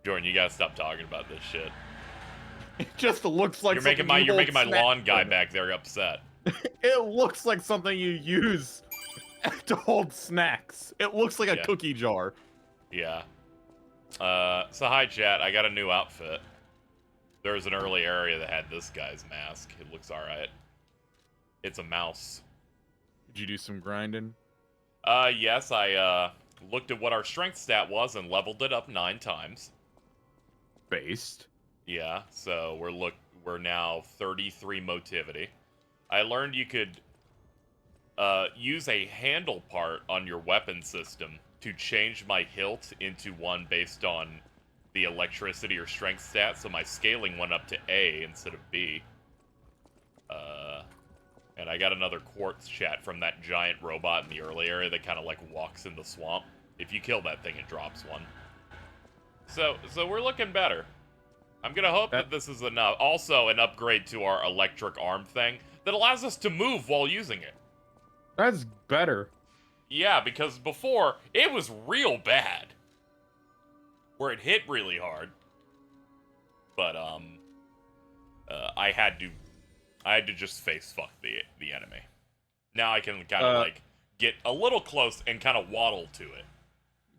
Jordan, you gotta stop talking about this shit. It just looks like You're making my lawn guy back there upset. It looks like something you use to hold snacks. It looks like a Yeah. cookie jar. Yeah. So hi chat, I got a new outfit. There was an early area that had this guy's mask. It looks alright. It's a mouse. Did you do some grinding? Yes, I looked at what our strength stat was and leveled it up 9 times. Based. Yeah, so we're now 33 motivity. I learned you could use a handle part on your weapon system to change my hilt into one based on the electricity or strength stat, so my scaling went up to A instead of B. And I got another quartz chat from that giant robot in the early area that kind of like walks in the swamp. If you kill that thing, it drops one. So we're looking better. I'm gonna hope that this is enough. Also, an upgrade to our electric arm thing that allows us to move while using it. That's better. Yeah, because before, it was real bad. Where it hit really hard. But, I had to just face fuck the enemy. Now I can kind of, like, get a little close and kind of waddle to it.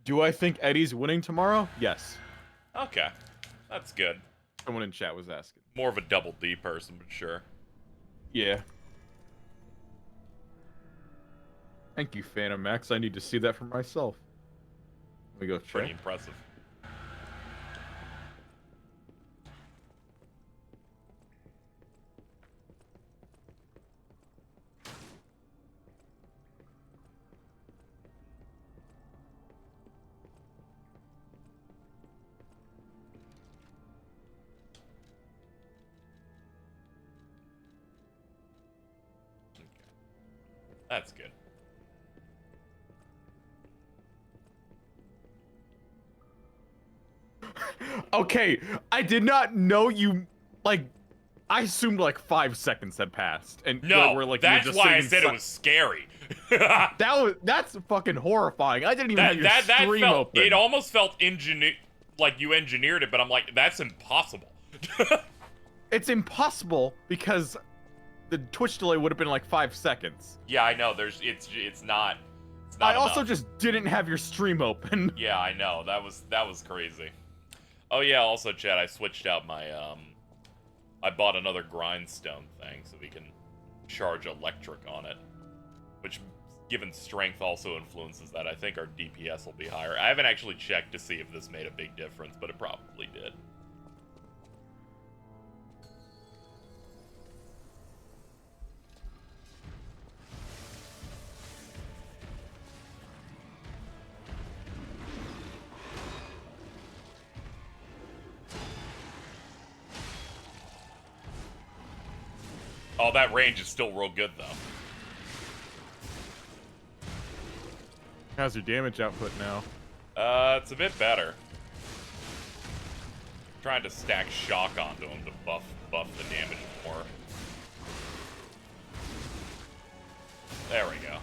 Do I think Eddie's winning tomorrow? Yes. Okay. That's good. Someone in chat was asking. More of a double D person, but sure. Yeah. Thank you, Phantom Max. I need to see that for myself. Let me go check. Pretty impressive. That's good. Okay, I did not know you, like, I assumed like 5 seconds had passed. And No, we're, like, that's just why I sitting said it was scary. that's fucking horrifying. I didn't even have your stream open. It almost felt like you engineered it, but I'm like, that's impossible. It's impossible because the Twitch delay would have been like 5 seconds. Yeah, I know. It's not I also enough. just didn't have your stream open. Yeah, I know. That was crazy. Oh yeah, also chat, I switched out my I bought another grindstone thing so we can charge electric on it. Which, given strength, also influences that. I think our DPS will be higher. I haven't actually checked to see if this made a big difference, but it probably did. Oh, that range is still real good, though. How's your damage output now? It's a bit better. Trying to stack shock onto him to buff the damage more. There we go.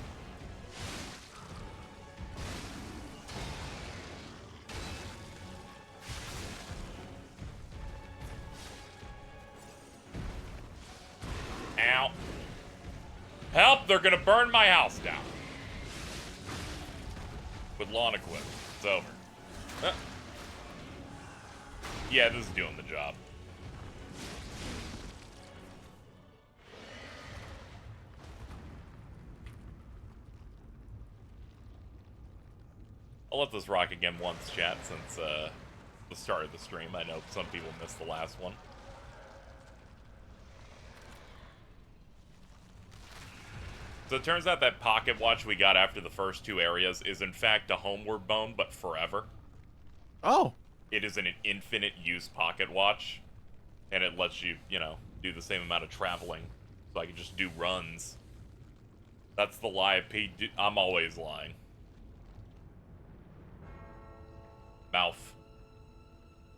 Ow. Help! They're gonna burn my house down. With lawn equipment. It's over. Yeah, this is doing the job. I'll let this rock again once, chat, since the start of the stream. I know some people missed the last one. So it turns out that pocket watch we got after the first 2 areas is in fact a homeward bone, but forever. Oh. It is an infinite use pocket watch, and it lets you, you know, do the same amount of traveling. So I can just do runs. That's the lie. I'm always lying. Mouth.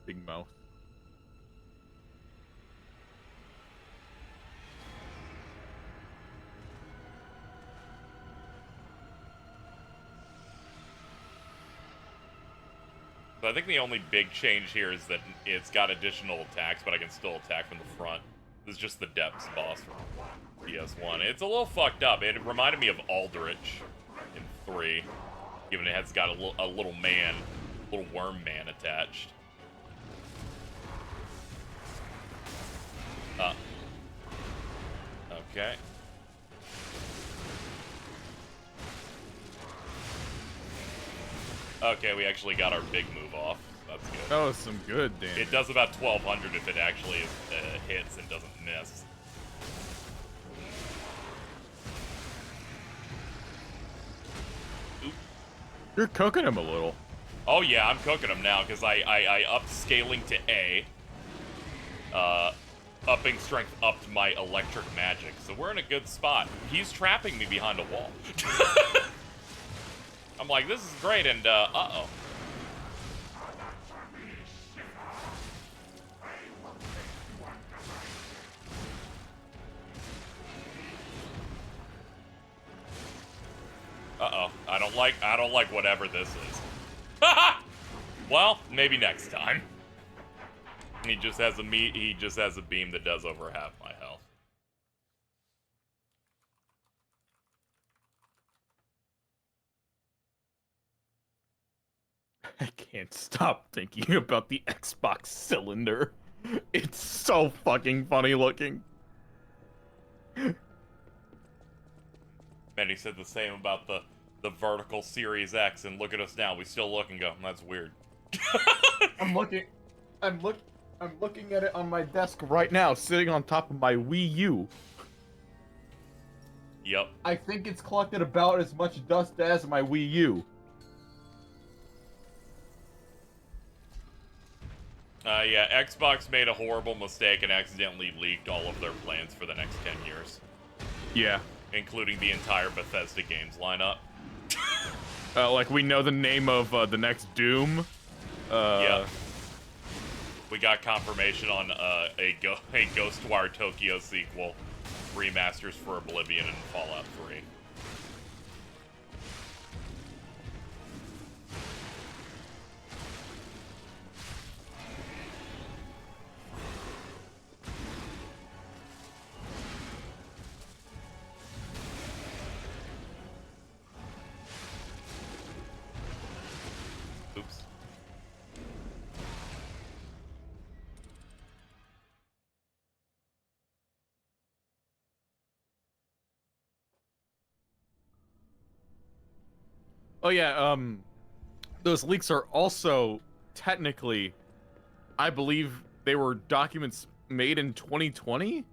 Big mouth. So I think the only big change here is that it's got additional attacks, but I can still attack from the front. This is just the Depths boss from PS1. It's a little fucked up. It reminded me of Aldrich in 3, given it has got a little man, little worm man attached. Okay. Okay, we actually got our big move off. That's good. Oh, some good damage. It does about 1200 if it actually hits and doesn't miss. Oop. You're cooking him a little. Oh yeah, I'm cooking him now because I upped scaling to A. Upping strength upped my electric magic, so we're in a good spot. He's trapping me behind a wall. I'm like, this is great, and uh-oh. Uh-oh. I don't like whatever this is. Well, maybe next time. He just has a beam that does over half my health. I can't stop thinking about the Xbox cylinder. It's so fucking funny looking. Many said the same about the vertical Series X, and look at us now. We still look and go, that's weird. I'm looking at it on my desk right now, sitting on top of my Wii U. Yep. I think it's collected about as much dust as my Wii U. Yeah, Xbox made a horrible mistake and accidentally leaked all of their plans for the next 10 years. Yeah. Including the entire Bethesda games lineup. Like, we know the name of the next Doom. Yeah. We got confirmation on a Ghostwire Tokyo sequel, remasters for Oblivion and Fallout 3. Oops. Oh yeah, those leaks are also technically, I believe they were documents made in 2020?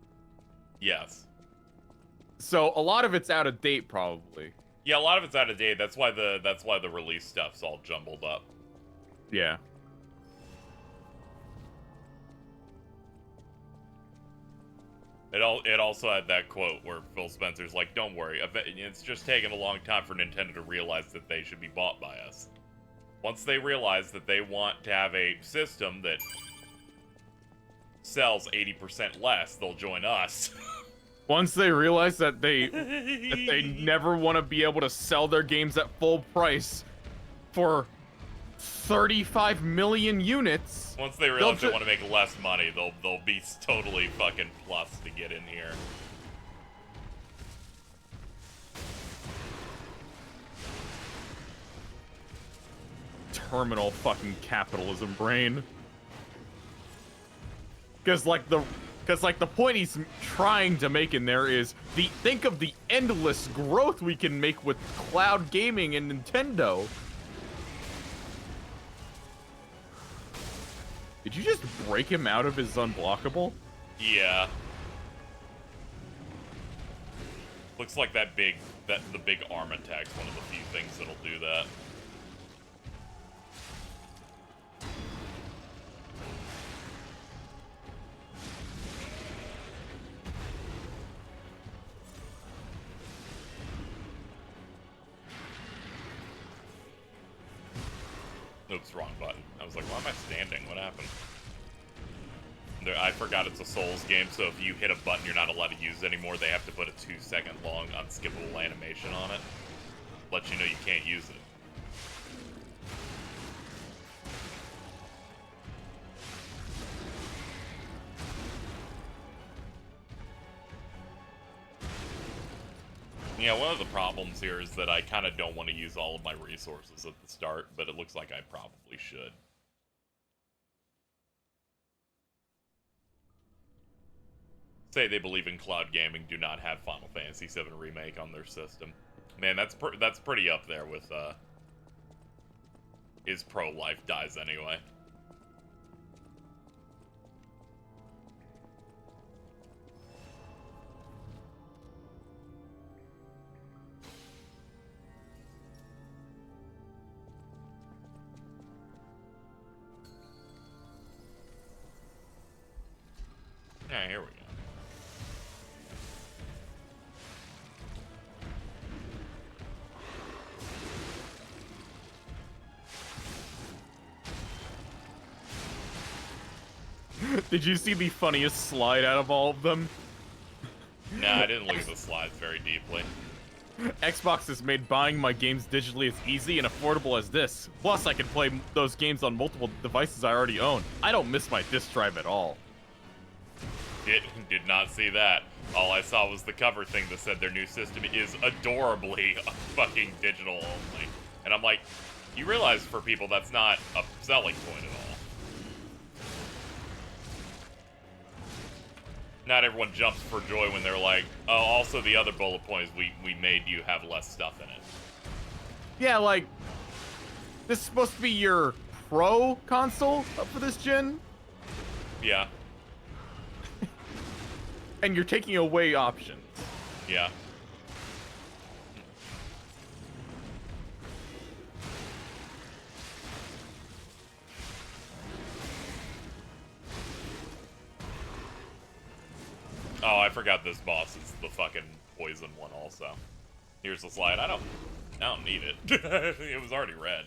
Yes. So a lot of it's out of date, probably. Yeah, a lot of it's out of date. That's why the release stuff's all jumbled up. Yeah. It also had that quote where Phil Spencer's like, "Don't worry, it's just taken a long time for Nintendo to realize that they should be bought by us. Once they realize that they want to have a system that sells 80% less, they'll join us." Once they realize that they never want to be able to sell their games at full price for 35 million units. Once they realize they want to make less money, they'll be totally fucking plus to get in here. Terminal fucking capitalism brain. Because like the point he's trying to make in there is think of the endless growth we can make with cloud gaming and Nintendo. Did you just break him out of his unblockable? Yeah. Looks like the big arm attack's one of the few things that'll do that. Oops, wrong button. I was like, why am I standing? What happened? I forgot it's a Souls game, so if you hit a button you're not allowed to use anymore, they have to put a 2-second long unskippable animation on it. Let you know you can't use it. Yeah, one of the problems here is that I kind of don't want to use all of my resources at the start, but it looks like I probably should. Say they believe in cloud gaming, do not have Final Fantasy VII Remake on their system. Man, that's pretty up there with his pro-life dies anyway. Yeah, here we go. Did you see the funniest slide out of all of them? Nah, I didn't look at the slides very deeply. Xbox has made buying my games digitally as easy and affordable as this. Plus, I can play those games on multiple devices I already own. I don't miss my disc drive at all. Did not see that. All I saw was the cover thing that said their new system is adorably fucking digital only. And I'm like, you realize for people that's not a selling point at all. Not everyone jumps for joy when they're like, oh, also the other bullet points we made you have less stuff in it. Yeah, like, this is supposed to be your pro console for this gen? Yeah. And you're taking away options. Yeah. Oh, I forgot this boss is the fucking poison one also. Here's the slide. I don't need it. It was already red.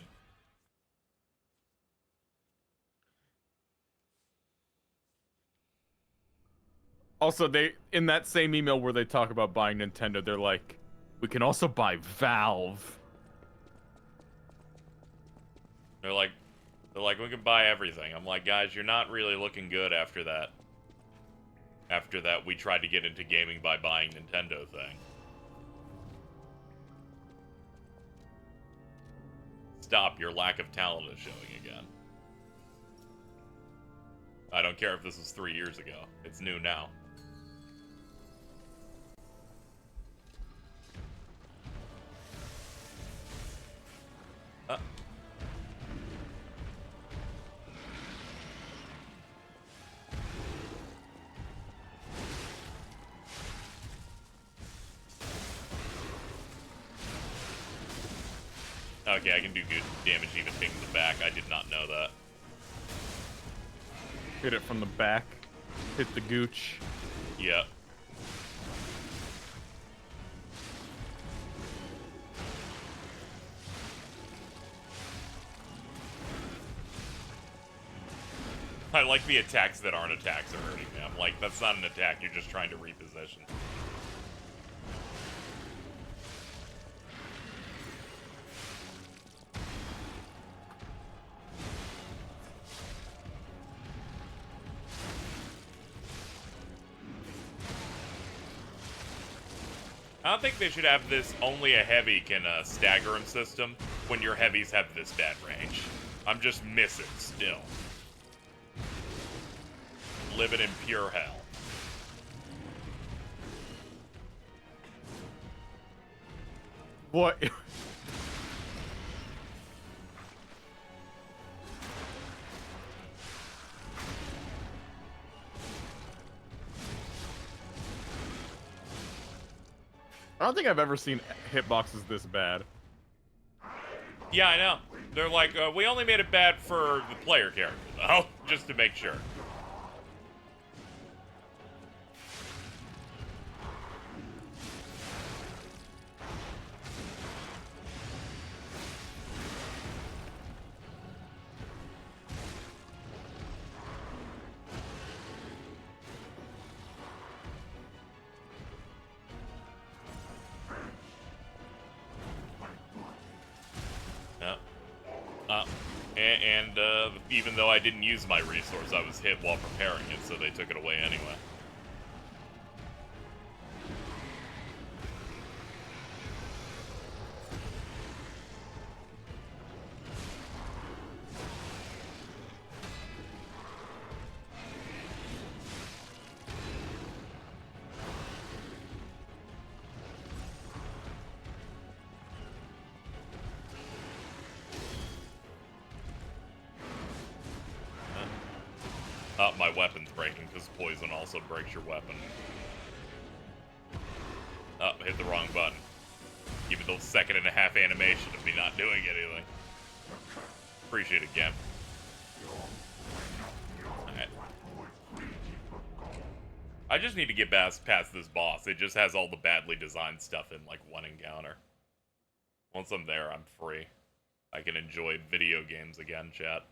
Also, in that same email where they talk about buying Nintendo, they're like, we can also buy Valve. They're like, we can buy everything. I'm like, guys, you're not really looking good after that. After that, we tried to get into gaming by buying Nintendo thing. Stop, your lack of talent is showing again. I don't care if this was 3 years ago. It's new now. Okay, I can do good damage even hitting the back. I did not know that. Hit it from the back. Hit the gooch. Yeah. I like the attacks that aren't attacks are hurting me. I'm like, that's not an attack, you're just trying to reposition. I don't think they should have this only a heavy can stagger him system when your heavies have this bad range. I'm just missing still. Living in pure hell. What? I don't think I've ever seen hitboxes this bad. Yeah, I know. They're like, we only made it bad for the player character, though, just to make sure. Even though I didn't use my resource, I was hit while preparing it, so they took it away anyway. My weapon's breaking because poison also breaks your weapon. Hit the wrong button. Give it the 1.5-second animation of me not doing anything. Appreciate it, Gam. Alright. I just need to get past this boss. It just has all the badly designed stuff in, like, one encounter. Once I'm there, I'm free. I can enjoy video games again, chat.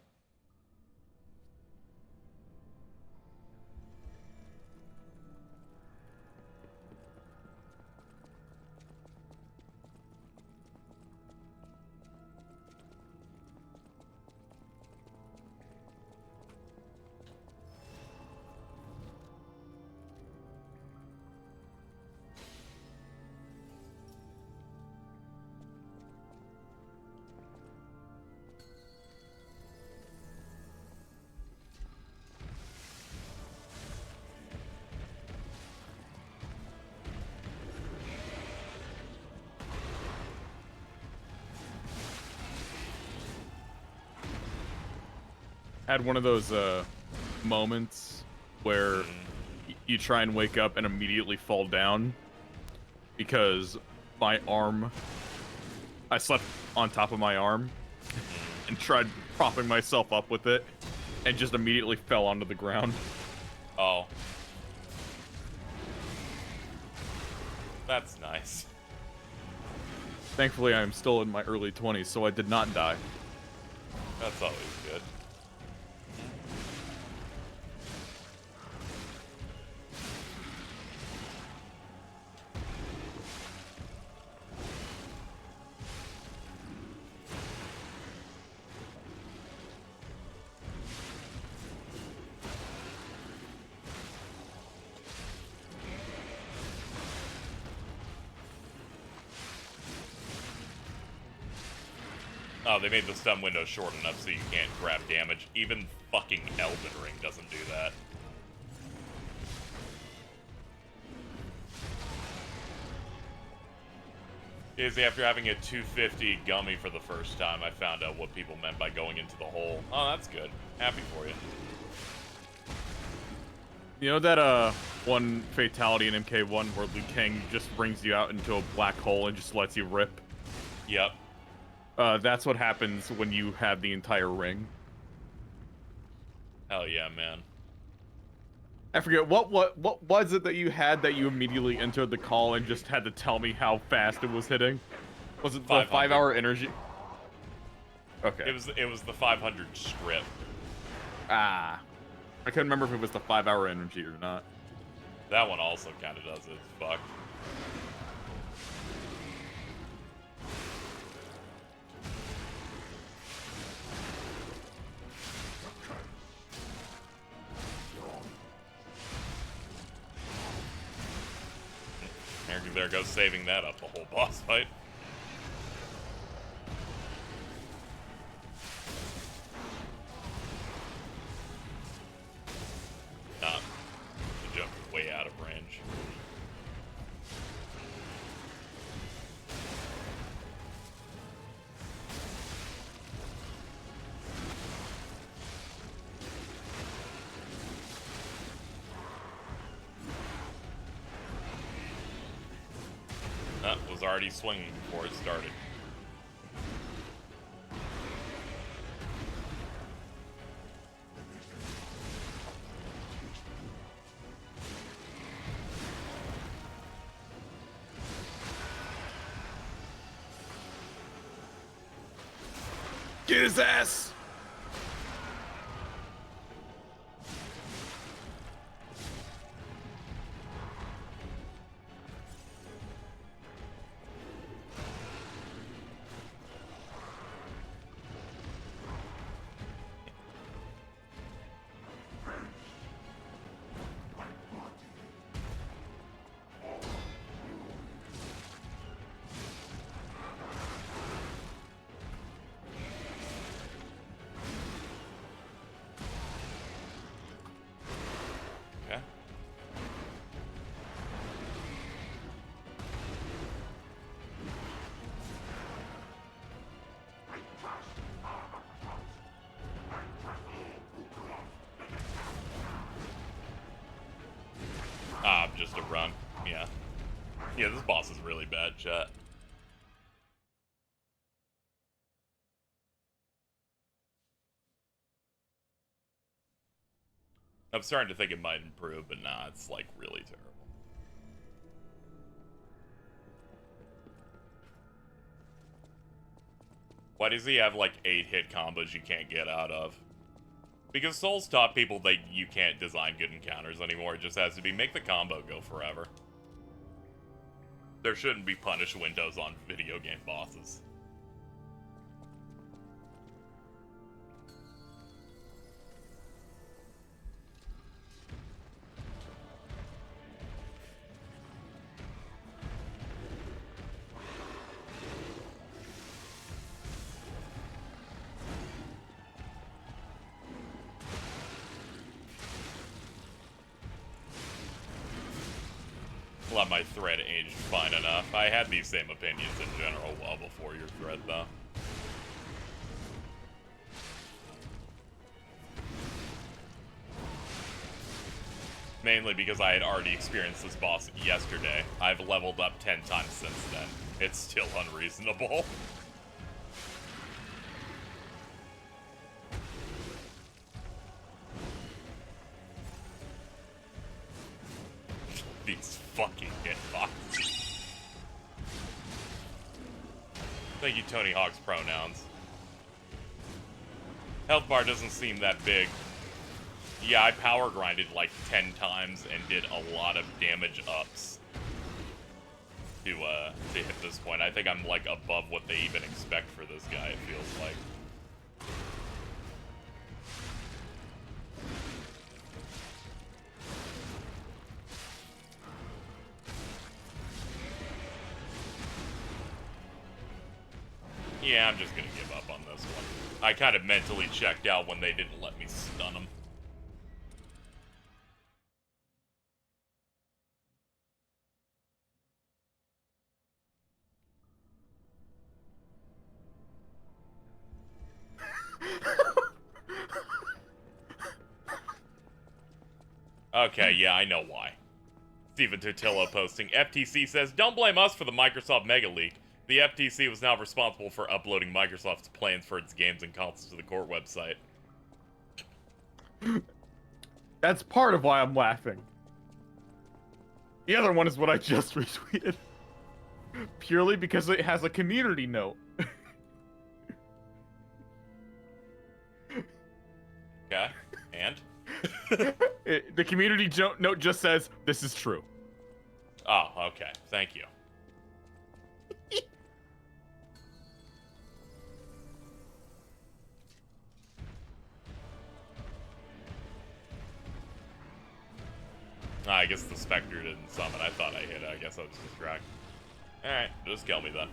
Had one of those moments where you try and wake up and immediately fall down because my arm, I slept on top of my arm and tried propping myself up with it and just immediately fell onto the ground. Oh. That's nice. Thankfully, I am still in my early 20s, so I did not die. That's always good. Oh, they made the stun window short enough so you can't grab damage. Even fucking Elden Ring doesn't do that. Is after having a 250 gummy for the first time, I found out what people meant by going into the hole. Oh, that's good. Happy for you. You know that one fatality in MK1 where Liu Kang just brings you out into a black hole and just lets you rip? Yep. That's what happens when you have the entire ring. Hell yeah, man. I forget what was it that you had that you immediately entered the call and just had to tell me how fast it was hitting? Was it the 5-hour energy? Okay. It was the 500 script. Ah. I couldn't remember if it was the 5-hour energy or not. That one also kind of does it. Fuck. There goes saving that up the whole boss fight. Nah, the jump is way out of range. That was already swinging before it started. Get his ass! to run. Yeah. Yeah, this boss is really bad, chat. I'm starting to think it might improve, but nah, it's like really terrible. Why does he have like 8-hit combos you can't get out of? Because Souls taught people that you can't design good encounters anymore. It just has to be make the combo go forever. There shouldn't be punish windows on video game bosses. Let my thread aged fine enough. I had these same opinions in general well before your thread, though. Mainly because I had already experienced this boss yesterday. I've leveled up 10 times since then. It's still unreasonable. These fucking hitboxes. Thank you, Tony Hawk's pronouns. Health bar doesn't seem that big. Yeah, I power grinded like 10 times and did a lot of damage ups to hit this point. I think I'm like above what they even expect for this guy, it feels like. Yeah, I'm just gonna give up on this one. I kind of mentally checked out when they didn't let me stun him. Okay, yeah, I know why. Steven Totillo posting, FTC says, don't blame us for the Microsoft Mega Leak. The FTC was now responsible for uploading Microsoft's plans for its games and consoles to the court website. That's part of why I'm laughing. The other one is what I just retweeted. Purely because it has a community note. Okay, and? The community note just says, this is true. Oh, okay. Thank you. I guess the Spectre didn't summon. I thought I hit it. I guess I was distracted. Alright, just kill me then.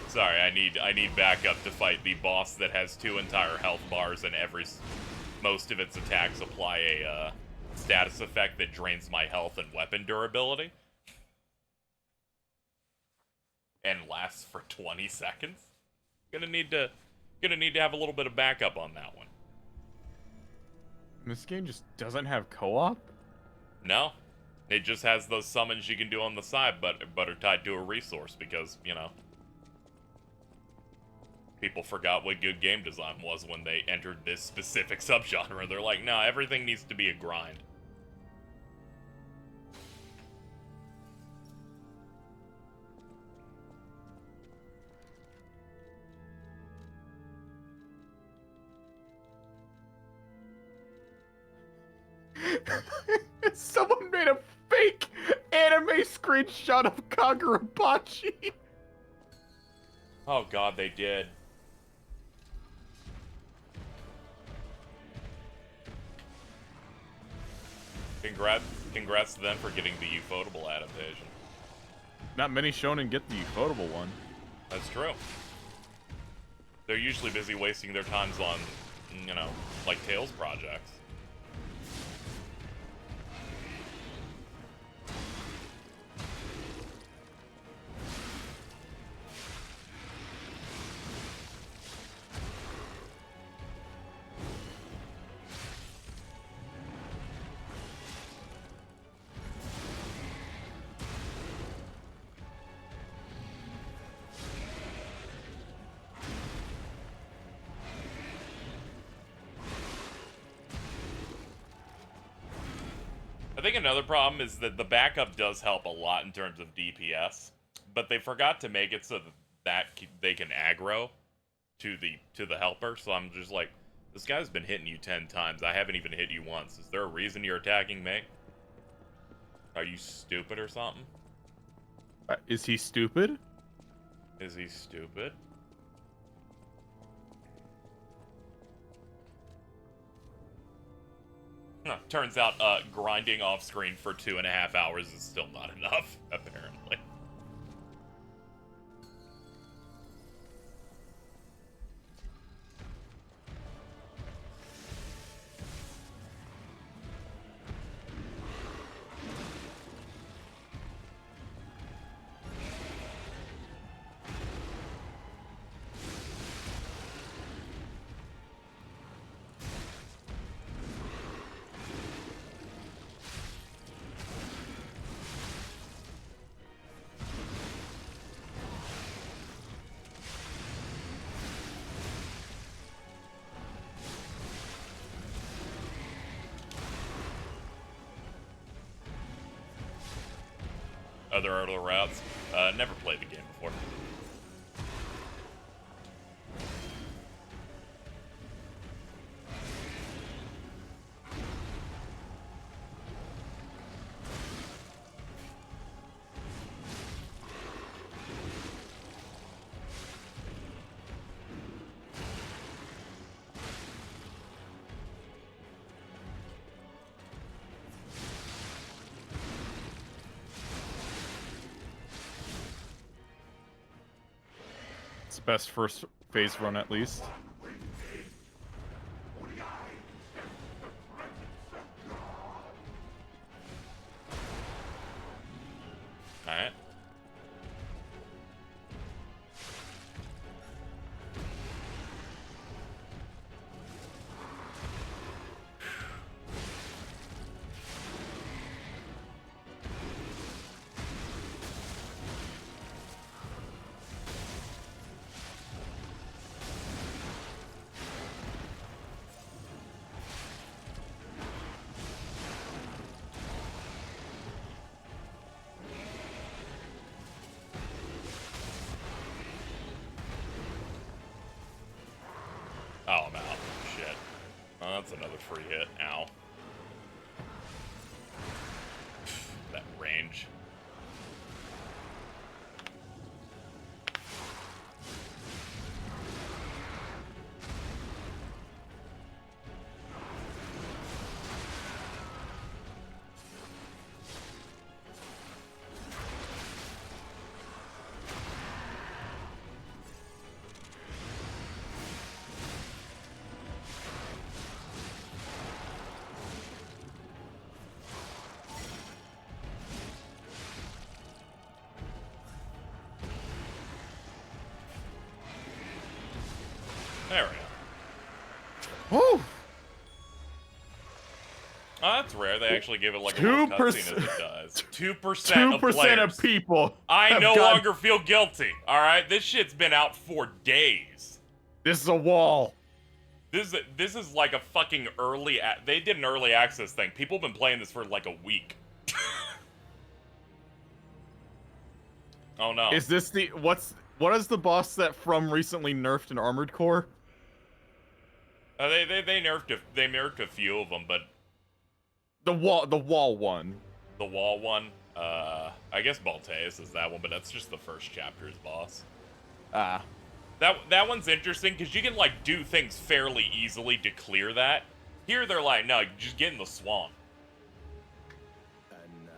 Sorry, I need backup to fight the boss that has 2 entire health bars and most of its attacks apply a status effect that drains my health and weapon durability. And lasts for 20 seconds. Gonna need to have a little bit of backup on that one. This game just doesn't have co-op? No. It just has those summons you can do on the side, but are tied to a resource because, you know, people forgot what good game design was when they entered this specific subgenre. They're like, no, everything needs to be a grind. Someone made a fake anime screenshot of Kagurabachi. Oh god, they did. Congrats to them for getting the Ufotable adaptation. Not many shonen get the Ufotable one. That's true. They're usually busy wasting their times on, you know, like Tales projects. I think another problem is that the backup does help a lot in terms of DPS, but they forgot to make it so that they can aggro to the helper. So I'm just like, this guy's been hitting you 10 times. I haven't even hit you once. Is there a reason you're attacking me? Are you stupid or something? Is he stupid? Is he stupid? Turns out grinding off screen for 2.5 hours is still not enough, apparently. Other routes. Never played the game before. Best first phase run, at least. Alright. Oh, I'm out. Shit. Oh, that's another free hit. Ow. That range. There we go. Woo! Oh, that's rare. They actually give it like a little cutscene as it does. 2% of 2% players. of people. I have no got- longer feel guilty. All right, this shit's been out for days. This is a wall. This is like a fucking early. They did an early access thing. People have been playing this for like a week. Oh no. Is this the what is the boss that From recently nerfed in Armored Core? They nerfed a few of them, but The wall one. the wall one, I guess Balteus is that one, but that's just the first chapter's boss. Ah. That one's interesting because you can like do things fairly easily to clear that. Here they're like, no, just get in the swamp. And now,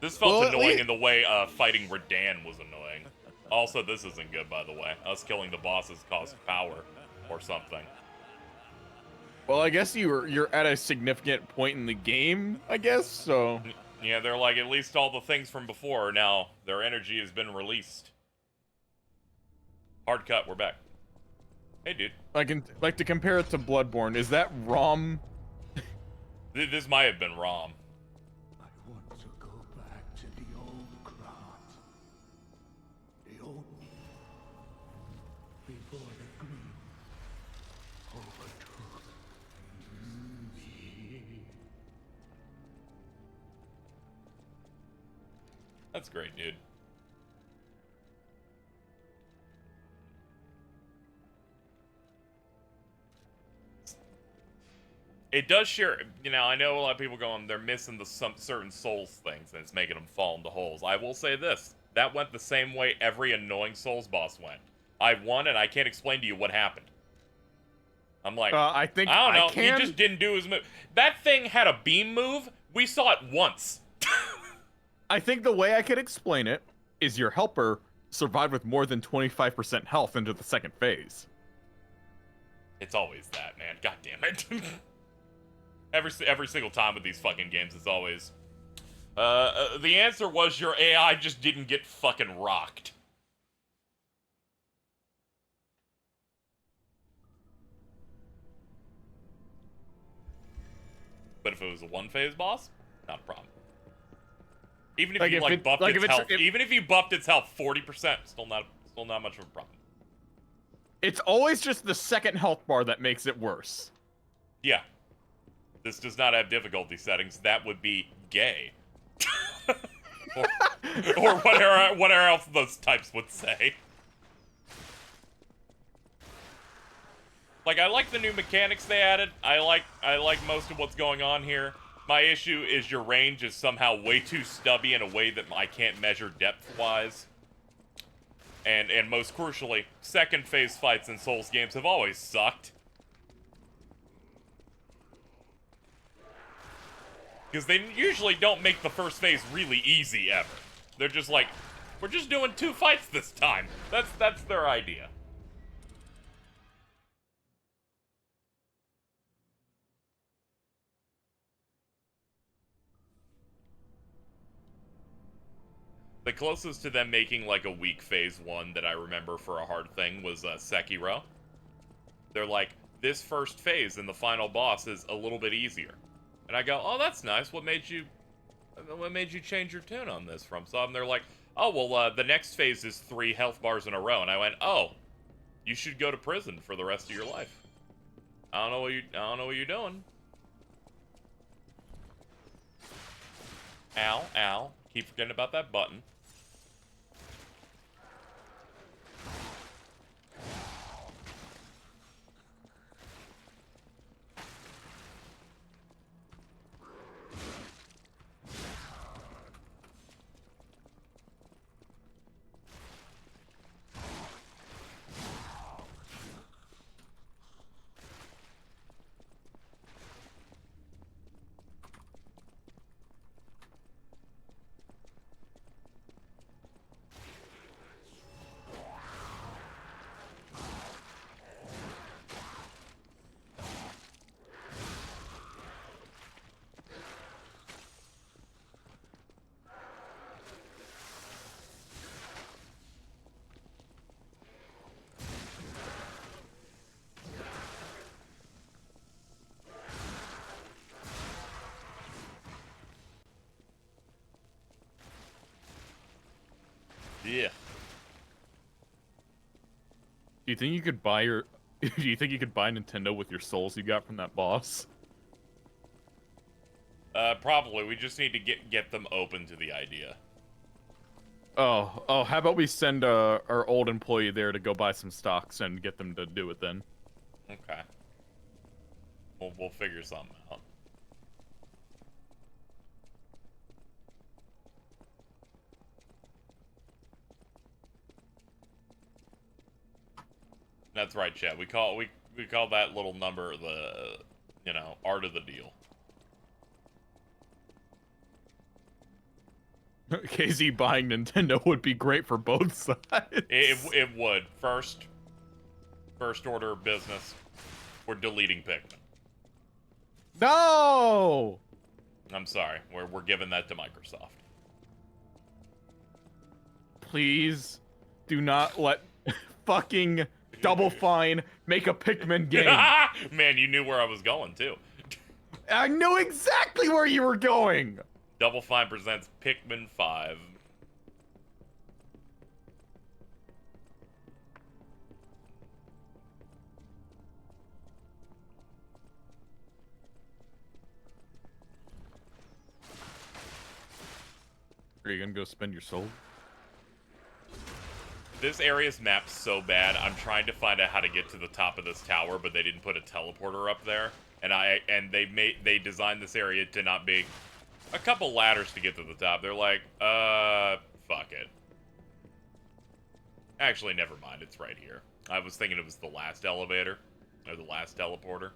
This felt Well, at annoying least- in the way fighting Radan was annoying. Also, this isn't good, by the way. Us killing the bosses costs power or something. Well, I guess you're at a significant point in the game, I guess, so Yeah, they're like, at least all the things from before, now their energy has been released. Hard cut, we're back. Hey, dude. I can like to compare it to Bloodborne. Is that ROM? This might have been ROM. I want to go back to the old Krat. The old me. Before the green overtook me. That's great, dude. It does share, you know, I know a lot of people going, they're missing some certain Souls things, and it's making them fall into holes. I will say this, that went the same way every annoying Souls boss went. I won, and I can't explain to you what happened. I'm like, I think I don't know, I can. he just didn't do his move. That thing had a beam move, we saw it once. I think the way I could explain it is your helper survived with more than 25% health into the second phase. It's always that, man, god damn it. Every single time with these fucking games, it's always, the answer was your AI just didn't get fucking rocked. But if it was a one-phase boss, not a problem. Even if you buffed its health, even if you buffed its health 40%, still not much of a problem. It's always just the second health bar that makes it worse. Yeah. This does not have difficulty settings. That would be gay. or whatever else those types would say. Like, I like the new mechanics they added. I like most of what's going on here. My issue is your range is somehow way too stubby in a way that I can't measure depth-wise. And most crucially, second phase fights in Souls games have always sucked. Because they usually don't make the first phase really easy ever. They're just like, we're just doing 2 fights this time. That's their idea. The closest to them making like a weak phase 1 that I remember for a hard thing was Sekiro. They're like, this first phase and the final boss is a little bit easier. And I go, oh, that's nice. What made you change your tune on this from? So they're like, oh, well, the next phase is 3 health bars in a row. And I went, oh, you should go to prison for the rest of your life. I don't know what you're doing. Ow, ow. Keep forgetting about that button. Yeah. Do you think you could buy do you think you could buy Nintendo with your souls you got from that boss? Probably. We just need to get them open to the idea. Oh, how about we send our old employee there to go buy some stocks and get them to do it then? Okay. We'll figure something out. That's right, Chad. We call that little number the, you know, art of the deal. KZ buying Nintendo would be great for both sides. It would. First order of business. We're deleting Pikmin. No! I'm sorry. We're giving that to Microsoft. Please do not let fucking Double Fine make a Pikmin game. Man, you knew where I was going too. I knew exactly where you were going. Double Fine presents Pikmin 5. Are you gonna go spend your soul? This area's mapped so bad, I'm trying to find out how to get to the top of this tower, but they didn't put a teleporter up there. And they designed this area to not be a couple ladders to get to the top. They're like, fuck it. Actually, never mind, it's right here. I was thinking it was the last elevator, or the last teleporter.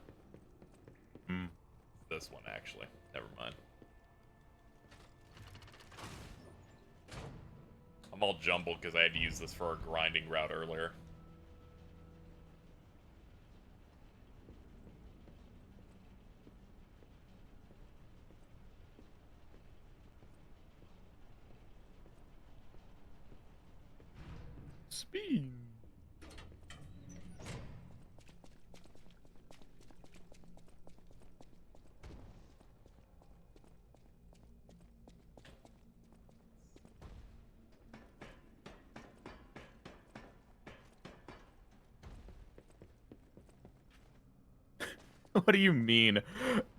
Hmm. This one, actually. Never mind. I'm all jumbled because I had to use this for a grinding route earlier. Speed. What do you mean?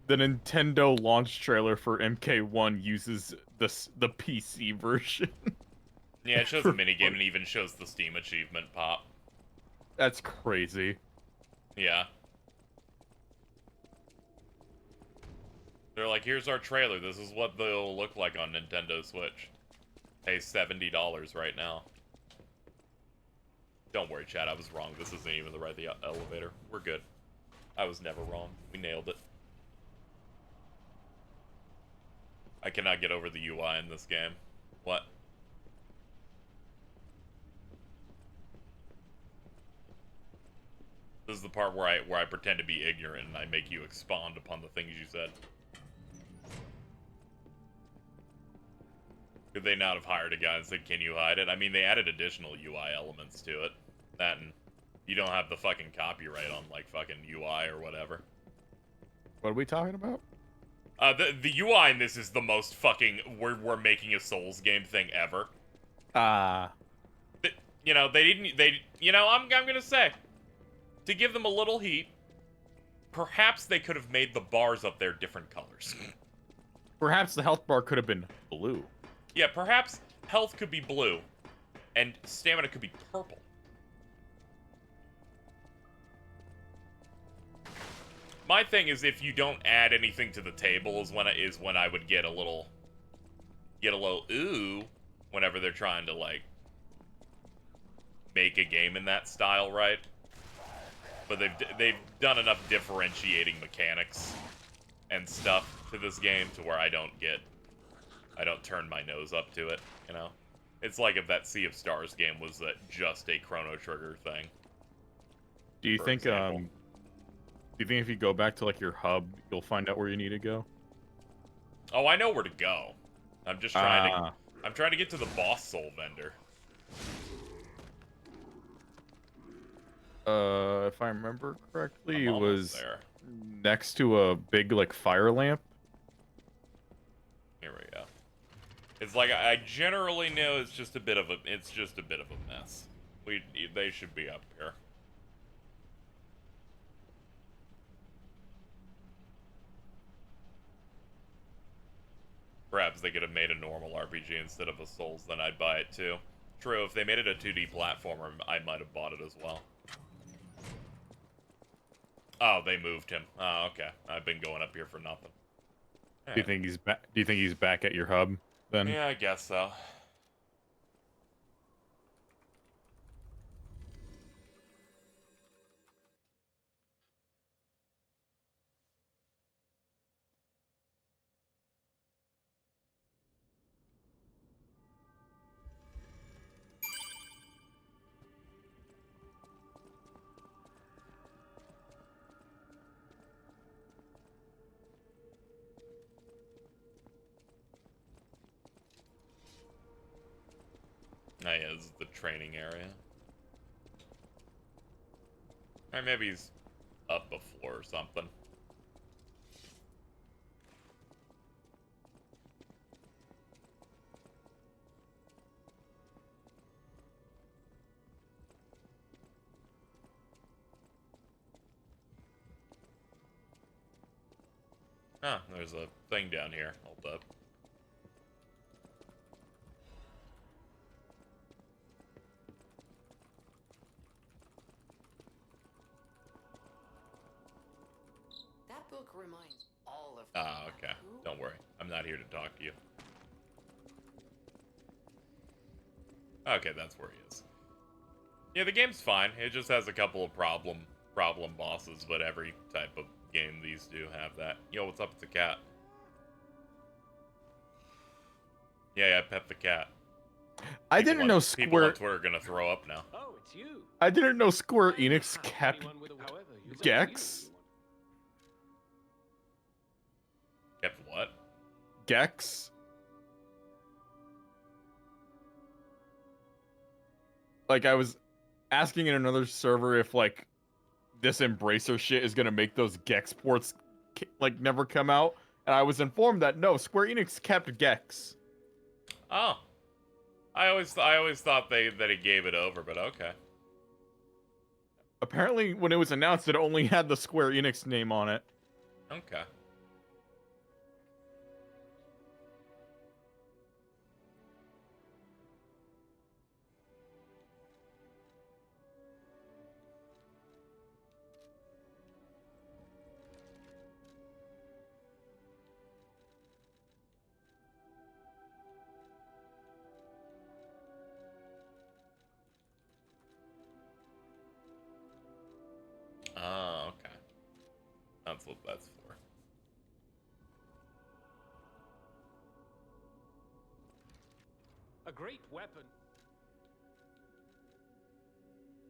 The Nintendo launch trailer for MK1 uses the PC version. Yeah, it shows a minigame and even shows the Steam achievement pop. That's crazy. Yeah. They're like, here's our trailer. This is what they'll look like on Nintendo Switch. Pay $70 right now. Don't worry, chat. I was wrong. This isn't even the right elevator. We're good. I was never wrong. We nailed it. I cannot get over the UI in this game. What? This is the part where I pretend to be ignorant and I make you expound upon the things you said. Could they not have hired a guy and said, can you hide it? I mean, they added additional UI elements to it. That and you don't have the fucking copyright on, like, fucking UI or whatever. What are we talking about? The UI in this is the most fucking we're making a Souls game thing ever. You know, I'm gonna say, to give them a little heat, perhaps they could have made the bars up there different colors. Perhaps the health bar could have been blue. Yeah, perhaps health could be blue, and stamina could be purple. My thing is, if you don't add anything to the table, is when I would get a little ooh, whenever they're trying to like make a game in that style, right? But they've done enough differentiating mechanics and stuff to this game to where I don't turn my nose up to it, you know? It's like if that Sea of Stars game was just a Chrono Trigger thing. Do you think if you go back to like your hub, you'll find out where you need to go? Oh, I know where to go. I'm just trying to get to the boss soul vendor. If I remember correctly, it was there. Next to a big like fire lamp. Here we go. It's like I generally know it's just a bit of a mess. They should be up here. Perhaps they could have made a normal RPG instead of a Souls, then I'd buy it too. True, if they made it a 2D platformer, I might have bought it as well. Oh, they moved him. Oh, okay. I've been going up here for nothing. Do you think he's back? Do you think he's back at your hub then? Yeah, I guess so. Oh yeah, this is the training area. Or maybe he's up before or something. Ah, there's a thing down here. Hold up. book reminds all of Ah, okay. Don't worry. I'm not here to talk to you. Okay, that's where he is. Yeah, the game's fine. It just has a couple of problem bosses, but every type of game these do have that. Yo, what's up? It's a cat. Yeah, pet the cat. I didn't know People on Square. Twitter are gonna throw up now. Oh, it's you. I didn't know Square Enix kept However, it's up to you Gex. if you want. Kept what? Gex. Like, I was asking in another server if, like, this Embracer shit is gonna make those Gex ports, like, never come out. And I was informed that, no, Square Enix kept Gex. Oh. I always thought that he gave it over, but okay. Apparently, when it was announced, it only had the Square Enix name on it. Okay. Oh, okay. That's what that's for. A great weapon.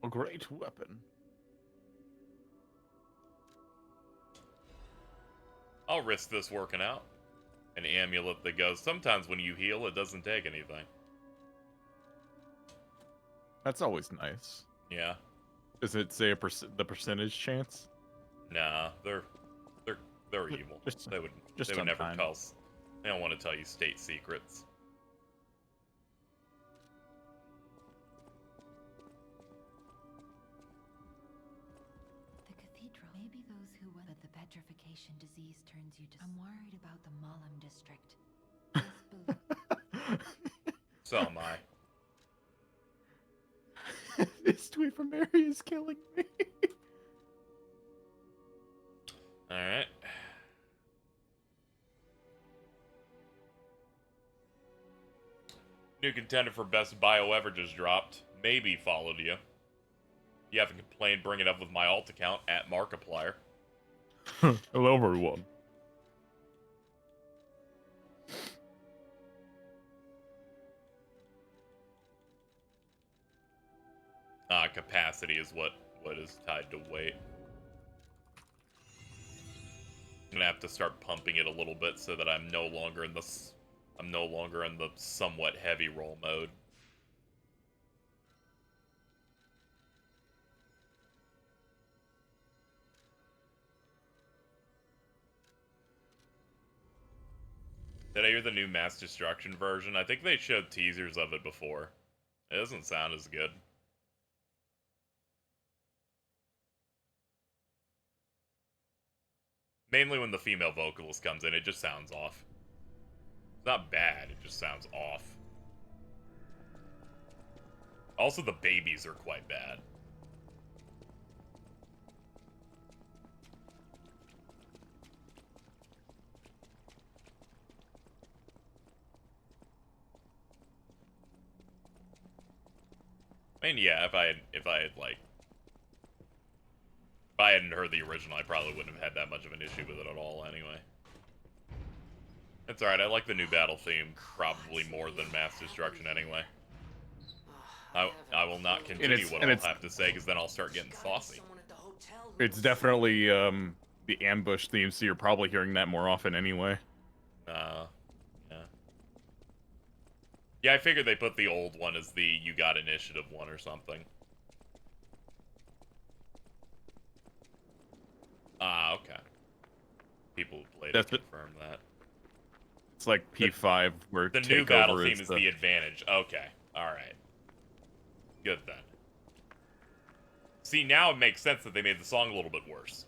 A great weapon. I'll risk this working out. An amulet that goes, sometimes when you heal, it doesn't take anything. That's always nice. Yeah. Does it say the percentage chance? Nah, they're evil. They would never unkind. tell us. They don't want to tell you state secrets. The cathedral. Maybe those who went, but the petrification disease turns you to. I'm worried about the Mollum district. So am I. This tweet from Mary is killing me. Alright. New contender for best bio ever just dropped. Maybe followed you. You haven't complained, bring it up with my alt account at Markiplier. Hello, everyone. Capacity is what is tied to weight. I'm gonna have to start pumping it a little bit so that I'm no longer in the somewhat heavy roll mode. Did I hear the new Mass Destruction version? I think they showed teasers of it before. It doesn't sound as good. Mainly when the female vocalist comes in, it just sounds off. It's not bad, it just sounds off. Also, the babies are quite bad. I mean, yeah, if I hadn't heard the original, I probably wouldn't have had that much of an issue with it at all anyway. It's alright, I like the new battle theme probably more than Mass Destruction anyway. I will not continue what I'll have to say, because then I'll start getting saucy. It's definitely the ambush theme, so you're probably hearing that more often anyway. Yeah. Yeah, I figured they put the old one as the you got initiative one or something. Ah, okay. People who played it confirmed that. It's like P5, where the new battle theme is the advantage. Okay, alright. Good then. See, now it makes sense that they made the song a little bit worse.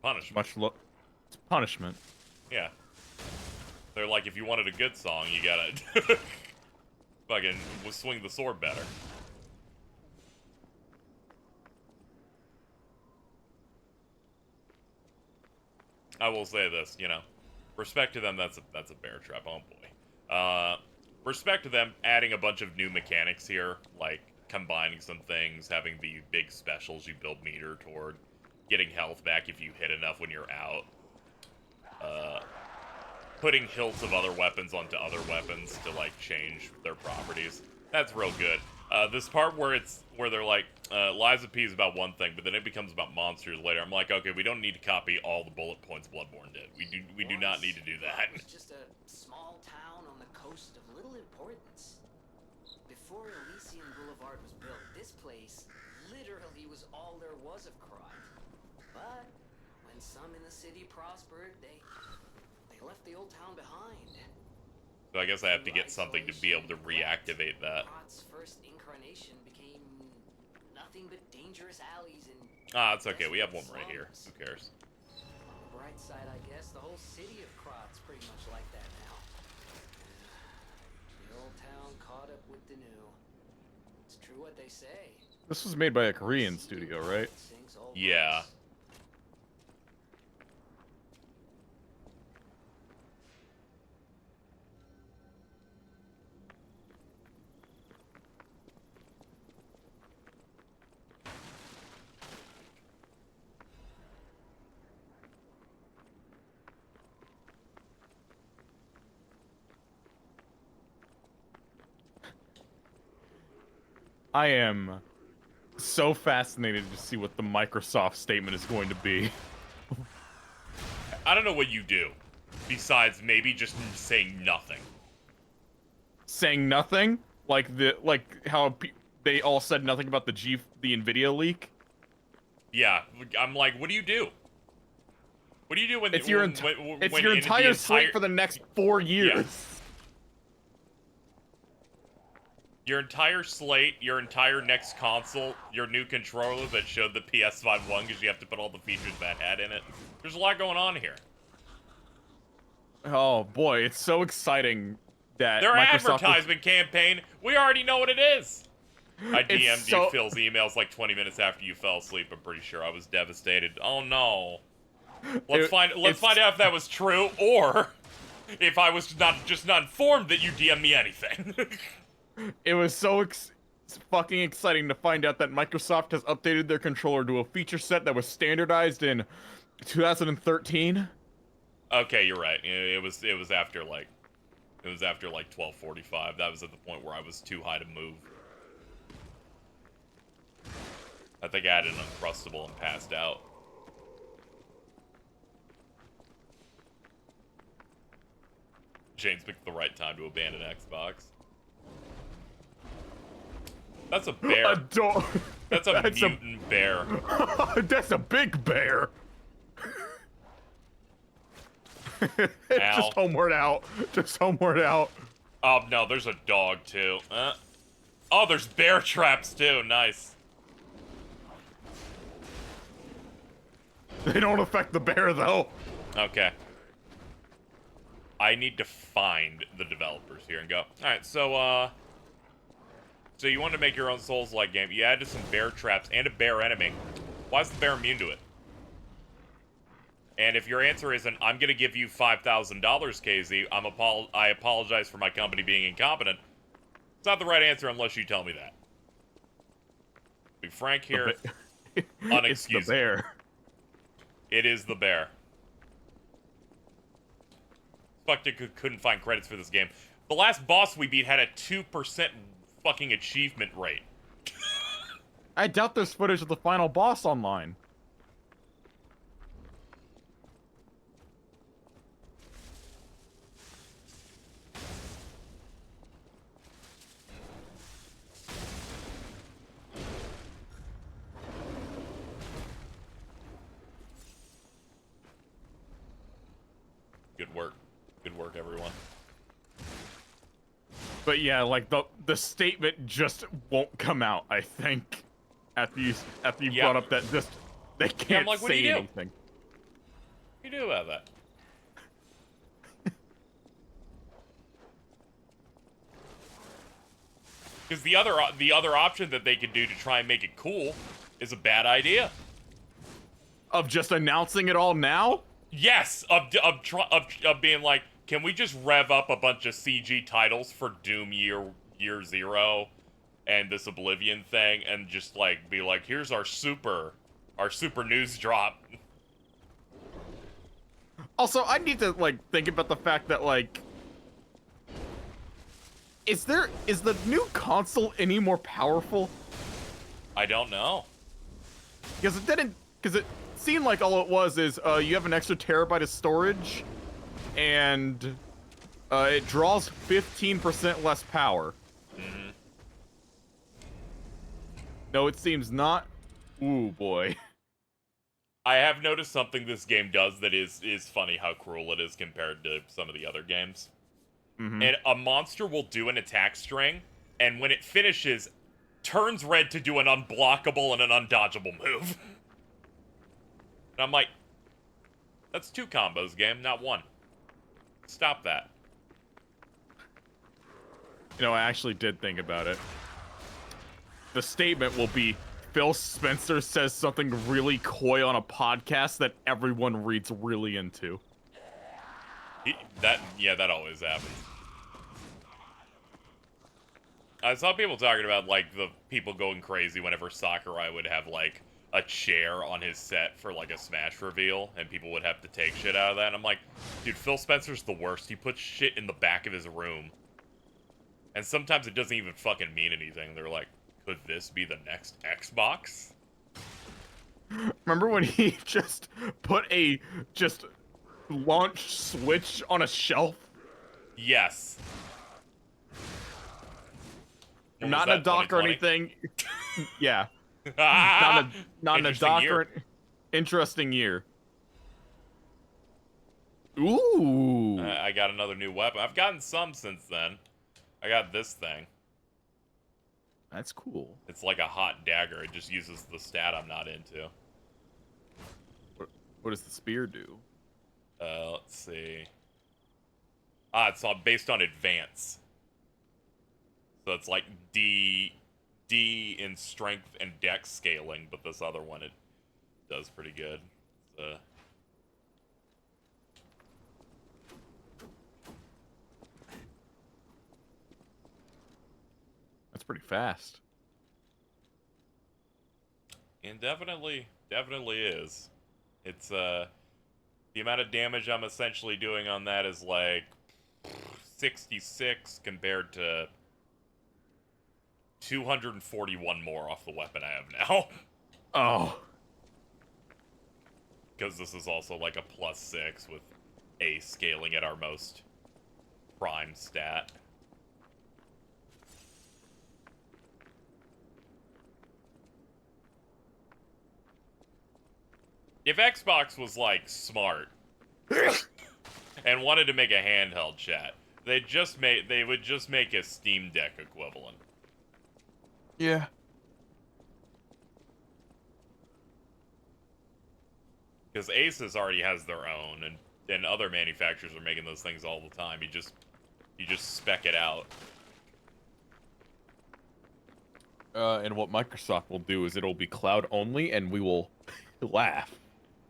Punishment. It's punishment. Yeah. They're like, if you wanted a good song, you gotta fucking swing the sword better. I will say this, you know, respect to them. That's a bear trap. Oh boy. Respect to them adding a bunch of new mechanics here, like combining some things, having the big specials you build meter toward, getting health back if you hit enough when you're out. Putting hilts of other weapons onto other weapons to like change their properties. That's real good. This part where they're like, Lives of P is about one thing, but then it becomes about monsters later. I'm like, okay, we don't need to copy all the bullet points Bloodborne did. We do not need to do that. It was just a small town on the coast of little importance. Before Elysian Boulevard was built, this place literally was all there was of Krat. But when some in the city prospered, they left the old town behind. So I guess I have to get something to be able to reactivate that. Krat's first incarnation became nothing but dangerous alleys and... Ah, it's okay. We have one right here. Who cares? On the bright side, I guess, the whole city of Krat's pretty much like that now. The old town caught up with the new. It's true what they say. This was made by a Korean studio, right? Yeah. I am so fascinated to see what the Microsoft statement is going to be. I don't know what you do, besides maybe just saying nothing. Saying nothing? Like how they all said nothing about the Nvidia leak? Yeah, I'm like, what do you do? What do you do when it's your entire slate for the next 4 years? Yeah. Your entire slate, your entire next console, your new controller that showed the PS5 one because you have to put all the features that had in it. There's a lot going on here. Oh boy, it's so exciting that their Microsoft advertisement campaign, we already know what it is. I DM'd you Phil's emails like 20 minutes after you fell asleep. I'm pretty sure I was devastated. Oh no. Let's find out if that was true, or if I was not informed that you DM'd me anything. It was so fucking exciting to find out that Microsoft has updated their controller to a feature set that was standardized in 2013. Okay, you're right. It was after like 12:45. That was at the point where I was too high to move. I think I had an Uncrustable and passed out. James picked the right time to abandon Xbox. That's a bear. That's a mutant bear. That's a big bear. Just homeward out. Just homeward out. Oh, no, there's a dog, too. Oh, there's bear traps, too. Nice. They don't affect the bear, though. Okay. I need to find the developers here and go. Alright, so you want to make your own Souls-like game. You added some bear traps and a bear enemy. Why is the bear immune to it? And if your answer isn't, I'm going to give you $5,000, KZ, I apologize for my company being incompetent. It's not the right answer unless you tell me that. Be frank here. Unexcusable. It's the bear. It is the bear. Fucked it, couldn't find credits for this game. The last boss we beat had a 2% fucking achievement rate. I doubt there's footage of the final boss online. Good work. Good work, everyone. But yeah, like the statement just won't come out, I think. After you brought up that they can't like, say anything. What do you do about that? Because the other option that they could do to try and make it cool is a bad idea. Of just announcing it all now? Yes, of being like, can we just rev up a bunch of CG titles for Doom Year Zero and this Oblivion thing, and just like be like, here's our super news drop. Also, I need to like think about the fact that like, is the new console any more powerful? I don't know. Because it seemed like all it was is you have an extra terabyte of storage, and it draws 15% less power. Mm-hmm. No, it seems not. Ooh boy. I have noticed something this game does that is funny how cruel it is compared to some of the other games. Mm-hmm. And a monster will do an attack string, and when it finishes, turns red to do an unblockable and an undodgeable move. And I'm like, that's 2 combos, game, not 1. Stop that. You know, I actually did think about it. The statement will be, Phil Spencer says something really coy on a podcast that everyone reads really into. That always happens. I saw people talking about, like, the people going crazy whenever Sakurai would have, like, a chair on his set for, like, a Smash reveal, and people would have to take shit out of that. And I'm like, dude, Phil Spencer's the worst. He puts shit in the back of his room. And sometimes it doesn't even fucking mean anything. They're like, could this be the next Xbox? Remember when he just put a launch Switch on a shelf? Yes. When Not was in a that, dock or 2020? anything. Yeah. Not in a Interesting dock year. or interesting year. Ooh. I got another new weapon. I've gotten some since then. I got this thing. That's cool. It's like a hot dagger. It just uses the stat I'm not into. What does the spear do? Let's see. It's based on advance. So it's like D in strength and dex scaling, but this other one, it does pretty good. That's pretty fast. And definitely is. It's, the amount of damage I'm essentially doing on that is like 66 compared to 241 more off the weapon I have now. Oh. Because this is also like a +6 with A scaling at our most prime stat. If Xbox was like smart and wanted to make a handheld chat, they would just make a Steam Deck equivalent. Yeah. Because Asus already has their own, and other manufacturers are making those things all the time. You just spec it out. And what Microsoft will do is it'll be cloud only, and we will laugh.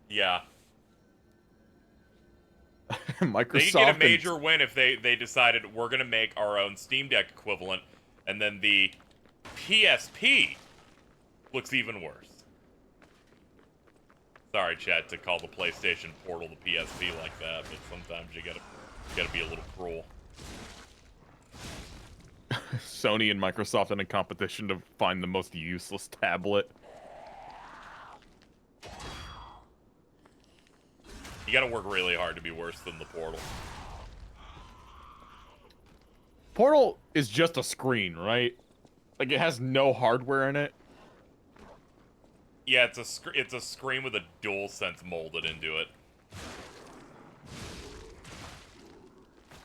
Yeah. Microsoft. They could get a major win if they decided we're going to make our own Steam Deck equivalent, and then the PSP looks even worse. Sorry, chat, to call the PlayStation Portal the PSP like that, but sometimes you gotta be a little cruel. Sony and Microsoft in a competition to find the most useless tablet. You gotta work really hard to be worse than the Portal. Portal is just a screen, right? Like, it has no hardware in it. Yeah, it's a screen with a DualSense molded into it.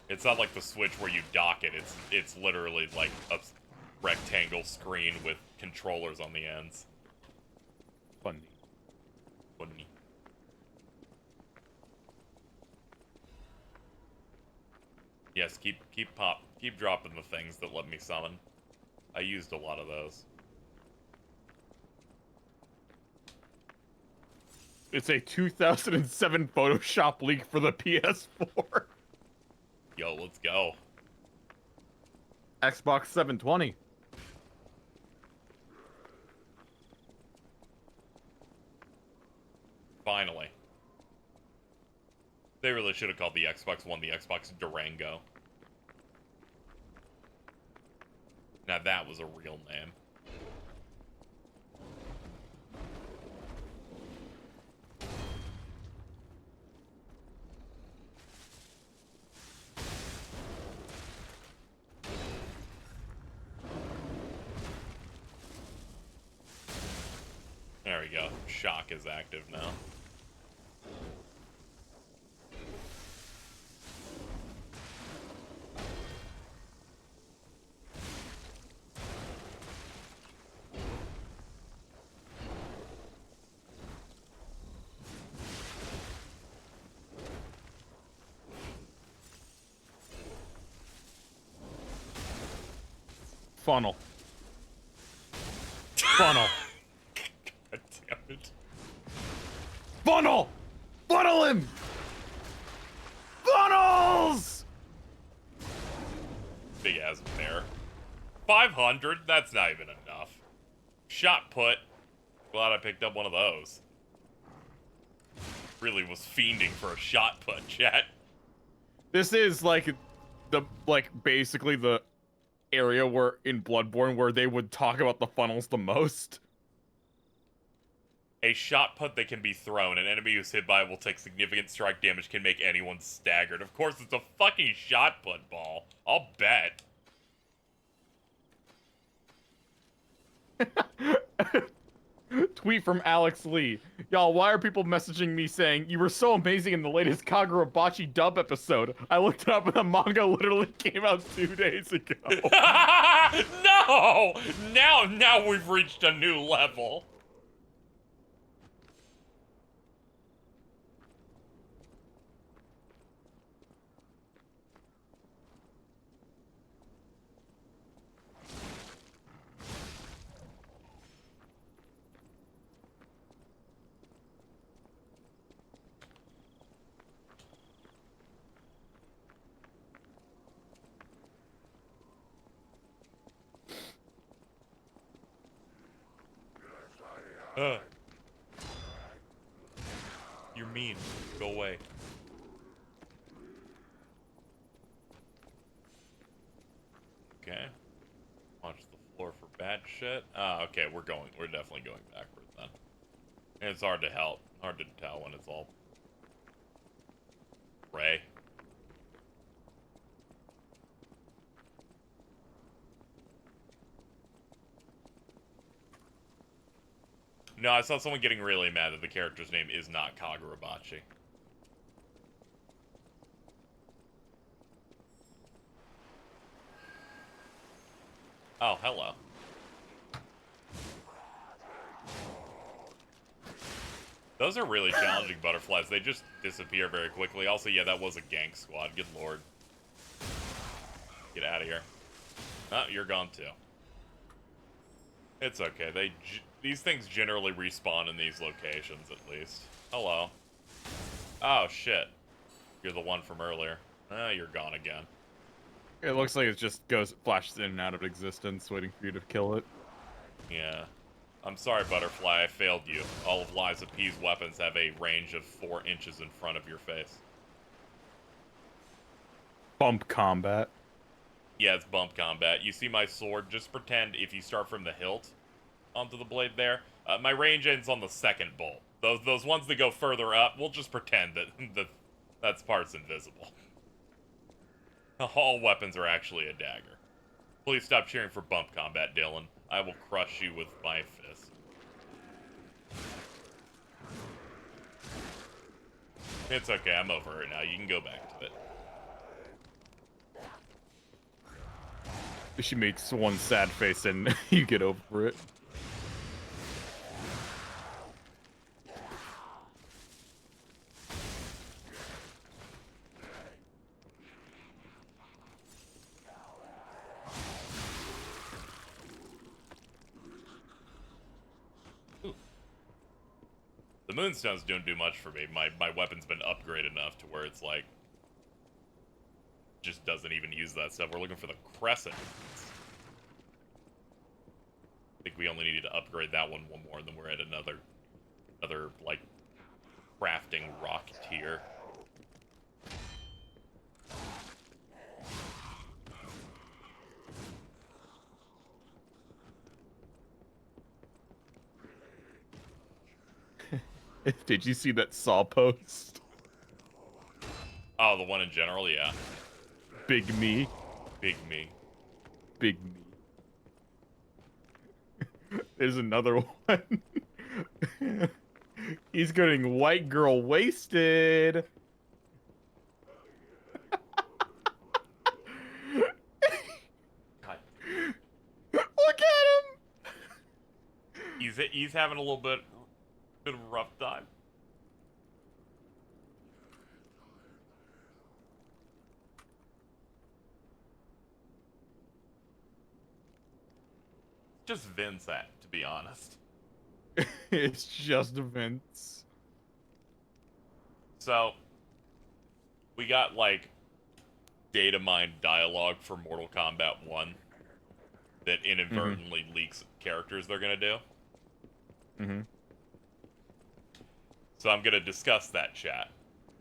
It's not like the Switch where you dock it. It's literally like a rectangle screen with controllers on the ends. Funny. Funny. Yes, keep dropping the things that let me summon. I used a lot of those. It's a 2007 Photoshop leak for the PS4. Yo, let's go. Xbox 720. Finally. They really should have called the Xbox One the Xbox Durango. Now that was a real name. There we go. Shock is active now. Funnel. Funnel. God damn it. Funnel! Funnel him! Funnels! Big ass bear. 500? That's not even enough. Shot put. Glad I picked up one of those. Really was fiending for a shot put, chat. This is like basically the area where in Bloodborne where they would talk about the funnels the most. A shot put that can be thrown. An enemy who's hit by it will take significant strike damage, can make anyone staggered. Of course, it's a fucking shot put ball. I'll bet. Tweet from Alex Lee. Y'all, why are people messaging me saying, you were so amazing in the latest Kagurabachi dub episode? I looked it up and the manga literally came out 2 days ago. No! Now we've reached a new level. You're mean. Go away. Okay. Watch the floor for bad shit. Okay, we're definitely going backwards then. And it's hard to tell when it's all gray. No, I saw someone getting really mad that the character's name is not Kagurabachi. Oh, hello. Those are really challenging butterflies. They just disappear very quickly. Also, yeah, that was a gank squad. Good lord. Get out of here. Oh, you're gone too. It's okay. These things generally respawn in these locations, at least. Hello. Oh, shit. You're the one from earlier. Ah, you're gone again. It looks like it just flashes in and out of existence, waiting for you to kill it. Yeah. I'm sorry, Butterfly, I failed you. All of Liza P's weapons have a range of 4 inches in front of your face. Bump combat. Yeah, it's bump combat. You see my sword? Just pretend if you start from the hilt onto the blade there. My range ends on the second bolt. Those ones that go further up, we'll just pretend that's part's invisible. All weapons are actually a dagger. Please stop cheering for bump combat, Dylan. I will crush you with my fist. It's okay, I'm over it now. You can go back to it. She makes one sad face and you get over it. The The moonstones don't do much for me. My weapon's been upgraded enough to where it's like just doesn't even use that stuff. We're looking for the crescent. I think we only needed to upgrade that one more, and then we're at another like crafting rock tier. Did you see that Saw post? Oh, the one in general, yeah. Big me. Big me. Big me. There's another one. He's getting white girl wasted. God. Look at him. He's having a little bit of a rough time. Just Vince, to be honest. It's just Vince. So, we got, like, data mined dialogue for Mortal Kombat 1 that inadvertently leaks characters they're gonna do. Mm-hmm. So I'm gonna discuss that, chat,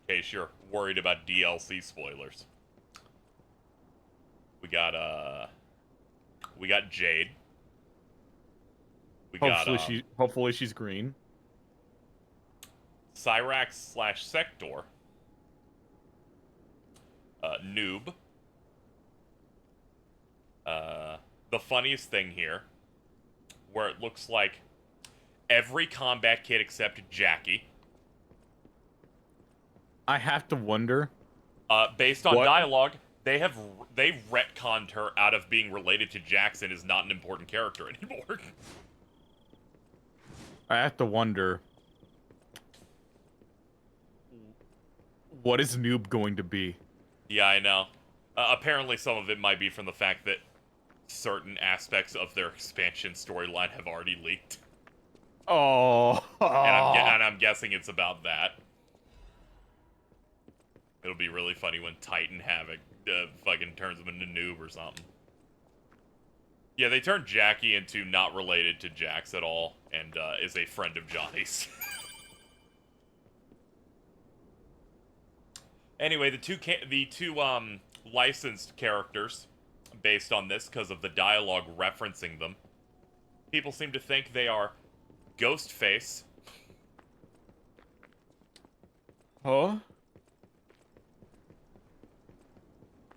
in case you're worried about DLC spoilers. We got Jade. We Hopefully she's green. Cyrax/Sector. Noob. The funniest thing here, where it looks like every combat kit except Jackie. I have to wonder. Based on What? dialogue, they retconned her out of being related to Jackson as not an important character anymore. I have to wonder. What is Noob going to be? Yeah, I know. Apparently some of it might be from the fact that certain aspects of their expansion storyline have already leaked. Oh. And I'm guessing it's about that. It'll be really funny when Titan Havoc fucking turns him into Noob or something. Yeah, they turned Jackie into not related to Jax at all, and is a friend of Johnny's. Anyway, the two licensed characters, based on this because of the dialogue referencing them, people seem to think they are Ghostface. Huh?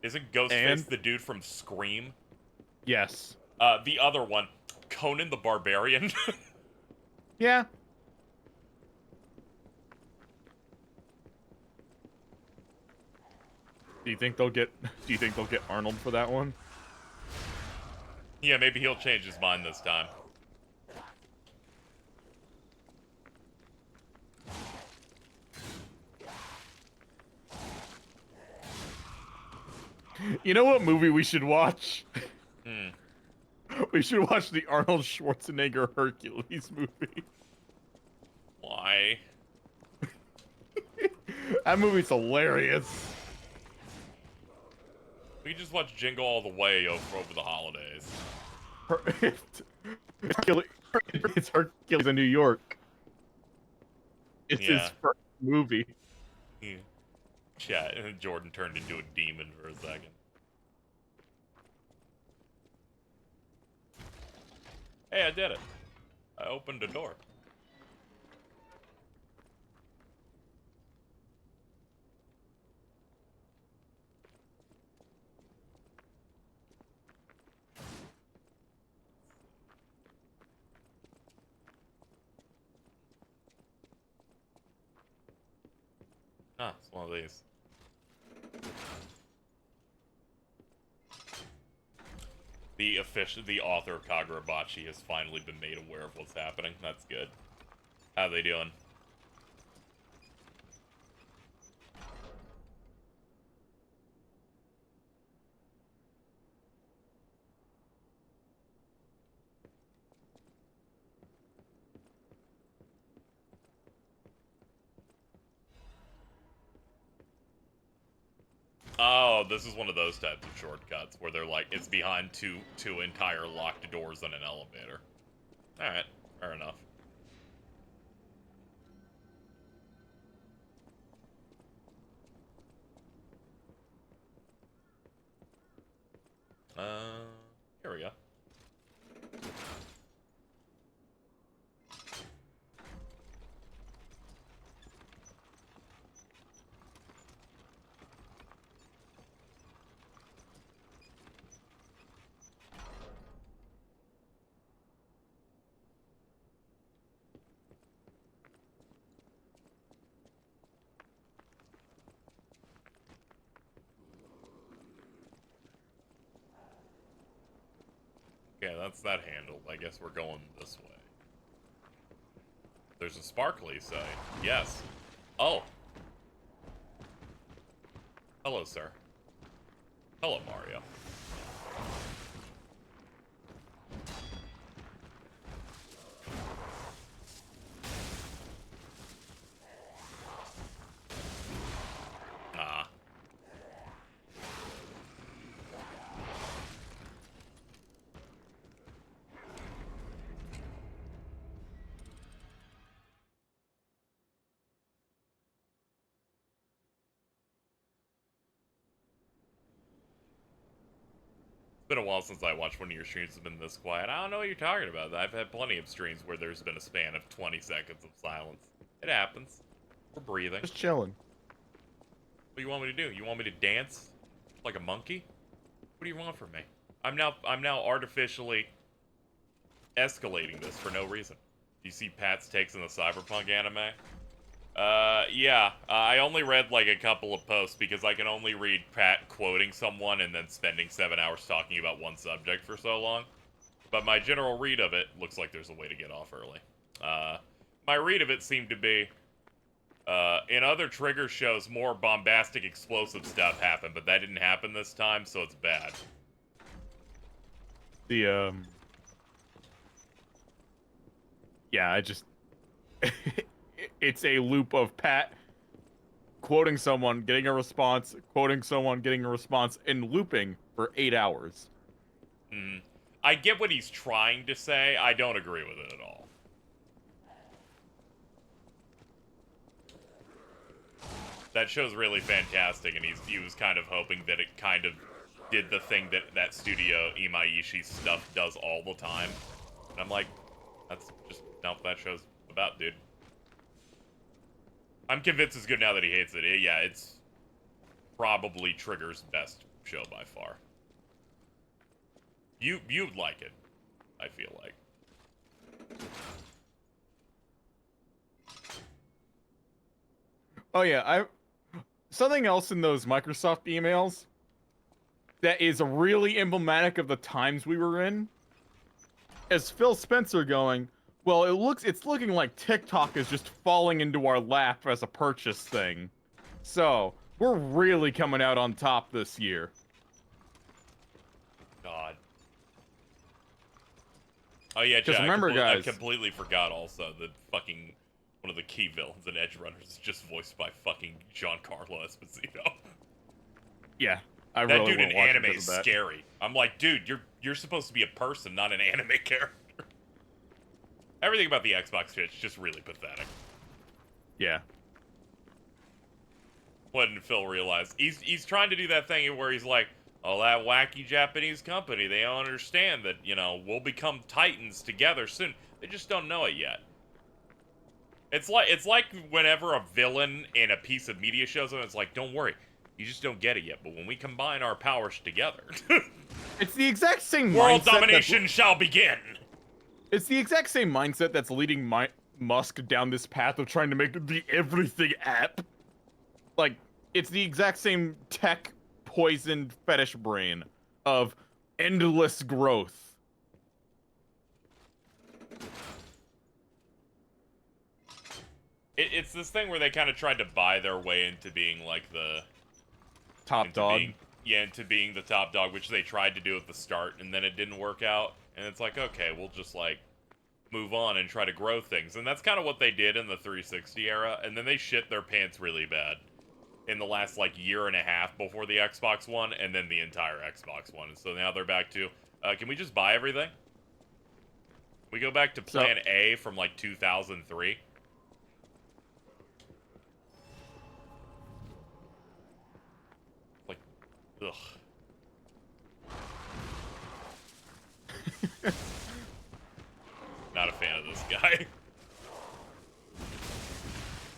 Isn't Ghostface the dude from Scream? Yes. The other one, Conan the Barbarian. Yeah. Do you think they'll get Arnold for that one? Yeah, maybe he'll change his mind this time. You know what movie we should watch? Hmm. We should watch the Arnold Schwarzenegger Hercules movie. Why? That movie's hilarious. We can just watch Jingle All the Way over the holidays. It's Hercules in New York. It's his Yeah. first movie. Yeah. Chat, and Jordan turned into a demon for a second. Hey, I did it. I opened a door. Ah, it's one of these. The author of Kagurabachi has finally been made aware of what's happening. That's good. How they doing? this is one of those types of shortcuts where they're like, it's behind two entire locked doors in an elevator. Alright, fair enough. Here we go. Okay, that's that handled. I guess we're going this way. There's a sparkly say. Yes. Oh. Hello, sir. Hello, Mario. Ah. It's been a while since I watched one of your streams that's been this quiet. I don't know what you're talking about. I've had plenty of streams where there's been a span of 20 seconds of silence. It happens. We're breathing. Just chilling. What do you want me to do? You want me to dance like a monkey? What do you want from me? I'm now artificially escalating this for no reason. Do you see Pat's takes in the Cyberpunk anime? Yeah. I only read like a couple of posts because I can only read Pat quoting someone and then spending 7 hours talking about one subject for so long. But my general read of it looks like there's a way to get off early. My read of it seemed to be, in other Trigger shows, more bombastic, explosive stuff happened, but that didn't happen this time, so it's bad. The, yeah, I just... it's a loop of Pat quoting someone, getting a response, quoting someone, getting a response, and looping for 8 hours. I get what he's trying to say. I don't agree with it at all. That show's really fantastic, and he was kind of hoping that it kind of did the thing that Studio Imaishi stuff does all the time. And I'm like, that's just not what that show's about, dude. I'm convinced it's good now that he hates it. Yeah, it's probably Trigger's best show by far. You'd like it, I feel like. Oh yeah, something else in those Microsoft emails that is really emblematic of the times we were in is Phil Spencer going, well, it's looking like TikTok is just falling into our lap as a purchase thing. So, we're really coming out on top this year. God. Oh yeah, Just Jack, remember, guys. I completely forgot also that fucking one of the key villains in Edge Runners is just voiced by fucking Giancarlo Esposito. Yeah, I that really dude in watch anime because is of that. scary. I'm like, dude, you're supposed to be a person, not an anime character. Everything about the Xbox shit's just really pathetic. Yeah. What did Phil realize? He's trying to do that thing where he's like, oh, that wacky Japanese company, they don't understand that, you know, we'll become titans together soon. They just don't know it yet. It's like whenever a villain in a piece of media shows up, it's like, don't worry, you just don't get it yet. But when we combine our powers together, It's the exact same world mindset domination shall begin. It's the exact same mindset that's leading Musk down this path of trying to make the everything app. Like, it's the exact same tech poisoned fetish brain of endless growth. It's this thing where they kind of tried to buy their way into being like the Top dog. into being the top dog, which they tried to do at the start, and then it didn't work out. And it's like, okay, we'll just like move on and try to grow things. And that's kind of what they did in the 360 era, and then they shit their pants really bad. in the last like year and a half before the Xbox One, and then the entire Xbox One. And so now they're back to, can we just buy everything? We go back to Plan A from like 2003. Like, ugh. Not a fan of this guy.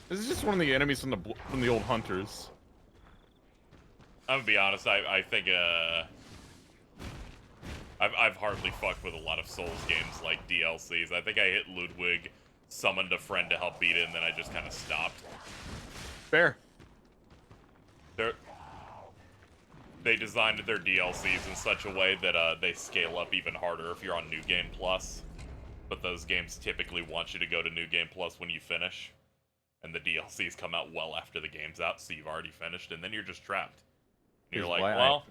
This is just one of the enemies from the old hunters. I'm gonna be honest. I think I've hardly fucked with a lot of Souls games like DLCs. I think I hit Ludwig, summoned a friend to help beat it, and then I just kind of stopped. Fair. They designed their DLCs in such a way that they scale up even harder if you're on New Game Plus. But those games typically want you to go to New Game Plus when you finish. And the DLCs come out well after the game's out, so you've already finished, and then you're just trapped. And you're like, well...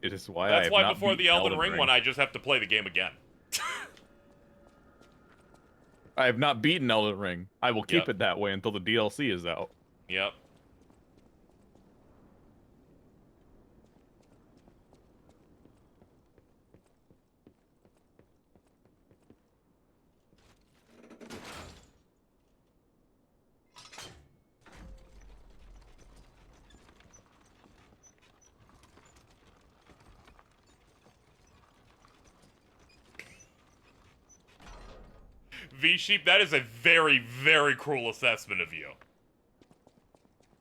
It is why that's I why not before the Elden Ring Ring one, I just have to play the game again. I have not beaten Elden Ring. I will keep Yep. it that way until the DLC is out. Yep. V-Sheep, that is a very, very cruel assessment of you.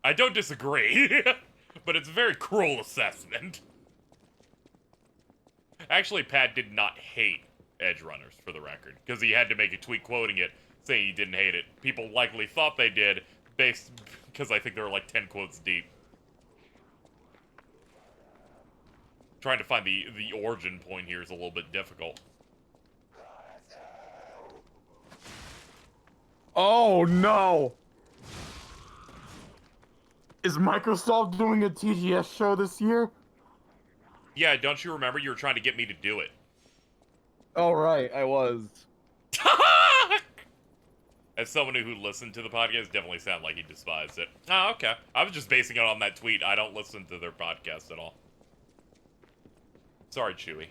I don't disagree, but it's a very cruel assessment. Actually, Pat did not hate Edge Runners, for the record, because he had to make a tweet quoting it, saying he didn't hate it. People likely thought they did, based because I think they were like 10 quotes deep. Trying to find the origin point here is a little bit difficult. Oh no! Is Microsoft doing a TGS show this year? Yeah, don't you remember you were trying to get me to do it? Oh right, I was. As someone who listened to the podcast, definitely sounded like he despised it. Oh, okay. I was just basing it on that tweet. I don't listen to their podcast at all. Sorry, Chewy.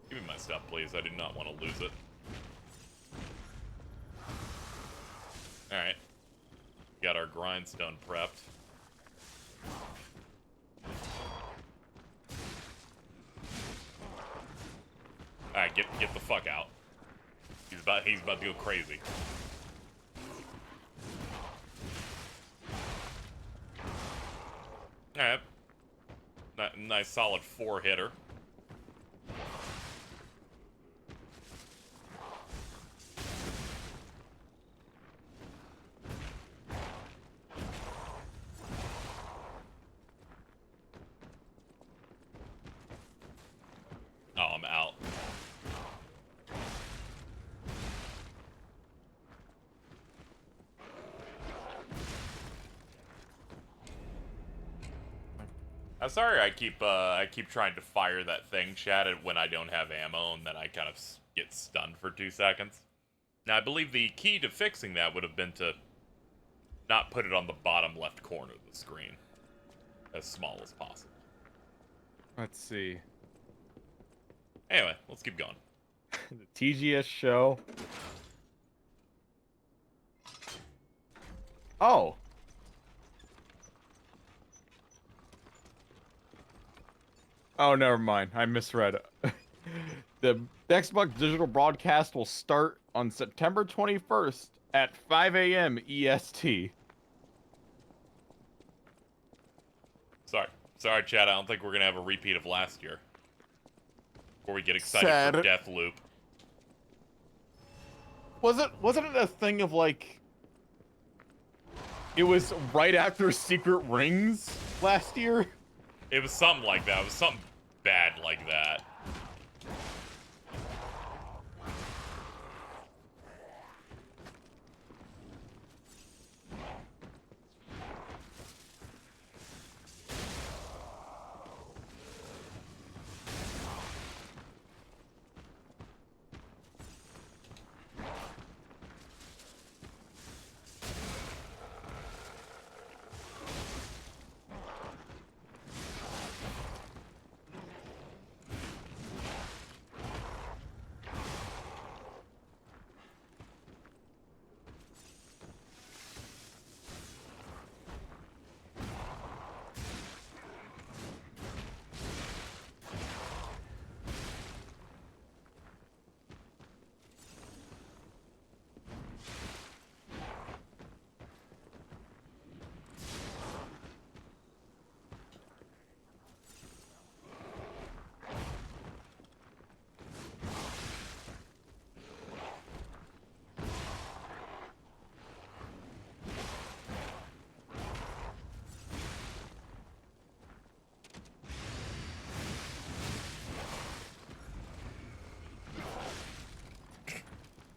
Give me my stuff, please. I do not want to lose it. Alright. Got our grindstone prepped. Alright, get the fuck out. He's about to go crazy. Alright. Nice solid 4-hitter. Oh, I'm out. I'm sorry I keep trying to fire that thing, chat, when I don't have ammo, and then I kind of get stunned for 2 seconds. Now, I believe the key to fixing that would have been to not put it on the bottom left corner of the screen. As small as possible. Let's see. Anyway, let's keep going. The TGS show. Oh. Oh, never mind. I misread it. The Xbox digital broadcast will start on September 21st at 5 a.m. EST. Sorry, Chad. I don't think we're gonna have a repeat of last year. Before we get excited for Deathloop. Wasn't it a thing of like? It was right after Secret Rings last year. It was something like that. It was something bad like that.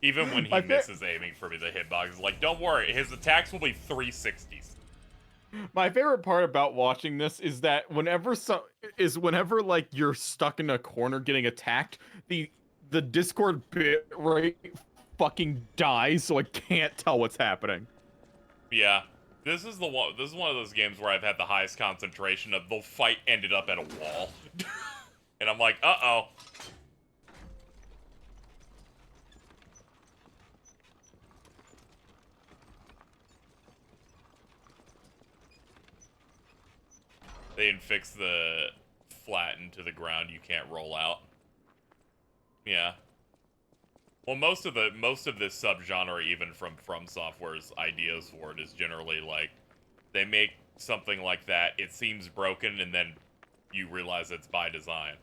Even when he My fa- misses aiming for me, the hitbox is like, don't worry, his attacks will be 360s. My favorite part about watching this is that whenever like you're stuck in a corner getting attacked, the Discord bit rate fucking dies, so I can't tell what's happening. Yeah. This is one of those games where I've had the highest concentration of the fight ended up at a wall. And I'm like, uh-oh. They didn't fix the flatten to the ground you can't roll out. Yeah. Well, most of this subgenre, even from Software's ideas for it, is generally like they make something like that. It seems broken, and then you realize it's by design,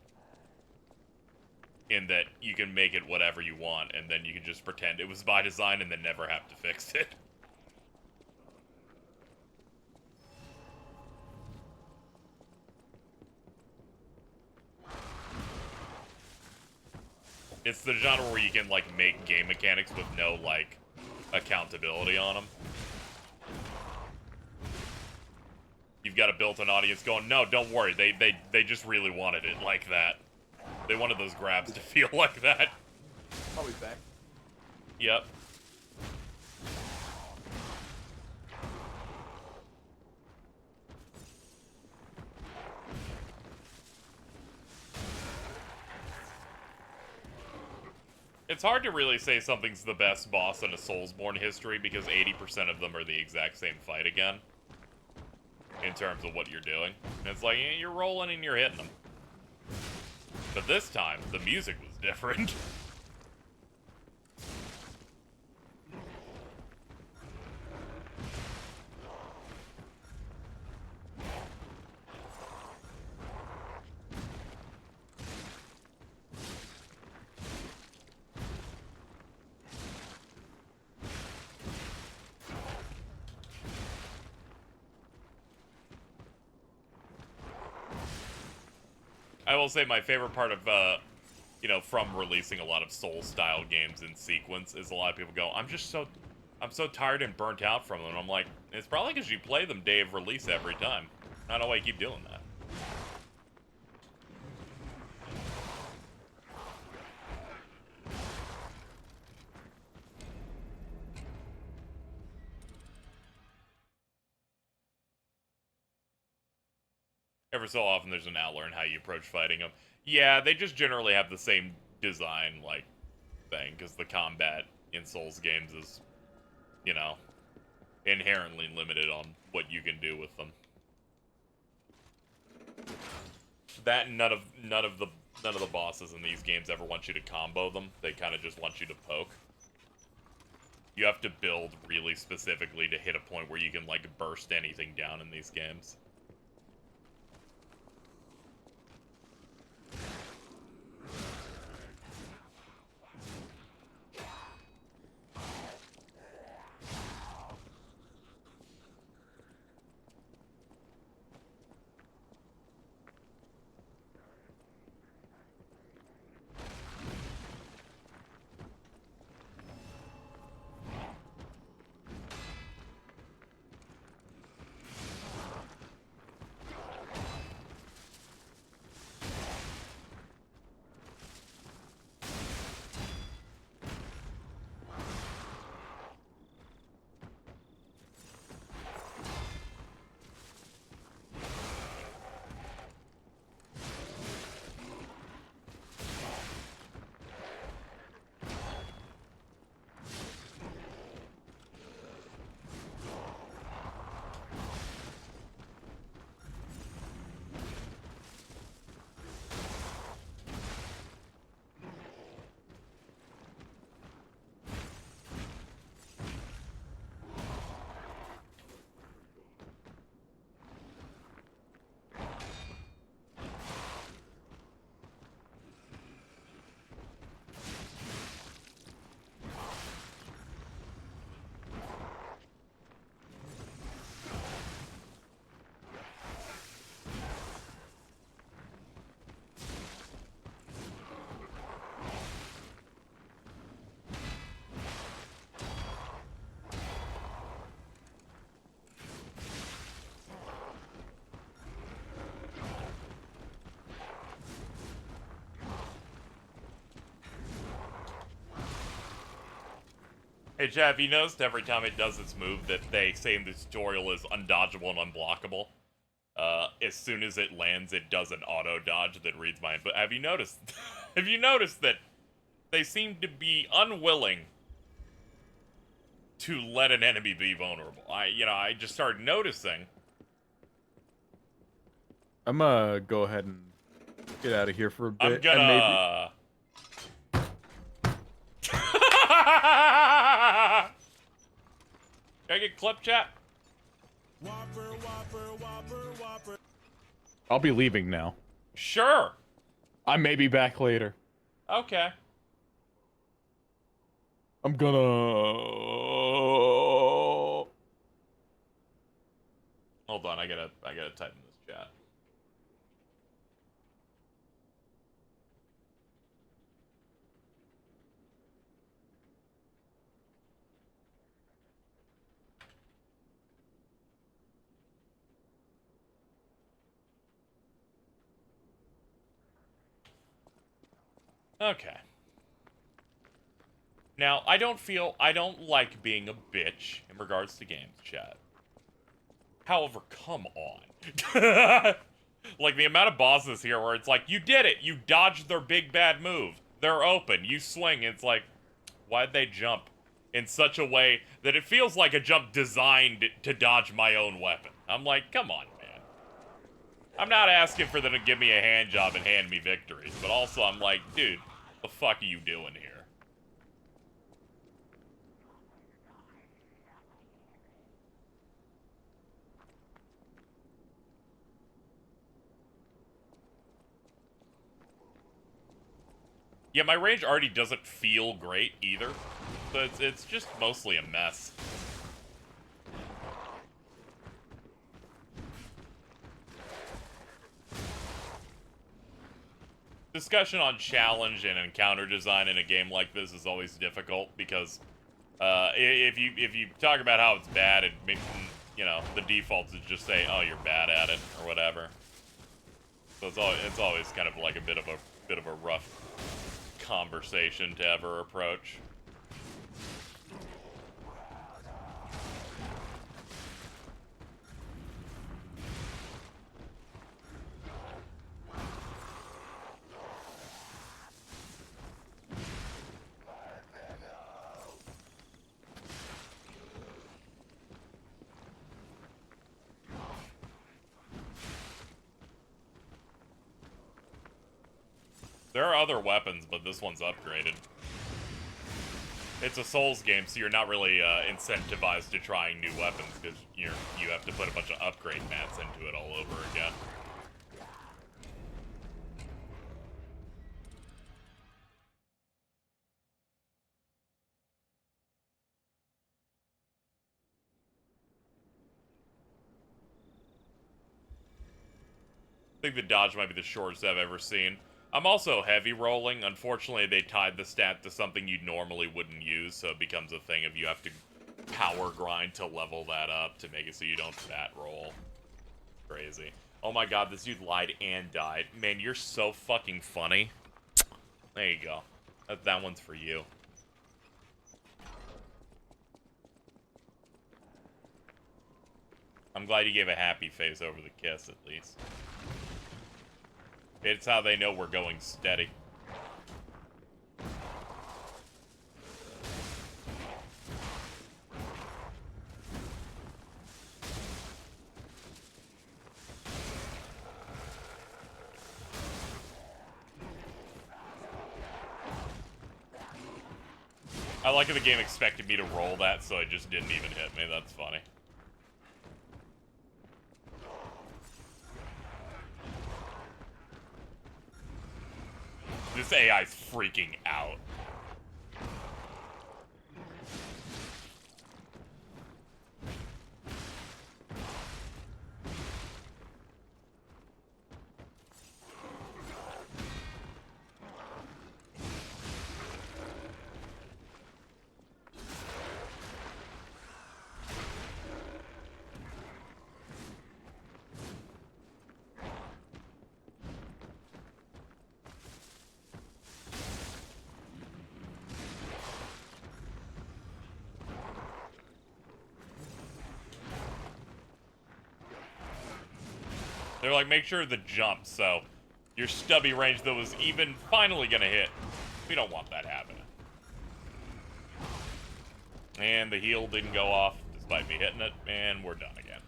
in that you can make it whatever you want, and then you can just pretend it was by design, and then never have to fix it. It's the genre where you can, like, make game mechanics with no, like, accountability on them. You've got a built-in audience going, no, don't worry, they just really wanted it like that. They wanted those grabs to feel like that. I'll be back. Yep. It's hard to really say something's the best boss in a Soulsborne history because 80% of them are the exact same fight again. In terms of what you're doing. And it's like, you're rolling and you're hitting them. But this time, the music was different. I will say my favorite part of, you know, from releasing a lot of Soul-style games in sequence is a lot of people go, I'm so tired and burnt out from them. And I'm like, it's probably because you play them day of release every time. I don't know why you keep doing that. Ever so often there's an outlier in how you approach fighting them. Yeah, they just generally have the same design, like, thing, because the combat in Souls games is, you know, inherently limited on what you can do with them. That and none of the bosses in these games ever want you to combo them. They kind of just want you to poke. You have to build really specifically to hit a point where you can, like, burst anything down in these games. Hey, Chad, have you noticed every time it does its move that they say in the tutorial is undodgeable and unblockable? As soon as it lands, it does an auto dodge that reads my input. Have you noticed? Have you noticed that they seem to be unwilling to let an enemy be vulnerable? I just started noticing. I'm gonna go ahead and get out of here for a bit. I'm gonna. And maybe... Can I get clip, chat? I'll be leaving now. Sure. I may be back later. Okay. I'm gonna... Hold on, I gotta type in this chat. Okay. Now, I don't like being a bitch in regards to games, chat. However, come on. Like, the amount of bosses here where it's like, you did it! You dodged their big bad move. They're open. You swing. It's like, why'd they jump in such a way that it feels like a jump designed to dodge my own weapon? I'm like, come on, man. I'm not asking for them to give me a hand job and hand me victories, but also I'm like, dude, what the fuck are you doing here? Yeah, my range already doesn't feel great either, so it's just mostly a mess. Discussion on challenge and encounter design in a game like this is always difficult because if you talk about how it's bad, it makes, you know, the default is just say, oh, you're bad at it or whatever. So it's always kind of like a bit of a rough conversation to ever approach. There are other weapons, but this one's upgraded. It's a Souls game, so you're not really incentivized to trying new weapons because you have to put a bunch of upgrade mats into it all over again. I think the dodge might be the shortest I've ever seen. I'm also heavy rolling. Unfortunately, they tied the stat to something you normally wouldn't use, so it becomes a thing of you have to power grind to level that up to make it so you don't fat roll. Crazy. Oh my god, this dude lied and died. Man, you're so fucking funny. There you go. That one's for you. I'm glad you gave a happy face over the kiss, at least. It's how they know we're going steady. I like how the game expected me to roll that, so it just didn't even hit me. That's funny. This AI's freaking out. They're like, make sure the jump, so your stubby range that was even finally gonna hit. We don't want that happening. And the heal didn't go off, despite me hitting it, and we're done again.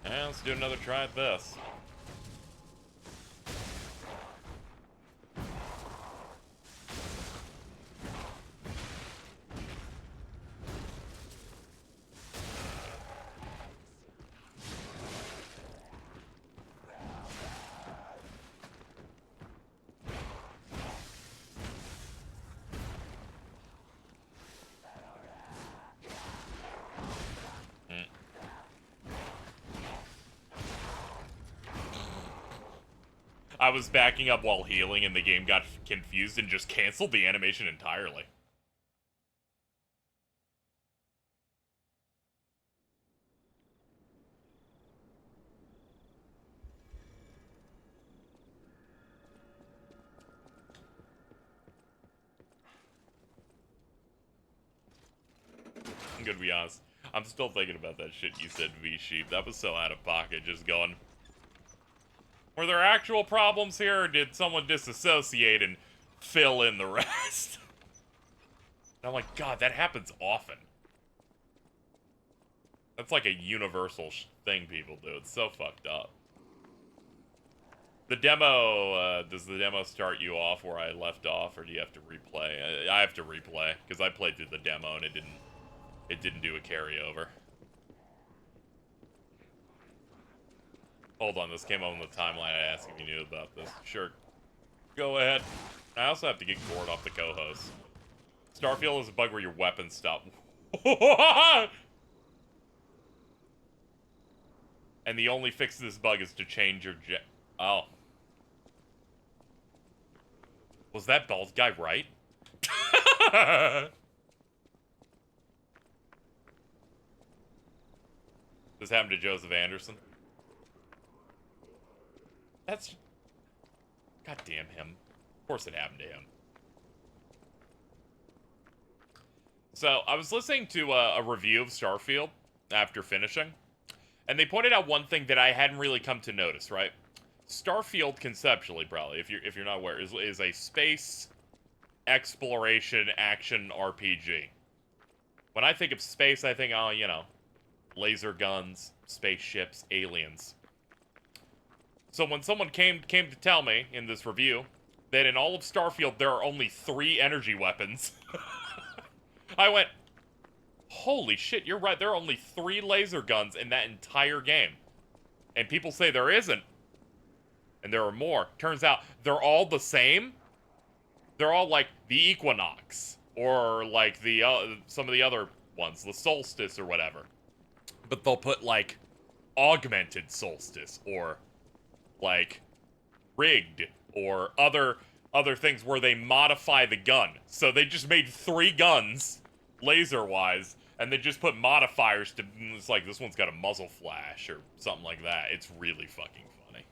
Yeah, let's do another try at this. I was backing up while healing and the game got confused and just canceled the animation entirely. I'm gonna be honest. I'm still thinking about that shit you said, V-Sheep. That was so out of pocket, just going... Were there actual problems here, or did someone disassociate and fill in the rest? And I'm like, God, that happens often. That's like a universal thing people do. It's so fucked up. The demo, does the demo start you off where I left off, or do you have to replay? I have to replay, because I played through the demo and it didn't do a carryover. Hold on, this came up on the timeline. I asked if you knew about this. Sure. Go ahead. I also have to get Gord off the co-host. Starfield is a bug where your weapons stop. And the only fix to this bug is to change your jet. Oh. Was that bald guy right? This happened to Joseph Anderson. That's... God damn him. Of course it happened to him. So, I was listening to a review of Starfield after finishing, and they pointed out one thing that I hadn't really come to notice, right? Starfield, conceptually, probably, if you're not aware, is a space exploration action RPG. When I think of space, I think, oh, you know, laser guns, spaceships, aliens. So when someone came to tell me in this review that in all of Starfield there are only 3 energy weapons, I went, holy shit, you're right, there are only 3 laser guns in that entire game. And people say there isn't. And there are more. Turns out they're all the same. They're all like the Equinox, or like the some of the other ones, the Solstice or whatever. But they'll put like augmented Solstice, or like rigged, or other things where they modify the gun. So they just made 3 guns, laser-wise, and they just put modifiers to, it's like, this one's got a muzzle flash, or something like that. It's really fucking funny.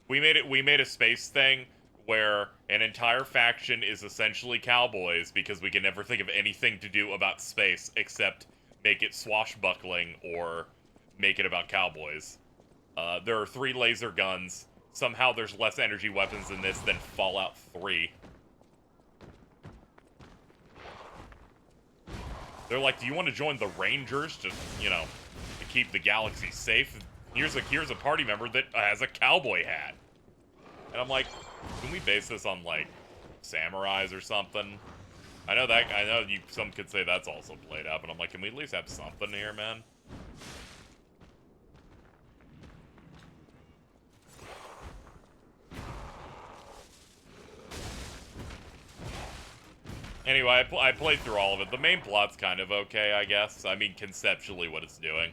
We made a space thing where an entire faction is essentially cowboys, because we can never think of anything to do about space except make it swashbuckling or make it about cowboys. There are 3 laser guns. Somehow there's less energy weapons in this than Fallout 3. They're like, do you want to join the Rangers to, you know, to keep the galaxy safe? Here's a party member that has a cowboy hat. And I'm like, can we base this on, like, samurais or something? I know some could say that's also played up, and I'm like, can we at least have something here, man? Anyway, I played through all of it. The main plot's kind of okay, I guess. I mean, conceptually what it's doing.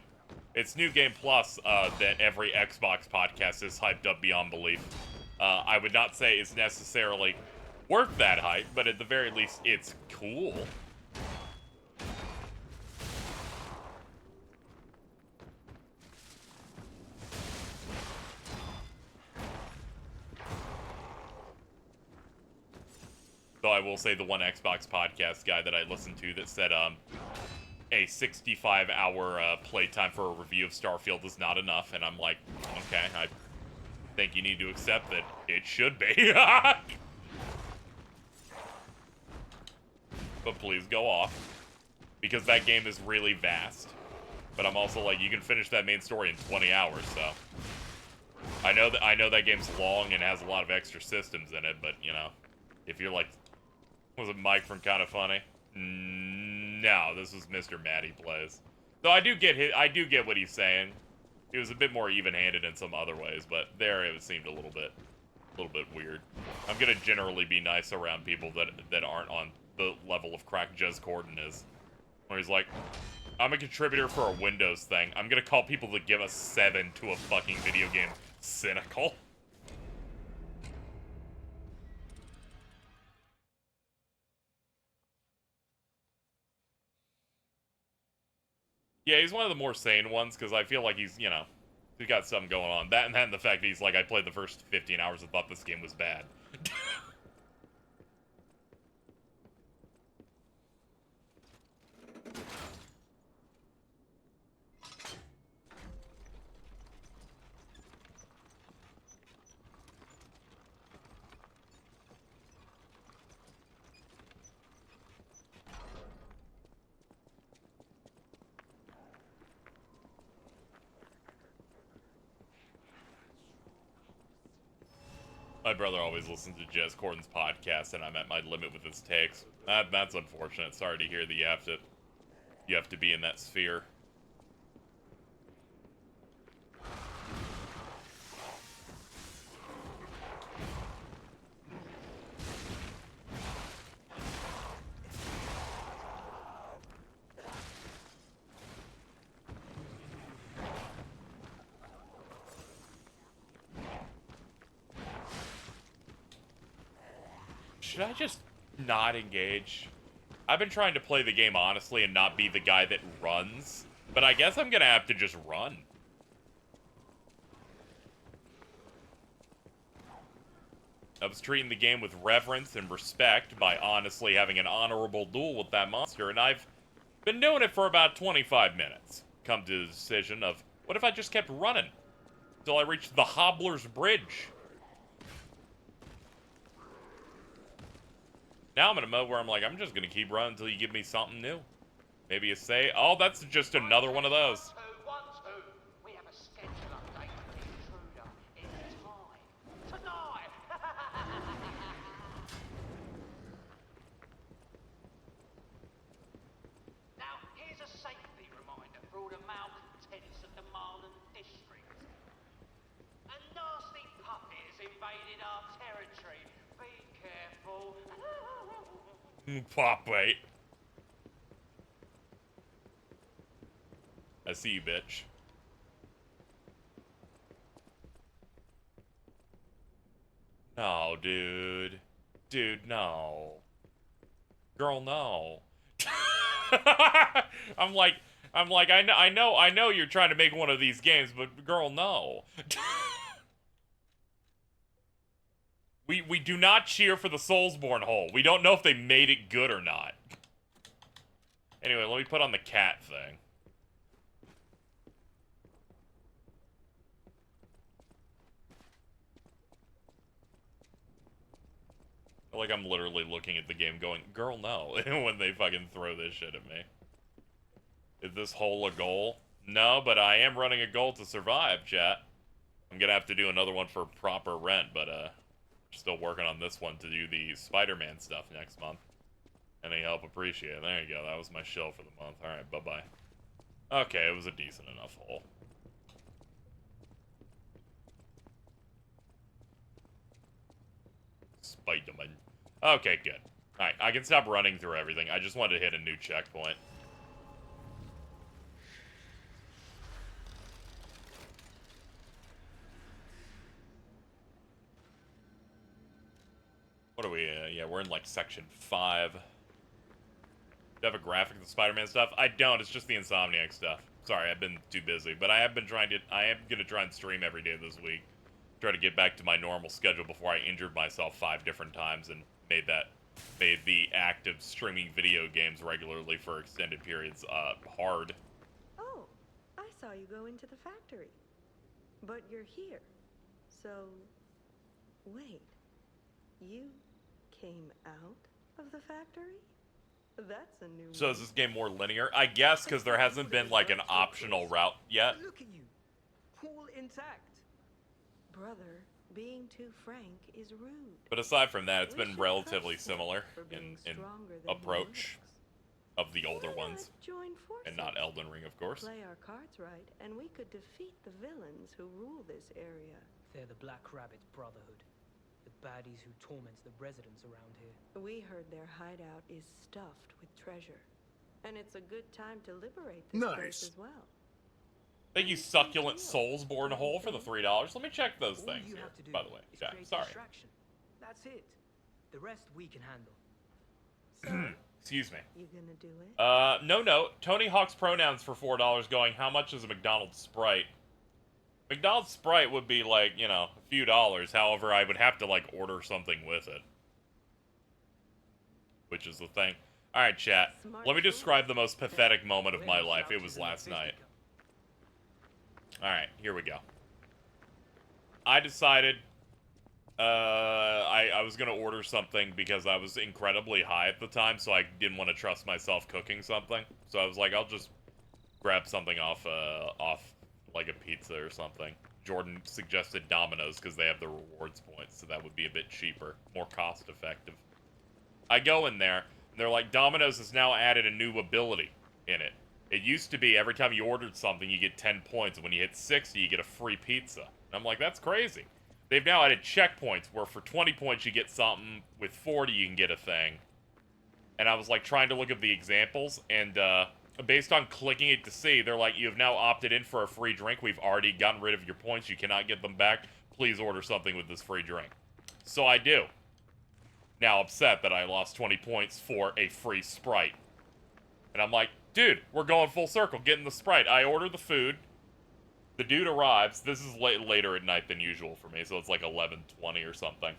It's New Game Plus that every Xbox podcast is hyped up beyond belief. I would not say it's necessarily worth that hype, but at the very least, it's cool. Though I will say the one Xbox podcast guy that I listened to that said a 65-hour playtime for a review of Starfield is not enough, and I'm like, okay, I think you need to accept that it should be. But please go off, because that game is really vast. But I'm also like, you can finish that main story in 20 hours, so I know that game's long and has a lot of extra systems in it, but you know, if you're like, was it Mike from Kinda Funny? No, this was Mr. Matty Plays. So I do get what he's saying. He was a bit more even-handed in some other ways, but there it seemed a little bit weird. I'm gonna generally be nice around people that aren't on the level of crack Jez Corden is. Where he's like, I'm a contributor for a Windows thing. I'm gonna call people that give us 7 to a fucking video game cynical. Yeah, he's one of the more sane ones, because I feel like he's, you know, he's got something going on. That and the fact that he's like, I played the first 15 hours and thought this game was bad. My brother always listens to Jez Corden's podcast, and I'm at my limit with his takes. That's unfortunate. Sorry to hear that you have to be in that sphere. Should I just not engage? I've been trying to play the game honestly and not be the guy that runs, but I guess I'm gonna have to just run. I was treating the game with reverence and respect by honestly having an honorable duel with that monster, and I've been doing it for about 25 minutes. Come to the decision of, what if I just kept running until I reached the Hobbler's Bridge? Now I'm in a mode where I'm like, I'm just gonna keep running until you give me something new. Maybe a say, oh, that's just another one of those. We have a schedule update for the intruder in time. Tonight! Now, here's a safety reminder for all the malcontents of the Marlin district. A nasty puppy has invaded our territory. Be careful. Pop, wait. I see you, bitch. No, dude. Dude, no. Girl, no. I'm like, I know you're trying to make one of these games, but girl, no. We do not cheer for the Soulsborne hole. We don't know if they made it good or not. Anyway, let me put on the cat thing. I feel like I'm literally looking at the game going, girl, no, when they fucking throw this shit at me. Is this hole a goal? No, but I am running a goal to survive, chat. I'm gonna have to do another one for proper rent, but, still working on this one to do the Spider-Man stuff next month. Any help appreciated. There you go. That was my shill for the month. Alright, bye-bye. Okay, it was a decent enough hole. Spider-Man. Okay, good. Alright, I can stop running through everything. I just wanted to hit a new checkpoint. What are we, yeah, we're in, like, section 5. Do you have a graphic of the Spider-Man stuff? I don't, it's just the Insomniac stuff. Sorry, I've been too busy, but I am gonna try and stream every day this week. Try to get back to my normal schedule before I injured myself 5 different times and made the act of streaming video games regularly for extended periods, hard. Oh, I saw you go into the factory. But you're here. So, wait. You came out of the factory? That's a new So is this game more linear? I guess, because there hasn't been, like, an optional route yet. Look at you, all intact. Brother, being too frank is rude. But aside from that, it's We been should relatively trust similar for being in stronger than approach the of the older Why ones. not join forces? And not Elden Ring, of course. Play our cards right, and we could defeat the villains who rule this area. They're the Black Rabbit Brotherhood. The baddies who torment the residents around here. We heard their hideout is stuffed with treasure. And it's a good time to liberate this place as well. Thank you, Succulent Soulsborne Hole, for the $3. Let me check those All things you here, have to do by the way. is Yeah, create a sorry. distraction. That's it. The rest we can handle. So, Excuse me. you gonna do it? No. Tony Hawk's pronouns for $4 going, how much is a McDonald's Sprite? McDonald's Sprite would be like, you know, a few dollars. However, I would have to, like, order something with it. Which is the thing. Alright, chat. Let me describe the most pathetic moment of my life. It was last night. Alright, here we go. I decided I was gonna order something because I was incredibly high at the time, so I didn't want to trust myself cooking something. So I was like, I'll just grab something off like a pizza or something. Jordan suggested Domino's because they have the rewards points, so that would be a bit cheaper, more cost effective. I go in there, and they're like, Domino's has now added a new ability in it. It used to be every time you ordered something, you get 10 points, and when you hit 60, you get a free pizza. And I'm like, that's crazy. They've now added checkpoints, where for 20 points you get something, with 40 you can get a thing. And I was like trying to look at the examples, and based on clicking it to see, they're like, you have now opted in for a free drink. We've already gotten rid of your points. You cannot get them back. Please order something with this free drink. So I do. Now upset that I lost 20 points for a free Sprite. And I'm like, dude, we're going full circle, getting the Sprite. I order the food. The dude arrives. This is later at night than usual for me, so it's like 11:20 or something.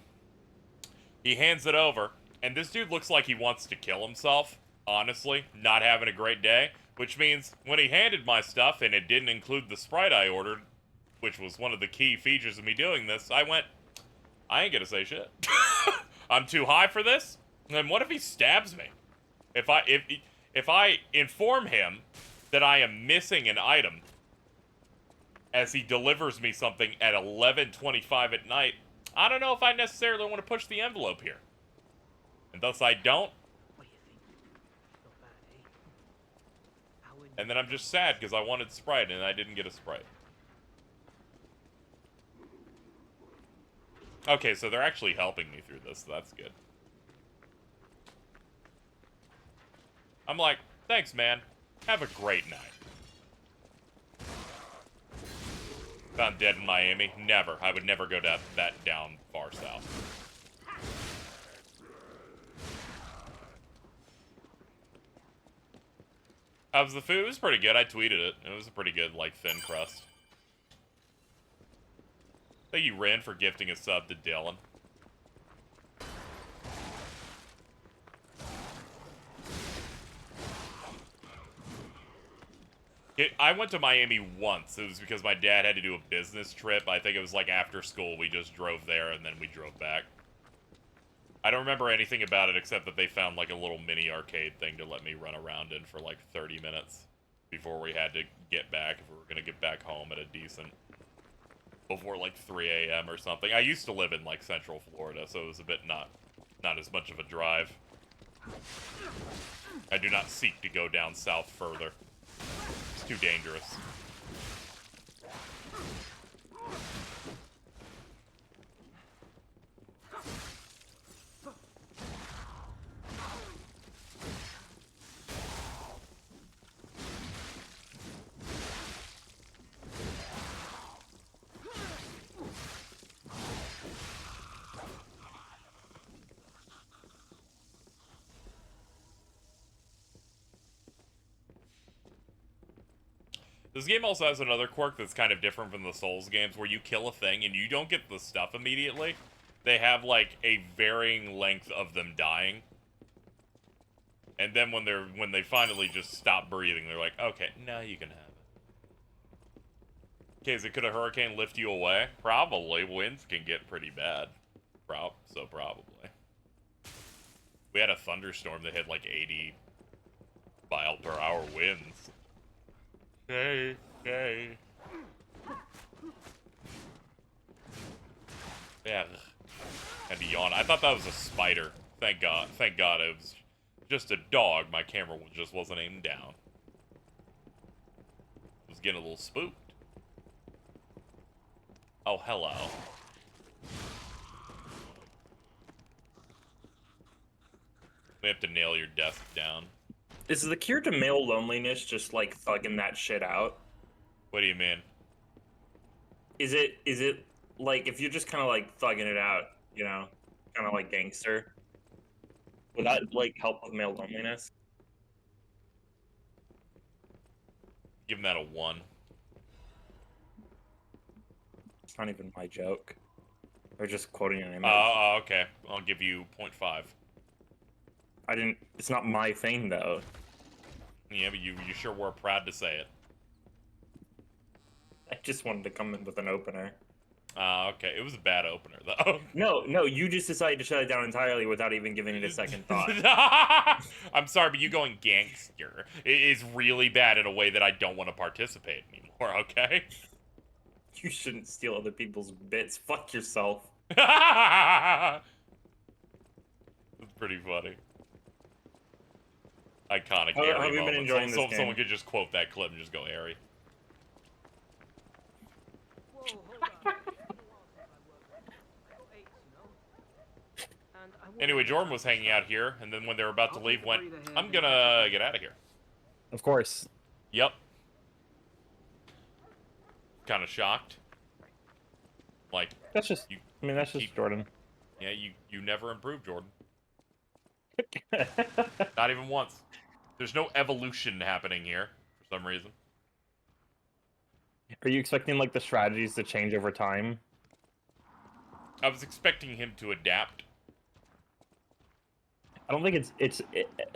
He hands it over, and this dude looks like he wants to kill himself. Honestly, not having a great day. Which means, when he handed my stuff, and it didn't include the Sprite I ordered, which was one of the key features of me doing this, I went, I ain't gonna say shit. I'm too high for this? And what if he stabs me? If I inform him that I am missing an item as he delivers me something at 11:25 at night, I don't know if I necessarily want to push the envelope here. And thus I don't. What do you think? Not bad, eh? How would And then I'm just sad because I wanted Sprite and I didn't get a Sprite. Okay, so they're actually helping me through this, so that's good. I'm like, thanks, man. Have a great night. Found dead in Miami? Never. I would never go that down far south. How was the food? It was pretty good. I tweeted it. It was a pretty good, like, thin crust. Thank you, Ren, for gifting a sub to Dylan. I went to Miami once. It was because my dad had to do a business trip. I think it was like after school. We just drove there and then we drove back. I don't remember anything about it except that they found like a little mini arcade thing to let me run around in for like 30 minutes before we had to get back if we were going to get back home at a decent... before like 3 a.m. or something. I used to live in like Central Florida, so it was a bit not as much of a drive. I do not seek to go down south further. It's too dangerous. This game also has another quirk that's kind of different from the Souls games, where you kill a thing and you don't get the stuff immediately. They have, like, a varying length of them dying. And then when they finally just stop breathing, they're like, okay, now you can have it. Okay, could a hurricane lift you away? Probably. Winds can get pretty bad. Probably. We had a thunderstorm that had like 80 mile per hour winds. Hey. Yeah. And yawn. I thought that was a spider. Thank God it was just a dog. My camera just wasn't aimed down. I was getting a little spooked. Oh, hello. We have to nail your desk down. Is the cure to male loneliness just like thugging that shit out? What do you mean? Is it like if you're just kind of like thugging it out, you know, kind of like gangster? Would that like help with male loneliness? Give him that a 1. It's not even my joke. They're just quoting an image. Oh, okay. I'll give you 0.5. I didn't. It's not my thing though. Yeah, but you sure were proud to say it. I just wanted to come in with an opener. Okay. It was a bad opener, though. No, you just decided to shut it down entirely without even giving it a second thought. I'm sorry, but you going gangster is really bad in a way that I don't want to participate anymore, okay? You shouldn't steal other people's bits. Fuck yourself. That's pretty funny. Iconic How Harry have you been moment. enjoying this game? Someone could just quote that clip and just go Harry. Whoa, hold on. Anyway, Jordan was hanging out here, and then when they were about to leave, went, I'm gonna get out of here. Of course. Yep. Kind of shocked. Like, That's just. I mean, that's just keep- Jordan. yeah, you never improve, Jordan. Not even once. There's no evolution happening here, for some reason. Are you expecting like the strategies to change over time? I was expecting him to adapt. I don't think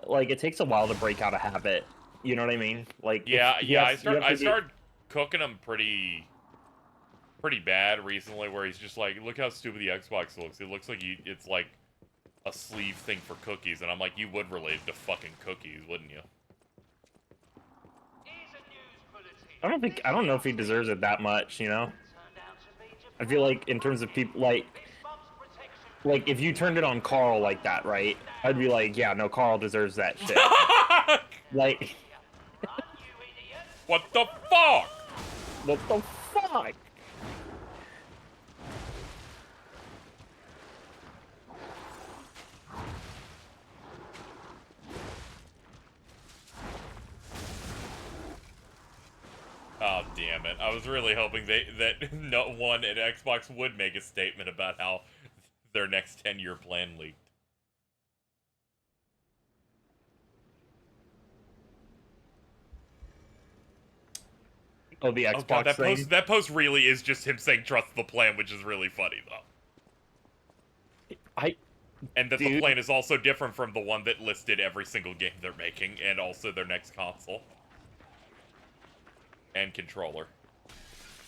like it takes a while to break out a habit. You know what I mean? Like Yeah, yeah. I started cooking him pretty bad recently, where he's just like, look how stupid the Xbox looks. It looks like it's like a sleeve thing for cookies, and I'm like, you would relate it to fucking cookies, wouldn't you? I don't know if he deserves it that much. You know. I feel like in terms of people like if you turned it on Carl like that, right? I'd be like, yeah, no, Carl deserves that shit. Like, what the fuck? What the fuck? Oh, damn it. I was really hoping that no one at Xbox would make a statement about how their next 10-year plan leaked. Oh, the Xbox God, thing? that post really is just him saying trust the plan, which is really funny, though. And that the plan is also different from the one that listed every single game they're making, and also their next console. And controller.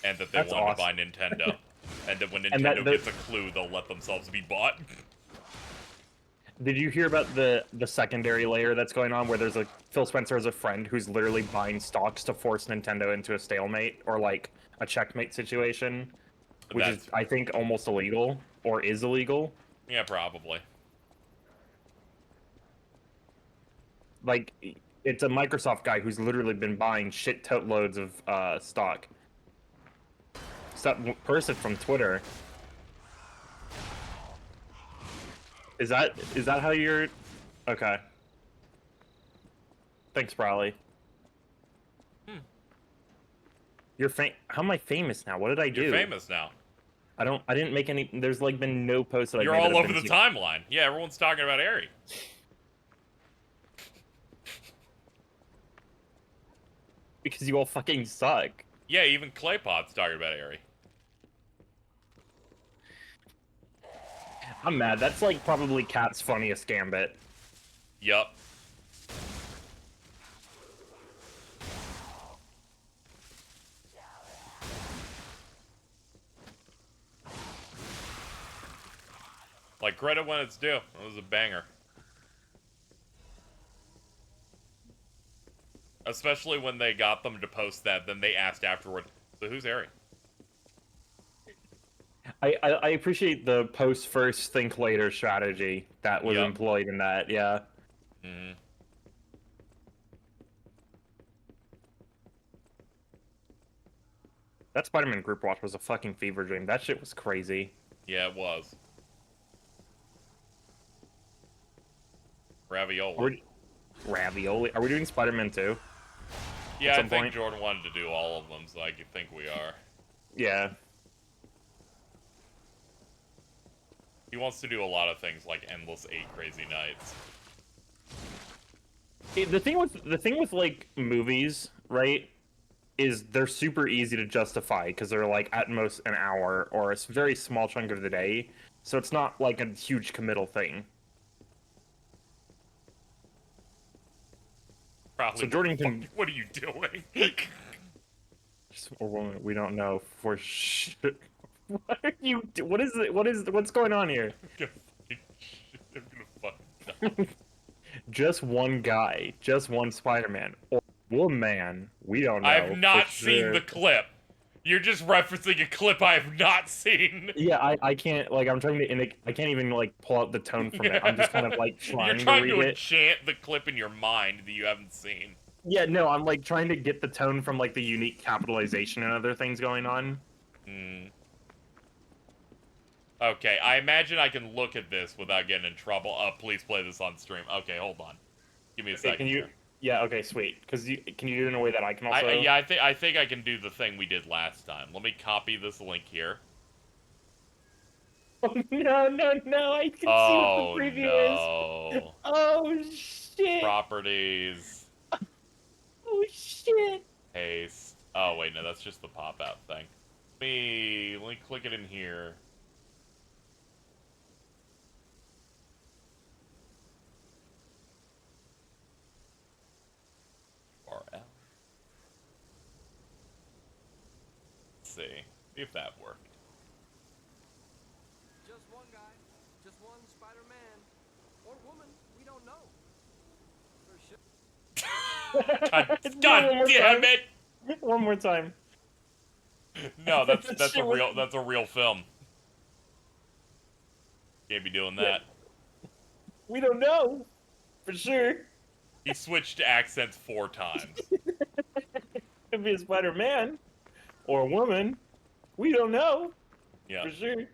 And that they want to buy Nintendo. And that when Nintendo gets a clue, they'll let themselves be bought. Did you hear about the secondary layer that's going on, where there's a Phil Spencer has a friend who's literally buying stocks to force Nintendo into a stalemate or like a checkmate situation, which is I think almost illegal or is illegal. Yeah, probably. Like, it's a Microsoft guy who's literally been buying shit tote loads of stock. Some person from Twitter. Is that how you're? Okay. Thanks, Brawley. You're How am I famous now? What did I do? You're famous now. I didn't make any. There's like been no posts that You're I made all over the timeline. Yeah, everyone's talking about Ari. because you all fucking suck. Yeah, even Claypot's talking about Harry. I'm mad. That's like probably Cat's funniest gambit. Yup. Like, credit when it's due. It was a banger. Especially when they got them to post that, then they asked afterward, so who's Harry? I appreciate the post first, think later strategy that was Yep. employed in that, yeah. Mm-hmm. That Spider-Man group watch was a fucking fever dream. That shit was crazy. Yeah, it was. Ravioli. Ravioli? Are we doing Spider-Man 2? Yeah, I some think point? Jordan wanted to do all of them, so I think we are. Yeah. He wants to do a lot of things like endless 8 crazy nights. The thing with like movies, right, is they're super easy to justify because they're like at most an hour or a very small chunk of the day, so it's not like a huge committal thing. Probably. So Jordan can. What are you doing? Or woman, we don't know for sure. What are you? What is it? What's going on here? I'm gonna fucking die. Just one guy, just one Spider-Man or woman. We don't know. I have not for seen sure. the clip. You're just referencing a clip I have not seen. Yeah, I can't, like, I'm trying to, I can't even, like, pull out the tone from it. I'm just kind of, like, trying You're trying to to read it. enchant the clip in your mind that you haven't seen. Yeah, no, I'm, like, trying to get the tone from, like, the unique capitalization and other things going on. Hmm. Okay, I imagine I can look at this without getting in trouble. Please play this on stream. Okay, hold on. Give me a second. Can you... here. Yeah, okay, sweet. Because can you do it in a way that I can also... Yeah, I think I can do the thing we did last time. Let me copy this link here. Oh, no, I can see what the preview is. Oh, shit. Properties. Oh, shit. Paste. Oh, wait, no, that's just the pop-out thing. Let me click it in here. URL. Let's see if that worked. Just one guy, just one Spider-Man. Or woman, we don't know. For sure. God damn it! One more time. No, that's a real film. Can't be doing that. We don't know. For sure. He switched accents 4 times. Could be a Spider-Man. Or a woman. We don't know. Yeah. For sure.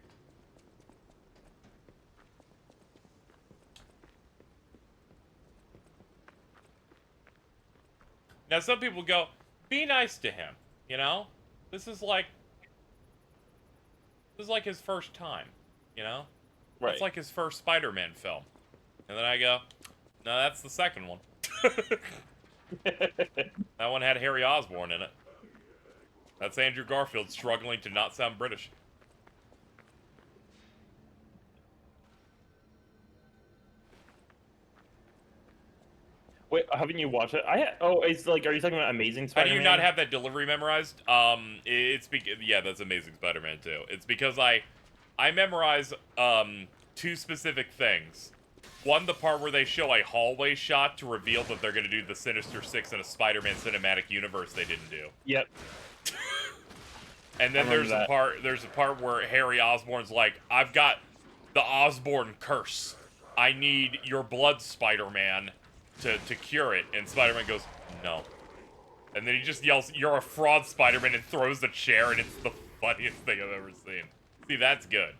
Now some people go, be nice to him, you know? This is like his first time, you know? Right. It's like his first Spider-Man film. And then I go, no, that's the second one. That one had Harry Osborn in it. That's Andrew Garfield struggling to not sound British. Wait, haven't you watched it? It's like, are you talking about Amazing How do Spider-Man? you not have that delivery memorized? Yeah, that's Amazing Spider-Man 2. It's because I memorize 2 specific things. One, the part where they show a hallway shot to reveal that they're going to do the Sinister Six in a Spider-Man cinematic universe they didn't do. Yep. And then there's a part where Harry Osborn's like, I've got the Osborn curse. I need your blood, Spider-Man, to cure it. And Spider-Man goes, no. And then he just yells, you're a fraud, Spider-Man, and throws the chair, and it's the funniest thing I've ever seen. See, that's good.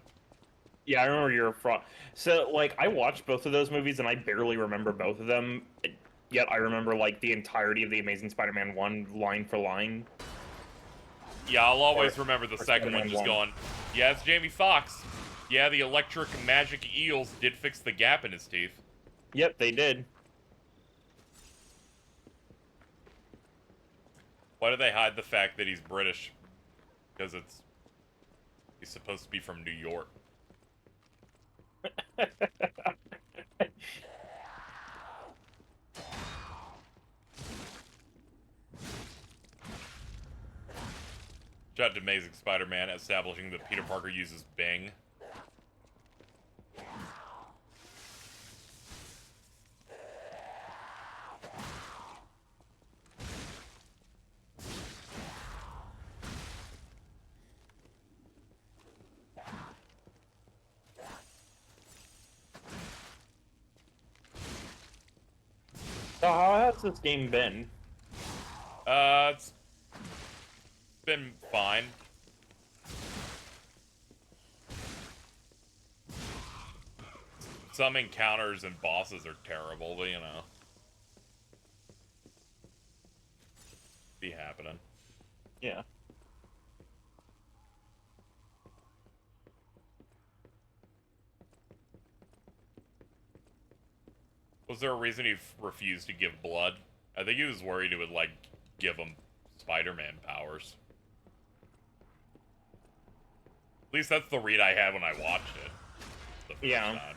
Yeah, I remember you're a fraud. So, like, I watched both of those movies, and I barely remember both of them. Yet I remember, like, the entirety of the Amazing Spider-Man 1, line for line. Yeah, I'll always remember the second one Spider-Man just 1. going, yeah, it's Jamie Foxx. Yeah, the electric magic eels did fix the gap in his teeth. Yep, they did. Why do they hide the fact that he's British? Because he's supposed to be from New York. Shout out to Amazing Spider-Man establishing that Peter Parker uses Bing. So how has this game been? It's been fine. Some encounters and bosses are terrible, but you know. Be happening. Yeah. Was there a reason he refused to give blood? I think he was worried it would, like, give him Spider-Man powers. At least that's the read I had when I watched it. The first time.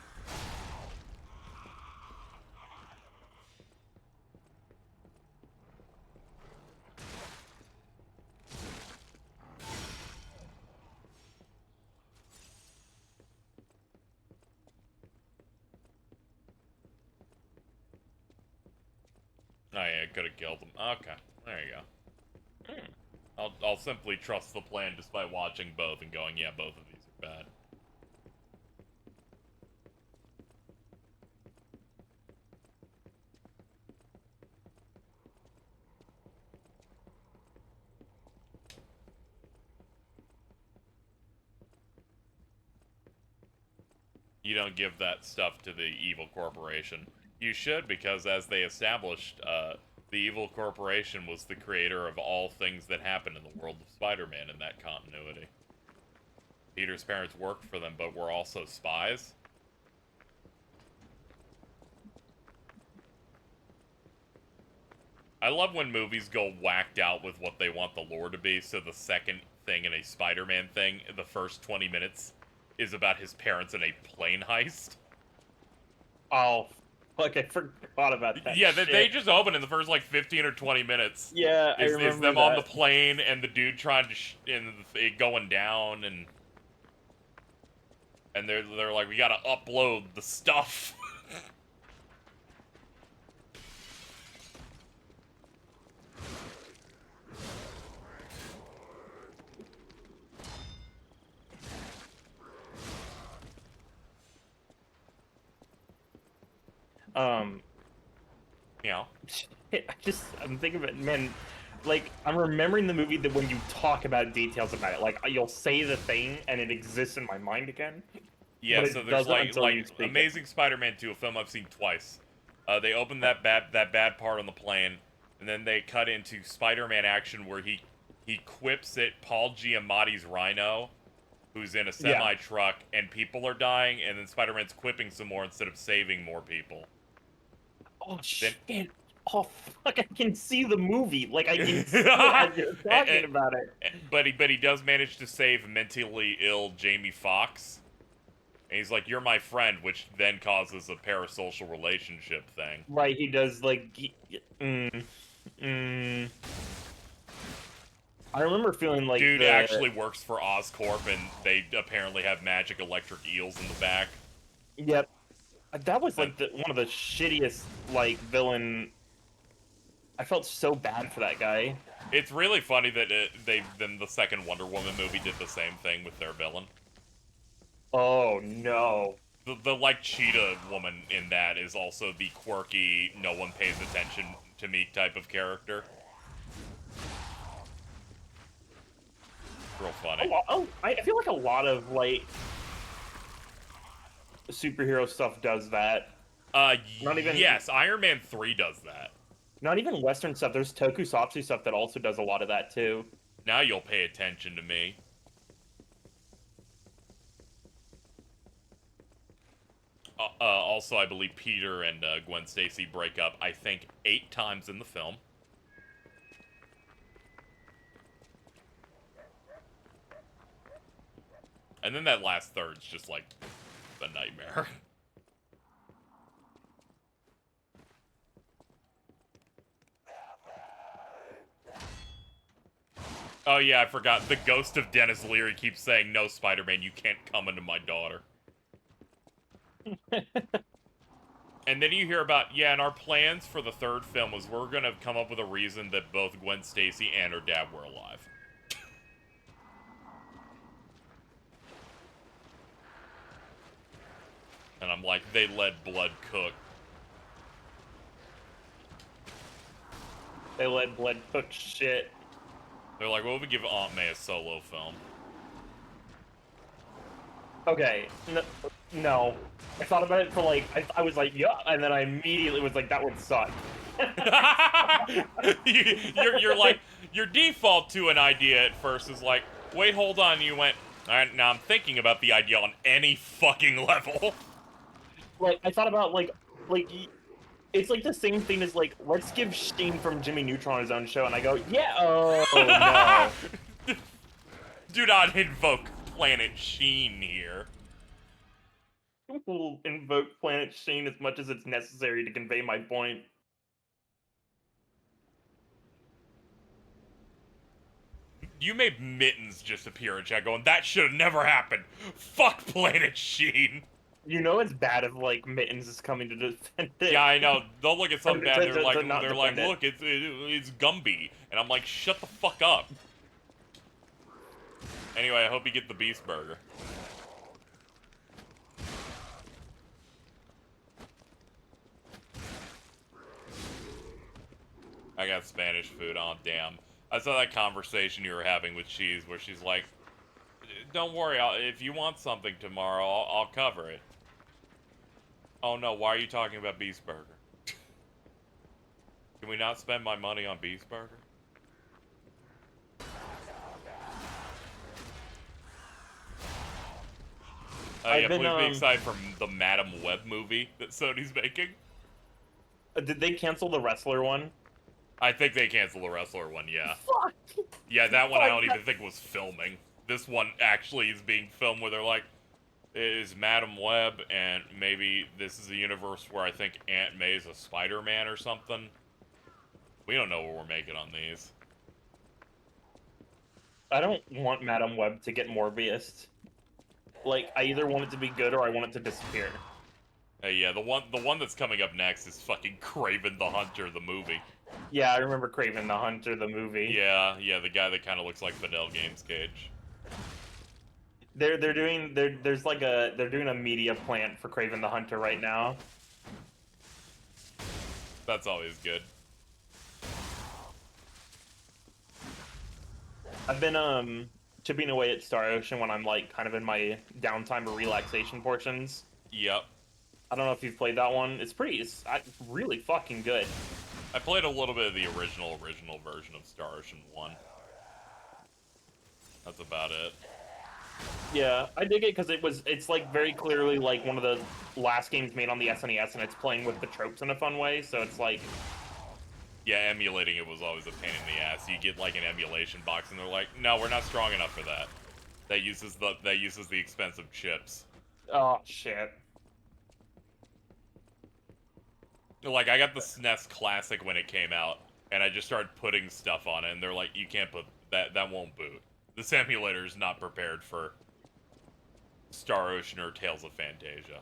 Oh yeah, could have killed him. Okay, there you go. I'll simply trust the plan despite watching both and going, yeah, both of these are bad. You don't give that stuff to the evil corporation. You should, because as they established, the evil corporation was the creator of all things that happened in the world of Spider-Man in that continuity. Peter's parents worked for them, but were also spies. I love when movies go whacked out with what they want the lore to be, so the second thing in a Spider-Man thing, the first 20 minutes, is about his parents in a plane heist. Oh, like I forgot about that. Yeah, shit. they just open in the first like 15 or 20 minutes. Yeah, I Is remember them that. on the plane and the dude trying to and it going down and they're like, we gotta upload the stuff. Yeah. I'm thinking of it, man. Like, I'm remembering the movie that when you talk about details about it, like you'll say the thing and it exists in my mind again. Yeah, so there's like speak Amazing Spider-Man 2, a film I've seen twice. They open that bad part on the plane, and then they cut into Spider-Man action where he quips at Paul Giamatti's Rhino, who's in a semi truck, and people are dying, and then Spider-Man's quipping some more instead of saving more people. Oh shit! Oh fuck! I can see the movie. Like I can see it as you're talking about it. But he does manage to save mentally ill Jamie Foxx. And he's like, "You're my friend," which then causes a parasocial relationship thing. Right? He does like. I remember feeling like dude actually works for Oscorp, and they apparently have magic electric eels in the back. Yep. That was like one of the shittiest like villain. I felt so bad for that guy. It's really funny that then the second Wonder Woman movie did the same thing with their villain. Oh no. The like cheetah woman in that is also the quirky, no one pays attention to me type of character. Real funny. I feel like a lot of like superhero stuff does that. Not even. Yes, Iron Man 3 does that. Not even Western stuff. There's tokusatsu stuff that also does a lot of that too. Now you'll pay attention to me. Also, I believe Peter and Gwen Stacy break up, I think, 8 times in the film. And then that last third's just like a nightmare. Oh yeah, I forgot. The ghost of Dennis Leary keeps saying, "No, Spider-Man, you can't come into my daughter." And then you hear about, yeah, and our plans for the third film was we're gonna come up with a reason that both Gwen Stacy and her dad were alive. And I'm like, they let blood cook. They let blood cook shit. They're like, well, we give Aunt May a solo film. Okay, no. I thought about it for like, I was like, yeah, and then I immediately was like, that would suck. you're like, your default to an idea at first is like, wait, hold on, you went, all right, now I'm thinking about the idea on any fucking level. Like, I thought about, like, it's like the same thing as, like, let's give Sheen from Jimmy Neutron his own show, and I go, yeah, oh, no. Do not invoke Planet Sheen here. We'll invoke Planet Sheen as much as it's necessary to convey my point. You made Mittens just appear in chat going, that should have never happened. Fuck Planet Sheen. You know it's bad if, like, Mittens is coming to defend it. Yeah, I know. They'll look at something bad, they're like, it. look, it's Gumby. And I'm like, shut the fuck up. Anyway, I hope you get the Beast Burger. I got Spanish food. Oh, damn. I saw that conversation you were having with Cheese where she's like, don't worry, if you want something tomorrow, I'll cover it. Oh no, why are you talking about Beast Burger? Can we not spend my money on Beast Burger? Yeah, please be excited for the Madam Web movie that Sony's making. Did they cancel the Wrestler one? I think they canceled the Wrestler one, yeah. Fuck! Yeah, that one I don't even think was filming. This one actually is being filmed where they're like, is Madam Web, and maybe this is a universe where I think Aunt May's a Spider-Man or something. We don't know what we're making on these. I don't want Madam Web to get Morbius. Like, I either want it to be good or I want it to disappear. Yeah, the one that's coming up next is fucking Kraven the Hunter, the movie. Yeah, I remember Kraven the Hunter, the movie. Yeah, the guy that kind of looks like Fidel Games Cage. They're doing a media plant for Kraven the Hunter right now. That's always good. I've been chipping away at Star Ocean when I'm like kind of in my downtime or relaxation portions. Yep. I don't know if you've played that one. It's really fucking good. I played a little bit of the original version of Star Ocean 1. That's about it. Yeah, I dig it because it's like very clearly like one of the last games made on the SNES, and it's playing with the tropes in a fun way. So it's like, yeah, emulating it was always a pain in the ass. You get like an emulation box, and they're like, "No, we're not strong enough for that. That uses the expensive chips." Oh shit. Like I got the SNES Classic when it came out, and I just started putting stuff on it, and they're like, "You can't put that. That won't boot. This emulator is not prepared for Star Ocean or Tales of Fantasia."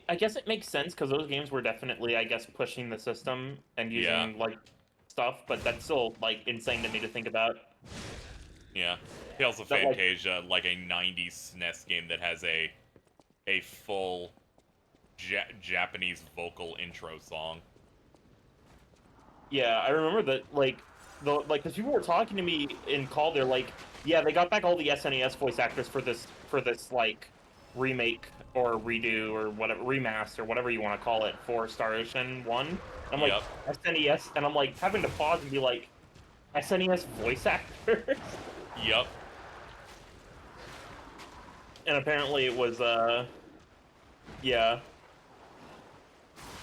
I guess it makes sense because those games were definitely, I guess, pushing the system and using like stuff, but that's still like insane to me to think about. Yeah, Tales of Fantasia, like a '90s SNES game that has a full Japanese vocal intro song. Yeah, I remember that. Because people were talking to me in call, they're like, yeah, they got back all the SNES voice actors for this like remake or redo or whatever, remaster, or whatever you want to call it, for Star Ocean 1. And I'm like, SNES, and I'm like having to pause and be like, SNES voice actors? Yep. And apparently it was, yeah.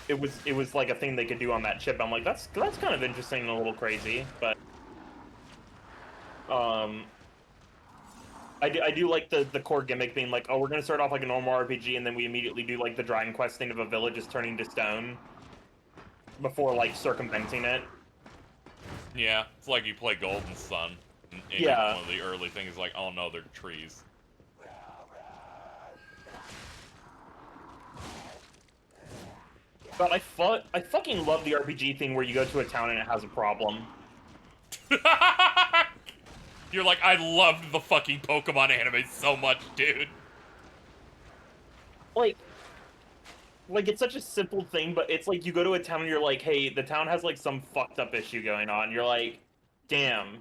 It was like a thing they could do on that chip. I'm like, that's kind of interesting and a little crazy, but I do like the core gimmick being like, oh, we're gonna start off like a normal RPG, and then we immediately do like the Dragon Quest thing of a village is turning to stone before like circumventing it. Yeah, it's like you play Golden Sun, and Yeah. one of the early things is like, oh no, they're trees. But I fucking love the RPG thing where you go to a town and it has a problem. You're like, I loved the fucking Pokemon anime so much, dude. Like it's such a simple thing, but it's like you go to a town and you're like, hey, the town has like some fucked up issue going on. You're like, damn,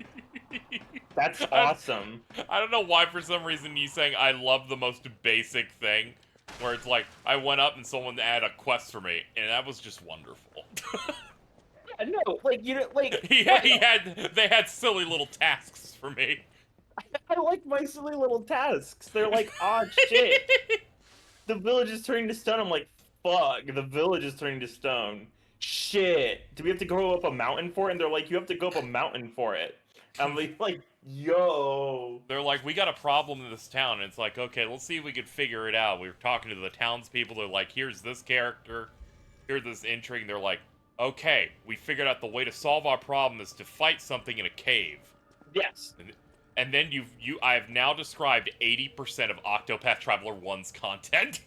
that's awesome. I don't know why for some reason you saying I love the most basic thing, where it's like, I went up and someone had a quest for me, and that was just wonderful. Yeah, no, like, you know, like... They had silly little tasks for me. I like my silly little tasks. They're like, ah, shit. The village is turning to stone. I'm like, fuck, the village is turning to stone. Shit. Do we have to go up a mountain for it? And they're like, you have to go up a mountain for it. I'm like, yo. They're like, we got a problem in this town. And it's like, okay, let's see if we can figure it out. We were talking to the townspeople. They're like, here's this character. Here's this intrigue. And they're like, okay, we figured out the way to solve our problem is to fight something in a cave. Yes. And then I have now described 80% of Octopath Traveler 1's content.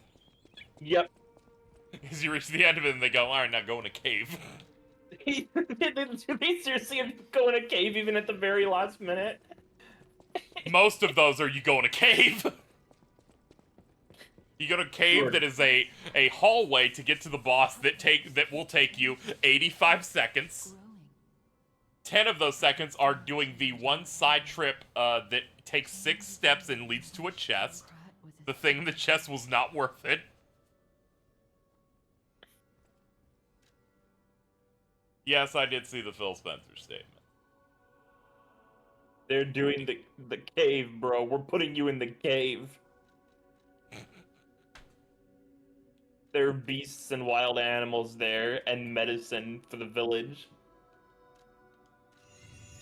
Yep. Because you reach the end of it and they go, alright, now go in a cave. They seriously go in a cave even at the very last minute? Most of those are you go in a cave. You go to a cave Sure. that is a hallway to get to the boss that will take you 85 seconds. 10 of those seconds are doing the one side trip that takes 6 steps and leads to a chest. The thing in the chest was not worth it. Yes, I did see the Phil Spencer statement. They're doing the cave, bro. We're putting you in the cave. There are beasts and wild animals there, and medicine for the village.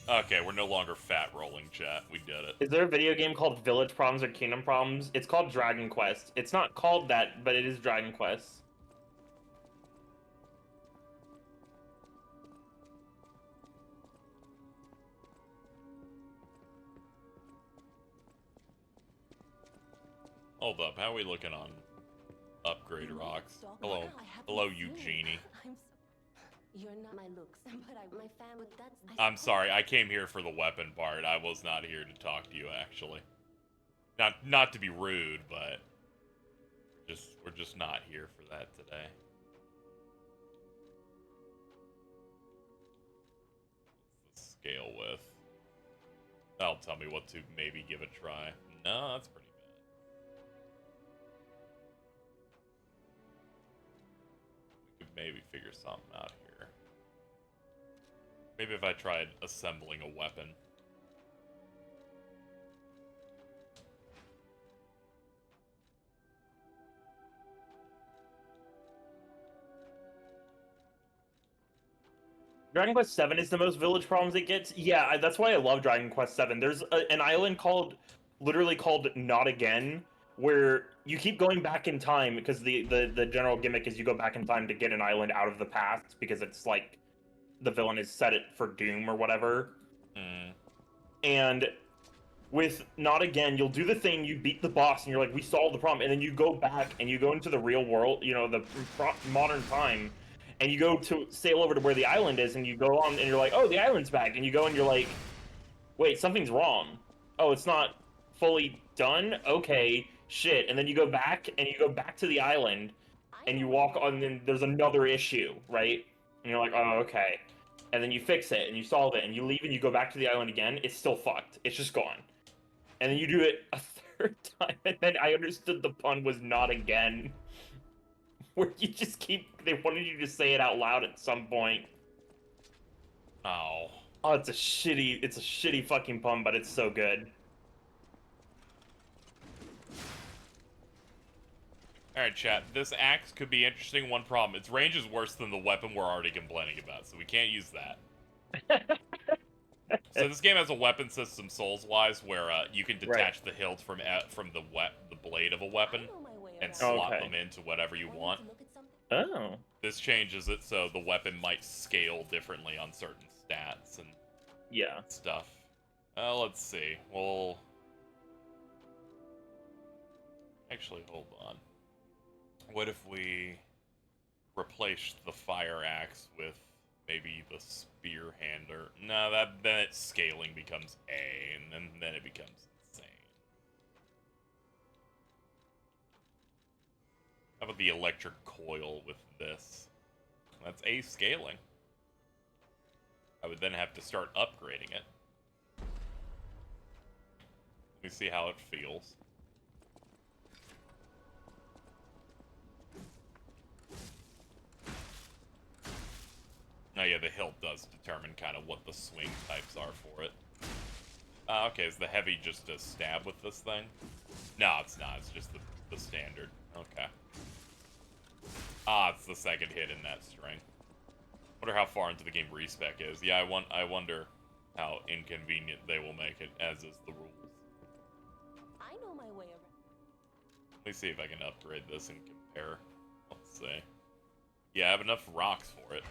Okay, we're no longer fat rolling, chat. We did it. Is there a video game called Village Problems or Kingdom Problems? It's called Dragon Quest. It's not called that, but it is Dragon Quest. Hold up, how are we looking on Upgrade Rocks? Hello, Eugenie. You're not my looks, but my family. I'm sorry, I came here for the weapon part. I was not here to talk to you, actually. Not to be rude, but we're just not here for that today. What's the scale with? That'll tell me what to maybe give a try. No, that's pretty bad. We could maybe figure something out here. Maybe if I tried assembling a weapon. Dragon Quest 7 is the most village problems it gets. Yeah, that's why I love Dragon Quest 7. There's an island literally called Not Again, where you keep going back in time because the general gimmick is you go back in time to get an island out of the past because it's like the villain has set it for doom or whatever. And with Not Again, you'll do the thing, you beat the boss, and you're like, we solved the problem, and then you go back and you go into the real world, you know, the modern time, and you go to sail over to where the island is, and you go on, and you're like, oh, the island's back, and you go and you're like, wait, something's wrong. Oh, it's not fully done? Okay, shit. And then you go back, and you go back to the island, and you walk on, and there's another issue, right? And you're like, oh, okay. And then you fix it, and you solve it, and you leave, and you go back to the island again, it's still fucked. It's just gone. And then you do it a third time, and then I understood the pun was not again. Where you just they wanted you to say it out loud at some point. Oh. Oh, it's a shitty fucking pun, but it's so good. Alright, chat. This axe could be interesting. One problem. Its range is worse than the weapon we're already complaining about, so we can't use that. So this game has a weapon system, Souls-wise, where you can detach the hilt from the blade of a weapon and slot them into whatever you want. Oh. This changes it so the weapon might scale differently on certain stats and stuff. Let's see. Well, actually, hold on. What if we replace the fire axe with maybe the spear handler? No, then its scaling becomes A, and then it becomes insane. How about the electric coil with this? That's A scaling. I would then have to start upgrading it. Let me see how it feels. Oh yeah, the hilt does determine kind of what the swing types are for it. Okay, is the heavy just a stab with this thing? No, it's not. It's just the standard. Okay. It's the second hit in that string. Wonder how far into the game respec is. Yeah, I wonder how inconvenient they will make it, as is the rules. I know my way around. Let me see if I can upgrade this and compare. Let's see. Yeah, I have enough rocks for it.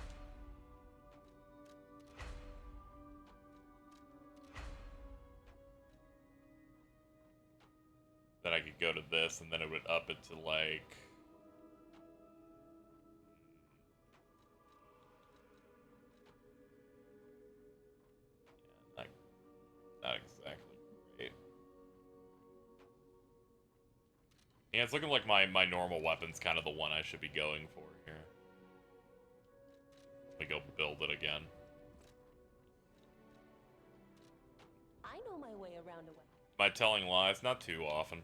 Then I could go to this, and then it would up it to, like... Yeah, not exactly great. Yeah, it's looking like my normal weapon's kind of the one I should be going for here. Let me go build it again. I know my way around a way. Am I telling lies? Not too often.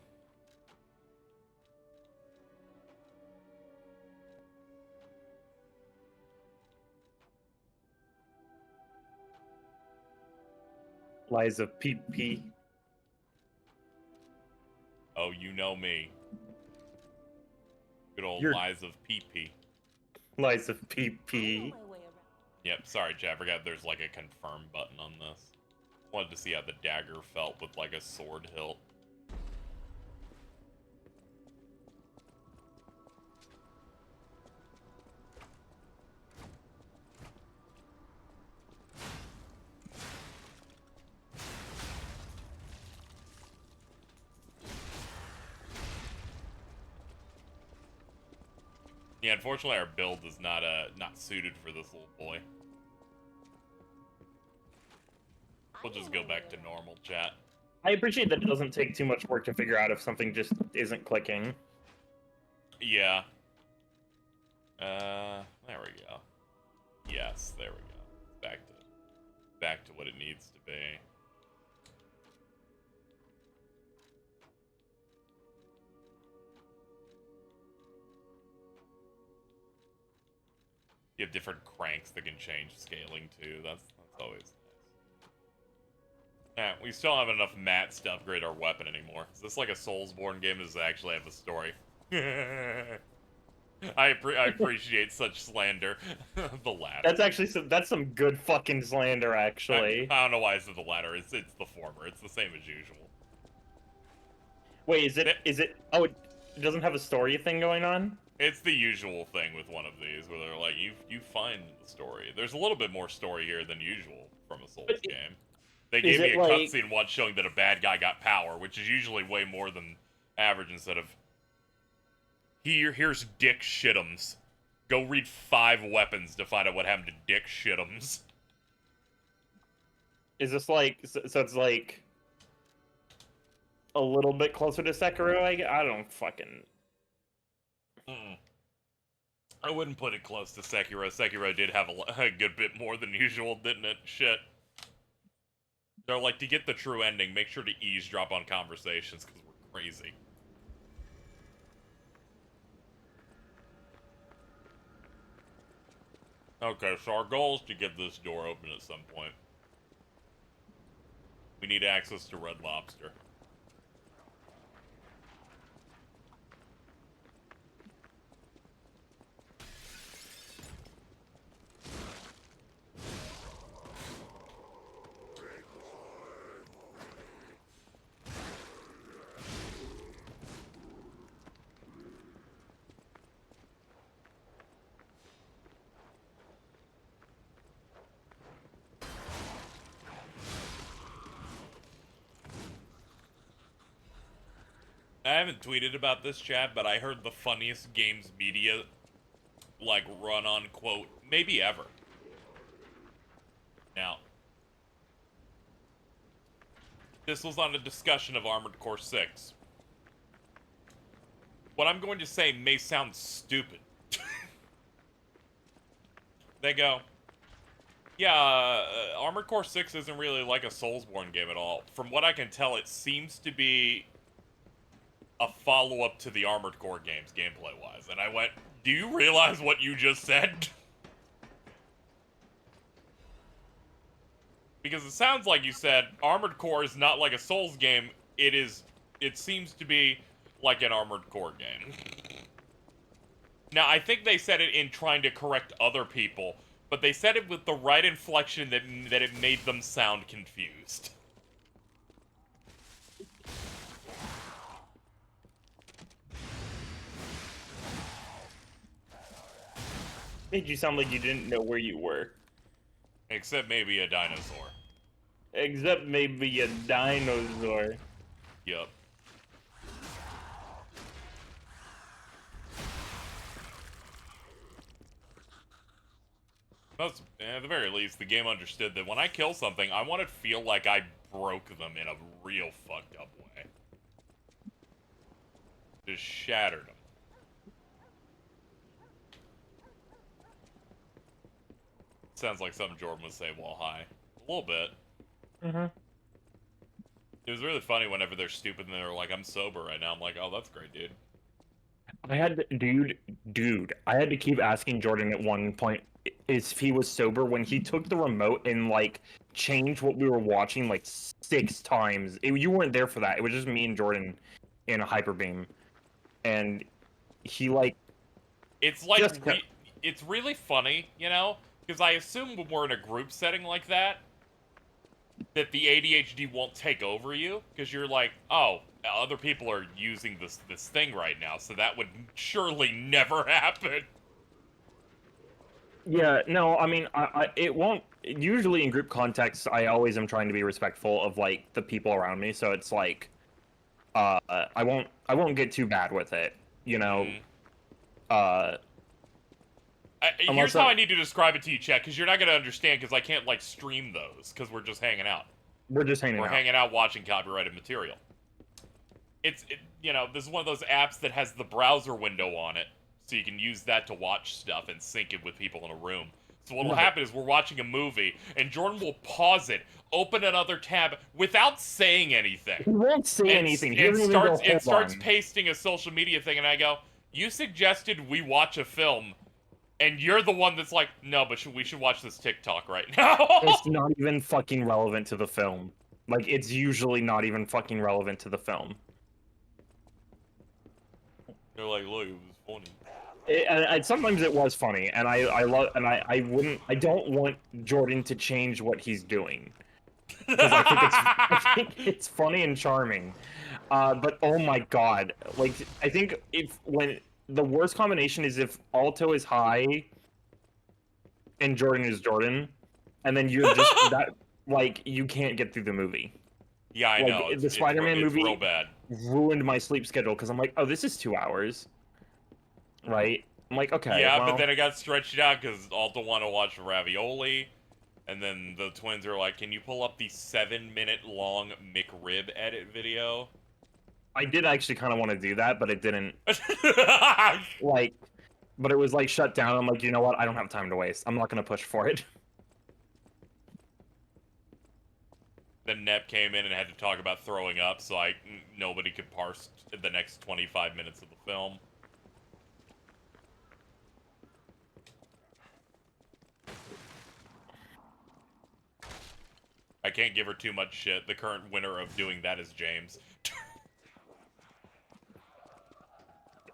Lies of PP. Oh, you know me. Good old lies of PP. Lies of PP. Yep, sorry, Chad. I forgot there's like a confirm button on this. Wanted to see how the dagger felt with like a sword hilt. Yeah, unfortunately our build is not suited for this little boy. We'll just go back to normal, chat. I appreciate that it doesn't take too much work to figure out if something just isn't clicking. Yeah. There we go. Yes, there we go. Back to what it needs to be. You have different cranks that can change scaling too. That's always nice. Yeah, we still don't have enough mats to upgrade our weapon anymore. Is this like a Soulsborne game? Does it actually have a story? I appreciate such slander. The latter. That's actually that's some good fucking slander, actually. I don't know why it's the latter. It's the former. It's the same as usual. Wait, is it? Oh, it doesn't have a story thing going on? It's the usual thing with one of these, where they're like, you find the story. There's a little bit more story here than usual from a Souls game. They gave me a cutscene once showing that a bad guy got power, which is usually way more than average, instead of, here's Dick Shit'ems. Go read 5 weapons to find out what happened to Dick Shit'ems. Is this like, so it's like a little bit closer to Sekiro? I don't fucking... I wouldn't put it close to Sekiro. Sekiro did have a good bit more than usual, didn't it? Shit. They're like, to get the true ending, make sure to eavesdrop on conversations, because we're crazy. Okay, so our goal is to get this door open at some point. We need access to Red Lobster. I haven't tweeted about this, chat, but I heard the funniest games media, like, run on quote, maybe ever. Now, this was on a discussion of Armored Core 6. What I'm going to say may sound stupid. They go, yeah, Armored Core 6 isn't really like a Soulsborne game at all. From what I can tell, it seems to be a follow-up to the Armored Core games, gameplay-wise. And I went, do you realize what you just said? Because it sounds like you said, Armored Core is not like a Souls game, it seems to be like an Armored Core game. Now, I think they said it in trying to correct other people, but they said it with the right inflection that it made them sound confused. Made you sound like you didn't know where you were. Except maybe a dinosaur. Except maybe a dinosaur. Yup. At the very least, the game understood that when I kill something, I want to feel like I broke them in a real fucked up way. Just shattered them. Sounds like something Jordan would say while high. A little bit. Mm-hmm. It was really funny whenever they're stupid and they're like, I'm sober right now. I'm like, oh, that's great, dude. I had to, dude, I had to keep asking Jordan at one point if he was sober when he took the remote and, like, changed what we were watching, like, 6 times. You weren't there for that. It was just me and Jordan in a hyper beam. And he, like... It's, like, it's really funny, you know? Because I assume when we're in a group setting like that the ADHD won't take over you. Because you're like, oh, other people are using this thing right now, so that would surely never happen. Yeah, no, I mean, it won't. Usually in group contexts, I always am trying to be respectful of, like, the people around me. So it's like, I won't get too bad with it, you know. Here's how I need to describe it to you, chat, because you're not gonna understand, because I can't, like, stream those, because we're just hanging out. We're just hanging out. We're hanging out watching copyrighted material. You know, this is one of those apps that has the browser window on it, so you can use that to watch stuff and sync it with people in a room. So what will happen is we're watching a movie, and Jordan will pause it, open another tab without saying anything. He won't say anything. And starts pasting a social media thing, and I go, you suggested we watch a film, and you're the one that's like, no, but we should watch this TikTok right now. It's not even fucking relevant to the film. Like, it's usually not even fucking relevant to the film. They're like, look, it was funny. And sometimes it was funny, and I don't want Jordan to change what he's doing. Because I think it's funny and charming. But oh my god, like, I think when the worst combination is if Alto is high and Jordan is Jordan, and then you're just that, like, you can't get through the movie. Yeah, I know. The Spider-Man movie real bad. Ruined my sleep schedule because I'm like, oh, this is 2 hours, right? I'm like, okay. Yeah, well, but then it got stretched out because Alta wanted to watch Ravioli, and then the twins are like, can you pull up the 7-minute long McRib edit video? I did actually kind of want to do that, but it didn't. Like, but it was like shut down. I'm like, you know what? I don't have time to waste. I'm not gonna push for it. Then Nep came in and had to talk about throwing up, so nobody could parse the next 25 minutes of the film. I can't give her too much shit. The current winner of doing that is James.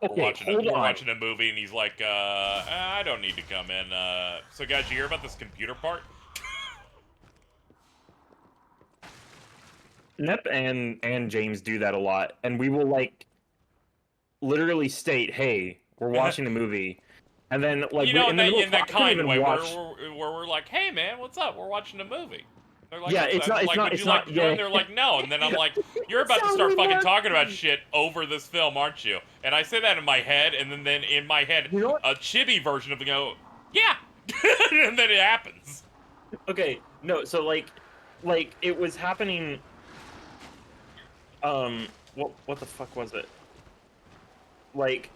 Okay, we're watching a movie, and he's like, I don't need to come in. So guys, you hear about this computer part? Nep and James do that a lot, and we will, like, literally state, hey, we're watching a movie, and then, like, you know, in that kind way, watch... where we're like, hey man, what's up? We're watching a movie. They're like, Yeah, "What's it's that?" not- I'm it's like, not- "Would it's you like not- to join?" yeah. They're like, "No," and then I'm like, "You're about to sounds start fucking nasty. talking about shit over this film, aren't you?" And I say that in my head, and then in my head, You know what? a chibi version of it go, "Yeah," and then it happens. Okay, no, so like it was happening. What the fuck was it? Like,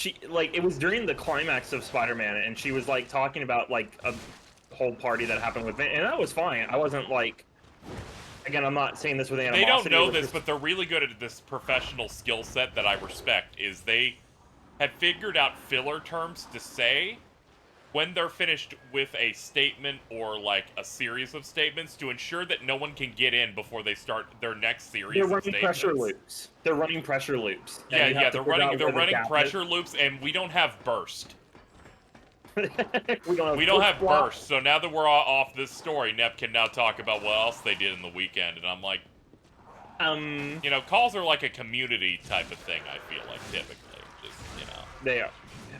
it was during the climax of Spider-Man, and she was like talking about like a whole party that happened with Vin, and that was fine. I wasn't like, again, I'm not saying this with animosity. They don't know it was this, just- but they're really good at this professional skill set that I respect. Is they have figured out filler terms to say when they're finished with a statement or like a series of statements to ensure that no one can get in before they start their next series they're of running statements. pressure loops. They're running pressure loops. and Yeah, you have yeah, to they're figure out running where the gap is. pressure loops, and we don't have burst. we don't have flip-flop. burst. So now that we're off this story, Nep can now talk about what else they did in the weekend, and I'm like, you know, calls are like a community type of thing. I feel like typically, just They are.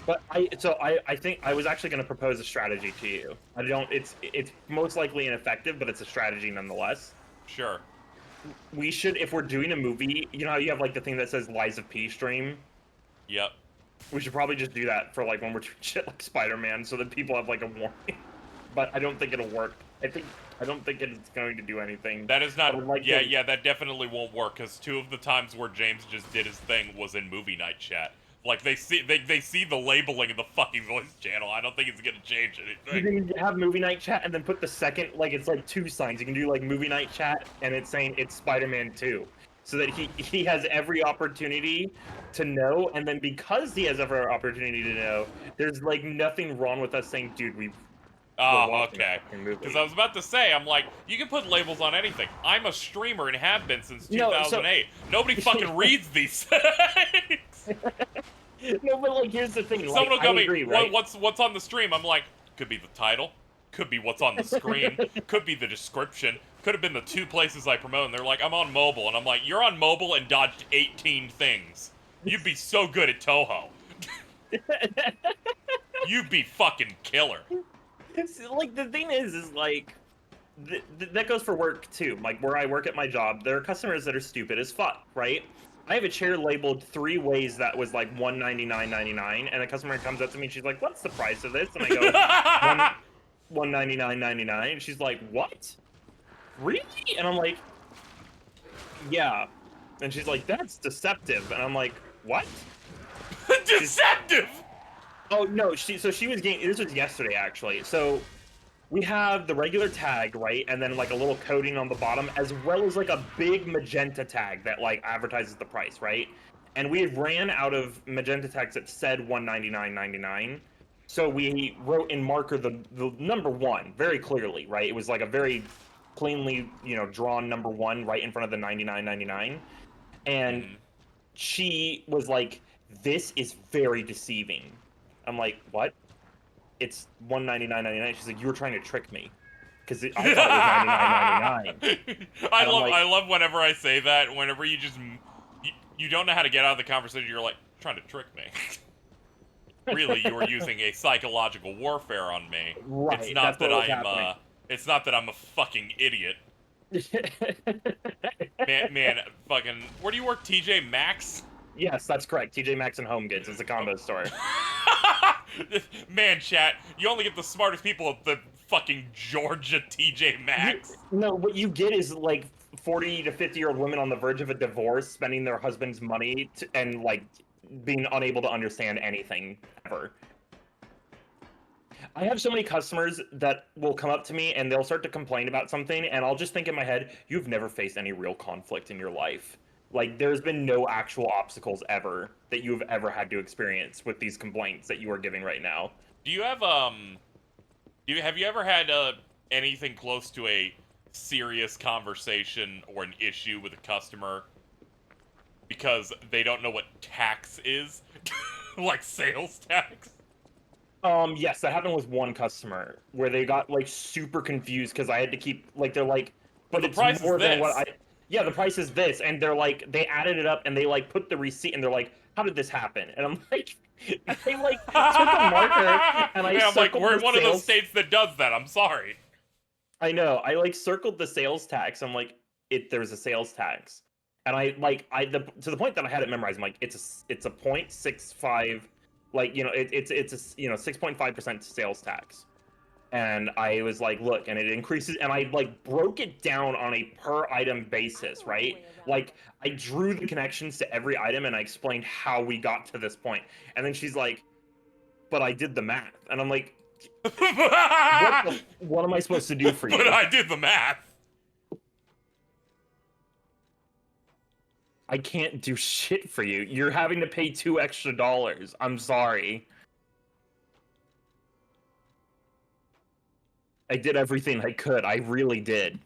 But I think I was actually going to propose a strategy to you. I don't. It's most likely ineffective, but it's a strategy nonetheless. Sure. We should, if we're doing a movie, you know how you have like the thing that says Lies of P stream. Yep. We should probably just do that for like when we're doing shit like Spider-Man, so that people have like a warning. But I don't think it'll work. I don't think it's going to do anything. That is not. I would like yeah, to- yeah, that definitely won't work because 2 of the times where James just did his thing was in movie night chat. Like they see the labeling of the fucking voice channel. I don't think it's gonna change anything. You can have movie night chat and then put the second, like it's like 2 signs. You can do like movie night chat and it's saying it's Spider-Man 2. So that he has every opportunity to know, and then because he has every opportunity to know, there's like nothing wrong with us saying, dude, we're Oh, watching okay. that fucking movie. Because I was about to say, I'm like, you can put labels on anything. I'm a streamer and have been since 2008. Nobody fucking reads these things. No, but like, here's the thing. Someone will like, go I me, agree, right? what's on the stream? I'm like, could be the title, could be what's on the screen, could be the description, could have been the 2 places I promote. And they're like, I'm on mobile, and I'm like, you're on mobile and dodged 18 things. You'd be so good at Toho. You'd be fucking killer. It's, like, the thing is like, that goes for work too. Like, where I work at my job, there are customers that are stupid as fuck, right? I have a chair labeled 3 ways that was like $199.99, and a customer comes up to me and she's like, "What's the price of this?" And I go, $199.99, and she's like, "What? Really?" And I'm like, "Yeah." And she's like, "That's deceptive." And I'm like, "What?" Deceptive. Oh no, she was getting, this was yesterday actually. So we have the regular tag, right? And then like a little coding on the bottom, as well as like a big magenta tag that like advertises the price, right? And we ran out of magenta tags that said $199.99. So we wrote in marker the number 1 very clearly, right? It was like a very cleanly, you know, drawn number 1 right in front of the $99.99. And she was like, "This is very deceiving." I'm like, "What?" "It's $199.99. She's like, "You were trying to trick me, because I thought it was $99.99." I love whenever I say that. Whenever you just you don't know how to get out of the conversation, you're like, trying to trick me. Really, you were using a psychological warfare on me. Right, It's not that's that what was I'm happening. it's not that I'm a fucking idiot. man, fucking. Where do you work, TJ Maxx? Yes, that's correct. TJ Maxx and Home Goods is a combo store. Man, chat, you only get the smartest people at the fucking Georgia TJ Maxx. No, what you get is like 40 to 50-year-old women on the verge of a divorce, spending their husband's money and like being unable to understand anything ever. I have so many customers that will come up to me and they'll start to complain about something, and I'll just think in my head, "You've never faced any real conflict in your life. Like, there's been no actual obstacles ever that you've ever had to experience with these complaints that you are giving right now." Do you have have you ever had anything close to a serious conversation or an issue with a customer because they don't know what tax is? Like sales tax? Yes, that happened with one customer where they got like super confused because I had to keep like, they're like, "But the it's price more is than this." what I." Yeah, the price is this, and they're like, they added it up and they like put the receipt and they're like, "How did this happen?" And I'm like, they like took a marker and I yeah, I'm like, circled we're in the one of those sales- states that does that. I'm sorry. I know. I like circled the sales tax. I'm like, there's a sales tax, and to the point that I had it memorized. I'm like, it's a 0.65, like it's a 6.5% sales tax, and I was like, look, and it increases, and I like broke it down on a per item basis, right? Like I drew the connections to every item, and I explained how we got to this point, and then she's like, but I did the math, and I'm like, what am I supposed to do for you? But I did the math. I can't do shit for you. You're having to pay $2 extra. I'm sorry. I did everything I could. I really did.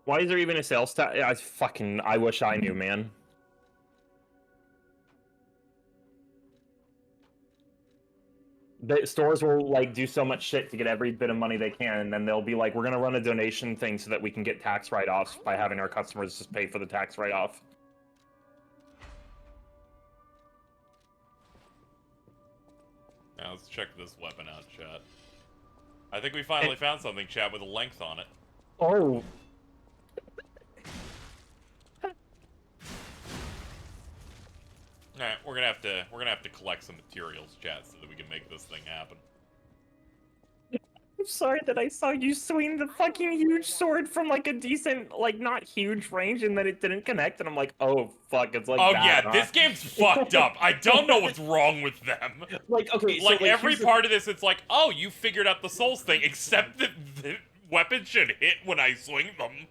Why is there even a sales tax? I wish I knew, man. The stores will like do so much shit to get every bit of money they can, and then they'll be like, we're gonna run a donation thing so that we can get tax write-offs by having our customers just pay for the tax write-off. Now let's check this weapon out, chat. I think we finally found something, chat, with a length on it. Oh. Alright, we're gonna have to collect some materials, chat, so that we can make this thing happen. I'm sorry that I saw you swing the fucking huge sword from like a decent, like not huge range, and then it didn't connect, and I'm like, oh fuck, it's like oh that, yeah, this game's fucked up. I don't know what's wrong with them. Like, okay, so, like every here's part of this, it's like, oh, you figured out the souls thing, except that the weapons should hit when I swing them.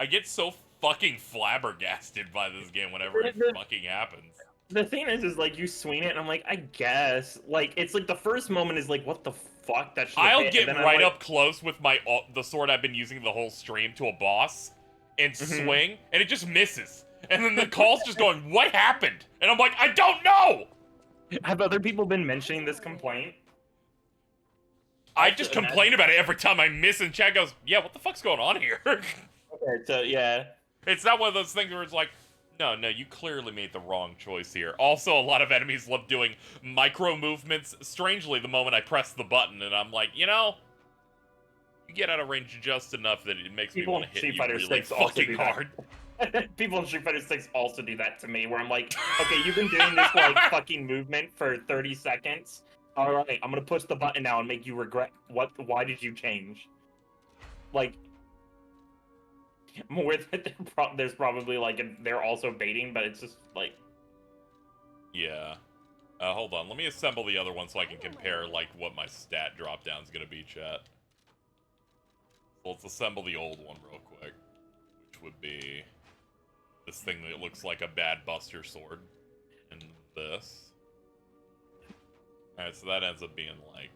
I get so fucking flabbergasted by this game whenever it fucking happens. The thing is like you swing it, and I'm like, I guess, like it's like the first moment is like, what the fuck? That shit. I'll get right up close with my the sword I've been using the whole stream to a boss, and swing, and it just misses. And then the call's just going, what happened? And I'm like, I don't know! Have other people been mentioning this complaint? I just complain about it every time I miss, and chat goes, yeah, what the fuck's going on here? Okay, so yeah. It's not one of those things where it's like, no, you clearly made the wrong choice here. Also, a lot of enemies love doing micro movements, strangely, the moment I press the button, and I'm like, you get out of range just enough that it makes me want to hit you really fucking hard. People in Street Fighter 6 also do that to me, where I'm like, okay, you've been doing this like fucking movement for 30 seconds. Alright, I'm gonna push the button now and make you regret why did you change? Like, I'm aware that there's probably like they're also baiting, but it's just like, yeah. Hold on, let me assemble the other one so I can compare like what my stat drop down is gonna be, chat. So let's assemble the old one real quick, which would be this thing that looks like a bad Buster sword, and this. All right, so that ends up being like,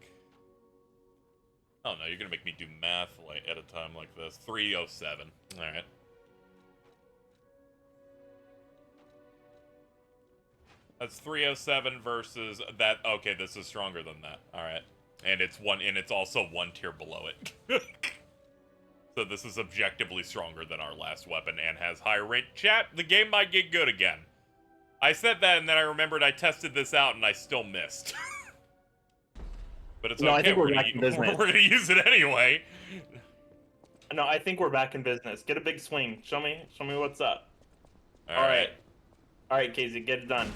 oh no, you're gonna make me do math like at a time like this. 307. All right. That's 307 versus that. Okay, this is stronger than that. All right, and it's also one tier below it. So this is objectively stronger than our last weapon and has higher range. Chat, the game might get good again. I said that, and then I remembered I tested this out, and I still missed. But it's okay. I think we're back in business. We're gonna use it anyway. No, I think we're back in business. Get a big swing. Show me what's up. All right, KZ, get it done.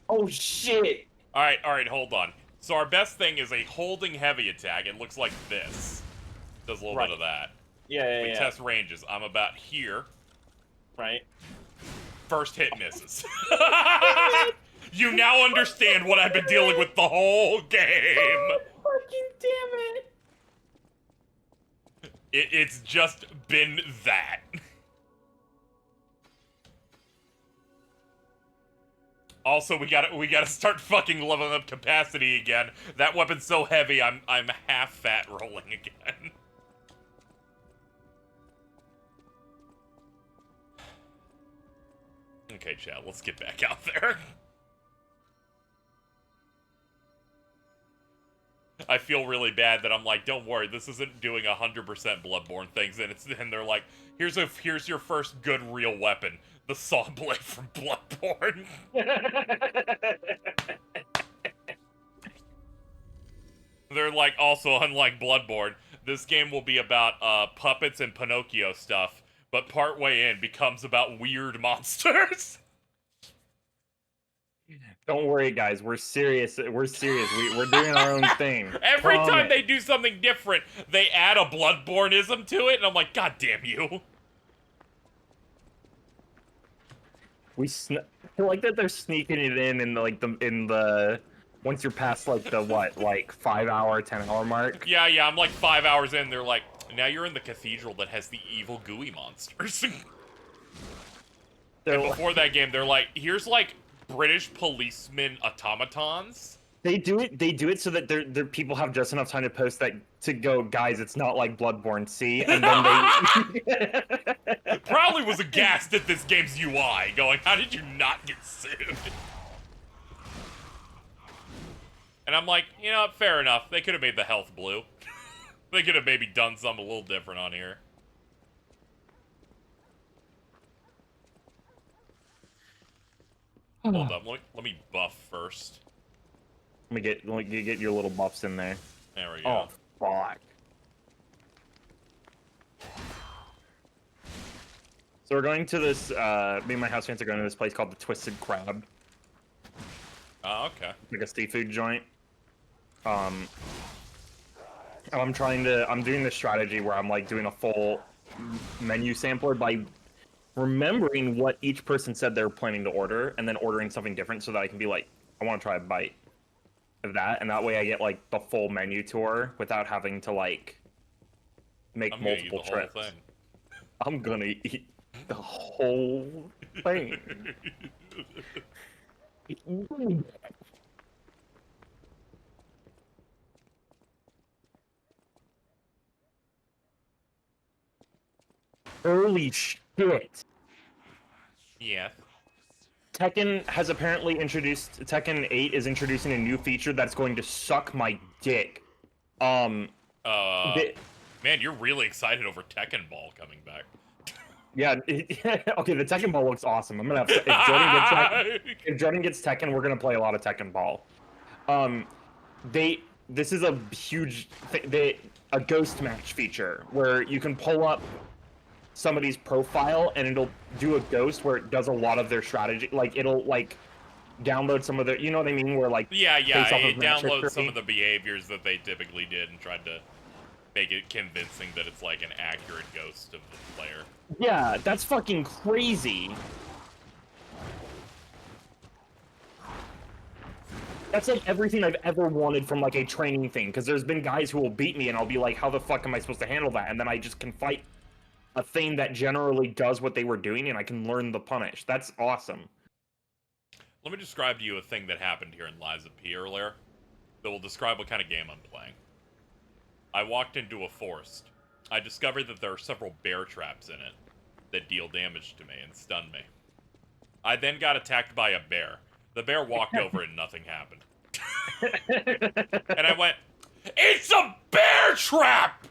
Oh shit! All right, hold on. So our best thing is a holding heavy attack. It looks like this. Does a little bit of that. Yeah. We test ranges. I'm about here. Right. First hit misses. You now understand what I've been dealing with the whole game. Fucking damn it! It's just been that. Also, we gotta start fucking leveling up capacity again. That weapon's so heavy, I'm half fat rolling again. Okay, chat, let's get back out there. I feel really bad that I'm like, don't worry, this isn't doing 100% Bloodborne things, and they're like, here's your first good real weapon, the saw blade from Bloodborne. They're like, also unlike Bloodborne, this game will be about puppets and Pinocchio stuff, but partway in becomes about weird monsters. Don't worry, guys. We're serious. We're serious. We're doing our own thing. Every time Promise. they do something different, they add a Bloodborne-ism to it, and I'm like, God damn you. I like that they're sneaking it in like the once you're past like the what, like 5 hour, 10-hour mark. Yeah, I'm like 5 hours in, they're like, now you're in the cathedral that has the evil gooey monsters. And before that game, they're like, here's like British policeman automatons. They do it so that their people have just enough time to post that to go, guys, it's not like Bloodborne, see? And then they probably was aghast at this game's UI, going, how did you not get sued? And I'm like, you know, fair enough. They could have made the health blue. They could have maybe done something a little different on here. Hold up, let me buff first. Let me get your little buffs in there. There we go. Oh, fuck. So we're going to this, me and my housemates are going to this place called the Twisted Crab. Oh, okay. Like a seafood joint. I'm doing this strategy where I'm like doing a full menu sampler by remembering what each person said they were planning to order and then ordering something different so that I can be like, I want to try a bite of that, and that way I get like the full menu tour without having to like make multiple trips. I'm gonna eat the whole thing. Holy shit. Yeah. Tekken has apparently Tekken 8 is introducing a new feature that's going to suck my dick. Man, you're really excited over Tekken Ball coming back. Yeah, okay, the Tekken Ball looks awesome. I'm gonna have if Jordan gets Tekken, we're gonna play a lot of Tekken Ball. This is a huge a ghost match feature where you can pull up somebody's profile and it'll do a ghost where it does a lot of their strategy. Like it'll like download some of their, you know what I mean? Where like yeah, it downloads some of the behaviors that they typically did and tried to make it convincing that it's like an accurate ghost of the player. Yeah, that's fucking crazy. That's like everything I've ever wanted from like a training thing, because there's been guys who will beat me and I'll be like, how the fuck am I supposed to handle that? And then I just can fight a thing that generally does what they were doing and I can learn the punish. That's awesome. Let me describe to you a thing that happened here in Liza P earlier that will describe what kind of game I'm playing. I walked into a forest. I discovered that there are several bear traps in it that deal damage to me and stun me. I then got attacked by a bear. The bear walked over and nothing happened. And I went, it's a bear trap!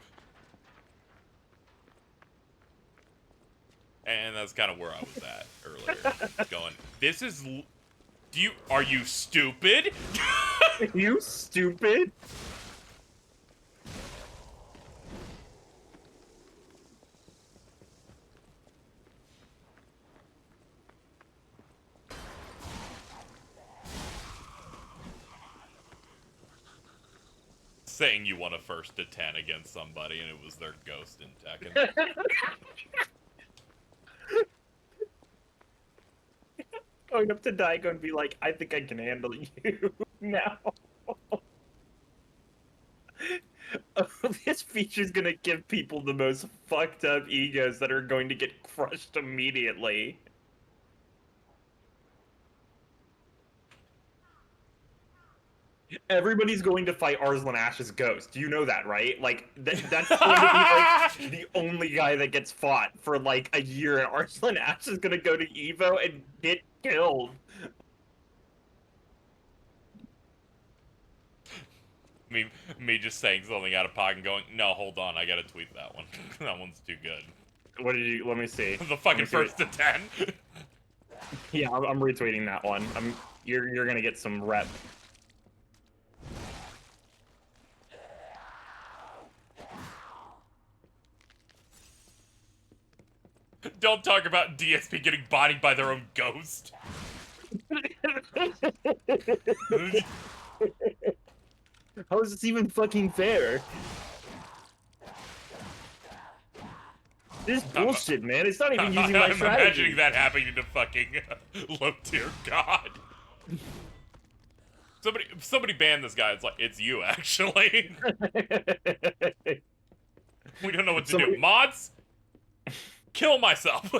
And that's kind of where I was at earlier. Going, this is... Are you stupid? You stupid? Saying you won a 1st to 10 against somebody and it was their ghost in Tekken. Going up to Daigo and be like, I think I can handle you now. This feature's gonna give people the most fucked up egos that are going to get crushed immediately. Everybody's going to fight Arslan Ash's ghost. Do you know that, right? Like, that's going to be, like, the only guy that gets fought for, like, a year, and Arslan Ash is gonna go to Evo and get killed. Me just saying something out of pocket and going, no, hold on, I gotta tweet that one. That one's too good. What did you? Let me see. The fucking first to 10. Yeah, I'm retweeting that one. You're gonna get some rep. Don't talk about DSP getting bodied by their own ghost. How is this even fucking fair? This is bullshit, man. It's not even using my I'm strategy. imagining that happening to fucking low tier god. Somebody banned this guy. It's like, it's you, actually. We don't know what to do. Mods? Kill myself.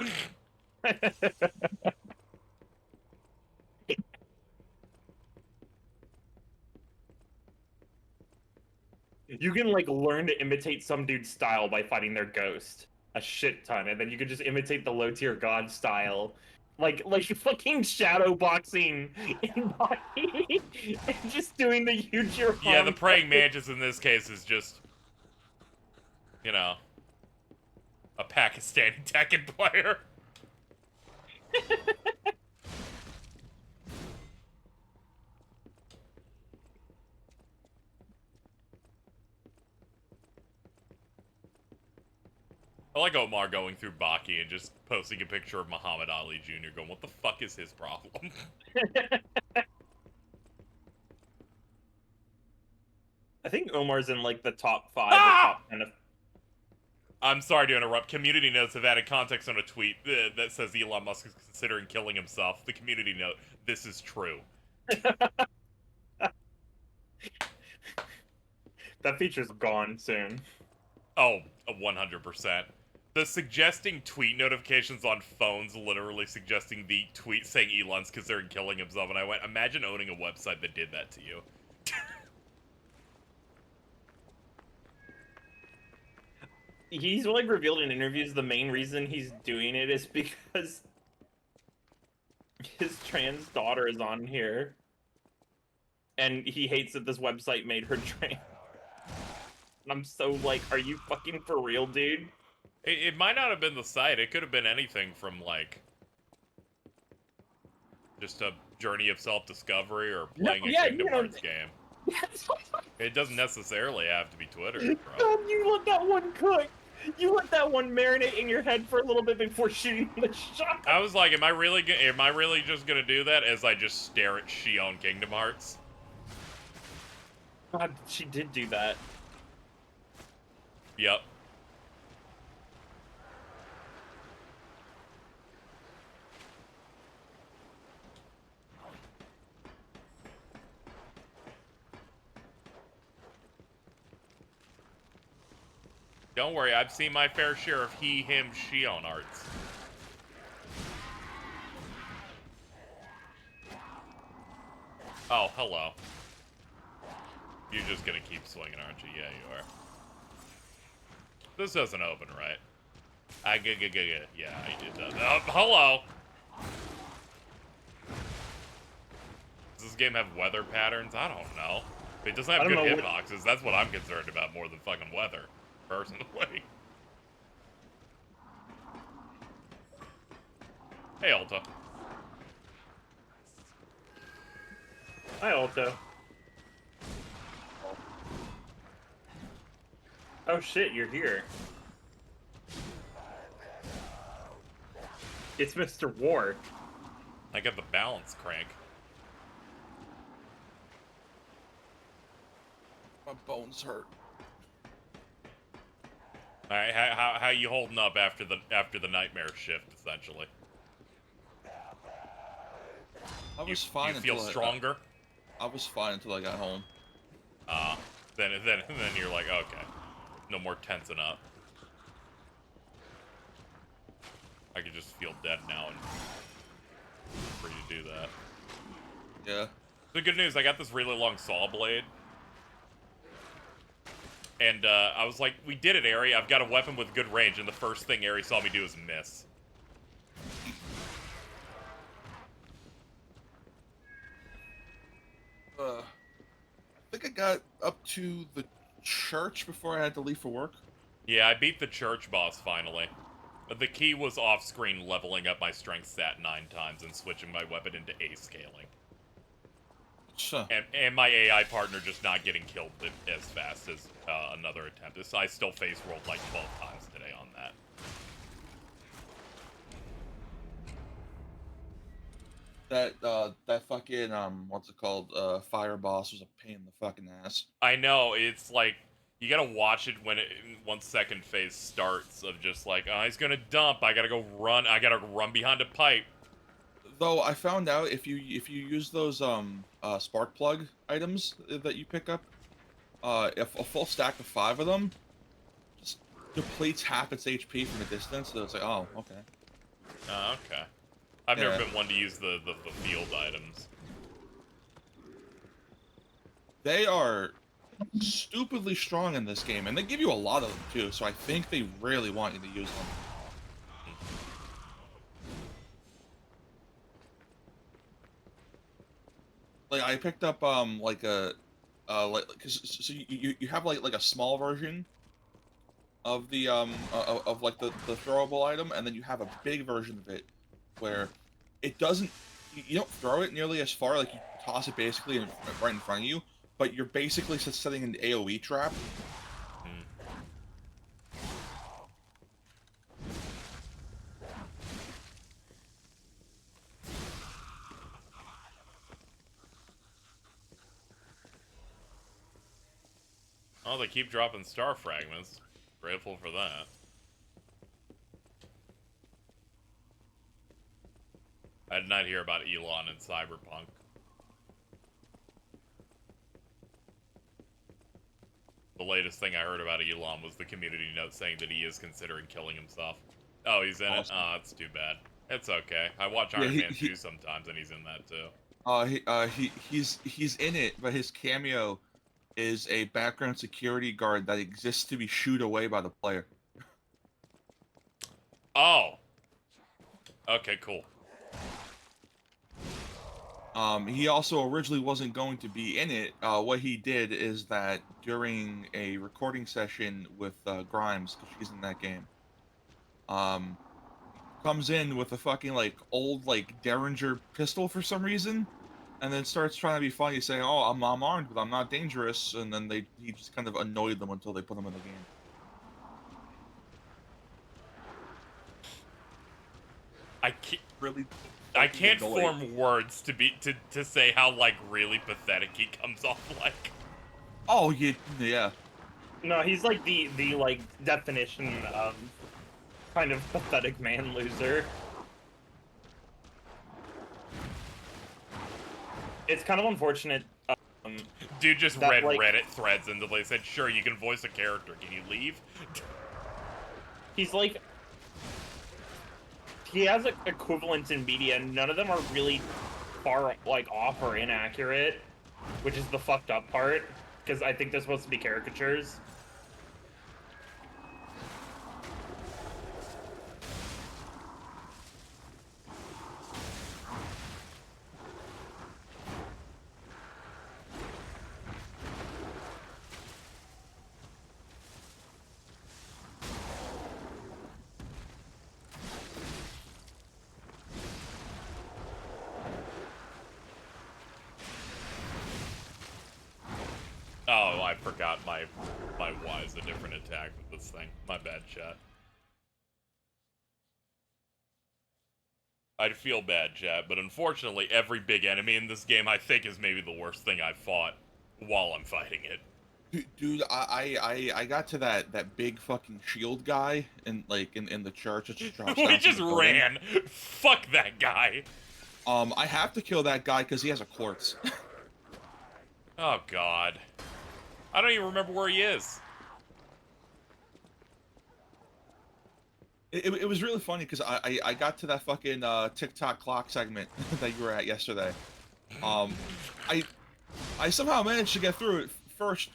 You can, like, learn to imitate some dude's style by fighting their ghost a shit ton, and then you can just imitate the low tier god style. Like fucking shadow boxing in body and just doing the huge Yeah, the praying mantis in this case is just, you know, a Pakistani Tekken player. I like Omar going through Baki and just posting a picture of Muhammad Ali Jr. going, what the fuck is his problem? I think Omar's in, like, the top 5 Ah! or top 10 of... I'm sorry to interrupt. Community notes have added context on a tweet that says Elon Musk is considering killing himself. The community note, this is true. That feature's gone soon. Oh, 100%. The suggesting tweet notifications on phones literally suggesting the tweet saying Elon's considering killing himself, and I went, imagine owning a website that did that to you. He's, like, revealed in interviews the main reason he's doing it is because his trans daughter is on here. And he hates that this website made her trans. And I'm so like, are you fucking for real, dude? It might not have been the site. It could have been anything from, like, just a journey of self-discovery or playing a Kingdom Hearts game. It doesn't necessarily have to be Twitter, bro. God, you let that one cook. You let that one marinate in your head for a little bit before shooting the shot. I was like, am I really just gonna do that as I just stare at Shion Kingdom Hearts? God, she did do that. Yep. Don't worry, I've seen my fair share of he, him, Shion arts. Oh, hello. You're just gonna keep swinging, aren't you? Yeah, you are. This doesn't open, right? Yeah, it does. Oh, hello! Does this game have weather patterns? I don't know. If it doesn't have good hitboxes, that's what I'm concerned about more than fucking weather, personally. Hey, Alta. Hi, Alta. Oh shit, you're here. It's Mr. War. I got the balance crank. My bones hurt. All right, how you holding up after the nightmare shift, essentially? I was fine. You feel stronger? I was fine until I got home. Then you're like, okay, no more tensing up. I can just feel dead now and free to do that. Yeah. The good news, I got this really long saw blade. And I was like, we did it, Ari. I've got a weapon with good range, and the first thing Ari saw me do is miss. I think I got up to the church before I had to leave for work. Yeah, I beat the church boss finally. But the key was off-screen leveling up my strength stat 9 times and switching my weapon into A scaling. Sure. And my AI partner just not getting killed as fast as another attempt. I still face rolled like 12 times today on that. That fucking what's it called? Fire boss was a pain in the fucking ass. I know, it's like you gotta watch it when 1 second phase starts of just like, oh, he's gonna dump. I gotta go run. I gotta run behind a pipe. Though I found out if you use those spark plug items that you pick up, if a full stack of 5 of them just depletes half its HP from a distance. So it's like, oh, okay. Okay. I've never been one to use the field items. They are stupidly strong in this game, and they give you a lot of them too. So I think they really want you to use them. Like I picked up like a like so you have like a small version of the of like the throwable item, and then you have a big version of it where it doesn't, you don't throw it nearly as far, like you toss it basically right in front of you, but you're basically just setting an AoE trap. Oh, they keep dropping star fragments. Grateful for that. I did not hear about Elon and Cyberpunk. The latest thing I heard about Elon was the community note saying that he is considering killing himself. Oh, he's in it? Oh, that's too bad. It's okay. I watch Iron Man 2 sometimes, and he's in that too. He's in it, but his cameo is a background security guard that exists to be shooed away by the player. Oh. Okay, cool. He also originally wasn't going to be in it. What he did is that during a recording session with Grimes, because she's in that game, comes in with a fucking like old like Derringer pistol for some reason, and then starts trying to be funny, saying, "Oh, I'm armed, but I'm not dangerous." And then he just kind of annoyed them until they put him in the game. I can't form words to say how like really pathetic he comes off like. Oh yeah. No, he's like the like definition of kind of pathetic man loser. It's kind of unfortunate. Dude just that, read like, Reddit threads and they said, "Sure, you can voice a character. Can you leave?" He's like, he has equivalents in media, and none of them are really far like off or inaccurate, which is the fucked up part, because I think they're supposed to be caricatures. Oh, I forgot my Y is a different attack with this thing. My bad, chat. I'd feel bad, chat, but unfortunately, every big enemy in this game, I think, is maybe the worst thing I've fought while I'm fighting it. Dude, I got to that big fucking shield guy in the church. It just drops down We just ran. Fuck that guy. I have to kill that guy because he has a quartz. Oh god. I don't even remember where he is. It was really funny because I got to that fucking TikTok clock segment that you were at yesterday. I somehow managed to get through it first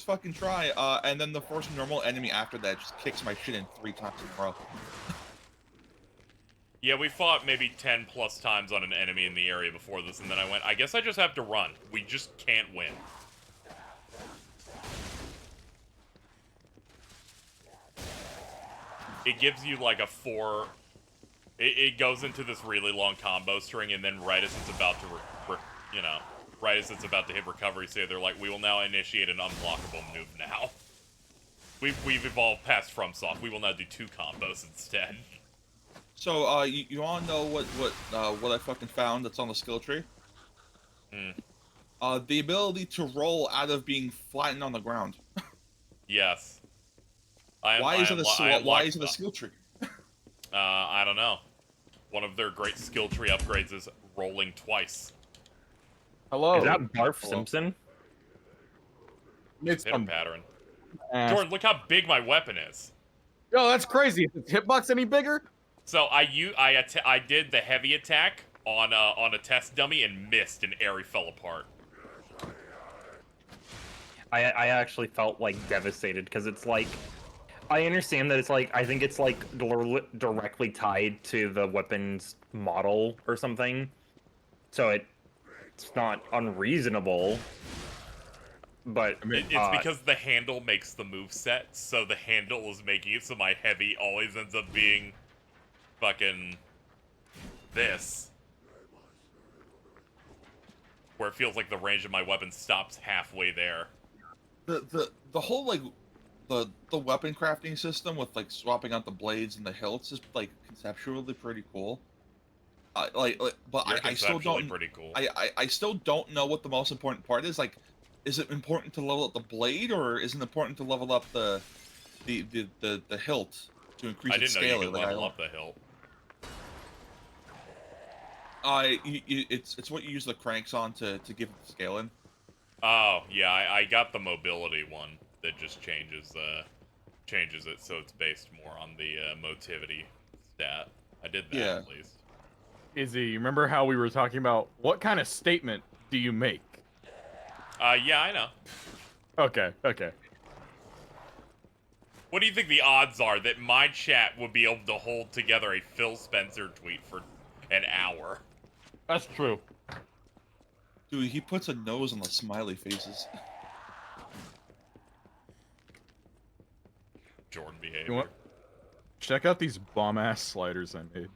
fucking try, and then the first normal enemy after that just kicks my shit in 3 times in a row. Yeah, we fought maybe 10 plus times on an enemy in the area before this, and then I went, I guess I just have to run. We just can't win. it gives you like a 4. It goes into this really long combo string, and then right as it's about to, right as it's about to hit recovery, say they're like, we will now initiate an unblockable move now. We've evolved past FromSoft. We will now do 2 combos instead. So, you wanna know what I fucking found that's on the skill tree? The ability to roll out of being flattened on the ground. Yes. Why is it a skill tree? I don't know. One of their great skill tree upgrades is rolling twice. Hello. Is that Barf Simpson? It's Pitter pattern. Jordan, look how big my weapon is. Yo, that's crazy. Is its hitbox any bigger? So I did the heavy attack on a test dummy and missed, and Airy fell apart. I actually felt like devastated because it's like, I understand that it's like, I think it's like directly tied to the weapon's model or something, so it's not unreasonable. But It's because the handle makes the move set, so the handle is making it so my heavy always ends up being fucking this. Where it feels like the range of my weapon stops halfway there. The whole like the weapon crafting system with like swapping out the blades and the hilts is like conceptually pretty cool. But I still don't. Pretty cool. I still don't know what the most important part is. Like, is it important to level up the blade, or is it important to level up the hilt to increase its scaling? I didn't know you could level up the hilt. It's what you use the cranks on to give it the scaling. Oh yeah, I got the mobility one that just changes it so it's based more on the motivity stat. I did that at least. Izzy, you remember how we were talking about what kind of statement do you make? Yeah, I know. Okay. What do you think the odds are that my chat would be able to hold together a Phil Spencer tweet for an hour? That's true. Dude, he puts a nose on the smiley faces. Jordan behavior. You want... Check out these bomb-ass sliders I made.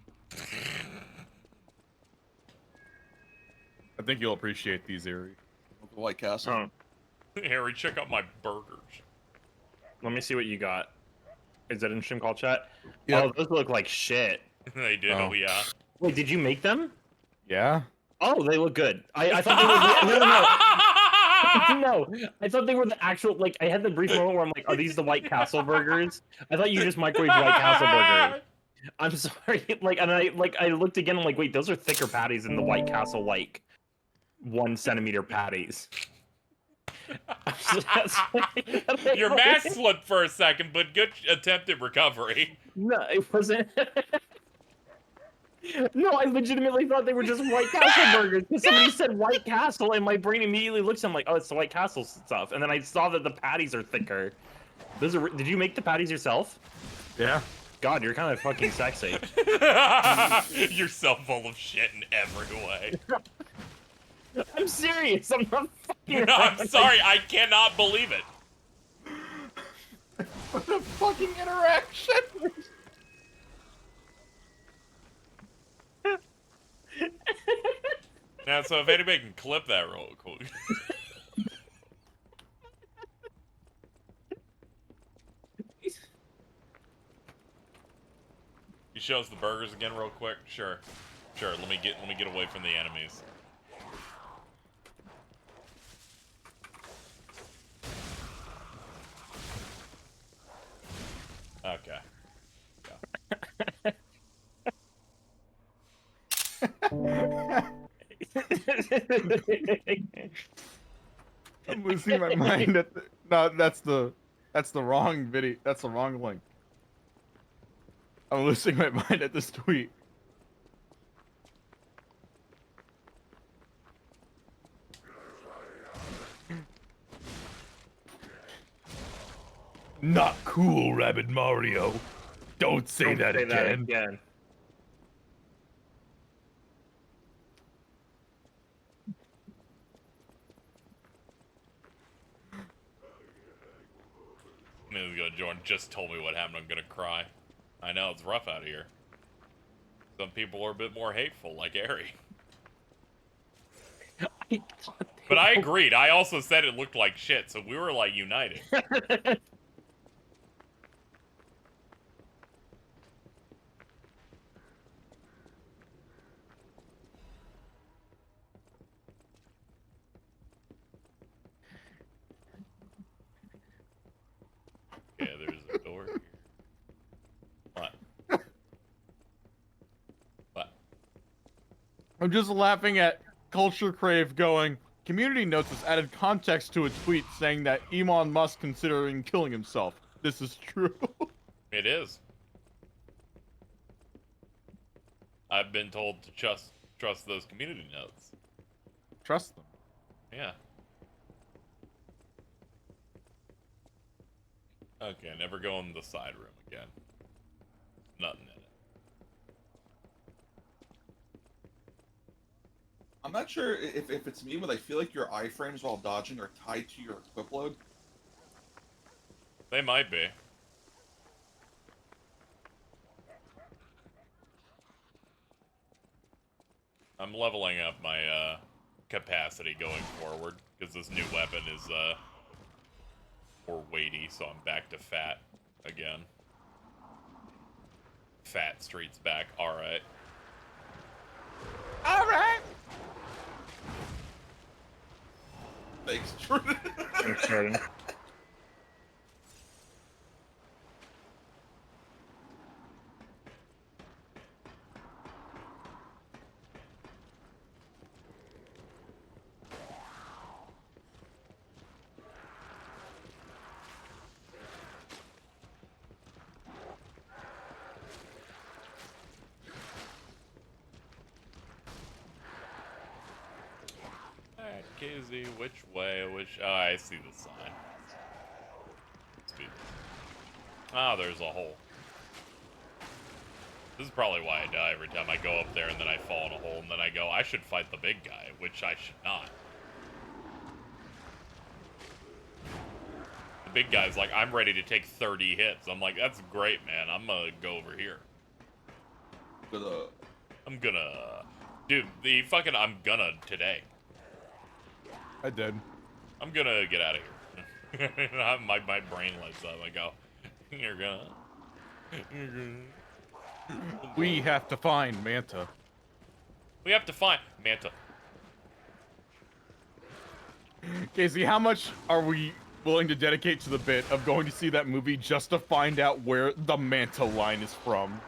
I think you'll appreciate these, Harry. White Castle. Harry, check out my burgers. Let me see what you got. Is that in stream call chat? Yep. Oh, those look like shit. They do, yeah. Wait, did you make them? Yeah. Oh, they look good. I thought they were no. I thought they were the actual, like, I had the brief moment where I'm like, are these the White Castle burgers? I thought you just microwaved White Castle burgers. I'm sorry. And I looked again, I'm like, wait, those are thicker patties than the White Castle, like, 1 centimeter patties. Your mask slipped for a second, but good attempt at recovery. No, it wasn't. No, I legitimately thought they were just White Castle burgers. Because somebody said White Castle, and my brain immediately looks. I'm like, oh, it's the White Castle stuff. And then I saw that the patties are thicker. Those are. Did you make the patties yourself? Yeah. God, you're kind of fucking sexy. You're so full of shit in every way. I'm serious. I'm not fucking. No, I'm sorry. I cannot believe it. What a fucking interaction! Now, so if anybody can clip that real quick. You show us the burgers again real quick? Sure. Let me get away from the enemies. Okay. I'm losing my mind at the... No, that's the wrong video. That's the wrong link. I'm losing my mind at this tweet. Not cool, Rabbit Mario. Don't say that again. Jordan just told me what happened. I'm gonna cry. I know, it's rough out here. Some people are a bit more hateful, like Ari. But I agreed. I also said it looked like shit, so we were, like, united. Yeah, there's a door here. What? What? I'm just laughing at Culture Crave going, community notes has added context to a tweet saying that Elon Musk considering killing himself. This is true. It is. I've been told to trust those community notes. Trust them. Yeah. Okay, never go in the side room again. Nothing in it. I'm not sure if it's me, but I feel like your iframes while dodging are tied to your equip load. They might be. I'm leveling up my capacity going forward because this new weapon is more weighty, so I'm back to fat again. Fat Street's back. All right. All right. Thanks, Jordan. Thanks, Jordan. Alright, KZ, which way? Oh, I see the sign. Ah, there's a hole. This is probably why I die every time I go up there and then I fall in a hole and then I go, I should fight the big guy, which I should not. The big guy's like, I'm ready to take 30 hits. I'm like, that's great, man. I'm gonna go over here. I'm gonna... Dude, I'm gonna today. I did. I'm gonna get out of here. my brain lights up. I go, you're gonna... We have to find Manta. We have to find Manta. Casey, how much are we willing to dedicate to the bit of going to see that movie just to find out where the Manta line is from?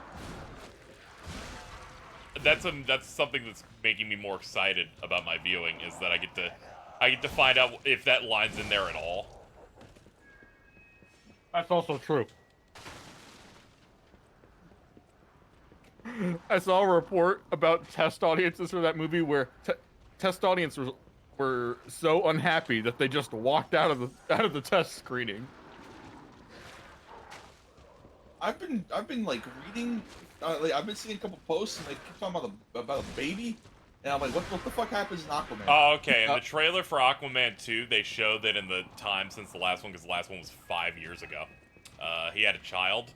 That's something that's making me more excited about my viewing, is that I get to find out if that line's in there at all. That's also true. I saw a report about test audiences for that movie where test audiences were so unhappy that they just walked out of the test screening. I've been like reading, I've been seeing a couple posts and they keep talking about a baby, and I'm like, what the fuck happens in Aquaman? Oh, okay. In the trailer for Aquaman 2, they showed that in the time since the last one, because the last one was 5 years ago, he had a child.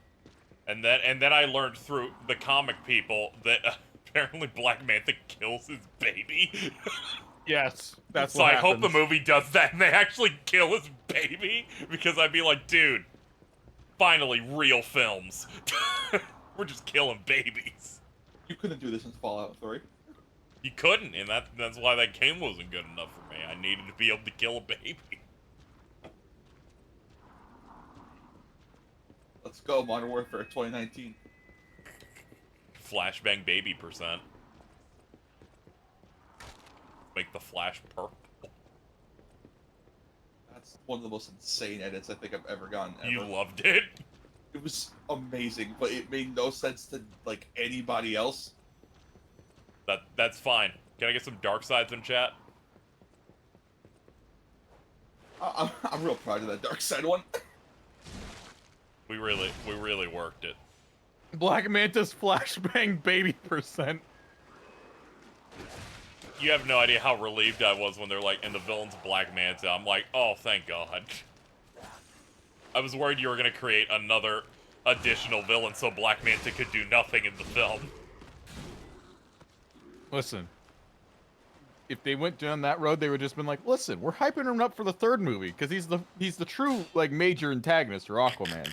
And then I learned through the comic people that apparently Black Manta kills his baby. Yes, that's so what I happens. hope the movie does that and they actually kill his baby, because I'd be like, dude, finally real films. We're just killing babies. You couldn't do this in Fallout 3. You couldn't, and that's why that game wasn't good enough for me. I needed to be able to kill a baby. Let's go, Modern Warfare 2019. Flashbang baby %. Make the flash purple. That's one of the most insane edits I think I've ever gotten. You loved it? It was amazing, but it made no sense to like anybody else. That's fine. Can I get some dark sides in chat? I'm real proud of that dark side one. We really worked it. Black Manta's flashbang baby %. You have no idea how relieved I was when they're like, and the villain's Black Manta. I'm like, oh, thank God. I was worried you were gonna create another additional villain so Black Manta could do nothing in the film. Listen, if they went down that road, they would just been like, listen, we're hyping him up for the third movie because he's the true like major antagonist for Aquaman.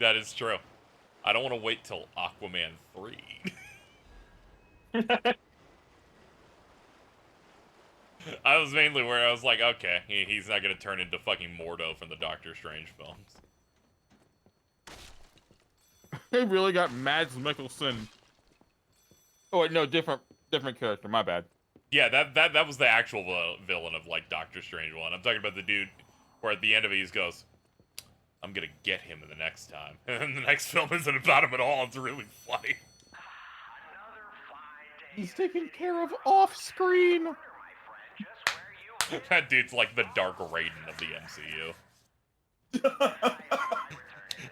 That is true. I don't want to wait till Aquaman 3. I was mainly where I was like, okay, he's not gonna turn into fucking Mordo from the Doctor Strange films. They really got Mads Mikkelsen. Oh wait, no, different character. My bad. Yeah, that was the actual villain of like Doctor Strange 1. I'm talking about the dude where at the end of it he goes, I'm gonna get him in the next time. And the next film isn't about him at all. It's really funny. He's taken care of off screen. That dude's like the Dark Raiden of the MCU.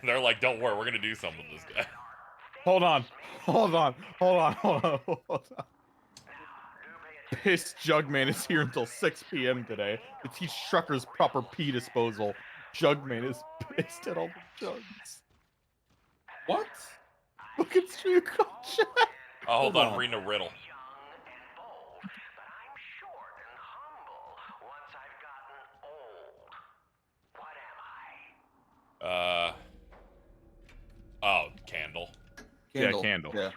They're like, don't worry, we're gonna do something with this guy. Hold on. Piss Jugman is here until 6 p.m. today to teach truckers proper pee disposal. Jugman is pissed at all the jugs. What? Look at stream chat. Oh, hold on, reading a riddle. Oh, candle. Yeah, candle. Yeah.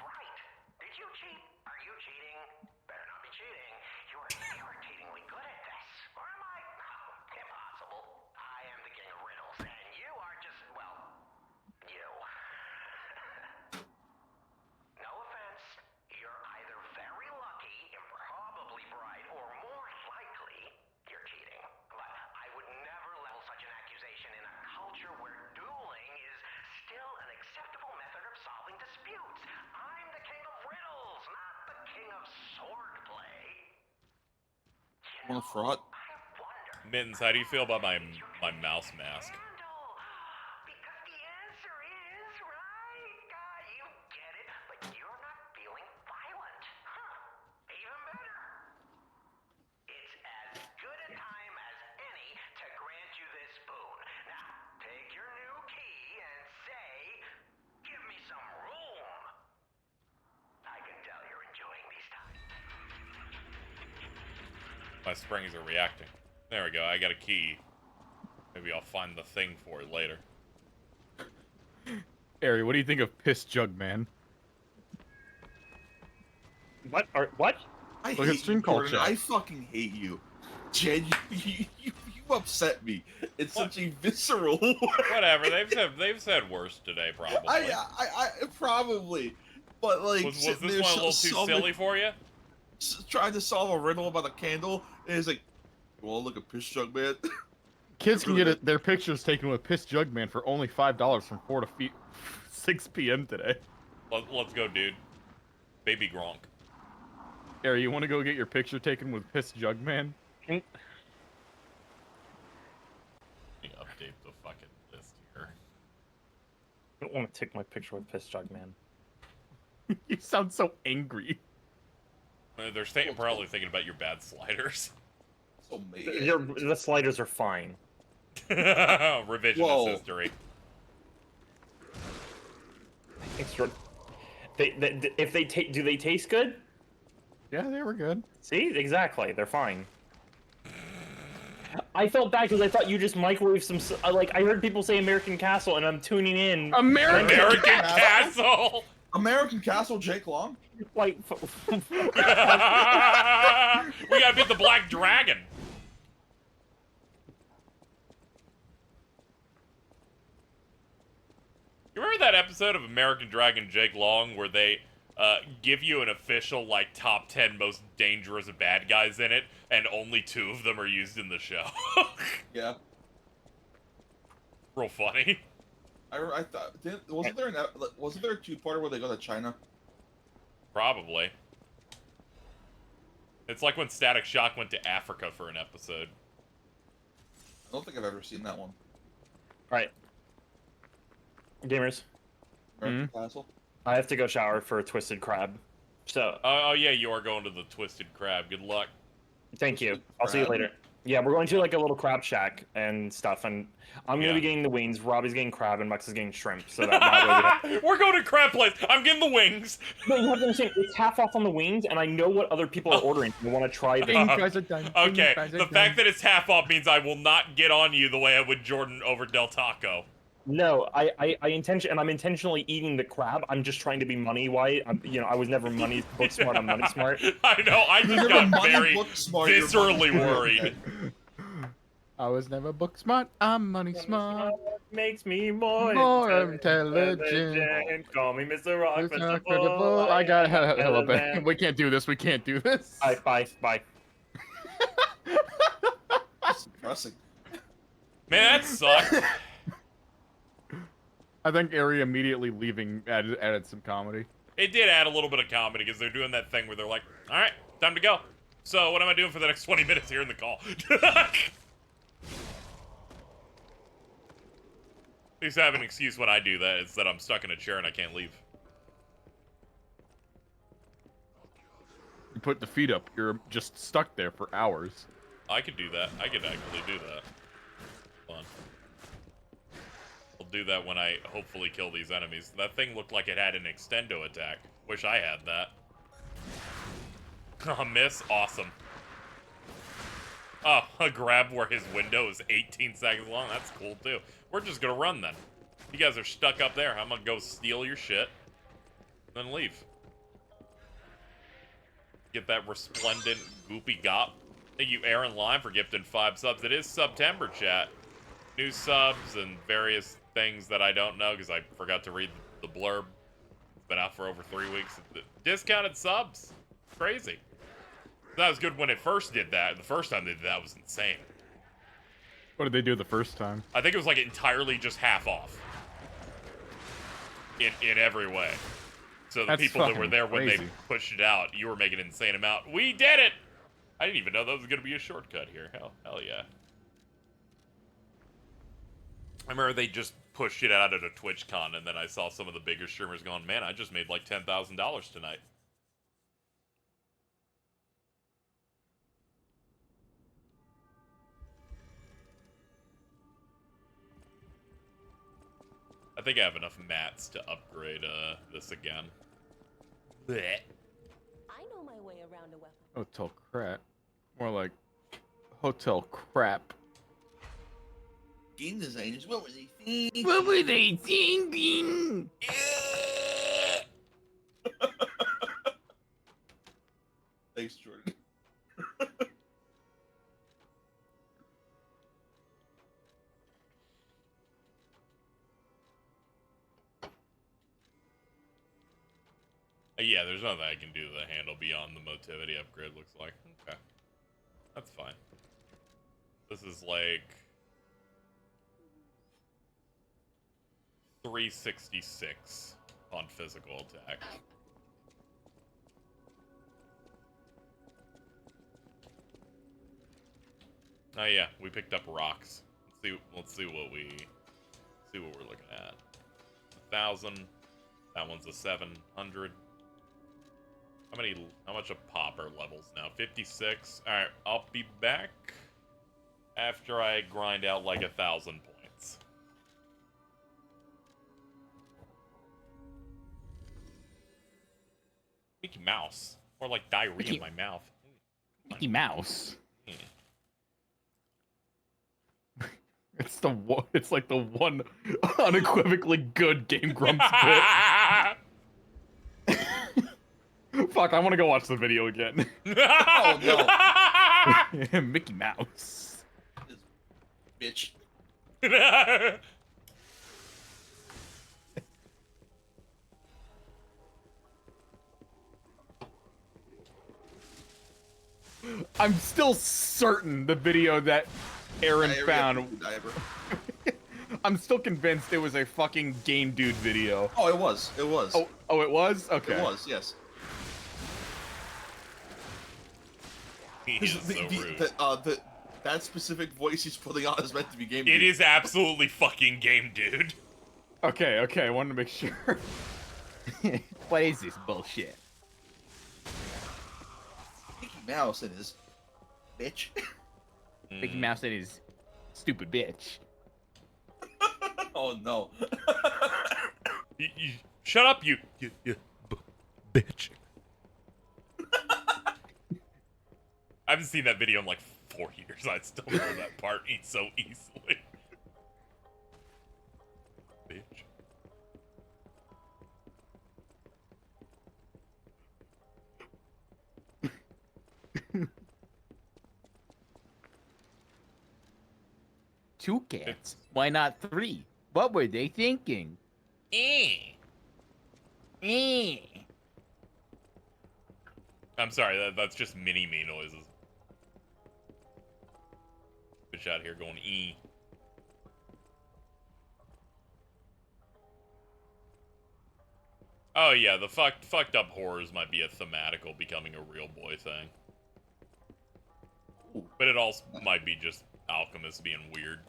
Want a fraud? Mittens, how do you feel about my mouse mask? My springs are reacting. There we go, I got a key. Maybe I'll find the thing for it later. Ari, what do you think of Piss Jugman? What? Look at stream call chat. I fucking hate you. Jen, you upset me. It's such a visceral. Whatever, they've said worse today, probably. I probably, but like, was this one a little too silly for you? Trying to solve a riddle about a candle, and it's like, well, look at Piss Jugman. Kids can get their pictures taken with Piss Jugman for only $5 from 4 to 6 p.m. today. Let's go, dude. Baby Gronk. Ari, you want to go get your picture taken with Piss Jugman? Let me update the fucking list here. I don't want to take my picture with Piss Jugman. You sound so angry. They're probably thinking about your bad sliders. So the sliders are fine. Revisionist history. If they do they taste good? Yeah, they were good. See, exactly, they're fine. I felt bad because I thought you just microwaved some. Like I heard people say American Castle, and I'm tuning in. American Castle. American Castle, Jake Long. Like, we gotta beat the Black Dragon. You remember that episode of American Dragon Jake Long where they give you an official, like, top 10 most dangerous bad guys in it, and only 2 of them are used in the show? Yeah. Real funny. I thought, wasn't there a 2-parter where they go to China? Probably. It's like when Static Shock went to Africa for an episode. I don't think I've ever seen that one. Alright. Gamers. American Castle? I have to go shower for a Twisted Crab. So. Oh yeah, you are going to the Twisted Crab. Good luck. Thank you. I'll see you later. Yeah, we're going to like a little crab shack and stuff, and I'm gonna Yeah. be getting the wings. Robbie's getting crab, and Max is getting shrimp. So that way we have. We're going to crab place. I'm getting the wings. No, you have to understand. It's half off on the wings, and I know what other people are ordering. I want to try them. Wing fries are done. Okay, Wing fries are the done. fact that it's half off means I will not get on you the way I would Jordan over Del Taco. No, I and I'm intentionally eating the crab. I'm just trying to be money white. I was never money book smart. I'm money smart. I know. I just You're got the money very book smart, you're viscerally money- worried. I was never book smart. I'm money smart. Makes me more intelligent. Call me Mr. Rock. It's Mr. not Bull, credible. I got am hello, relevant. We can't do this. We can't do this. Bye. That's depressing. Man, that sucked. I think Ari immediately leaving added some comedy. It did add a little bit of comedy because they're doing that thing where they're like, all right, time to go. So what am I doing for the next 20 minutes here in the call? At least I have an excuse when I do that. It's that I'm stuck in a chair and I can't leave. You put the feet up. You're just stuck there for hours. I could do that. I could actually do that. Hold on. I'll do that when I hopefully kill these enemies. That thing looked like it had an extendo attack. Wish I had that. Oh, miss. Awesome. Oh, a grab where his window is 18 seconds long. That's cool, too. We're just gonna run, then. You guys are stuck up there. I'm gonna go steal your shit. Then leave. Get that resplendent, goopy gop. Thank you, Aaron Lime, for gifting 5 subs. It is September, chat. New subs and various things that I don't know because I forgot to read the blurb. It's been out for over 3 weeks. Discounted subs. Crazy. That was good when it first did that. The first time they did that was insane. What did they do the first time? I think it was like entirely just half off. In every way. So the That's people that were fucking there when they crazy. pushed it out, you were making an insane amount. We did it! I didn't even know that was going to be a shortcut here. Hell yeah. I remember they just pushed it out at a TwitchCon, and then I saw some of the bigger streamers going, man, I just made like $10,000 tonight. I think I have enough mats to upgrade this again. Blech. I know my way around a weapon. Hotel crap. More like hotel crap. Game designers, what were they thinking? What were they thinking? Thanks, Jordan. Yeah, there's nothing I can do to the handle beyond the motivity upgrade, looks like. Okay. That's fine. This is like 366 on physical attack. Oh yeah, we picked up rocks. Let's see what we're looking at. 1,000. That one's a 700. How much a popper levels now? 56. Alright, I'll be back after I grind out like 1,000 points. Mickey Mouse. Or like diarrhea in my mouth. Mickey Mouse. Yeah. It's the one. It's like the one unequivocally good Game Grumps bit. Fuck! I want to go watch the video again. Oh no, Mickey Mouse. bitch. I'm still certain the video that Aaron found. I'm still convinced it was a fucking Game Dude video. Oh, it was. It was. Oh, it was? Okay. It was. Yes. He is so rude. That specific voice he's putting on is meant to be Game It Dude. is absolutely fucking Game Dude. Okay, I wanted to make sure. What is this bullshit? Mickey Mouse and his bitch. Mickey Mouse and his stupid bitch. Oh no. You shut up, you bitch. I haven't seen that video in like 4 years. I still know that part so easily. Bitch. Two cats. Why not three? What were they thinking? I'm sorry, that's just mini-me noises. Bitch out here going E. Oh yeah, the fucked up horrors might be a thematical becoming a real boy thing. But it also might be just alchemists being weird.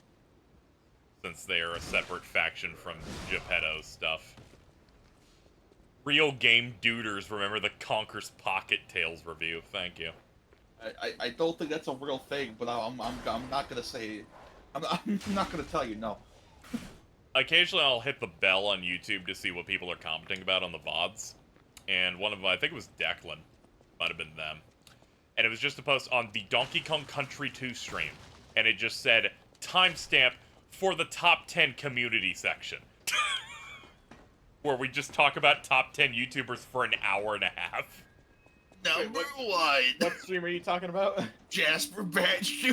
Since they are a separate faction from Geppetto stuff. Real game duders, remember the Conker's Pocket Tales review. Thank you. I don't think that's a real thing, but I'm not gonna say. I'm not gonna tell you no. Occasionally I'll hit the bell on YouTube to see what people are commenting about on the VODs. And one of them, I think it was Declan. Might have been them. And it was just a post on the Donkey Kong Country 2 stream. And it just said, timestamp for the top 10 community section. Where we just talk about top 10 YouTubers for an hour and a half. Number one. What stream are you talking about? Jasper Batch Jr.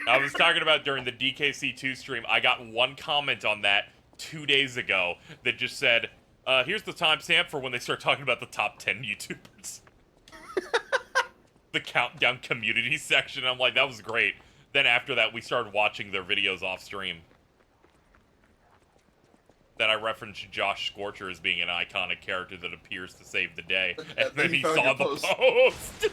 I was talking about during the DKC2 stream. I got one comment on that 2 days ago that just said, here's the timestamp for when they start talking about the top 10 YouTubers. The countdown community section. I'm like, that was great. Then after that, we started watching their videos off stream. Then I referenced Josh Scorcher as being an iconic character that appears to save the day. And then he saw the post.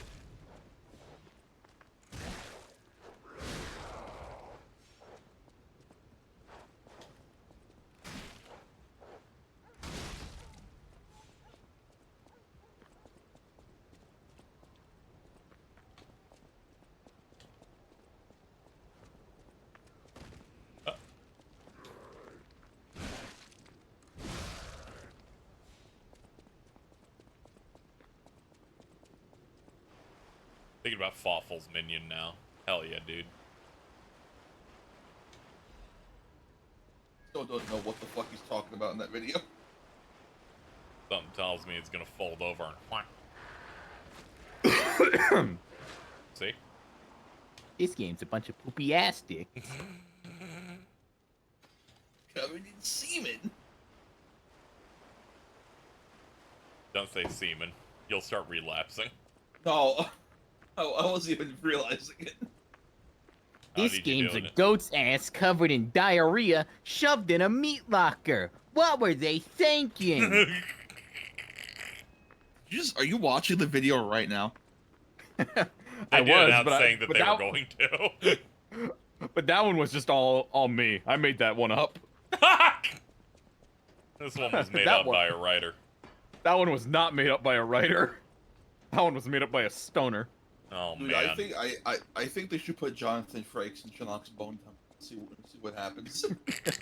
Thinking about Fawful's minion now. Hell yeah, dude. Still don't know what the fuck he's talking about in that video. Something tells me it's gonna fold over and See? This game's a bunch of poopy ass dicks. Covered in semen. Don't say semen. You'll start relapsing. No. I wasn't even realizing it. This game's a goat's ass covered in diarrhea shoved in a meat locker. What were they thinking? Are you watching the video right now? I was, not saying that they were going to. But that one was just all me. I made that one up. This one was made up by a writer. That one was not made up by a writer. That one was made up by a stoner. Oh Dude, man. I think they should put Jonathan Frakes in Shinnok's Bone Temple. See what happens.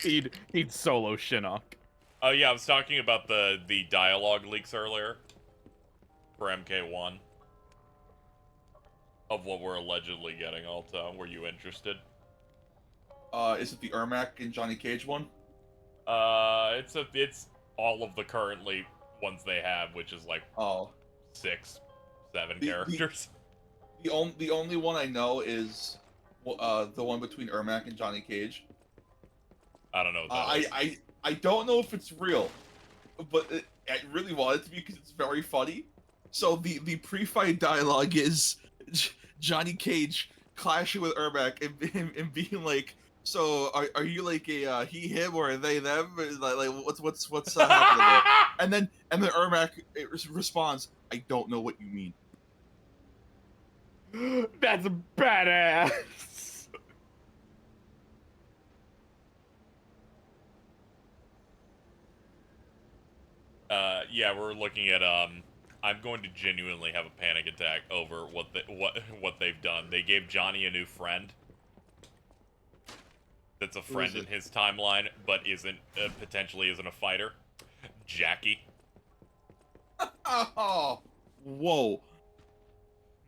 he'd solo Shinnok. Oh yeah, I was talking about the dialogue leaks earlier for MK1 of what we're allegedly getting. Alto, were you interested? Is it the Ermac and Johnny Cage one? It's all of the currently ones they have, which is like 6, 7 characters. The only one I know is the one between Ermac and Johnny Cage. I don't know what that is. I don't know if it's real, but I really want it to be because it's very funny. So the pre-fight dialogue is Johnny Cage clashing with Ermac and being like, "So are you like a he him or a they them? Like what's happening there?" And then Ermac responds, "I don't know what you mean." That's badass. Yeah, we're looking at I'm going to genuinely have a panic attack over what they've done. They gave Johnny a new friend, that's a friend in his timeline, but isn't potentially isn't a fighter. Jackie. Oh, whoa.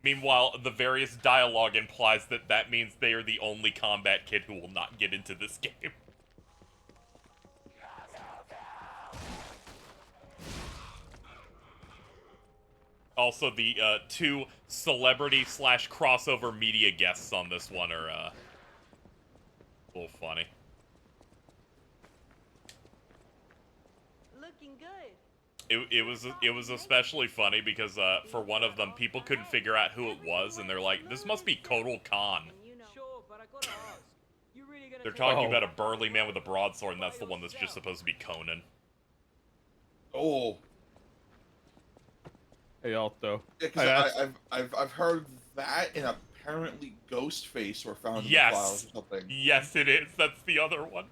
Meanwhile, the various dialogue implies that that means they are the only combat kid who will not get into this game. Also, the two celebrity/crossover media guests on this one are a little funny. Looking good. It was especially funny because for one of them, people couldn't figure out who it was, and they're like, "This must be Kotal Khan." Sure, but I gotta ask. You really gonna They're talking about a burly man with a broadsword, and that's the one that's just supposed to be Conan. Oh. Hey, Alto. Yeah, because I've heard that, and apparently Ghostface were found in the files or something. Yes, it is. That's the other one.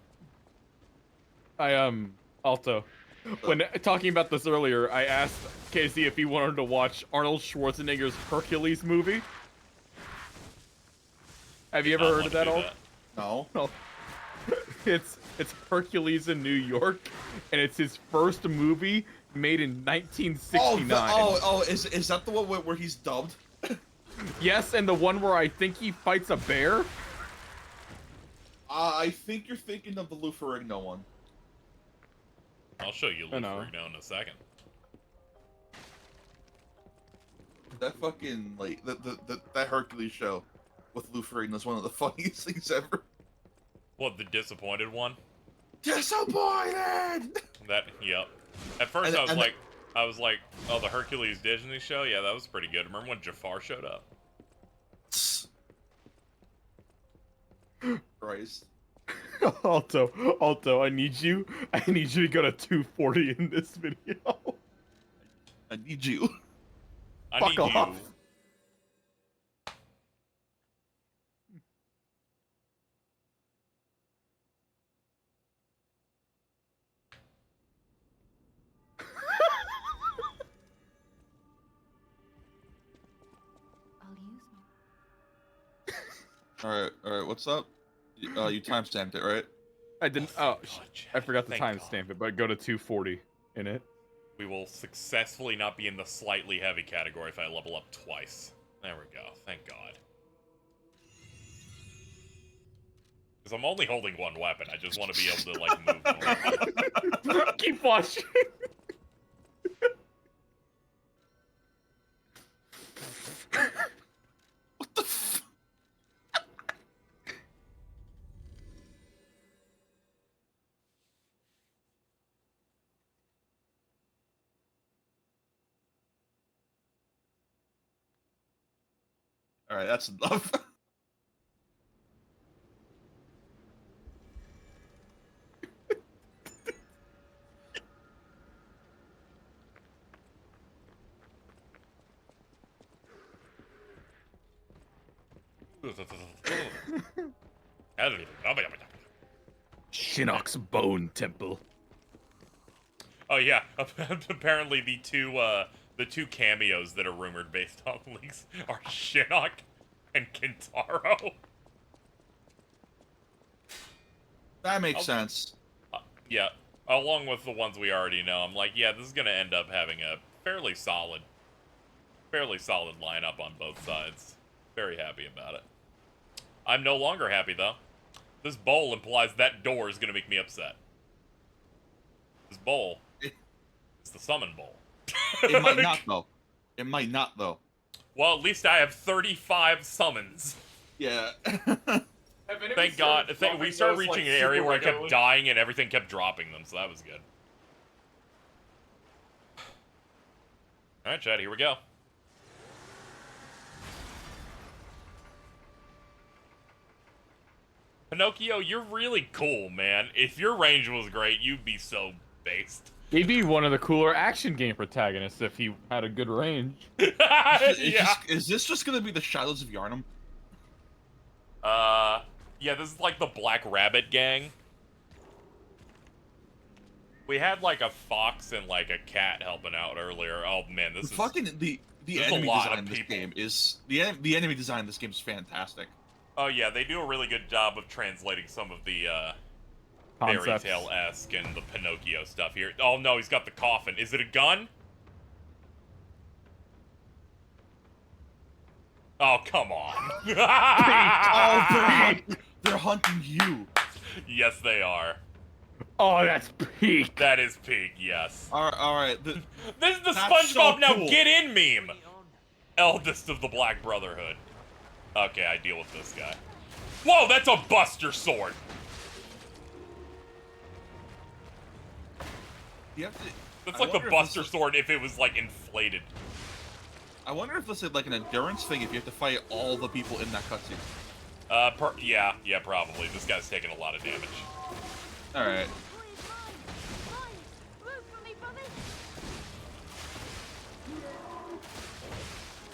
Alto. When talking about this earlier, I asked Casey if he wanted to watch Arnold Schwarzenegger's Hercules movie. Have you ever heard of that, Alt? No. No. It's Hercules in New York, and it's his first movie made in 1969. Is that the one where he's dubbed? Yes, and the one where I think he fights a bear? I think you're thinking of the Lou Ferrigno one. I'll show you Lou Ferrigno in a second. That fucking, like, that Hercules show with Lou Ferrigno is one of the funniest things ever. What, the disappointed one? Disappointed! Yep. At first I was like, oh, the Hercules Disney show? Yeah, that was pretty good. Remember when Jafar showed up? Christ. Alto, I need you to go to 240 in this video. I need you. Fuck off. Alright, what's up? You timestamped it, right? I didn't. I forgot to timestamp it, but go to 240 in it. We will successfully not be in the slightly heavy category if I level up twice. There we go. Thank God. Because I'm only holding one weapon. I just want to be able to, like, move more. Keep watching. What the f... Alright, that's enough. Shinnok's Bone Temple. Oh yeah, apparently the two cameos that are rumored based on leaks are Shinnok and Kintaro. That makes sense. Yeah, along with the ones we already know. I'm like, yeah, this is gonna end up having a fairly solid lineup on both sides. Very happy about it. I'm no longer happy though. This bowl implies that door is gonna make me upset. This bowl is the summon bowl. It might not though. It might not though. Well, at least I have 35 summons. Yeah. Thank God. We started reaching an area where I kept dying and everything kept dropping them, so that was good. Alright, chat, here we go. Pinocchio, you're really cool, man. If your range was great, you'd be so based. He'd be one of the cooler action game protagonists if he had a good range. Is this just gonna be the Shadows of Yharnam? Yeah, this is like the Black Rabbit gang. We had like a fox and like a cat helping out earlier. Oh man, this is fucking the enemy design in this game is the enemy design in this game is fantastic. Oh yeah, they do a really good job of translating some of the fairy Concepts. tale-esque and the Pinocchio stuff here. Oh no, he's got the coffin. Is it a gun? Oh, come on. Oh, they're hunting you. Yes, they are. Oh, that's peak. That is peak, yes. All right. This is the That's SpongeBob so now cool. get in meme. Eldest of the Black Brotherhood. Okay, I deal with this guy. Whoa, that's a Buster Sword. You have to. That's I like the wonder if Buster this is- Sword if it was like inflated. I wonder if this is like an endurance thing. If you have to fight all the people in that cutscene. Yeah, probably. This guy's taking a lot of damage. All right.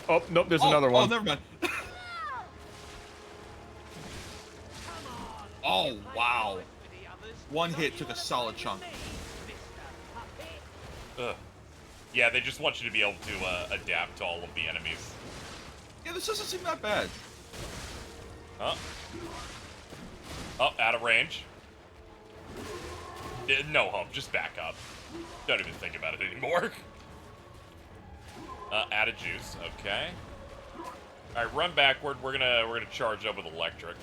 Oh, nope, there's another one. Oh, never mind. Oh, wow. One hit took a solid chunk. Ugh. Yeah, they just want you to be able to adapt to all of the enemies. Yeah, this doesn't seem that bad. Oh. Oh, out of range. No hope, just back up. Don't even think about it anymore. Out of juice, okay. Alright, run backward. We're gonna charge up with electric.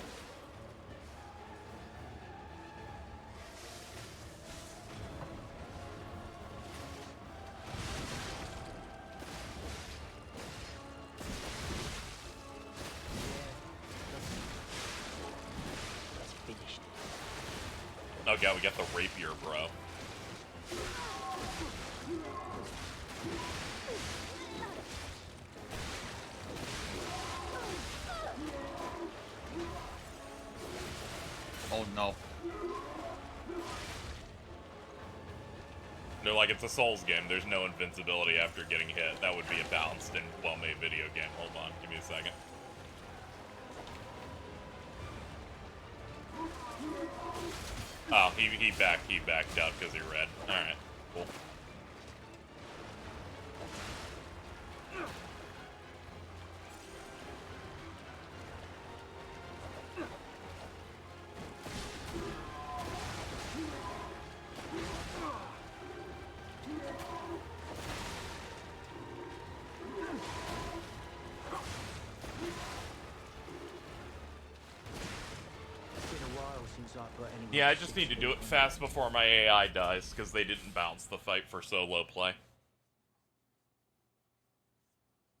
Oh god, we got the rapier, bro. Oh no. They're like, it's a Souls game. There's no invincibility after getting hit. That would be a balanced and well-made video game. Hold on, give me a second. Oh, he backed out because he read. Alright, cool. Yeah, I just need to do it fast before my AI dies, because they didn't bounce the fight for solo play.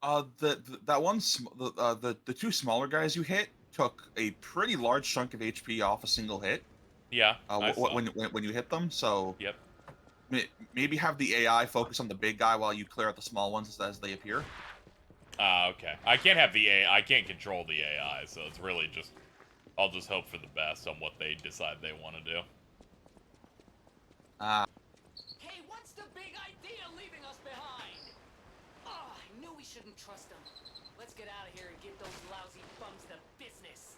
The two smaller guys you hit took a pretty large chunk of HP off a single hit. Yeah. When you hit them, so. Yep. Maybe have the AI focus on the big guy while you clear out the small ones as they appear. Okay. I can't have the AI. I can't control the AI, so it's really just. I'll just hope for the best on what they decide they want to do. Hey, what's the big idea leaving us behind? Oh, I knew we shouldn't trust them. Let's get out of here and give those lousy bums the business.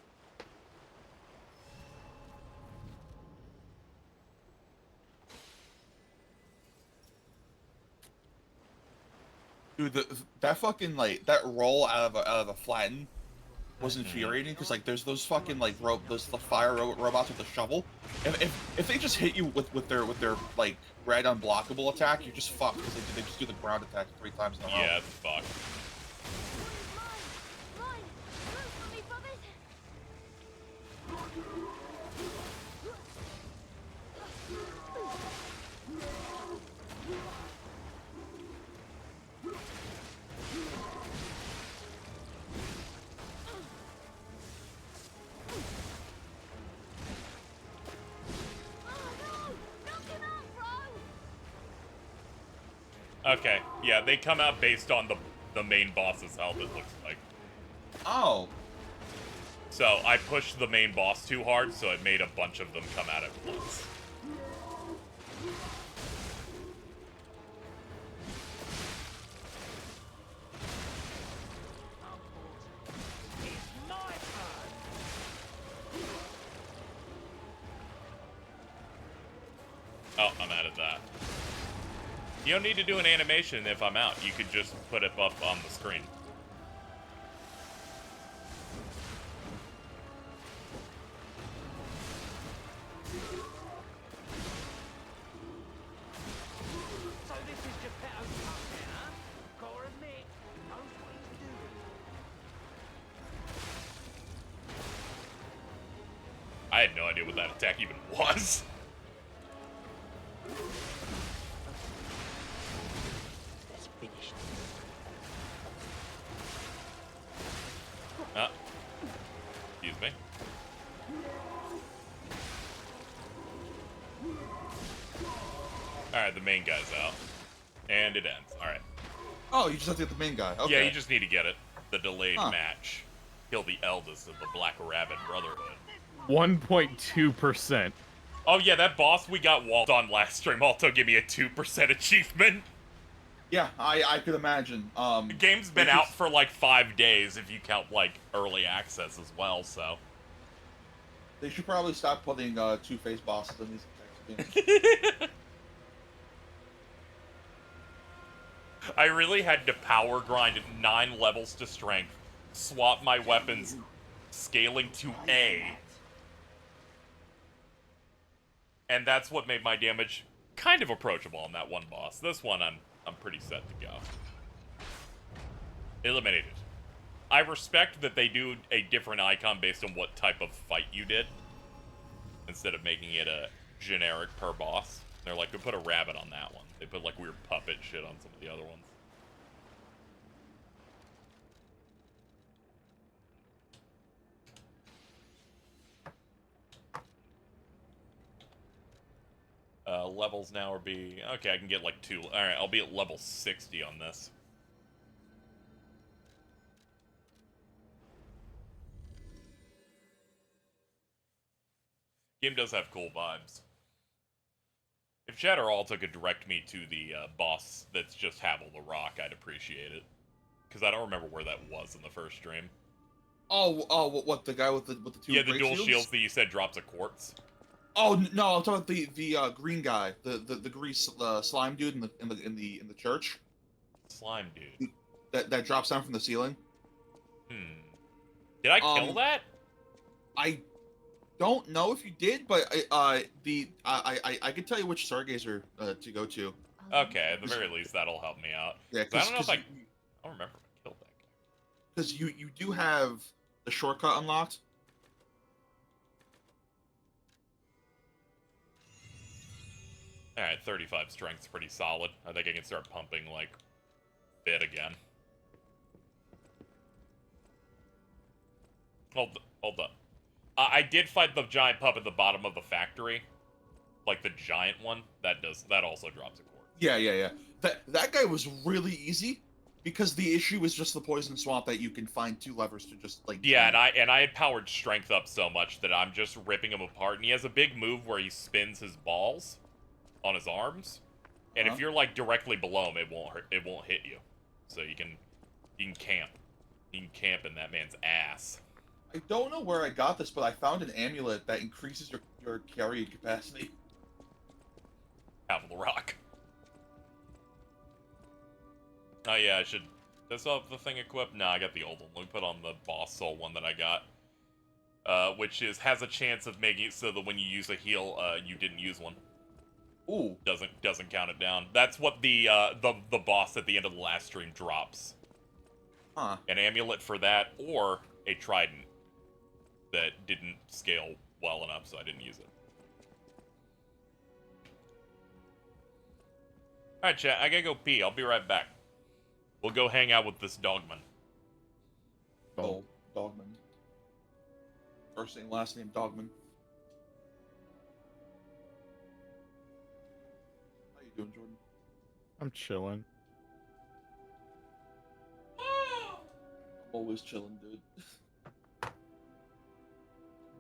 Dude, that fucking that roll out of a flatten was infuriating because there's those fucking the fire robots with the shovel. If they just hit you with their red unblockable attack, you're just fucked because they just do the ground attack 3 times in a row. Yeah, it's fucked. Okay, yeah, they come out based on the main boss's health, it looks like. Oh. So, I pushed the main boss too hard, so it made a bunch of them come out at once. Oh, I'm out of that. You don't need to do an animation if I'm out. You could just put it up on the screen. I had no idea what that attack even was. That's finished. Excuse me. Alright, the main guy's out. And it ends. Alright. Oh, you just have to get the main guy. Okay. Yeah, you just need to get it. The delayed Huh. match. Kill the eldest of the Black Rabbit Brotherhood. 1.2%. Oh yeah, that boss we got walled on last stream also gave me a 2% achievement. Yeah, I could imagine. The game's been out for like 5 days if you count like early access as well, so. They should probably stop putting two-face bosses in these types of games. I really had to power grind 9 levels to strength, swap my weapons, scaling to A. And that's what made my damage kind of approachable on that one boss. This one, I'm pretty set to go. Eliminated. I respect that they do a different icon based on what type of fight you did, instead of making it a generic per boss. They're like, we put a rabbit on that one. They put like weird puppet shit on some of the other ones. Levels now are okay, I can get like 2. Alright, I'll be at level 60 on this. Game does have cool vibes. If Shatter All could direct me to the boss that's just Havel the Rock, I'd appreciate it. Because I don't remember where that was in the first stream. Oh, what, the guy with the two Yeah, the great dual shields that you said drops a quartz. Oh no, I'm talking about the green guy, the grease slime dude in the church. Slime dude. That drops down from the ceiling. Did I kill that? I don't know if you did, but I can tell you which Stargazer to go to. Okay, at the very least that'll help me out. Yeah, I don't know if I don't remember if I killed that guy. Because you do have the shortcut unlocked. Alright, 35 strength's pretty solid. I think I can start pumping, like, bit again. Hold up. I did fight the giant pup at the bottom of the factory. Like, the giant one. That also drops a quartz. Yeah. That guy was really easy, because the issue was just the poison swamp that you can find 2 levers to just, like... Yeah, and I had powered strength up so much that I'm just ripping him apart. And he has a big move where he spins his balls on his arms, and if you're like directly below him, it won't hit you. So you can camp. You can camp in that man's ass. I don't know where I got this, but I found an amulet that increases your carrying capacity. Havel the Rock. Oh yeah, I should. Does I have the thing equipped? No, I got the old one. Let me put on the boss soul one that I got, which has a chance of making it so that when you use a heal, you didn't use one. Ooh. Doesn't count it down. That's what the boss at the end of the last stream drops. Huh. An amulet for that, or a trident that didn't scale well enough, so I didn't use it. Alright, chat, I gotta go pee. I'll be right back. We'll go hang out with this dogman. Oh, Dogman. First name, last name, Dogman. How you doing, Jordan? I'm chilling. I'm always chilling, dude.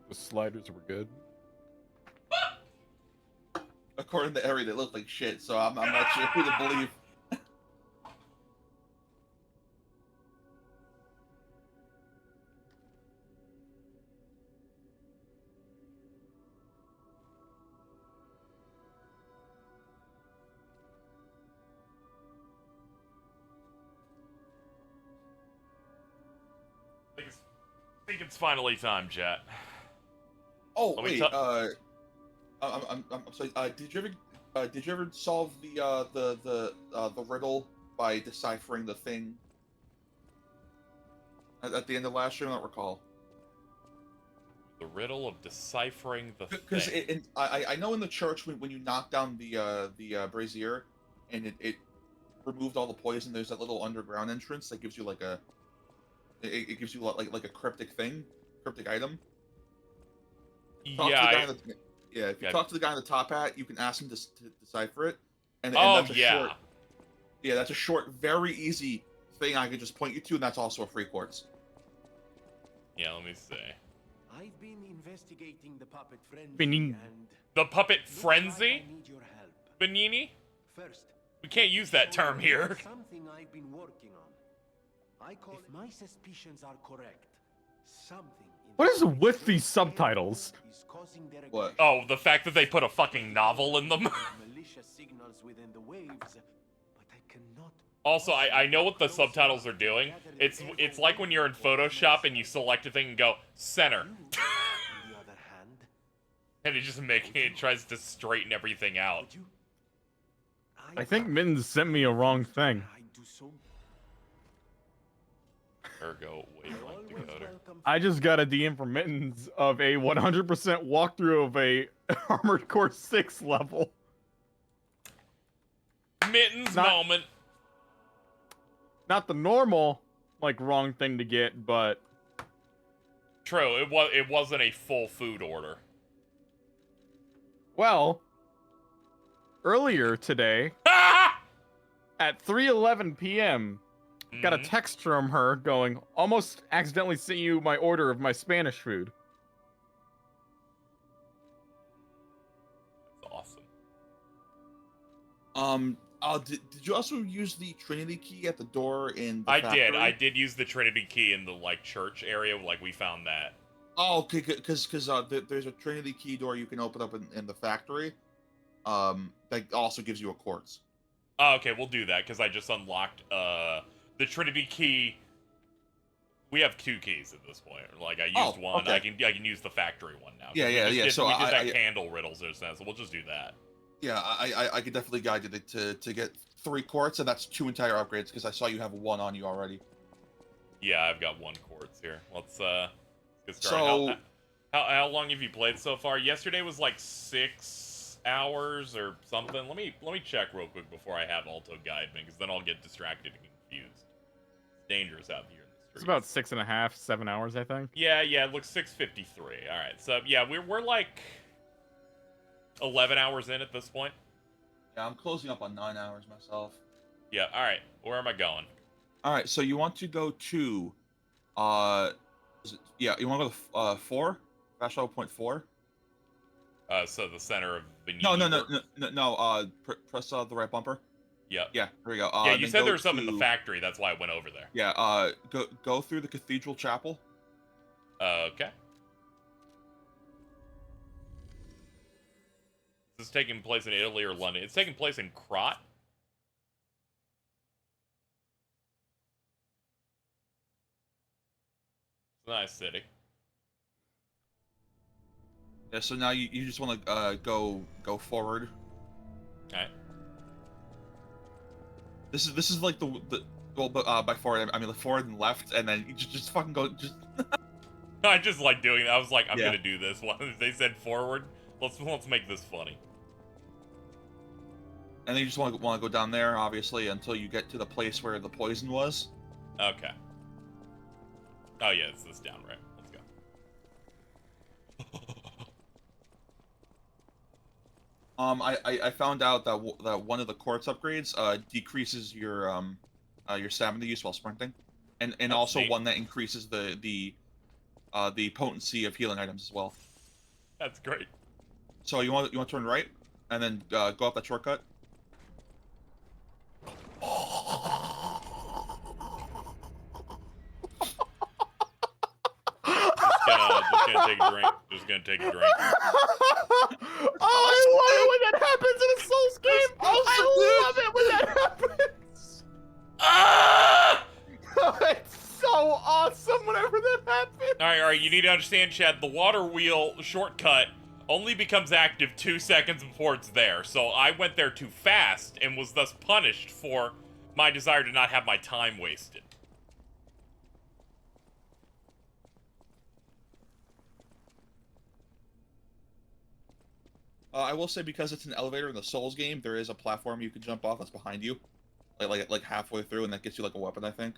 The sliders were good. According to Eri, they look like shit, so I'm not sure who to believe. I think it's finally time, chat. Oh wait, I'm sorry. Did you ever solve the riddle by deciphering the thing at the end of last stream? I don't recall. The riddle of deciphering the Because thing. I know in the church when you knock down the brazier, and it removed all the poison. There's that little underground entrance that gives you like a it gives you like a cryptic item. Talk to the guy if you talk to the guy in the top hat, you can ask him to decipher it. And that's a short. Yeah, that's a short, very easy thing I could just point you to, and that's also a free quartz. Yeah, let me see. I've been investigating the puppet frenzy Benin. and The puppet frenzy? I need your help. Benini? First, We can't use that term here. something I've been working on. I call if my suspicions are correct, something in What is with these subtitles? is causing their What? Oh, the fact that they put a fucking novel in them. malicious signals within the waves, but I cannot. Also, I know what the subtitles are doing. It's like when you're in Photoshop and you select a thing and go, center. On the other hand, And it tries to straighten everything out. would you? I think Mittens sent me a wrong thing. I do so. Ergo, wavelength decoder. I just got a DM from Mittens of a 100% walkthrough of a Armored Core 6 level. Mittens moment. Not the normal, like, wrong thing to get, but... True, it wasn't a full food order. Well, earlier today, at 3:11 p.m., got a text from her going, almost accidentally sent you my order of my Spanish food. That's awesome. Did you also use the Trinity key at the door in the I factory? did. I did use the Trinity key in the, like, church area. Like, we found that. Oh, okay, because there's a Trinity key door you can open up in the factory. That also gives you a quartz. Oh, okay, we'll do that, because I just unlocked, the Trinity key. We have 2 keys at this point. Like, I used one. Okay. I can use the factory one now. Yeah. So we did that candle riddles just now, so we'll just do that. Yeah, I could definitely guide you to get 3 quartz, and that's 2 entire upgrades, because I saw you have 1 on you already. Yeah, I've got 1 quartz here. Let's get started. So, how long have you played so far? Yesterday was like 6 hours or something. Let me check real quick before I have Alto guide me, because then I'll get distracted and confused. It's dangerous out here in the streets. It's about 6.5, 7 hours, I think. Yeah, it looks 6:53. All right, so yeah, we're like 11 hours in at this point. yeah, I'm closing up on 9 hours myself. Yeah, all right. Where am I going? All right, so you want to go to, you want to go to 4, fast travel point 4. So the center of Benini. No. Press the right bumper. Yeah. Yeah, there we go. Yeah, you said there was something in the factory. That's why I went over there. Yeah. Go through the cathedral chapel. Okay. This is taking place in Italy or London. It's taking place in Krot. It's a nice city. Yeah. So now you just want to go forward. All right. This is like the well, but by forward I mean forward and left, and then you just fucking go just. I just like doing it. I was like, I'm Yeah. gonna do this. They said forward. Let's make this funny. And then you just want to go down there, obviously, until you get to the place where the poison was. Okay. Oh yeah, it's this down, right? Let's go. I found out that one of the quartz upgrades decreases your stamina use while sprinting, and That's also neat. one that increases the potency of healing items as well. That's great. So you want to turn right, and then go up that shortcut. Just gonna take a drink. Just gonna take a drink. Oh, I love it when that happens in a Souls game. I love it when that happens. Ah! It's so awesome whenever that happens. All right. You need to understand, Chad. The water wheel shortcut only becomes active 2 seconds before it's there. So I went there too fast and was thus punished for my desire to not have my time wasted. I will say because it's an elevator in the Souls game, there is a platform you can jump off that's behind you, like halfway through, and that gets you like a weapon, I think.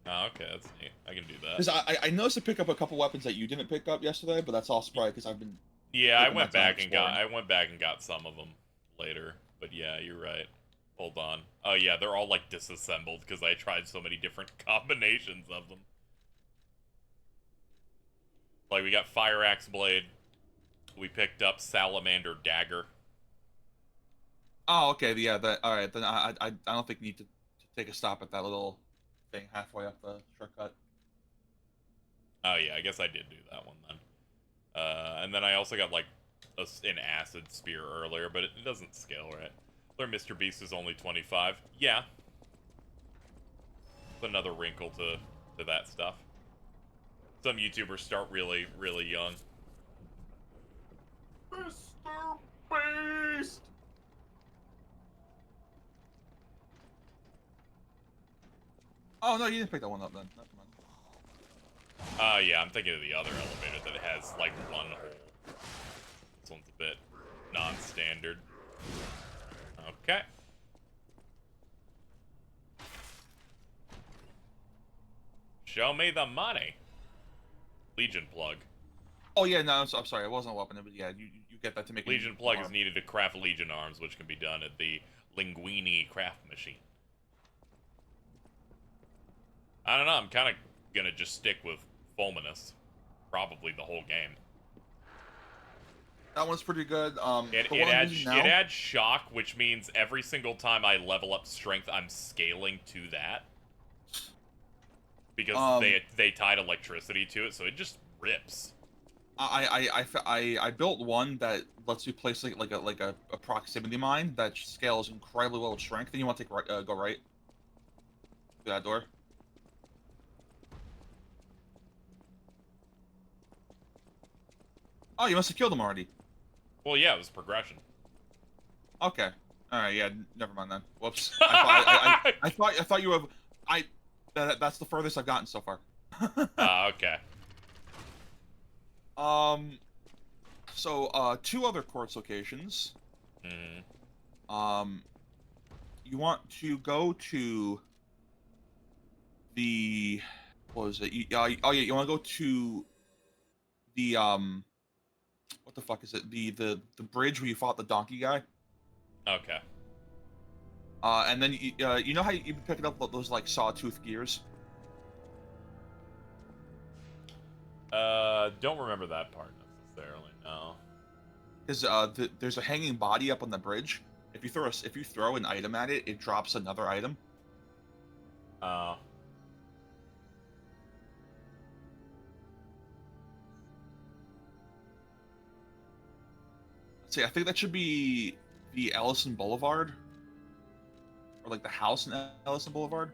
Oh, okay, that's neat. I can do that. Because I noticed to pick up a couple weapons that you didn't pick up yesterday, but that's also probably because I've been. Yeah, I taking my went time back and exploring. got some of them later. But yeah, you're right. Hold on. Oh yeah, they're all like disassembled because I tried so many different combinations of them. Like we got Fire Axe Blade. We picked up Salamander Dagger. Oh, okay, yeah. That all right. Then I don't think you need to take a stop at that little thing halfway up the shortcut. Oh yeah, I guess I did do that one then. And then I also got like an acid spear earlier, but it doesn't scale right. Their Mr. Beast is only 25. Yeah. It's another wrinkle to that stuff. Some YouTubers start really, really young. Mr. Beast! Oh no, you didn't pick that one up then. Never mind. Yeah, I'm thinking of the other elevator that has like one hole. This one's a bit non-standard. Okay. Show me the money. Legion plug. Oh yeah, no, I'm sorry, it wasn't a weapon, but yeah, you get that to make Legion plug is needed to craft Legion arms, which can be done at the Linguini craft machine. I don't know, I'm kind of gonna just stick with Fulminus. Probably the whole game. That one's pretty good. It adds shock, which means every single time I level up strength, I'm scaling to that. Because they tied electricity to it, so it just rips. I built one that lets you place like a proximity mine that scales incredibly well with strength. Then you want to take go right through that door. Oh, you must have killed him already. Well, yeah, it was progression. Okay. All right. Yeah. Never mind then. Whoops. I thought you have. That's the furthest I've gotten so far. Okay. So, two other quartz locations. You want to go to the, what was it? Oh yeah, you want to go to the, what the fuck is it? The bridge where you fought the donkey guy. Okay. And then you know how you've been picking up those like sawtooth gears? Don't remember that part necessarily. No. Because there's a hanging body up on the bridge. If you throw an item at it, it drops another item. Let's see, I think that should be the Ellison Boulevard, or like the house in Ellison Boulevard.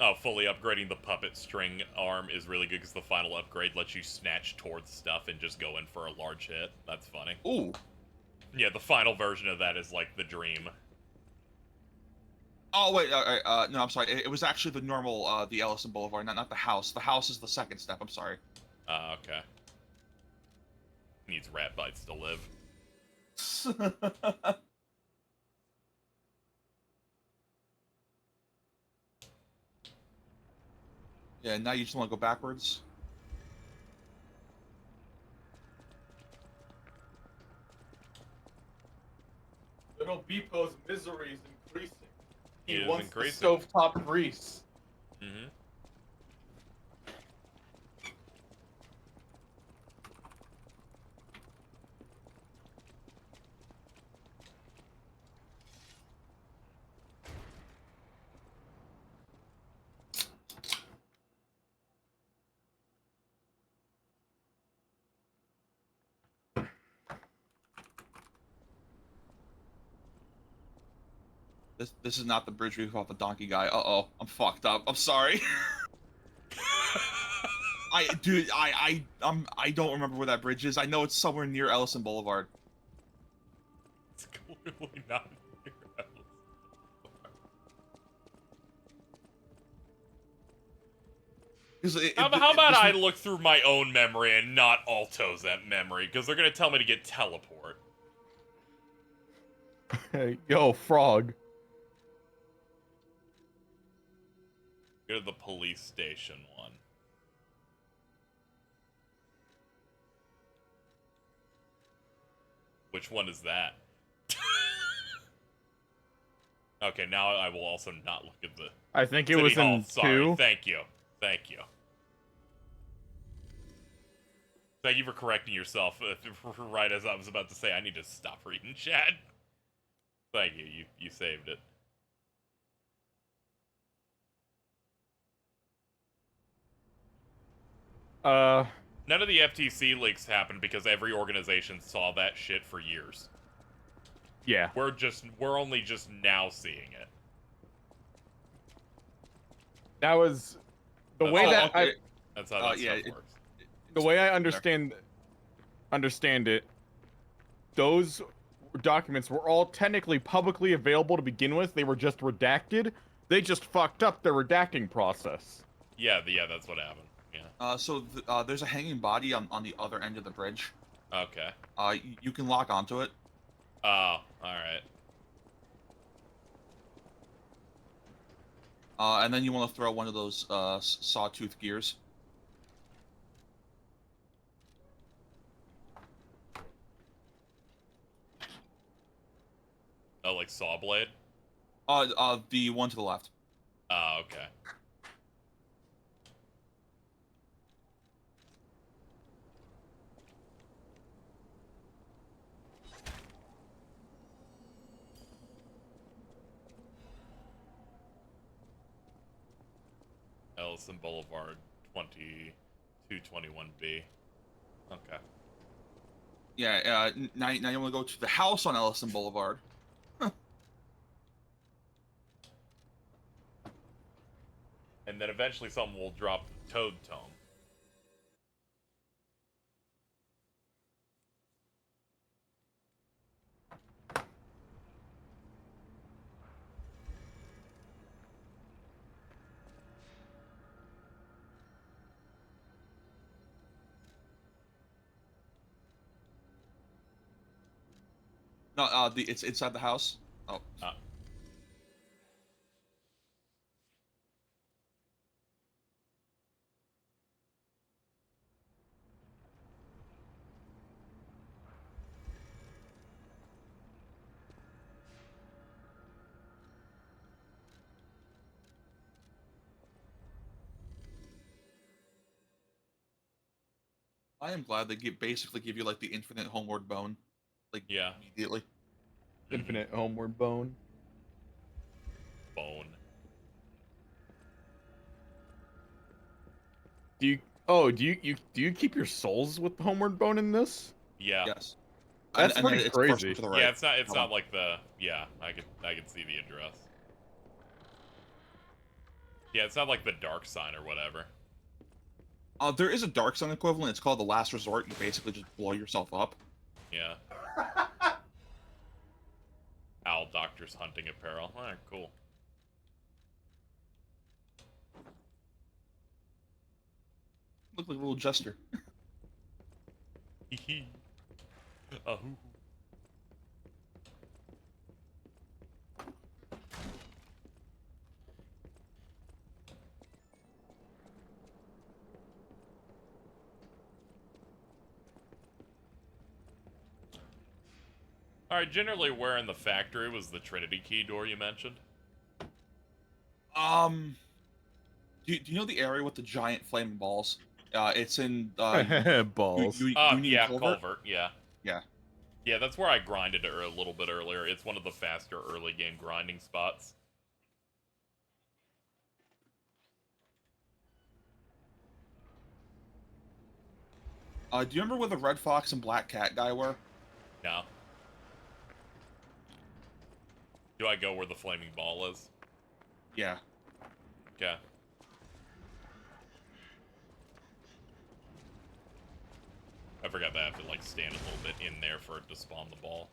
Oh, fully upgrading the puppet string arm is really good because the final upgrade lets you snatch towards stuff and just go in for a large hit. That's funny. Ooh. Yeah, the final version of that is like the dream. Oh wait, no, I'm sorry. It was actually the normal, the Ellison Boulevard, not the house. The house is the second step. I'm sorry. Okay. Needs rat bites to live. Yeah, now you just want to go backwards. Little Beepo's misery is increasing. He It is wants increasing. the stovetop grease. Mm-hmm. This is not the bridge we fought the donkey guy. Uh-oh, I'm fucked up. I'm sorry. I don't remember where that bridge is. I know it's somewhere near Ellison Boulevard. Clearly not heroes. How about I look through my own memory and not Alto's memory? Because they're going to tell me to get teleport. Hey, yo, frog. Go to the police station one. Which one is that? Okay, now I will also not look at the I think it City was Hall. in Sorry, 2. thank you. Thank you. Thank you for correcting yourself right as I was about to say I need to stop reading chat. Thank you. You saved it. None of the FTC leaks happened because every organization saw that shit for years. Yeah. We're only just now seeing it. That was the way that that's how that stuff works. The way I understand it, those documents were all technically publicly available to begin with. They were just redacted. They just fucked up the redacting process. Yeah, that's what happened. Yeah. So there's a hanging body on the other end of the bridge. Okay. You can lock onto it. Oh, alright. And then you want to throw one of those sawtooth gears. Oh, like saw blade? The one to the left. Oh, okay. Ellison Boulevard, 2221B. Okay. Yeah, now you want to go to the house on Ellison Boulevard. And then eventually someone will drop the Toad Tome. No, it's inside the house. Oh. I am glad they basically give you like the infinite homeward bone, like immediately. Infinite homeward bone. Bone. Do you keep your souls with the homeward bone in this? Yeah. Yes. That's pretty crazy. To the right. Yeah, it's not like the I could see the address. Yeah, it's not like the dark sign or whatever. There is a dark sign equivalent. It's called the Last Resort. You basically just blow yourself up. Yeah. Owl Doctor's hunting apparel. Alright, cool. Look like a little jester. Oh. Alright, generally where in the factory was the Trinity key door you mentioned? Do you know the area with the giant flaming balls? It's in balls. Yeah, Culvert? Culvert, yeah. Yeah. Yeah, that's where I grinded a little bit earlier. It's one of the faster early game grinding spots. Do you remember where the Red Fox and Black Cat guy were? No. Do I go where the flaming ball is? Yeah. Okay. I forgot that I have to, like, stand a little bit in there for it to spawn the ball.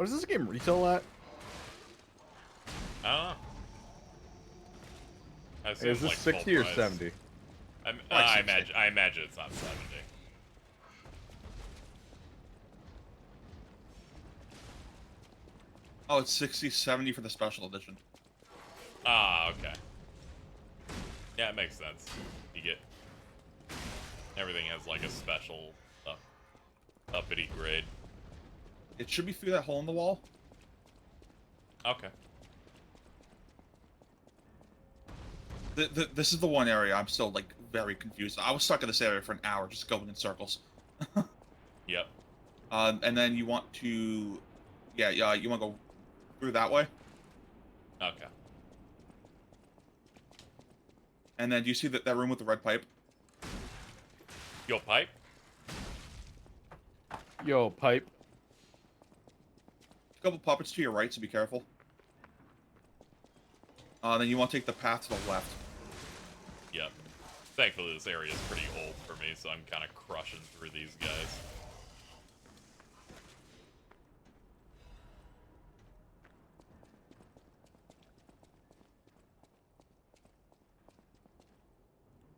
What does this game retail at? I don't know. I assume, Is this like, 60 full or price. 70? I imagine it's not 70. Oh, it's 60, 70 for the special edition. Ah, okay. Yeah, it makes sense. You get everything has like a special uppity grade. It should be through that hole in the wall. Okay. This is the one area I'm still like very confused. I was stuck in this area for an hour just going in circles. Yep. And then you want to, yeah, you want to go through that way. Okay. And then do you see that room with the red pipe? Yo, pipe. Yo, pipe. A couple puppets to your right, so be careful. Then you want to take the path to the left. Yep. Thankfully, this area is pretty old for me, so I'm kind of crushing through these guys.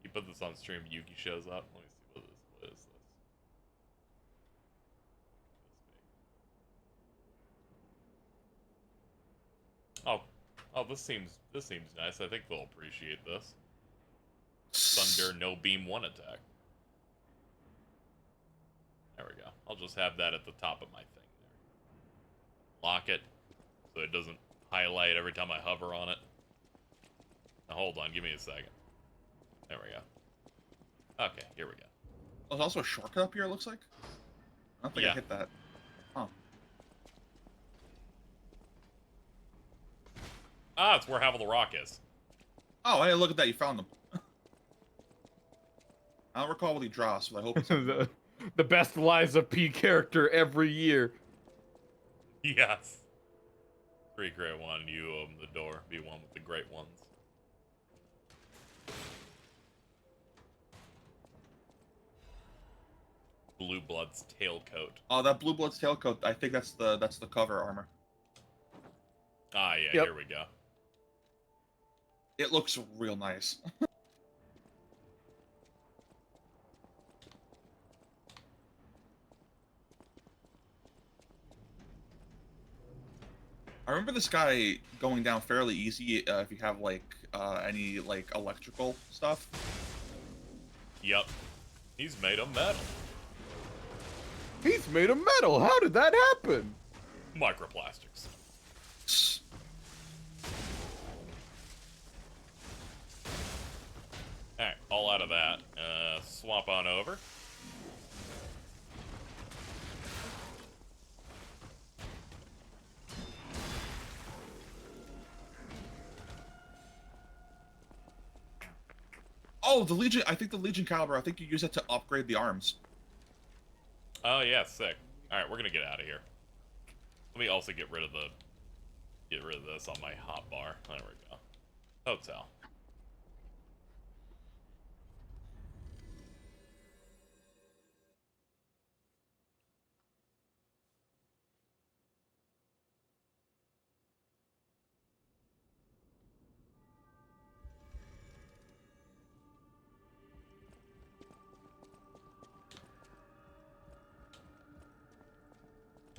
You put this on stream, Yuki shows up. Let me see what is this. Oh, this seems nice. I think they'll appreciate this. Thunder no beam 1 attack. There we go. I'll just have that at the top of my thing there. Lock it so it doesn't highlight every time I hover on it. Now hold on, give me a second. There we go. Okay, here we go. There's also a shortcut up here, it looks like. I don't think I hit that. Oh. Ah, it's where Havel the Rock is. Oh, hey, look at that, you found them. I don't recall what he draws, but I hope it's... the best Liza P character every year. Yes. Great one, you open the door. Be one with the great ones. Blue Blood's tailcoat. Oh, that Blue Blood's tailcoat, I think that's the cover armor. Ah, yeah, Yep. Here we go. It looks real nice. I remember this guy going down fairly easy if you have like any like electrical stuff. Yep. He's made of metal. He's made of metal. How did that happen? Microplastics. Alright, all out of that. Swap on over. Oh, the Legion, I think the Legion caliber, I think you use that to upgrade the arms. Oh yeah, sick. Alright, we're gonna get out of here. Let me also get rid of this on my hotbar. There we go. Hotel.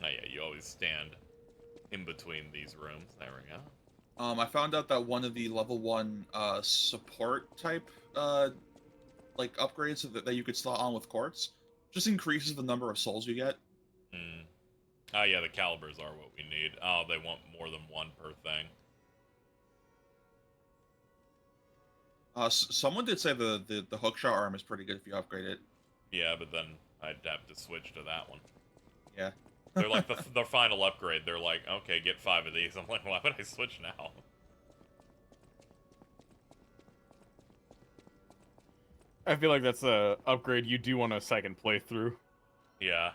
Oh yeah, you always stand in between these rooms. There we go. I found out that one of the level 1 support type like upgrades that you could slot on with quartz just increases the number of souls you get. Hmm. Oh yeah, the calibers are what we need. Oh, they want more than one per thing. Someone did say the hookshot arm is pretty good if you upgrade it. Yeah, but then I'd have to switch to that one. Yeah. They're like the final upgrade. They're like, okay, get 5 of these. I'm like, why would I switch now? I feel like that's a upgrade you do on a second playthrough. Yeah.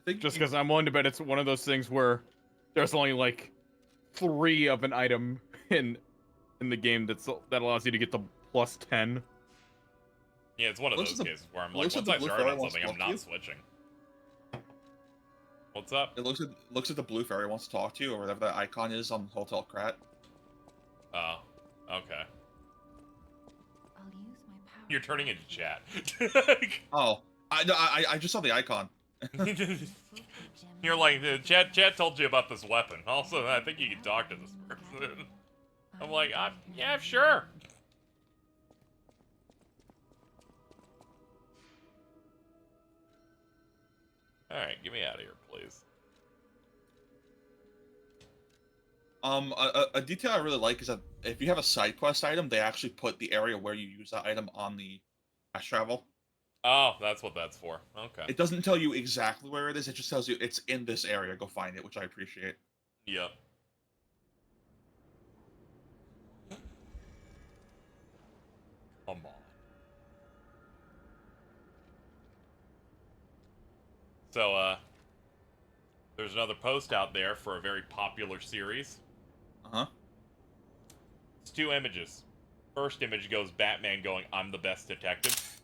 Just because I'm willing to bet it's one of those things where there's only like 3 of an item in the game that allows you to get the plus 10. Yeah, it's one of those cases where I'm like, once I start on something, I'm not switching. What's up? It looks like the blue fairy wants to talk to you, or whatever that icon is on Hotel Krat. Oh, okay. I'll use my power. You're turning into chat. Oh, I just saw the icon. You're like, chat told you about this weapon. Also, I think you can talk to this person. I'm like, yeah, sure. Alright, get me out of here, please. A detail I really like is that if you have a side quest item, they actually put the area where you use that item on the fast travel. Oh, that's what that's for. Okay. It doesn't tell you exactly where it is, it just tells you it's in this area, go find it, which I appreciate. Yep. Come on. So, there's another post out there for a very popular series. Uh-huh. It's 2 images. First image goes Batman going, "I'm the best detective."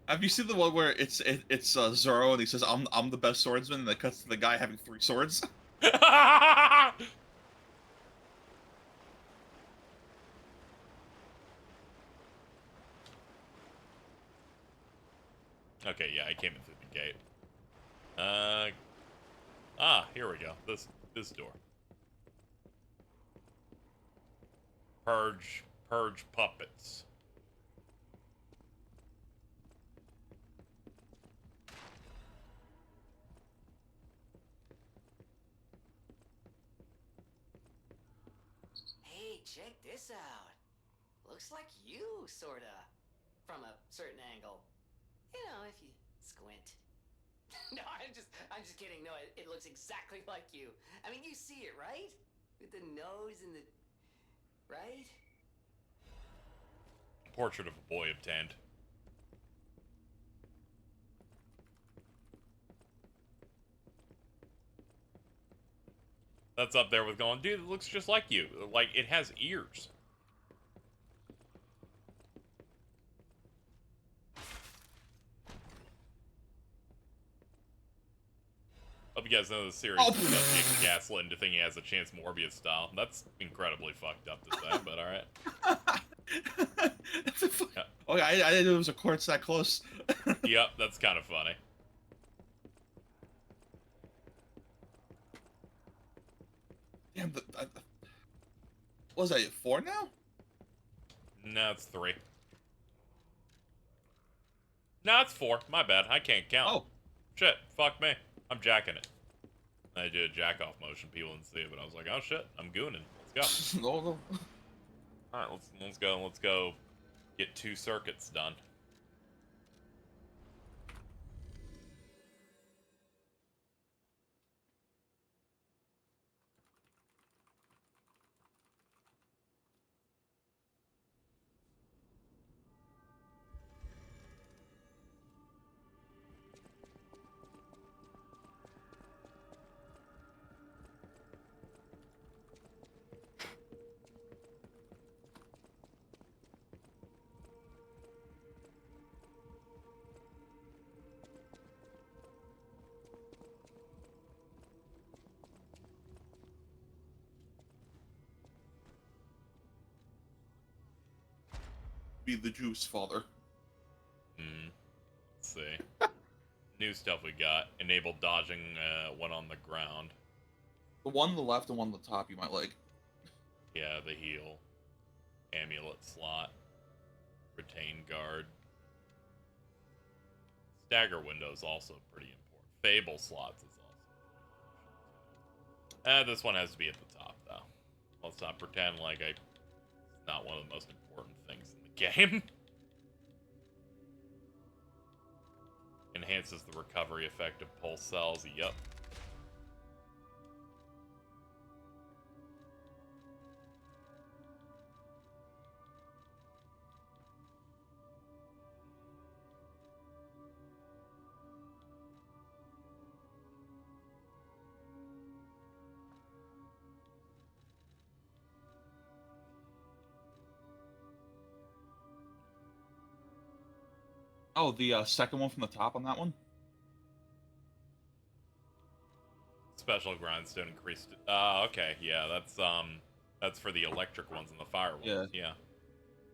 Have you seen the one where it's Zoro and he says I'm the best swordsman, and it cuts to the guy having 3 swords? Okay, yeah, I came in through the gate. Here we go. This door. Purge puppets. Hey, check this out. Looks like you, sorta. From a certain angle. You know, if you squint. No, I'm just kidding. No, it looks exactly like you. I mean, you see it, right? With the nose and the... Right? Portrait of a boy obtained. That's up there with going, dude, it looks just like you. Like, it has ears. Hope you guys know the series gets gaslit into thinking he has a chance Morbius style. That's incredibly fucked up to say, but alright. Yeah. Okay, I didn't know it was a quartz that close. Yep, that's kind of funny. Damn, what was that, 4 now? No, it's 3. No, it's 4. My bad. I can't count. Oh. Shit. Fuck me. I'm jacking it. I did a jack-off motion. People didn't see it, but I was like, oh shit, I'm gooning. Let's go. No. Alright, let's go. Let's go get 2 circuits done. Be the juice, father. Let's see. New stuff we got. Enable dodging one on the ground. The one on the left and one on the top you might like. Yeah, the heal. Amulet slot. Retain guard. Stagger window is also pretty important. Fable slots is also. This one has to be at the top, though. Let's not pretend like it's not one of the most important things in the game. Enhances the recovery effect of pulse cells. Yup. Oh, the second one from the top on that one? Special grindstone increased. Okay, yeah, that's for the electric ones and the fire ones. Yeah. Yeah.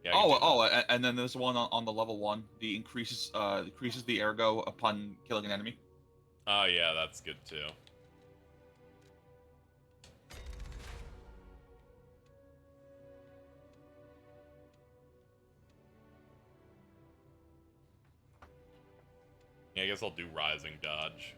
Yeah, I can do that. And then there's one on the level 1. The increases the ergo upon killing an enemy. Oh yeah, that's good too. Yeah, I guess I'll do rising dodge.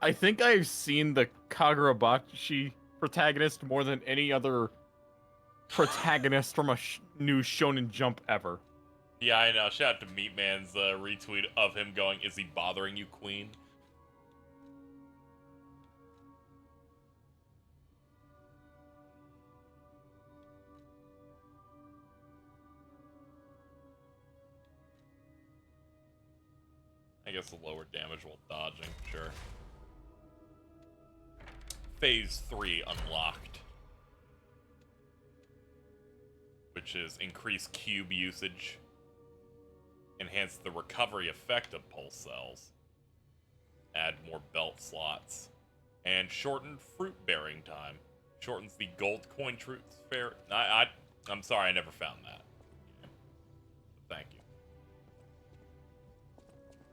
I think I've seen the Kagurabachi protagonist more than any other protagonist from a new Shonen Jump ever. Yeah, I know. Shout out to Meatman's retweet of him going, "Is he bothering you, Queen?" I guess the lower damage while dodging, sure. Phase 3 unlocked. Which is increase cube usage, enhance the recovery effect of pulse cells, add more belt slots, and shorten fruit bearing time. Shortens the gold coin truth fair. I'm sorry, I never found that. Thank you.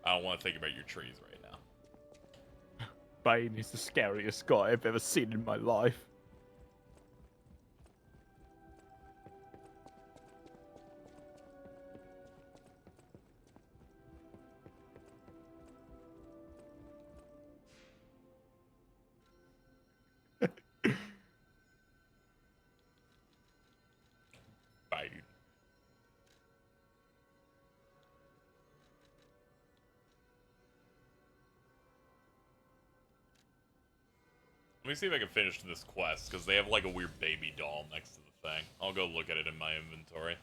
I don't want to think about your trees right now. Bane is the scariest guy I've ever seen in my life. Biden. Let me see if I can finish this quest, because they have like a weird baby doll next to the thing. I'll go look at it in my inventory.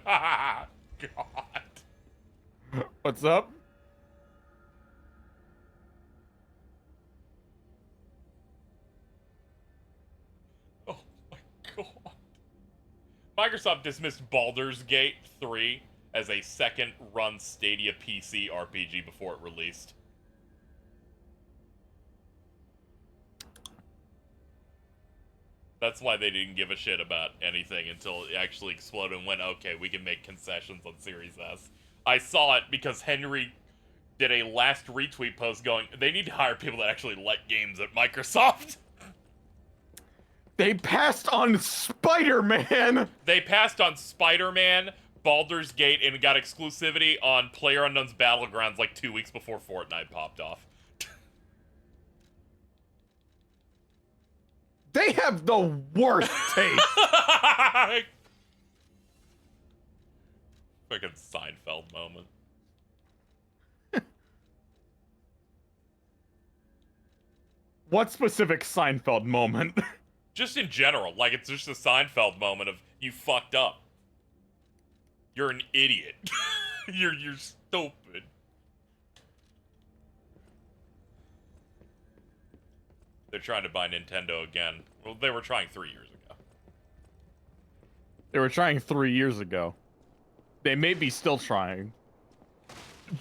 God. What's up? Oh my god. Microsoft dismissed Baldur's Gate 3 as a second-run Stadia PC RPG before it released. That's why they didn't give a shit about anything until it actually exploded and went, okay, we can make concessions on Series S. I saw it because Henry did a last retweet post going, they need to hire people that actually like games at Microsoft. They passed on Spider-Man! They passed on Spider-Man, Baldur's Gate, and got exclusivity on PlayerUnknown's Battlegrounds like 2 weeks before Fortnite popped off. They have the worst taste! Freaking Seinfeld moment. What specific Seinfeld moment? Just in general, like it's just a Seinfeld moment of you fucked up. You're an idiot. you're stupid. They're trying to buy Nintendo again. Well, they were trying 3 years ago. They were trying 3 years ago. They may be still trying.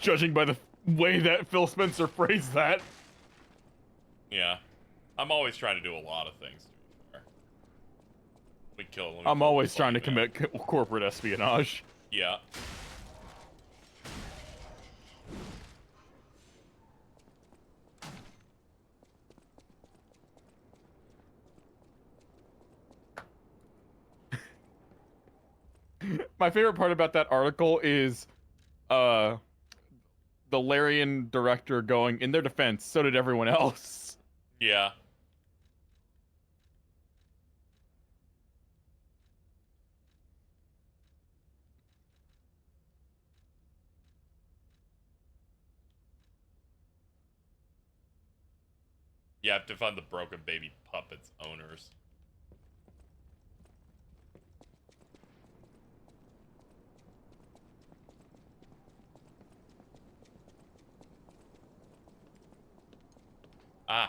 Judging by the way that Phil Spencer phrased that. Yeah. I'm always trying to do a lot of things, to be fair. I'm always trying to commit corporate espionage. Yeah. My favorite part about that article is, the Larian director going, in their defense, so did everyone else. Yeah. You have to find the broken baby puppet's owners. Ah.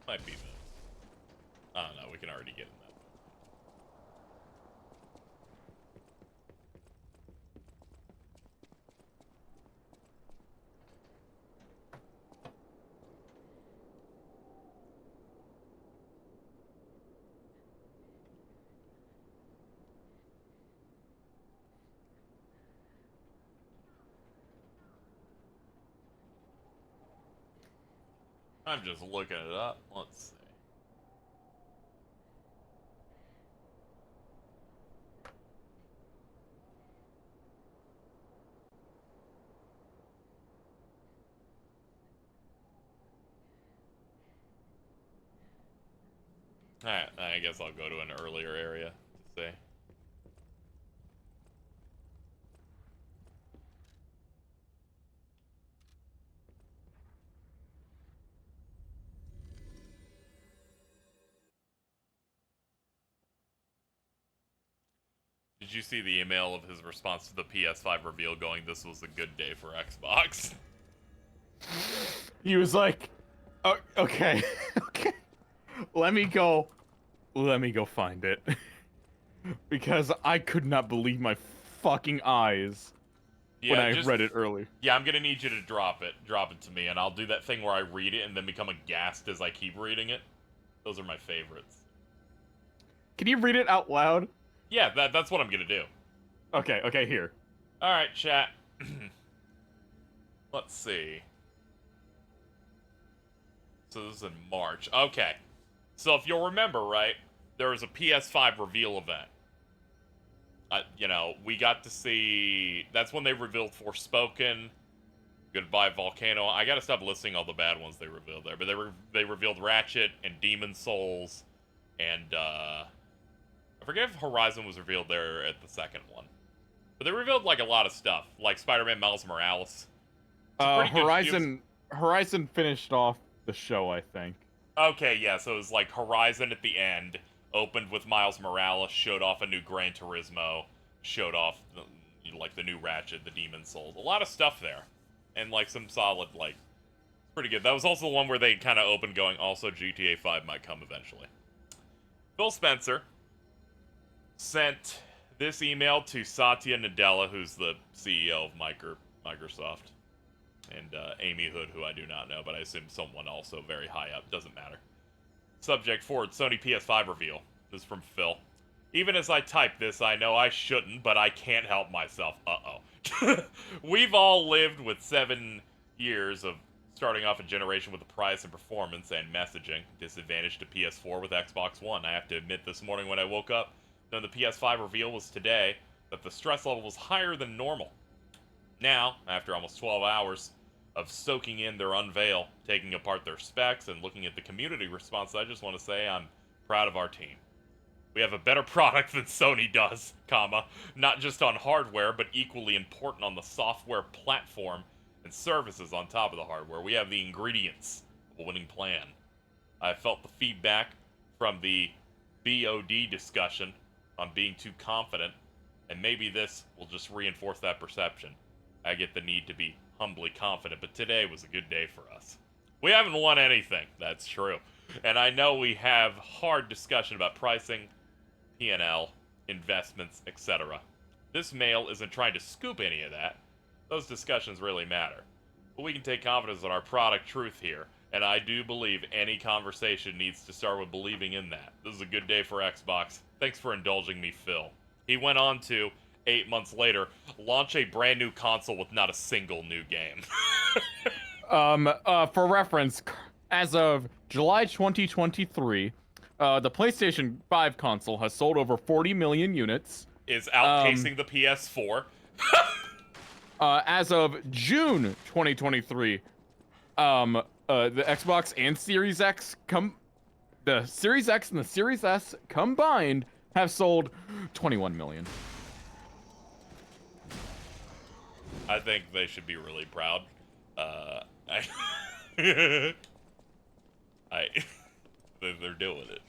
Might be those. I don't know, we can already get in that. I'm just looking it up. Let's see. Alright, I guess I'll go to an earlier area to see. Did you see the email of his response to the PS5 reveal going, "This was a good day for Xbox"? He was like, oh, okay, okay, let me go find it. Because I could not believe my fucking eyes when I read it early. Yeah, I'm gonna need you to drop it. Drop it to me, and I'll do that thing where I read it and then become aghast as I keep reading it. Those are my favorites. Can you read it out loud? Yeah, that's what I'm gonna do. Okay, okay, here. Alright, chat. Let's see. So this is in March. Okay. So if you'll remember, right, there was a PS5 reveal event. You know, we got to see... That's when they revealed Forspoken, Goodbye Volcano. I gotta stop listing all the bad ones they revealed there. But they revealed Ratchet and Demon Souls, and, I forget if Horizon was revealed there at the second one. But they revealed, like, a lot of stuff. Like Spider-Man Miles Morales. Horizon finished off the show, I think. Okay, yeah, so it was like Horizon at the end, opened with Miles Morales, showed off a new Gran Turismo, showed off, like, the new Ratchet, the Demon Souls. A lot of stuff there. And, like, some solid, like, pretty good. That was also the one where they kind of opened going, also GTA 5 might come eventually. Phil Spencer sent this email to Satya Nadella, who's the CEO of Microsoft. And Amy Hood, who I do not know, but I assume someone also very high up. Doesn't matter. Subject forward, Sony PS5 reveal. This is from Phil. Even as I type this, I know I shouldn't, but I can't help myself. Uh-oh. We've all lived with 7 years of starting off a generation with the price and performance and messaging. Disadvantage to PS4 with Xbox One. I have to admit this morning when I woke up, knowing the PS5 reveal was today, that the stress level was higher than normal. Now, after almost 12 hours of soaking in their unveil, taking apart their specs, and looking at the community response, I just want to say I'm proud of our team. We have a better product than Sony does, not just on hardware, but equally important on the software platform and services on top of the hardware. We have the ingredients of a winning plan. I felt the feedback from the BOD discussion on being too confident, and maybe this will just reinforce that perception. I get the need to be humbly confident, but today was a good day for us. We haven't won anything, that's true. And I know we have hard discussion about pricing, P&L, investments, etc. This mail isn't trying to scoop any of that. Those discussions really matter. But we can take confidence in our product truth here, and I do believe any conversation needs to start with believing in that. This is a good day for Xbox. Thanks for indulging me, Phil. He went on to, 8 months later, launch a brand new console with not a single new game. For reference, as of July 2023, the PlayStation 5 console has sold over 40 million units. Is outpacing the PS4. As of June 2023, the Xbox and Series X the Series X and the Series S combined have sold 21 million. I think they should be really proud. They're doing it.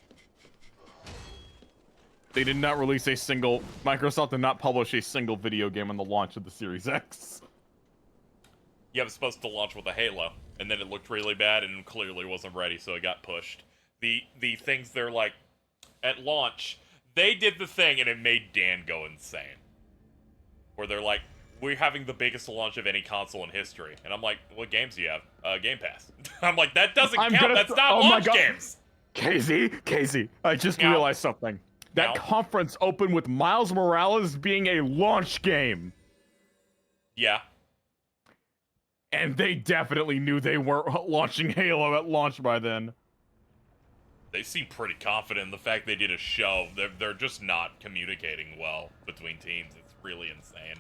They did not release a single. Microsoft did not publish a single video game on the launch of the Series X. Yeah, it was supposed to launch with a Halo, and then it looked really bad and clearly wasn't ready, so it got pushed. The things they're like, at launch, they did the thing and it made Dan go insane. Where they're like, we're having the biggest launch of any console in history. And I'm like, what games do you have? Game Pass. I'm like, that doesn't count. That's not launch games. KZ, I just realized something. That conference opened with Miles Morales being a launch game. Yeah. And they definitely knew they weren't launching Halo at launch by then. They seem pretty confident in the fact they did a show. They're just not communicating well between teams. It's really insane.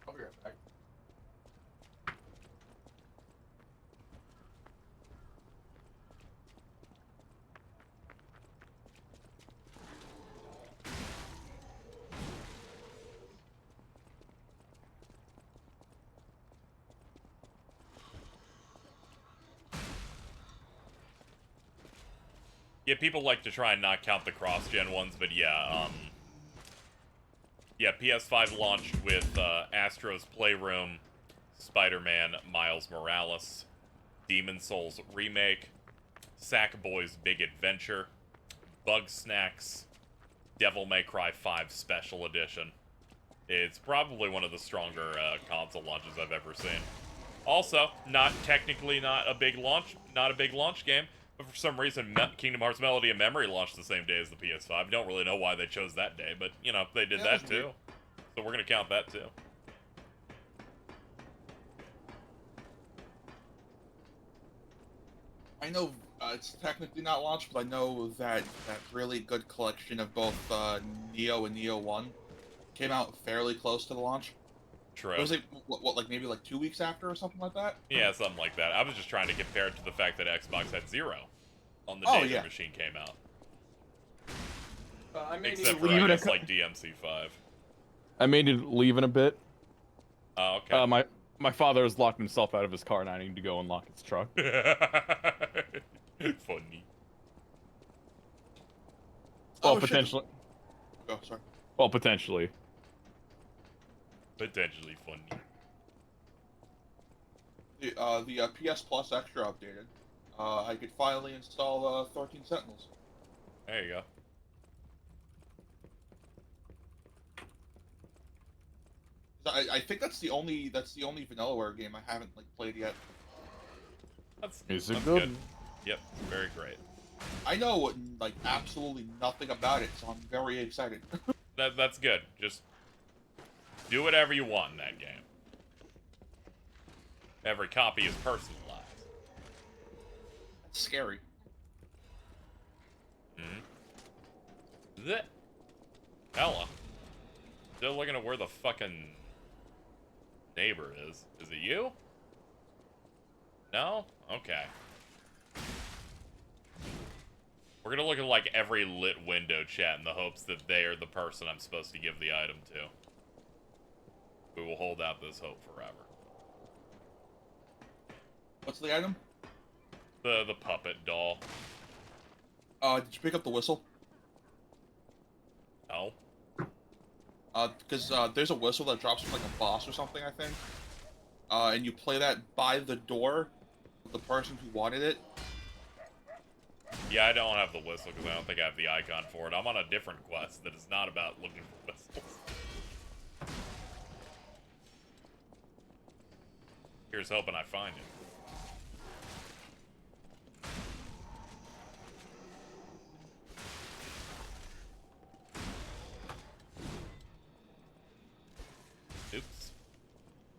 I'll be right back. Yeah, people like to try and not count the cross-gen ones, but yeah, yeah, PS5 launched with Astro's Playroom, Spider-Man, Miles Morales, Demon Souls Remake, Sackboy's Big Adventure, Bug Snacks, Devil May Cry 5 Special Edition. It's probably one of the stronger console launches I've ever seen. Also, not a big launch game, but for some reason, Kingdom Hearts Melody of Memory launched the same day as the PS5. Don't really know why they chose that day, but, you know, they did that too. So we're gonna count that too. I know it's technically not launched, but I know that that really good collection of both Neo and Neo 1 came out fairly close to the launch. True. It was like, what, like maybe like 2 weeks after or something like that? Yeah, something like that. I was just trying to compare it to the fact that Xbox had 0 on the day the machine came out. Except for, I guess, like DMC5. I may need to leave in a bit. Oh, okay. My father has locked himself out of his car, and I need to go unlock his truck. Funny. Well, potentially. Oh, sorry. Well, potentially. Potentially funny. The PS Plus Extra updated. I could finally install 13 Sentinels. There you go. I think that's the only Vanillaware game I haven't like played yet. Is That's it good? Yep, very great. I know like absolutely nothing about it, so I'm very excited. That's good. Just do whatever you want in that game. Every copy is personalized. That's scary. That Ella. Still looking at where the fucking neighbor is. Is it you? No? Okay. We're gonna look at like every lit window chat in the hopes that they are the person I'm supposed to give the item to. We will hold out this hope forever. What's the item? The puppet doll. Did you pick up the whistle? No. Because there's a whistle that drops from like a boss or something, I think. And you play that by the door with the person who wanted it. Yeah, I don't have the whistle because I don't think I have the icon for it. I'm on a different quest that is not about looking for whistles. Here's hoping I find it.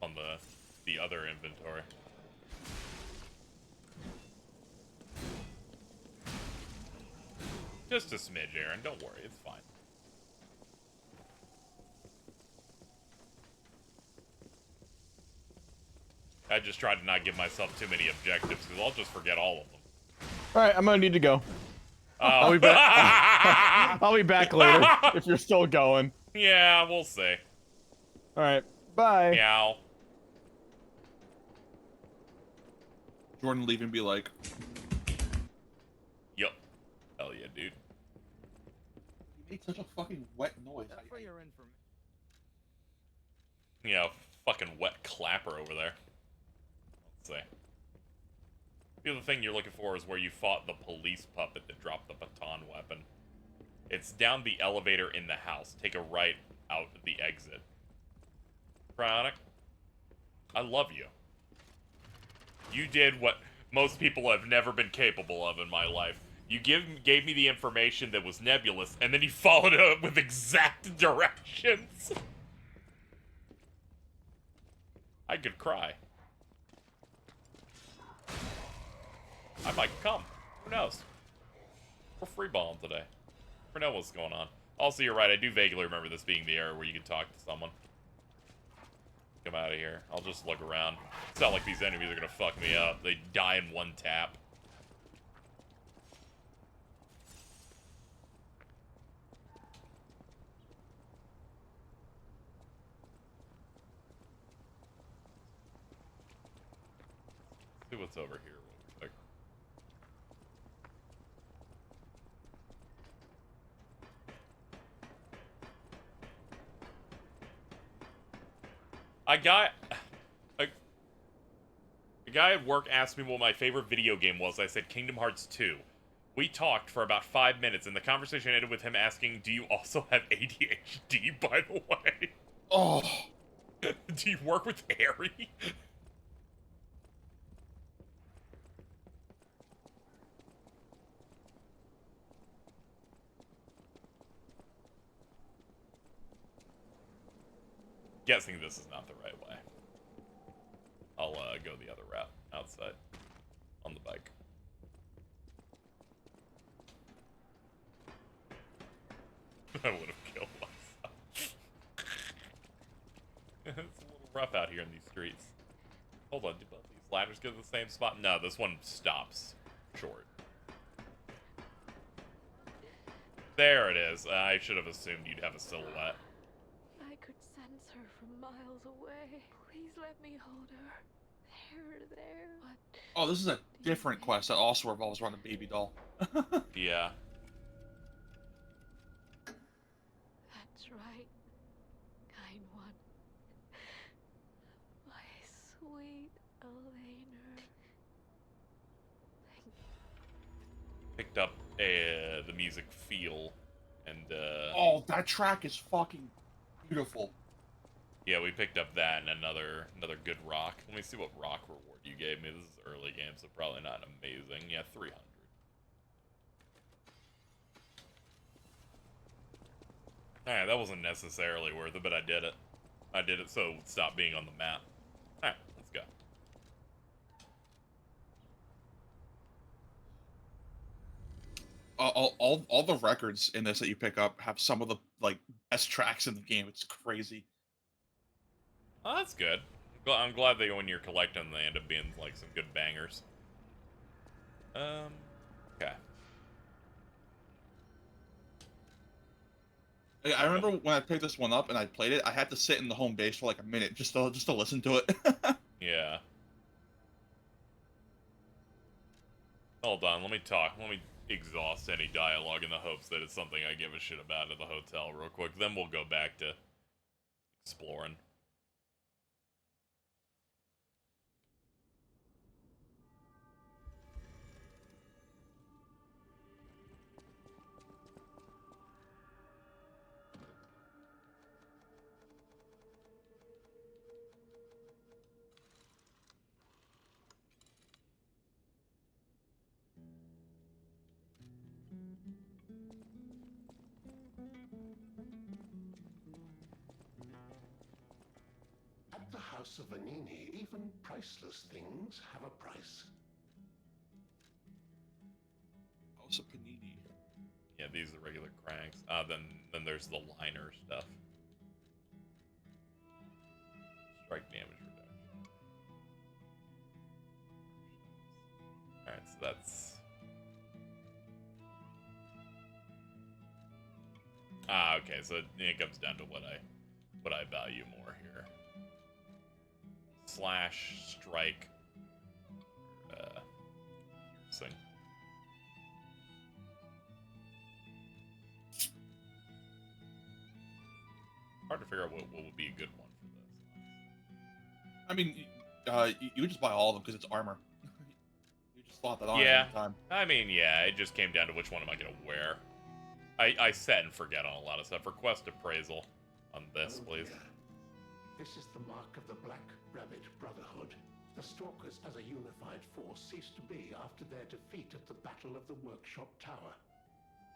on the other inventory. Just a smidge, Aaron. Don't worry, it's fine. I just tried to not give myself too many objectives, because I'll just forget all of them. Alright, I'm gonna need to go. Oh. I'll be back. I'll be back later if you're still going. Yeah, we'll see. Alright, bye. Meow. Jordan leave and be like, Yup. Hell yeah, dude. you made such a fucking wet noise. For your information. Yeah, fucking wet clapper over there. Let's see. The other thing you're looking for is where you fought the police puppet that dropped the baton weapon. It's down the elevator in the house. Take a right out the exit. Cryonic, I love you. You did what most people have never been capable of in my life. You gave me the information that was nebulous, and then you followed it up with exact directions. I could cry. I might come. Who knows? We're freeballing today. Never know what's going on. Also, you're right. I do vaguely remember this being the area where you can talk to someone. Come out of here. I'll just look around. It's not like these enemies are gonna fuck me up. They die in one tap. See what's over here real quick. A guy at work asked me what my favorite video game was. I said Kingdom Hearts 2. We talked for about 5 minutes, and the conversation ended with him asking, do you also have ADHD, by the way? Oh. Do you work with Harry? Guessing this is not the right way. I'll go the other route, outside, on the bike. I would have killed myself. It's a little rough out here in these streets. Hold on, do both these ladders go to the same spot? No, this one stops short. There it is. I should have assumed you'd have a silhouette. I could sense her from miles away. Please let me hold her. There. What? Oh, this is a different quest that also revolves around a baby doll. Yeah. That's right. Kind one. My sweet Elena. Picked up the music feel, and Oh, that track is fucking beautiful. yeah, we picked up that and another good rock. Let me see what rock reward you gave me. This is early game, so probably not amazing. Yeah, 300. Alright, that wasn't necessarily worth it, but I did it. I did it so it would stop being on the map. Alright, let's go. All the records in this that you pick up have some of the like best tracks in the game. It's crazy. Oh, that's good. I'm glad that when you're collecting, they end up being like some good bangers. Okay. I remember when I picked this one up and I played it, I had to sit in the home base for like a minute just to listen to it. Yeah. Hold on, let me talk. Let me exhaust any dialogue in the hopes that it's something I give a shit about at the hotel real quick. Then we'll go back to exploring. the House of Vanini, even priceless things have a price. House of Panini. Yeah, these are the regular cranks. Then there's the liner stuff. Strike damage reduction. Alright, so that's... okay, so it comes down to what I value more here. Slash, strike, piercing. Hard to figure out what would be a good one for this. I mean, you just buy all of them because it's armor. You just slot that on Yeah, every time. I mean, yeah, it just came down to which one am I gonna wear. I set and forget on a lot of stuff. Request appraisal on this, please. This is the mark of the Black Rabbit Brotherhood. The Stalkers as a unified force ceased to be after their defeat at the Battle of the Workshop Tower.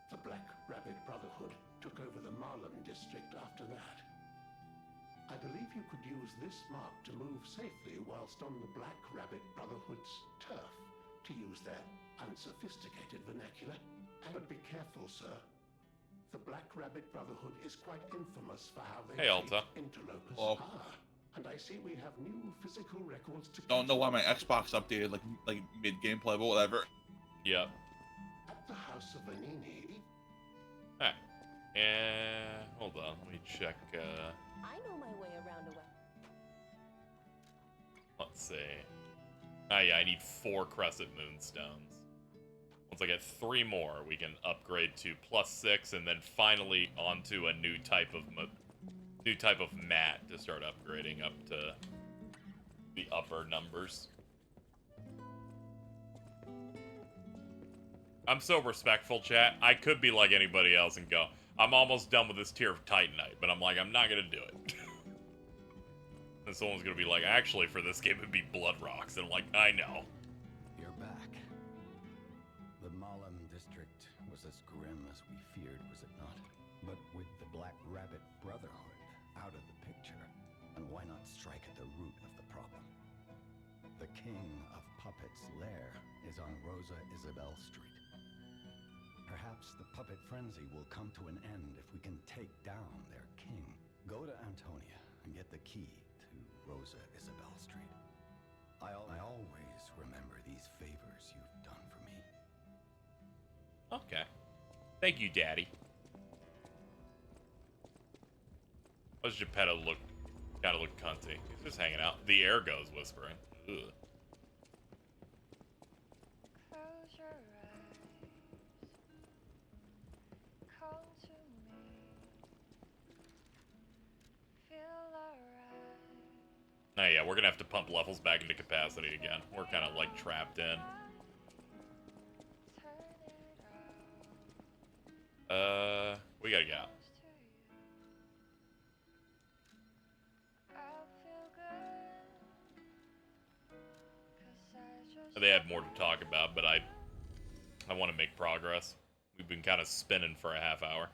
The Black Rabbit Brotherhood took over the Marlin district after that. I believe you could use this mark to move safely whilst on the Black Rabbit Brotherhood's turf, to use their unsophisticated vernacular. But be careful, sir. The Black Rabbit Brotherhood is quite infamous for how they treat interlopers. Hello. And I see we have new physical records to... Don't know why my Xbox updated like mid-gameplay, but whatever. Yep. At the House of Vanini... Alright. And... hold on, let me check, I know my way around a web. let's see. Ah, yeah, I need 4 Crescent Moonstones. Once I get 3 more, we can upgrade to +6, and then finally onto a new type of mat to start upgrading up to the upper numbers. I'm so respectful, chat. I could be like anybody else and go, I'm almost done with this tier of Titanite, but I'm like, I'm not gonna do it. And someone's gonna be like, actually, for this game, it'd be Blood Rocks. And I'm like, I know. You're back. The Malum district was as grim as we feared, was it not? But with the Black Rabbit Brotherhood out of the picture, and why not strike at the root of the problem? The King of Puppets' lair is on Rosa Isabel Street. Perhaps the puppet frenzy will come to an end if we can take down their king. Go to Antonia and get the key to Rosa Isabel Street. I always remember these favors you've done for me. Okay. Thank you, Daddy. Why does Geppetto gotta look cunty? He's just hanging out. The air goes whispering. Ugh. Close your eyes. Come to me. Feel alright. Oh yeah, we're gonna have to pump levels back into capacity again. We're kind of like trapped in. We gotta get out. They have more to talk about, but I want to make progress. We've been kind of spinning for a half hour.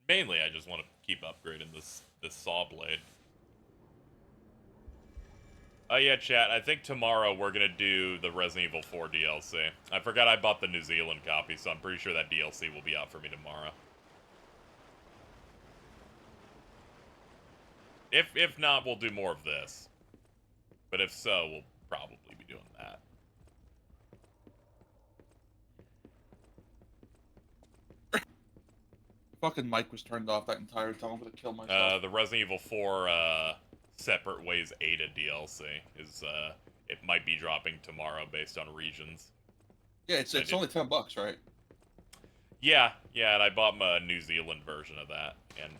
Mainly, I just want to keep upgrading this saw blade. Oh yeah, chat, I think tomorrow we're gonna do the Resident Evil 4 DLC. I forgot I bought the New Zealand copy, so I'm pretty sure that DLC will be out for me tomorrow. If not, we'll do more of this. But if so, we'll probably be doing that. Fucking mic was turned off that entire time. I'm gonna kill myself. The Resident Evil 4 Separate Ways Ada DLC is it might be dropping tomorrow based on regions. Yeah, it's only $10, right? Yeah, and I bought my New Zealand version of that, and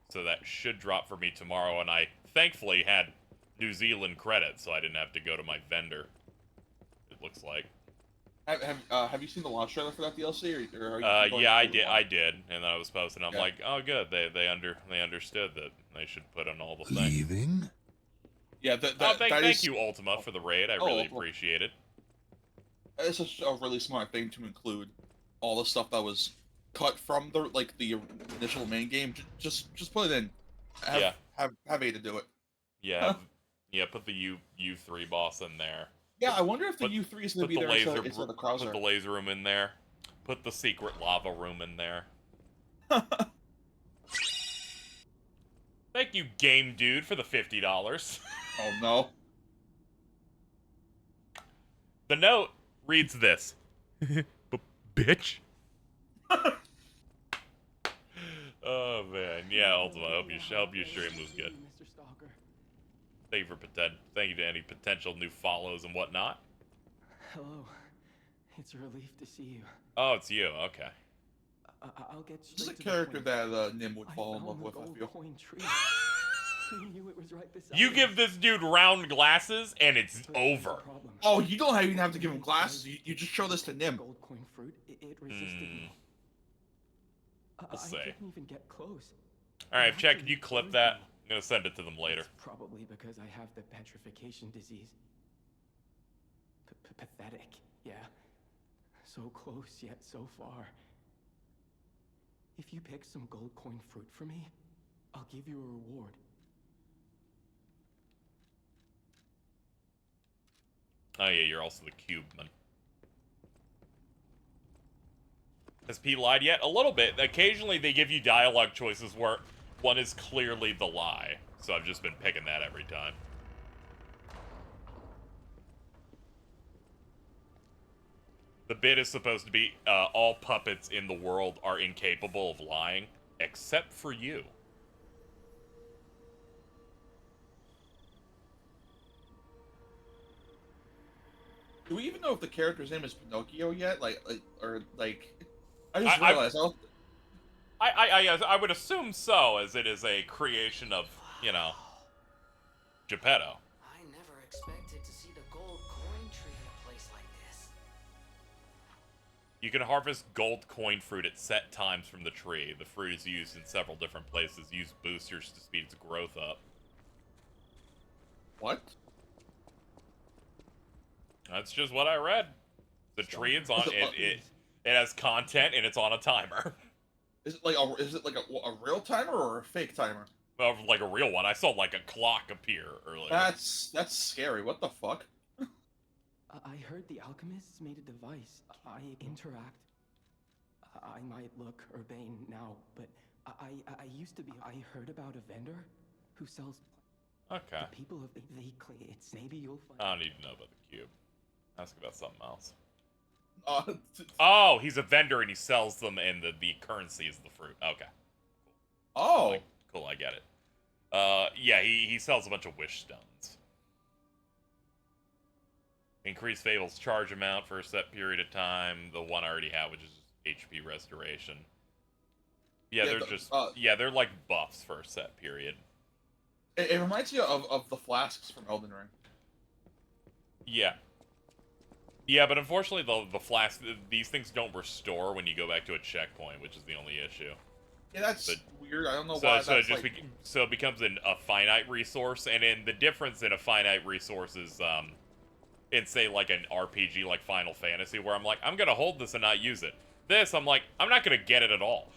so that should drop for me tomorrow. And I thankfully had New Zealand credit, so I didn't have to go to my vendor. It looks like. Have you seen the launch trailer for that DLC? Or are you yeah, I did, and then I was posting. I'm like, oh, good. They understood that they should put on all the things. Leaving? Yeah, thank you, Ultima, for the raid. I really appreciate it. It's a really smart thing to include all the stuff that was cut from the initial main game. Just put it in. Have Ada do it. Yeah, put the U3 boss in there. Yeah, I wonder if the U3 is going to be there instead of the Krauser. Put the laser room in there. Put the secret lava room in there. Thank you, Game Dude, for the $50. Oh, no. The note reads this. Bitch. Oh, man. Yeah, Ultima, I hope your stream was good. Thank you to any potential new follows and whatnot. Hello. It's a relief to see you. Oh, it's you. Okay. I'll get straight This is a to character the that Nim would fall in love with, I feel. Knew it was right beside You us. give this dude round glasses, and it's over. Oh, you don't even have to give him glasses. You just show this to Nim. Gold coin fruit. It resisted me. We'll see. I didn't even get close. Alright, Chad, can you clip that? I'm gonna send it to them later. It's probably because I have the petrification disease. Pathetic, yeah. So close, yet so far. If you pick some gold coin fruit for me, I'll give you a reward. Oh yeah, you're also the cube man. Has P lied yet? A little bit. Occasionally they give you dialogue choices where one is clearly the lie. So I've just been picking that every time. The bit is supposed to be, all puppets in the world are incapable of lying, except for you. Do we even know if the character's name is Pinocchio yet? I just realized. I would assume so, as it is a creation of, you know, Geppetto. I never expected to see the gold coin tree in a place like this. You can harvest gold coin fruit at set times from the tree. The fruit is used in several different places. Use boosters to speed its growth up. What? That's just what I read. The tree it's on it has content and it's on a timer. Is it like a real timer or a fake timer? Well, like a real one. I saw like a clock appear earlier. That's scary. What the fuck? I heard the alchemists made a device. I interact. I might look urbane now, but I used to be. I heard about a vendor who sells. Okay. The people of they claim it's maybe you'll find. I don't need to know about the cube. Ask about something else. Oh, he's a vendor and he sells them, and the currency is the fruit. Okay. Cool. Oh. Cool, I get it. Yeah, he sells a bunch of wish stones. Increase Fable's charge amount for a set period of time. The one I already have, which is HP restoration. Yeah, they're like buffs for a set period. It reminds you of the flasks from Elden Ring. Yeah. Yeah, but unfortunately, the flask, these things don't restore when you go back to a checkpoint, which is the only issue. Yeah, that's weird. I don't know why. So it becomes a finite resource, and in the difference in a finite resource is, in say like an RPG like Final Fantasy, where I'm like, I'm gonna hold this and not use it. This, I'm like, I'm not gonna get it at all.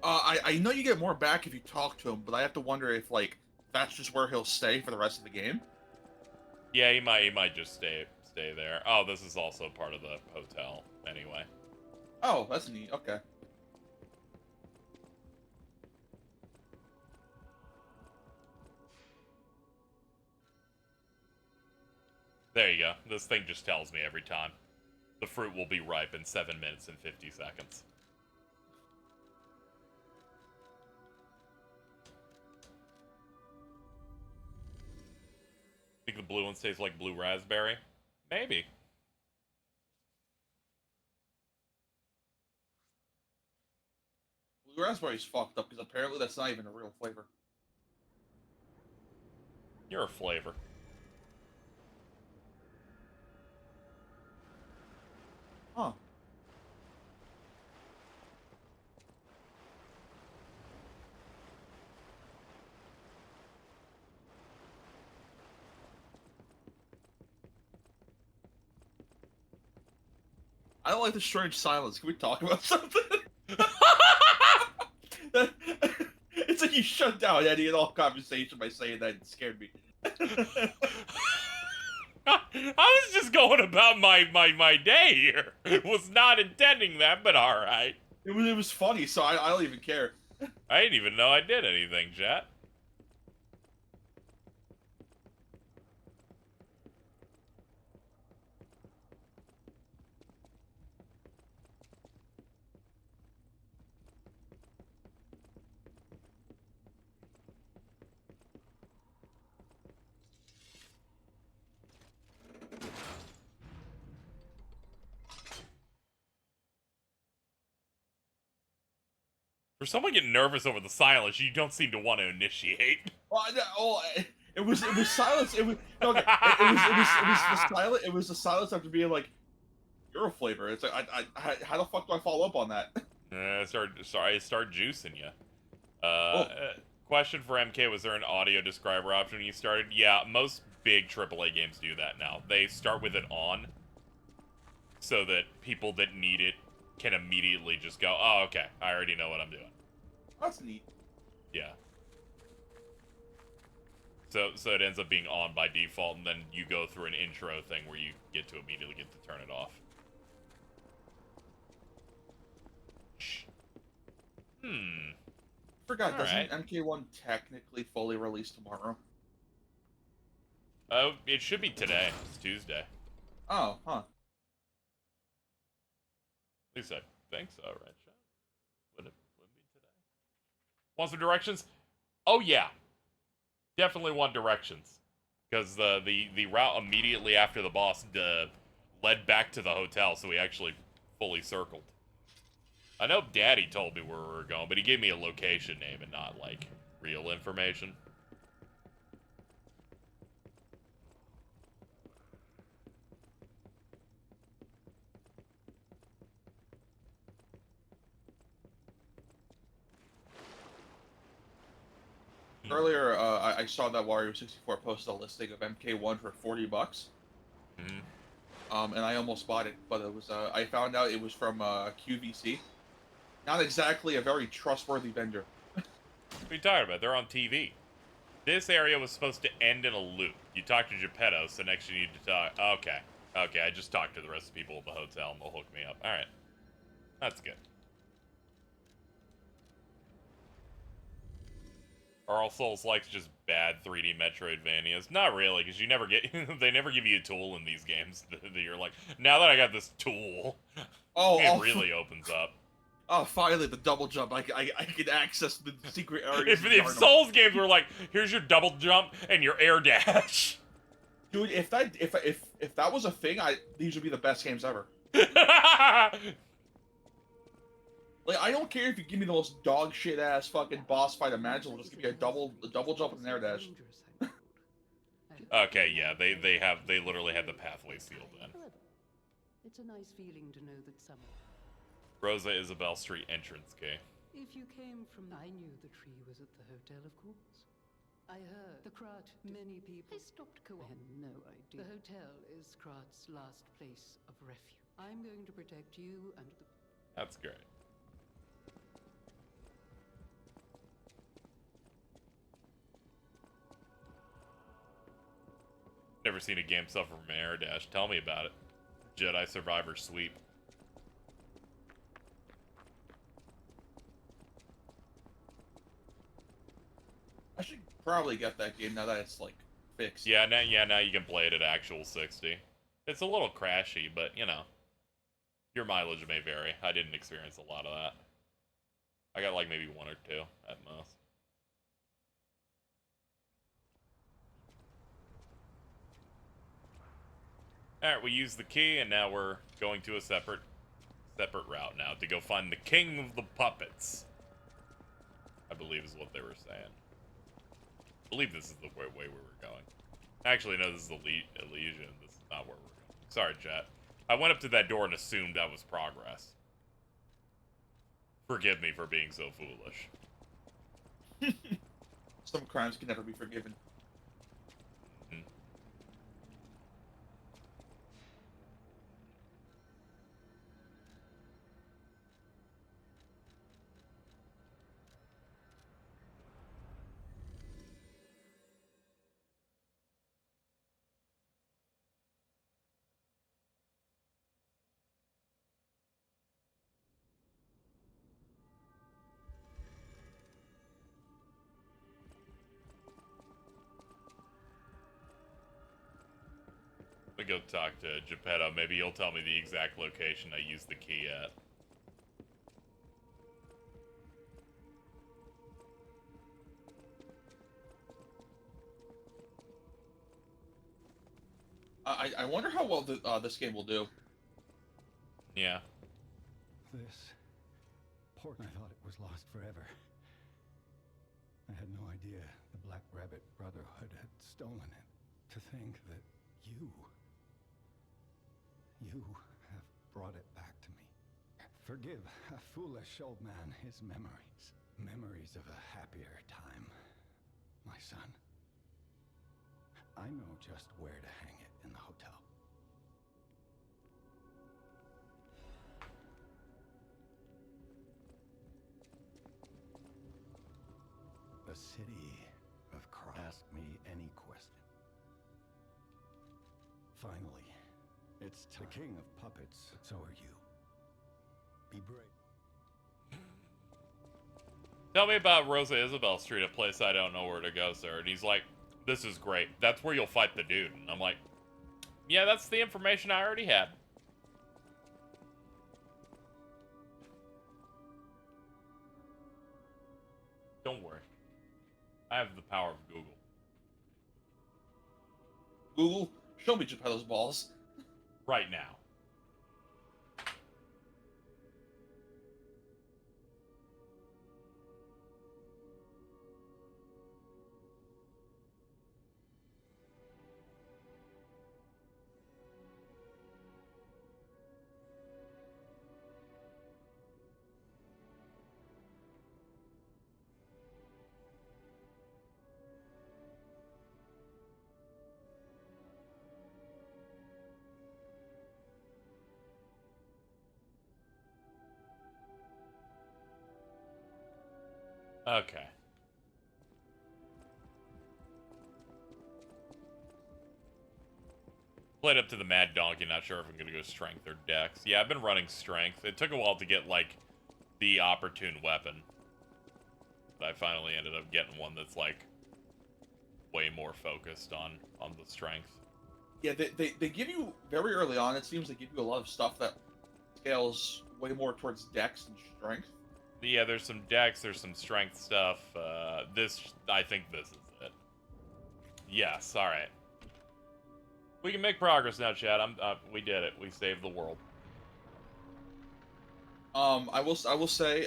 I know you get more back if you talk to him, but I have to wonder if that's just where he'll stay for the rest of the game. Yeah, he might just stay there. Oh, this is also part of the hotel, anyway. Oh, that's neat. Okay. There you go. This thing just tells me every time. The fruit will be ripe in 7 minutes and 50 seconds. Think the blue one tastes like blue raspberry? Maybe. Blue raspberry's fucked up because apparently that's not even a real flavor. You're a flavor. Huh. I don't like the strange silence. Can we talk about something? It's like you shut down any and all conversation by saying that. It scared me. I was just going about my day here. Was not intending that, but alright. It was funny, so I don't even care. I didn't even know I did anything, chat. For someone getting nervous over the silence, you don't seem to want to initiate. Well, it was silence. It was okay. It was the silence after being like, "You're a flavor." It's like how the fuck do I follow up on that? I start juicing you. Question for MK: was there an audio describer option when you started? Yeah, most big AAA games do that now. They start with it on, so that people that need it can immediately just go, "Oh, okay, I already know what I'm doing." That's neat. Yeah. So it ends up being on by default, and then you go through an intro thing where you get to immediately get to turn it off. Forgot, doesn't Alright. MK1 technically fully release tomorrow? Oh, it should be today. It's Tuesday. Oh, huh. At least I think so, right, Sean? Would it be today? Want some directions? Oh, yeah. Definitely want directions. Because the route immediately after the boss led back to the hotel, so we actually fully circled. I know Daddy told me where we were going, but he gave me a location name and not, like, real information. Earlier, I saw that Wario64 posted a listing of MK1 for $40. Mm-hmm. And I almost bought it, but it was I found out it was from QVC. Not exactly a very trustworthy vendor. What are you talking about? They're on TV. This area was supposed to end in a loop. You talk to Geppetto, so next you need to talk... Okay. Okay, I just talked to the rest of the people at the hotel, and they'll hook me up. Alright. That's good. Are all Souls-likes just bad 3D Metroidvanias? Not really, because you never get... they never give you a tool in these games that you're like, now that I got this tool, it really opens up. Oh, finally, the double jump. I can access the secret areas. If Souls games were like, here's your double jump and your air dash. Dude, if that was a thing, these would be the best games ever. Like, I don't care if you give me the most dog shit ass fucking boss fight imaginable. Just give me a double jump and an air dash. Okay, yeah, they literally had the pathway sealed in. It's a nice feeling to know that someone... Rosa Isabel Street entrance key. If you came from... I knew the tree was at the hotel, of course. I heard the Krat, many people... I stopped had no idea. The hotel is Krat's last place of refuge. I'm going to protect you and the... That's great. Never seen a game suffer from air dash. Tell me about it. Jedi Survivor Sweep. I should probably get that game now that it's like fixed. Yeah, now you can play it at actual 60. It's a little crashy, but you know, your mileage may vary. I didn't experience a lot of that. I got like maybe 1 or 2 at most. Alright, we used the key, and now we're going to a separate route now to go find the king of the puppets. I believe is what they were saying. I believe this is the way we were going. Actually, no, this is the Elysian. This is not where we're going. Sorry, chat. I went up to that door and assumed that was progress. Forgive me for being so foolish. Some crimes can never be forgiven. me go talk to Geppetto. Maybe he'll tell me the exact location I used the key at. I wonder how well this game will do. Yeah. This port, I thought it was lost forever. I had no idea the Black Rabbit Brotherhood had stolen it. To think that you have brought it back to me. Forgive a foolish old man his memories. Memories of a happier time, my son. I know just where to hang it in the hotel. The city of Christ. Ask me any question. Finally, it's the king of puppets. So are you. Be brave. Tell me about Rosa Isabel Street, a place I don't know where to go, sir. And he's like, this is great. That's where you'll fight the dude. And I'm like, yeah, that's the information I already had. Don't worry. I have the power of Google. Google, show me Geppetto's balls. Right now. Okay. Played up to the Mad Donkey, not sure if I'm gonna go strength or dex. Yeah, I've been running strength. It took a while to get, like, the opportune weapon. But I finally ended up getting one that's, like, way more focused on the strength. Yeah, they give you, very early on, it seems they give you a lot of stuff that scales way more towards dex and strength. Yeah, there's some dex, there's some strength stuff. I think this is it. Yes, alright. We can make progress now, Chad. We did it. We saved the world. I will say,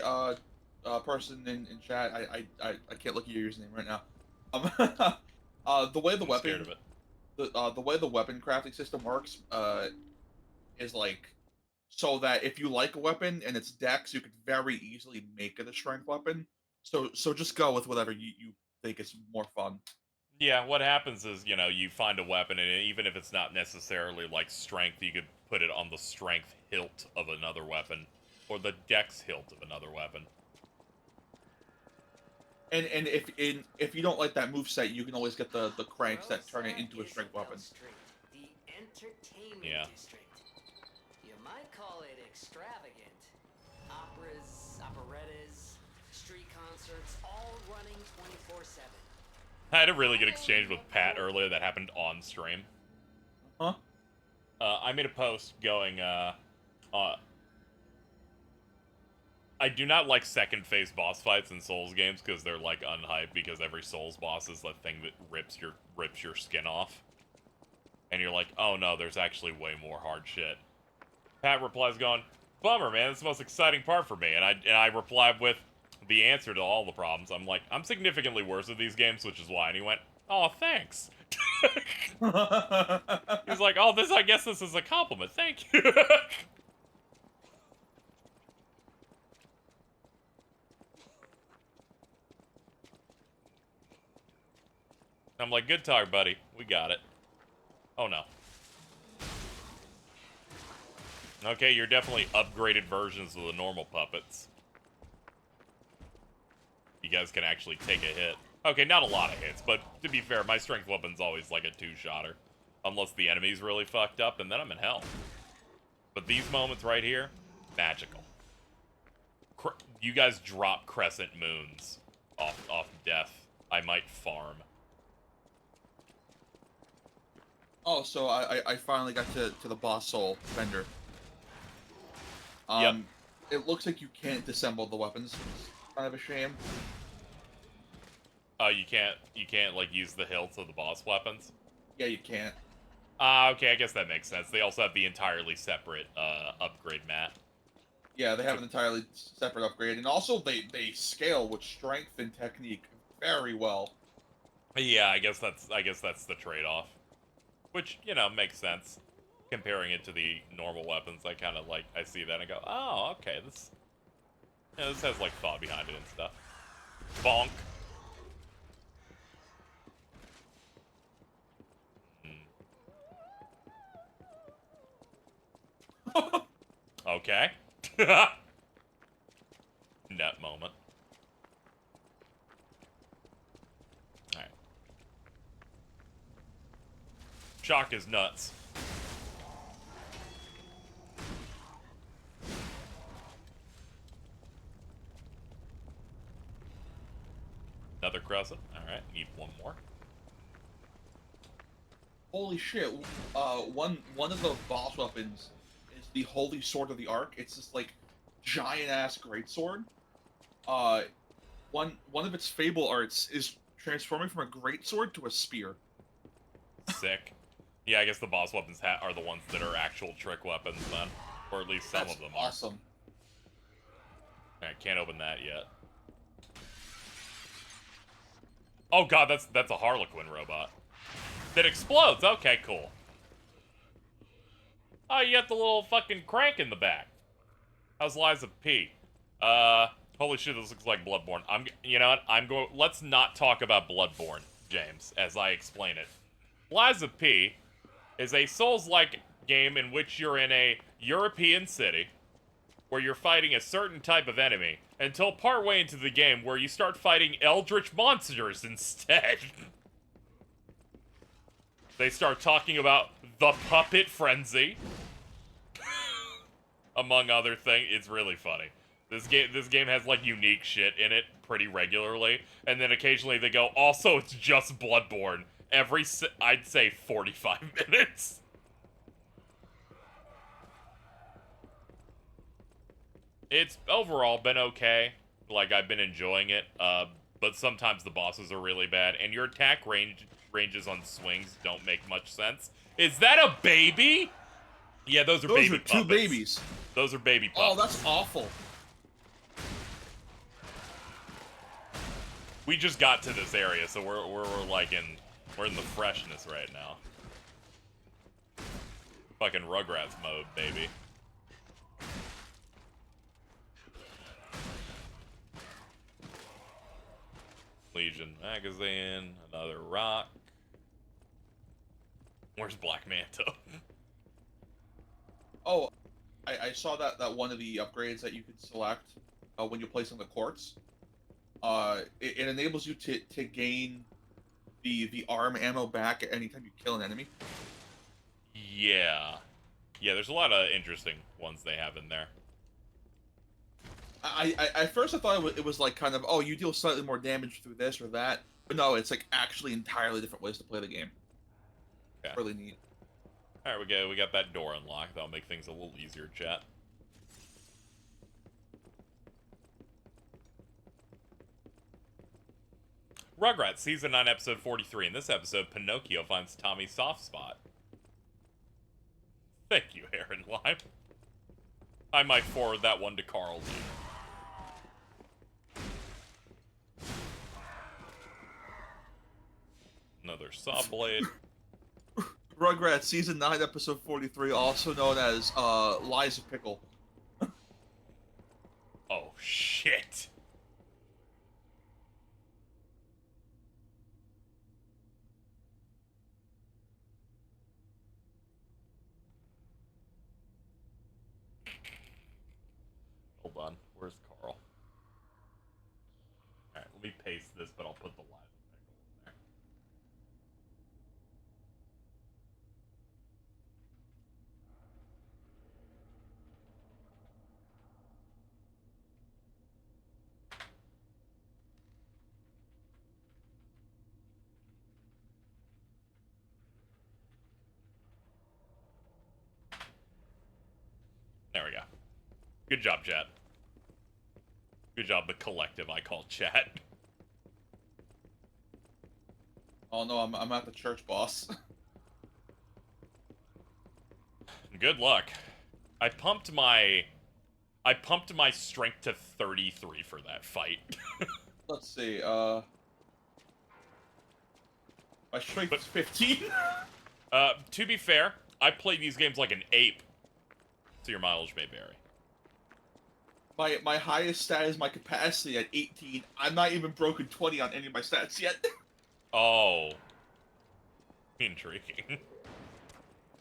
person in chat, I can't look at your username right now. The way the weapon, scared of it. the way the weapon crafting system works, is like, so that if you like a weapon and it's dex, you could very easily make it a strength weapon. So just go with whatever you think is more fun. Yeah, what happens is, you know, you find a weapon, and even if it's not necessarily, like, strength, you could put it on the strength hilt of another weapon, or the dex hilt of another weapon. And if you don't like that moveset, you can always get the cranks that turn it into a strength weapon. The entertainment district. You might call it extravagant. Operas, operettas, street concerts, all running 24/7. I had a really good exchange with Pat earlier that happened on stream. Huh? I made a post going, I do not like second phase boss fights in Souls games because they're, like, unhyped, because every Souls boss is the thing that rips your skin off. And you're like, oh no, there's actually way more hard shit. Pat replies going, bummer, man, it's the most exciting part for me. And I replied with the answer to all the problems. I'm like, I'm significantly worse at these games, which is why. And he went, oh, thanks. He's like, oh, I guess this is a compliment. Thank you. I'm like, good talk, buddy. We got it. Oh, no. Okay, you're definitely upgraded versions of the normal puppets. You guys can actually take a hit. Okay, not a lot of hits, but to be fair, my strength weapon's always like a two-shotter. Unless the enemy's really fucked up, and then I'm in hell. But these moments right here, magical. You guys drop crescent moons off death. I might farm. Oh, so I finally got to the boss soul vendor. Yep. It looks like you can't disassemble the weapons. It's kind of a shame. Oh, you can't like use the hilts of the boss weapons? Yeah, you can't. Okay, I guess that makes sense. They also have the entirely separate upgrade mat. Yeah, they have an entirely separate upgrade, and also they scale with strength and technique very well. Yeah, I guess that's the trade-off. Which, you know, makes sense. Comparing it to the normal weapons, I kind of like, I see that and go, oh, okay, this has like thought behind it and stuff. Bonk. Okay. Net moment. Alright. Shock is nuts. Another crescent. Alright, need one more. Holy shit! One of the boss weapons is the Holy Sword of the Ark. It's this like giant ass greatsword. One of its fable arts is transforming from a greatsword to a spear. Sick. Yeah, I guess the boss weapons are the ones that are actual trick weapons then, or at least some That's of them awesome. are. Alright, can't open that yet. Oh god, that's a Harlequin robot. That explodes! Okay, cool. Oh, you got the little fucking crank in the back. How's Liza P? Holy shit, this looks like Bloodborne. You know what? Let's not talk about Bloodborne, James, as I explain it. Liza P is a Souls-like game in which you're in a European city where you're fighting a certain type of enemy until partway into the game where you start fighting eldritch monsters instead. They start talking about the puppet frenzy, among other things. It's really funny. This game has like unique shit in it pretty regularly, and then occasionally they go, also it's just Bloodborne. I'd say 45 minutes. It's overall been okay. Like, I've been enjoying it, but sometimes the bosses are really bad, and your attack ranges on swings don't make much sense. Is that a baby? Yeah, those are baby puppets. Those are two babies. Those are baby puppets. Oh, that's awful. We just got to this area, so we're like we're in the freshness right now. Fucking Rugrats mode, baby. Legion magazine, another rock. Where's Black Manta? Oh, I saw that one of the upgrades that you could select when you're placing the quartz. It enables you to gain the arm ammo back at any time you kill an enemy. Yeah. Yeah, there's a lot of interesting ones they have in there. I at first I thought it was like kind of, oh, you deal slightly more damage through this or that, but no, it's like actually entirely different ways to play the game. Yeah. Really neat. All right, we got that door unlocked. That'll make things a little easier, chat. Rugrats, Season 9, Episode 43. In this episode, Pinocchio finds Tommy's soft spot. Thank you, Aaron Lime. I might forward that one to Carl Lee. Another saw blade. Rugrats Season 9, Episode 43, also known as Liza Pickle. Oh, shit. Hold on. Where's Carl? Alright, let me paste this, but I'll put the Liza Pickle in there. There we go. Good job, chat. Good job, the collective I call chat. Oh no, I'm at the church, boss. Good luck. I pumped my strength to 33 for that fight. Let's see, my strength is 15. To be fair, I play these games like an ape, so your mileage may vary. My highest stat is my capacity at 18. I'm not even broken 20 on any of my stats yet. Oh. Intriguing.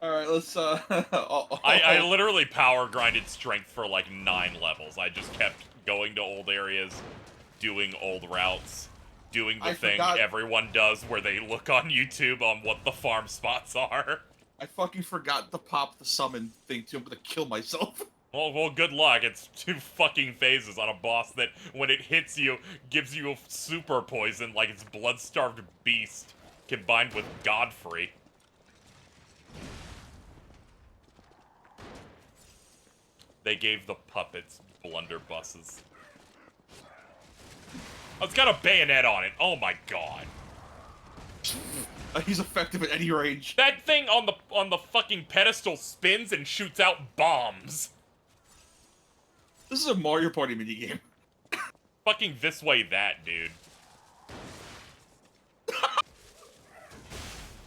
Alright, let's, I literally power grinded strength for like 9 levels. I just kept going to old areas, doing old routes, doing the thing everyone does where they look on YouTube on what the farm spots are. I fucking forgot to pop the summon thing too. I'm gonna kill myself. Well, good luck. It's 2 fucking phases on a boss that, when it hits you, gives you a super poison like it's blood-starved beast combined with Godfrey. They gave the puppets blunderbusses. Oh, it's got a bayonet on it. Oh my god. He's effective at any range. That thing on the fucking pedestal spins and shoots out bombs. This is a Mario Party minigame. Fucking this way that, dude.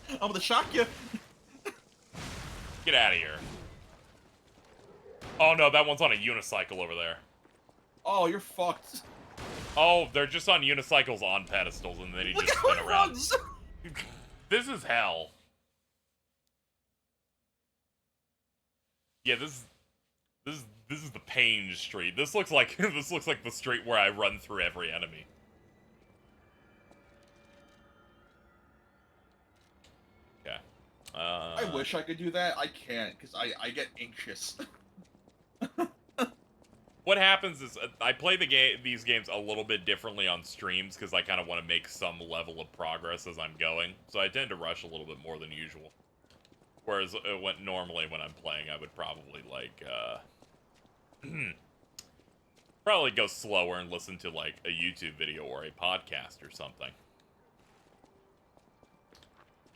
I'm gonna shock you. Get out of here. Oh no, that one's on a unicycle over there. Oh, you're fucked. Oh, they're just on unicycles on pedestals and then he just spin around. This is hell. Yeah, this is the pain street. This looks like the street where I run through every enemy. Okay. I wish I could do that. I can't because I get anxious. What happens is I play these games a little bit differently on streams because I kind of want to make some level of progress as I'm going. So I tend to rush a little bit more than usual. Whereas normally when I'm playing, I would probably like probably go slower and listen to like a YouTube video or a podcast or something.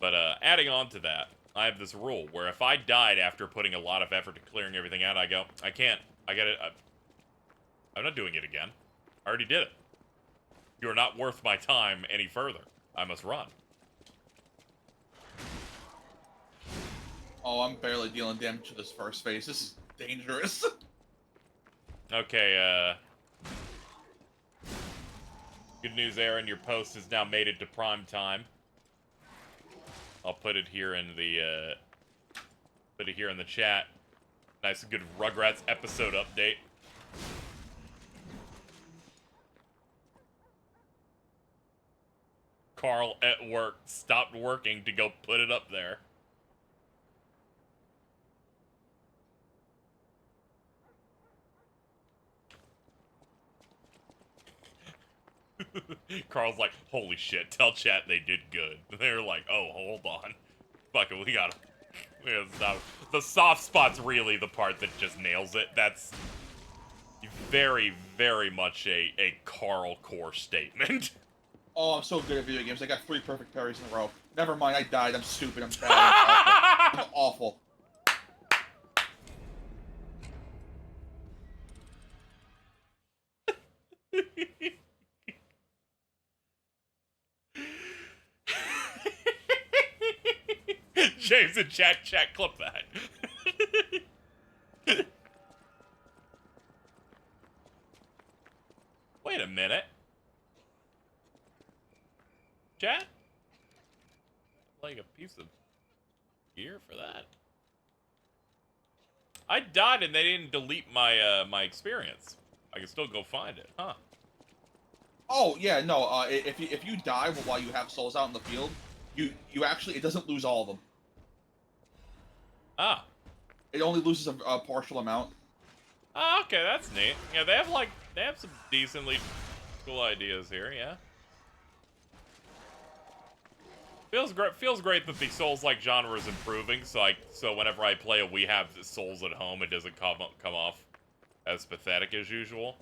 But adding on to that, I have this rule where if I died after putting a lot of effort to clearing everything out, I go, I can't. I get it. I'm not doing it again. I already did it. You are not worth my time any further. I must run. Oh, I'm barely dealing damage to this first phase. This is dangerous. Okay, good news, Aaron. Your post has now made it to prime time. I'll put it here in the, chat. Nice, good Rugrats episode update. Carl at work stopped working to go put it up there. Carl's like, holy shit, tell chat they did good. They're like, oh, hold on. Fuck it, we gotta stop. The soft spot's really the part that just nails it. That's very, very much a Carl core statement. Oh, I'm so good at video games. I got 3 perfect parries in a row. Never mind, I died. I'm stupid. I'm bad. I'm awful. James in chat, clip that. Wait a minute. Chat? Like a piece of gear for that. I died and they didn't delete my my experience. I can still go find it, huh? Oh yeah, no. If you die while you have souls out in the field, you actually, it doesn't lose all of them. Ah. It only loses a partial amount. Oh, okay, that's neat. Yeah, they have some decently cool ideas here, yeah. Feels great that the Souls-like genre is improving. So whenever I play a We Have Souls at Home, it doesn't come off as pathetic as usual.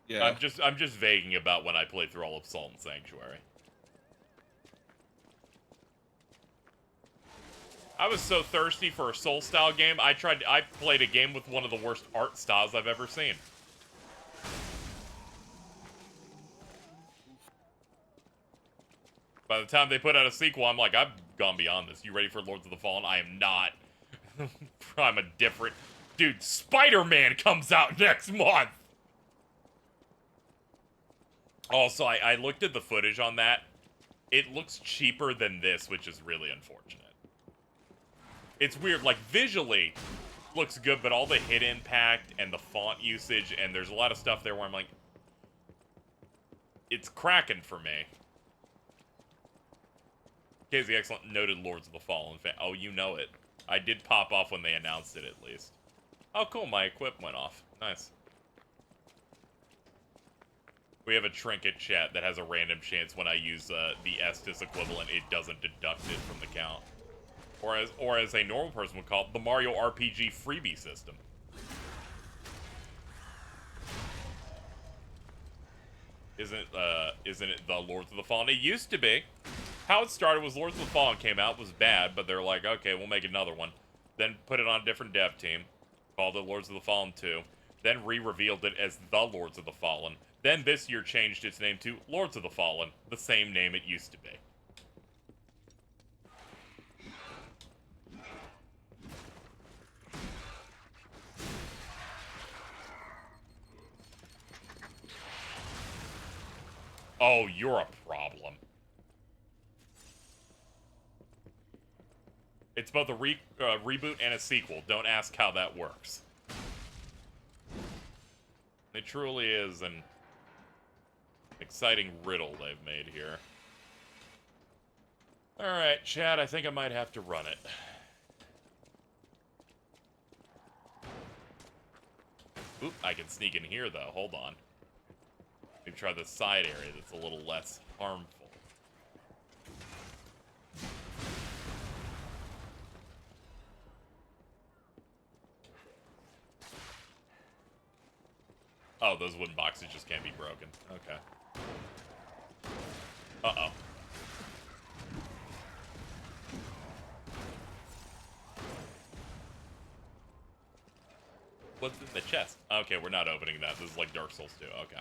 Yeah. I'm just vaguing about when I play through all of Salt and Sanctuary. I was so thirsty for a Soul-style game. I played a game with one of the worst art styles I've ever seen. By the time they put out a sequel, I'm like, I've gone beyond this. You ready for Lords of the Fallen? I am not. I'm a different... Dude, Spider-Man comes out next month! Also, I looked at the footage on that. It looks cheaper than this, which is really unfortunate. It's weird, like, visually, looks good, but all the hit impact and the font usage, and there's a lot of stuff there where I'm like... It's cracking for me. KZXcellent noted Lords of the Fallen fan. Oh, you know it. I did pop off when they announced it, at least. Oh, cool, my equip went off. Nice. We have a trinket chat that has a random chance when I use the Estus equivalent, it doesn't deduct it from the count. Or as a normal person would call it, the Mario RPG freebie system. Isn't it the Lords of the Fallen? It used to be. How it started was Lords of the Fallen came out, was bad, but they're like, okay, we'll make another one. Then put it on a different dev team, called it Lords of the Fallen 2. Then re-revealed it as the Lords of the Fallen. Then this year changed its name to Lords of the Fallen, the same name it used to be. Oh, you're a problem. It's both a reboot and a sequel. Don't ask how that works. It truly is an exciting riddle they've made here. Alright, chat, I think I might have to run it. Oop, I can sneak in here, though. Hold on. Maybe try the side area that's a little less harmful. Oh, those wooden boxes just can't be broken. Okay. Uh-oh. What's in the chest? Okay, we're not opening that. This is like Dark Souls 2. Okay.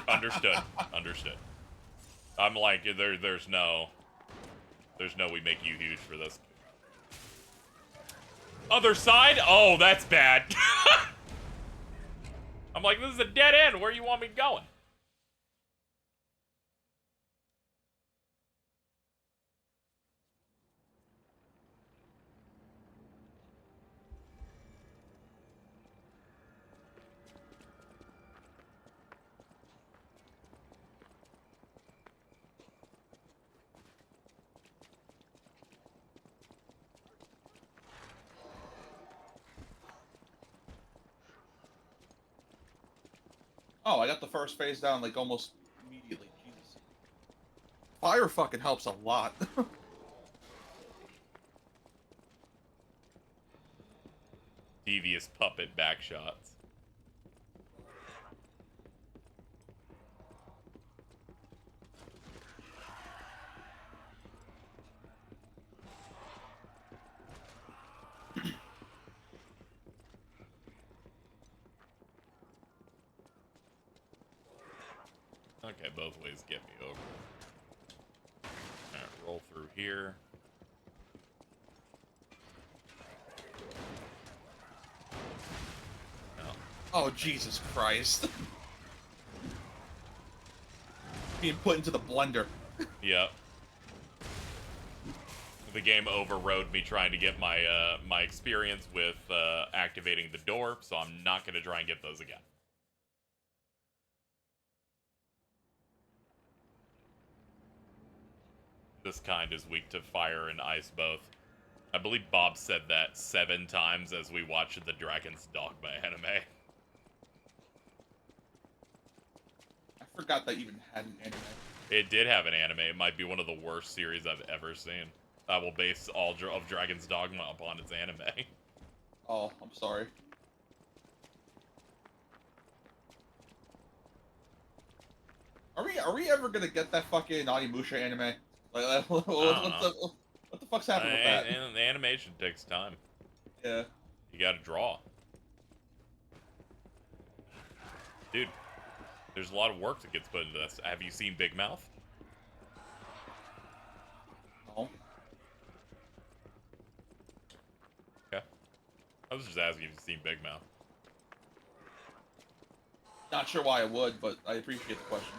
Understood. Understood. I'm like, there's no we make you huge for this. Other side? Oh, that's bad. I'm like, this is a dead end. Where do you want me going? Oh, I got the first phase down, like, almost immediately. Jesus. Fire fucking helps a lot. Devious puppet backshots. Okay, both ways get me over. Alright, roll through here. No. Oh, Jesus Christ. Being put into the blender. Yep. The game overrode me trying to get my my experience with activating the door, so I'm not going to try and get those again. This kind is weak to fire and ice both. I believe Bob said that 7 times as we watched the Dragon's Dogma anime. I forgot that even had an anime. It did have an anime. It might be one of the worst series I've ever seen. I will base all of Dragon's Dogma upon its anime. Oh, I'm sorry. Are we ever gonna get that fucking Onimusha anime? Like, what the fuck's happening with that? And the animation takes time. Yeah. You gotta draw. Dude, there's a lot of work that gets put into this. Have you seen Big Mouth? No. Okay. I was just asking if you've seen Big Mouth. Not sure why I would, but I appreciate the question.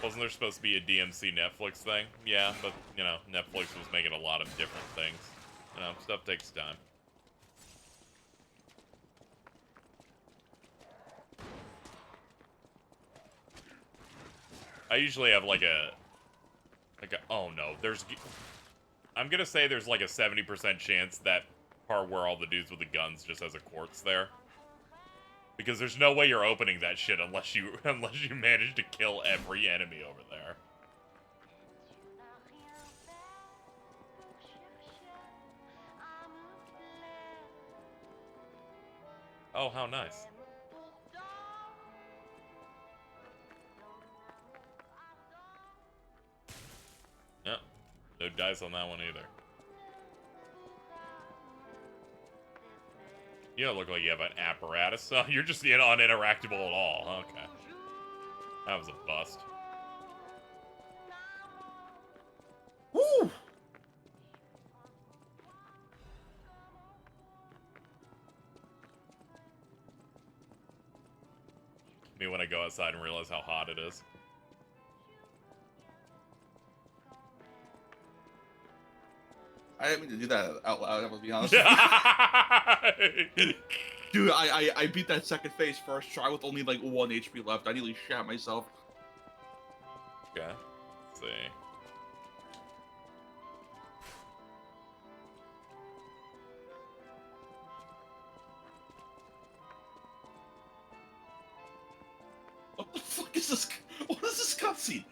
Wasn't there supposed to be a DMC Netflix thing? Yeah, but, you know, Netflix was making a lot of different things. You know, stuff takes time. I usually have like a oh no, I'm gonna say there's like a 70% chance that part where all the dudes with the guns just has a quartz there. Because there's no way you're opening that shit unless you manage to kill every enemy over there. Oh, how nice. Yep. No dice on that one either. You don't look like you have an apparatus, so you're just uninteractable at all. Okay. That was a bust. Woo! Me when I go outside and realize how hot it is. I didn't mean to do that out loud, I'm gonna be honest. Dude, I beat that second phase first try with only like 1 HP left. I nearly shat myself. Okay. Let's see. What the fuck is this? What is this cutscene?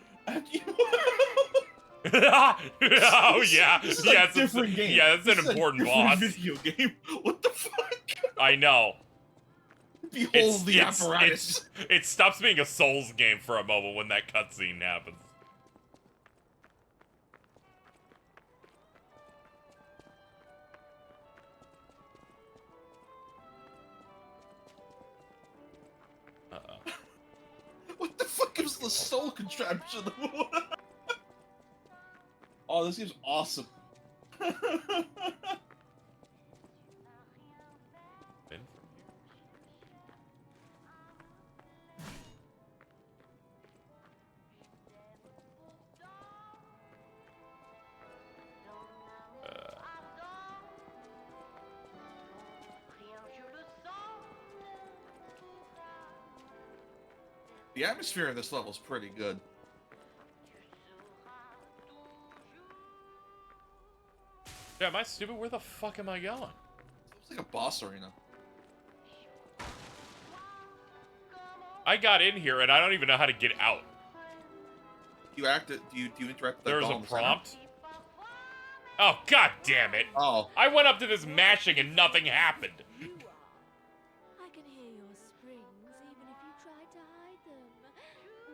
Oh yeah, This is yeah, like it's a different game. Yeah, it's This an is a important different boss. video game. What the fuck? I know. Behold the apparatus. It stops being a Souls game for a moment when that cutscene happens. Uh-oh. What the fuck is the soul contraption? Oh, this game's awesome. The atmosphere in this level is pretty good. Yeah, am I stupid? Where the fuck am I going? It's like a boss arena. I got in here and I don't even know how to get out. You acted. Do you interact with the There's doll a in the center? prompt? Oh, god damn it. Oh. I went up to this mashing and nothing happened. I can hear your springs even if you try to hide them.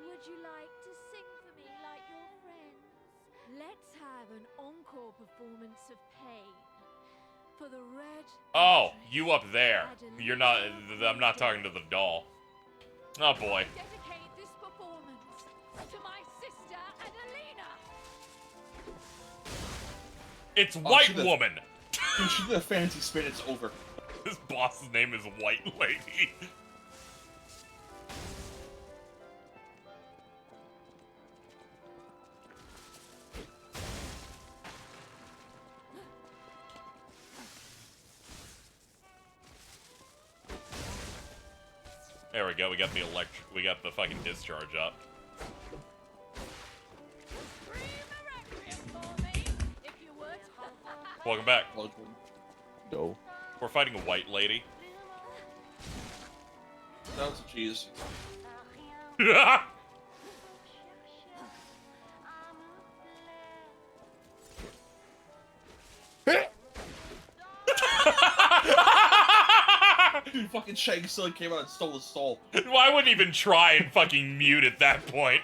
Would you like to sing for me like your friends? Let's have an encore performance of pain. For the red. Oh, you up there. You're not. I'm not talking to the doll. Oh boy. Dedicate this performance to my sister Adelina. It's White Woman. Dude, she did a fancy spin. It's over. This boss's name is White Lady. There we go. We got the electric. We got the fucking discharge up. Welcome back. No. We're fighting a white lady. That was a cheese. fucking Shang Tsung came out and stole his soul. Well, I wouldn't even try and fucking mute at that point.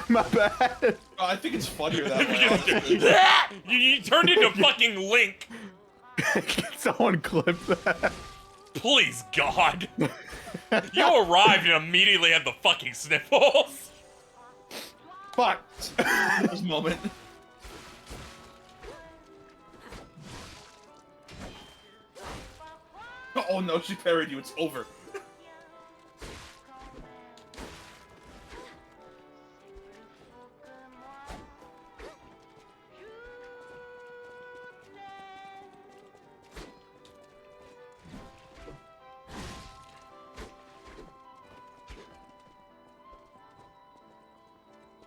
My bad. I think it's funnier that way. You turned into fucking Link. Someone clip that. Please, God. You arrived and immediately had the fucking sniffles. Fuck. This moment. Oh no, she parried you. It's over.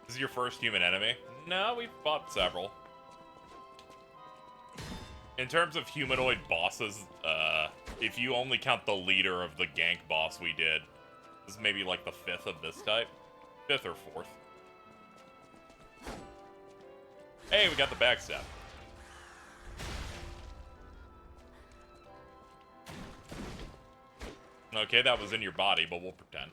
This is your first human enemy? No, we've fought several. In terms of humanoid bosses, if you only count the leader of the gank boss we did, this is maybe like the 5th of this type. 5th or 4th. Hey, we got the backstab. Okay, that was in your body, but we'll pretend.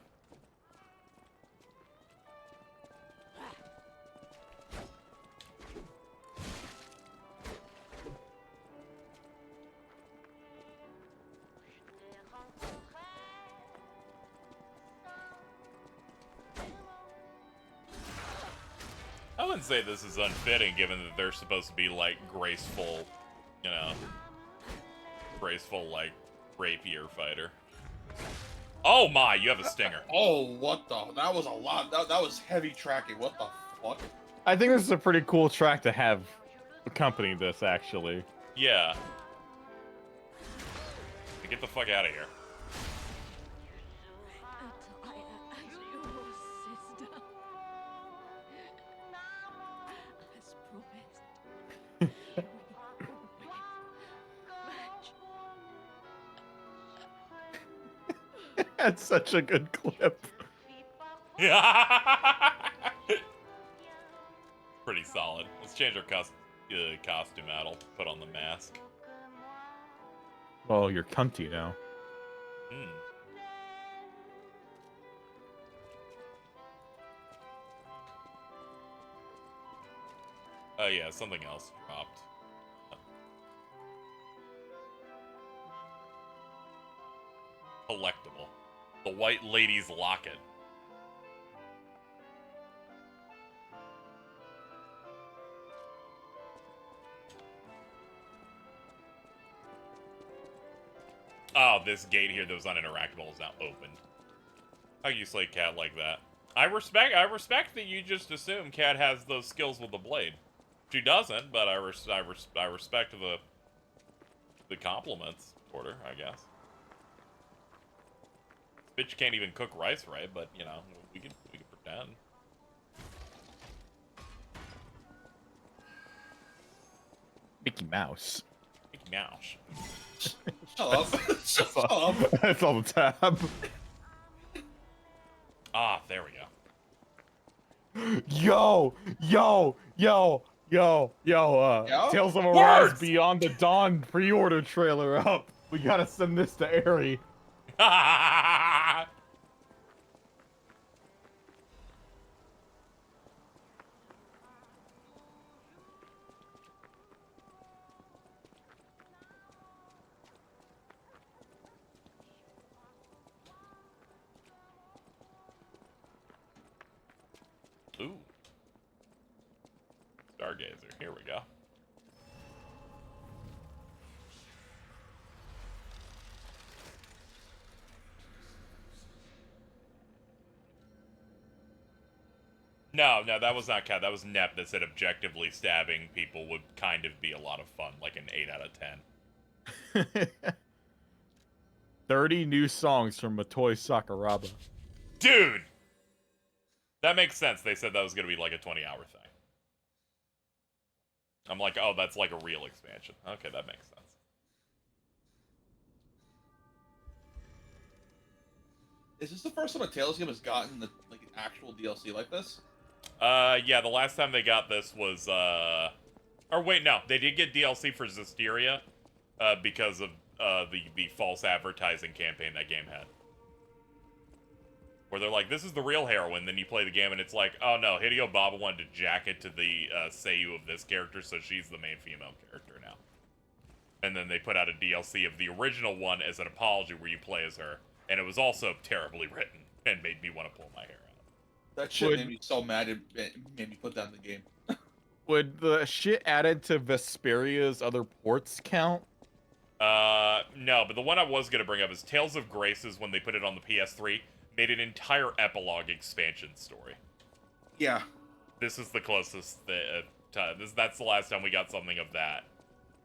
I wouldn't say this is unfitting, given that they're supposed to be, like, graceful, you know, graceful, like, rapier fighter. Oh my, you have a stinger. Oh, what the? That was a lot. That was heavy tracking. What the fuck? I think this is a pretty cool track to have accompany this, actually. Yeah. Get the fuck out of here. That's such a good clip. Pretty solid. Let's change our costume out. I'll put on the mask. Well, you're cunty now. Hmm. Oh yeah, something else dropped. Collectible. The White Lady's Locket. Oh, this gate here that was uninteractable is now opened. How can you slay Cat like that? I respect that you just assume Cat has those skills with the blade. She doesn't, but I respect the compliments toward her, I guess. Bitch can't even cook rice right, but you know, we can pretend. Mickey Mouse. Mickey Mouse. Shut up. Shut up. That's on the tab. Ah, there we go. Yo, Tales of Arise Beyond the Dawn pre-order trailer up. We gotta send this to Ari. Ooh. Stargazer. Here we go. No, that was not Cat. That was Nep that said objectively stabbing people would kind of be a lot of fun, like an 8 out of 10. 30 new songs from Motoi Sakuraba. Dude! That makes sense. They said that was going to be like a 20-hour thing. I'm like, oh, that's like a real expansion. Okay, that makes sense. Is this the first time a Tales game has gotten the like an actual DLC like this? Yeah, the last time they got this was, or wait, no, they did get DLC for Zestiria, because of the false advertising campaign that game had. Where they're like, this is the real heroine, then you play the game and it's like, oh no, Hideo Baba wanted to jack it to the seiyuu of this character, so she's the main female character now. And then they put out a DLC of the original one as an apology where you play as her, and it was also terribly written and made me want to pull my hair out. That shit made me so mad it made me put down the game. Would the shit added to Vesperia's other ports count? No, but the one I was going to bring up is Tales of Graces, when they put it on the PS3, made an entire epilogue expansion story. Yeah. This is the closest time. That's the last time we got something of that,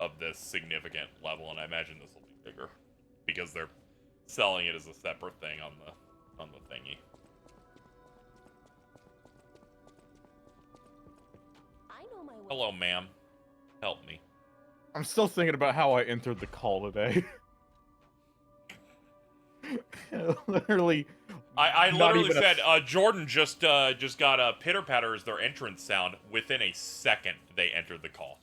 of this significant level, and I imagine this will be bigger, because they're selling it as a separate thing on the thingy. Hello, ma'am. Help me. I'm still thinking about how I entered the call today. Literally. I literally said, Jordan just got a pitter patter as their entrance sound. Within a second, they entered the call.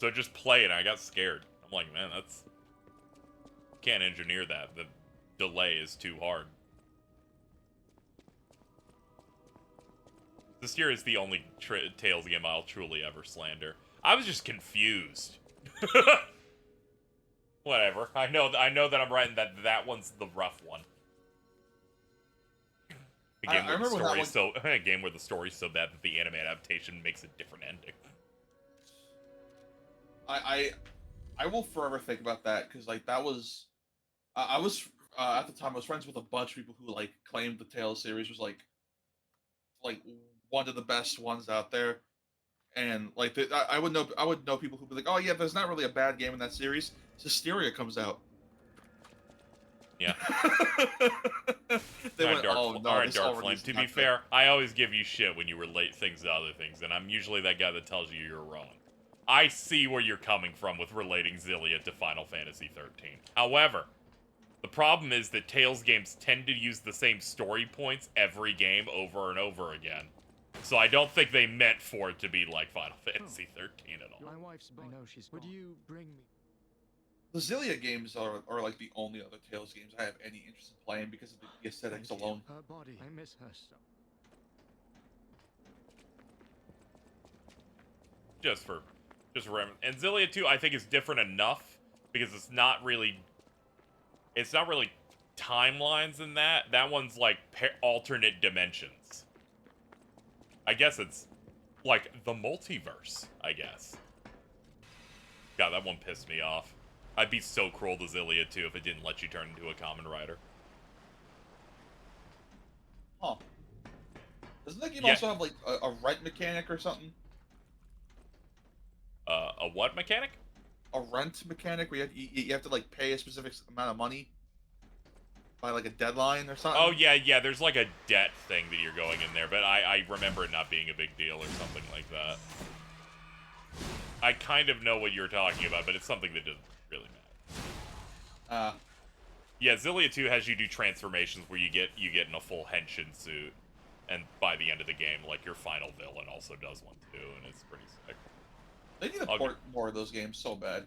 So just play it. I got scared. I'm like, man, that's... Can't engineer that. The delay is too hard. This year is the only Tales game I'll truly ever slander. I was just confused. Whatever. I know that I'm right in that one's the rough one. A game where the story's a game where the story's so bad that the anime adaptation makes a different ending. I will forever think about that, because like that was I was at the time I was friends with a bunch of people who like claimed the Tales series was like one of the best ones out there, and like I would know people who'd be like, oh yeah, there's not really a bad game in that series. Hysteria comes out. Yeah. They went, oh no, all right, Dark Flame. To be fair, I always give you shit when you relate things to other things, and I'm usually that guy that tells you you're wrong. I see where you're coming from with relating Xillia to Final Fantasy 13. However, the problem is that Tales games tend to use the same story points every game over and over again. So I don't think they meant for it to be like Final Fantasy 13 at all. My wife's I know she's gone. Would you bring me? The Xillia games are like the only other Tales games I have any interest in playing because of the aesthetics alone. Her body. I miss her so. And Xillia 2 I think is different enough because it's not really timelines in that. That one's like alternate dimensions. I guess it's like the multiverse, I guess. God, that one pissed me off. I'd be so cruel to Xillia 2 if it didn't let you turn into a common rider. Huh. Doesn't that game also have like a rent mechanic or something? A what mechanic? A rent mechanic where you have to like pay a specific amount of money by like a deadline or something? Oh yeah, there's like a debt thing that you're going in there, but I remember it not being a big deal or something like that. I kind of know what you're talking about, but it's something that doesn't really matter. Yeah, Xillia 2 has you do transformations where you get in a full henshin suit, and by the end of the game, like your final villain also does one too, and it's pretty sick. They need to port more of those games so bad.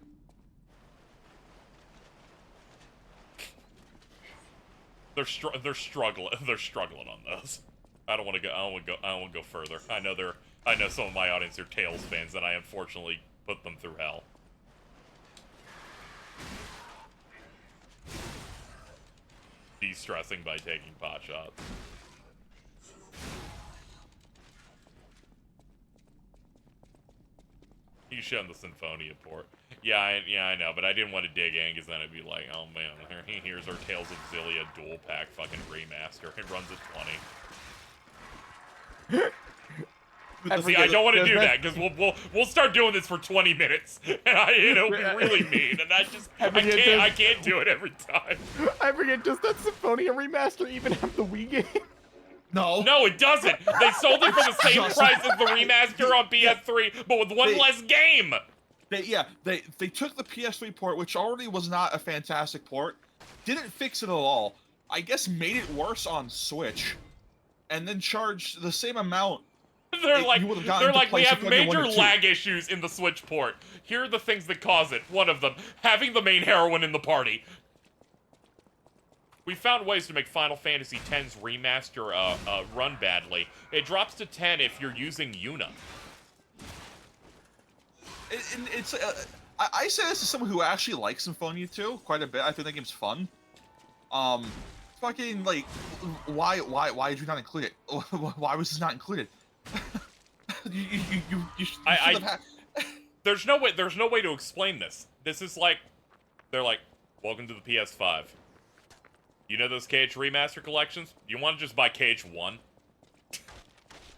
They're struggling on those. I don't want to go further. I know some of my audience are Tales fans, and I unfortunately put them through hell. De-stressing by taking pot shots. You showed the Symphonia port. Yeah, I know, but I didn't want to dig in because then it'd be like, oh man, here's our Tales of Xillia dual pack fucking remaster. It runs at 20. See, I don't want to do that because we'll start doing this for 20 minutes, and it'll be really mean, and I can't do it every time. I forget. Does that Symphonia remaster even have the Wii game? No, it doesn't. They sold it for the same price as the remaster on PS3, but with one less game. They took the PS3 port, which already was not a fantastic port, didn't fix it at all. I guess made it worse on Switch, and then charged the same amount They're like, you would've gotten into we have PlayStation 1 or major 2. lag issues in the Switch port. Here are the things that cause it. One of them, having the main heroine in the party. We found ways to make Final Fantasy X's remaster run badly. It drops to 10 if you're using Yuna. I say this as someone who actually likes Symphonia 2 quite a bit. I think that game's fun. Fucking like, why did you not include it? Why was this not included? you should have had. There's no way to explain this. This is like, they're like, welcome to the PS5. You know those KH remaster collections? You want to just buy KH1?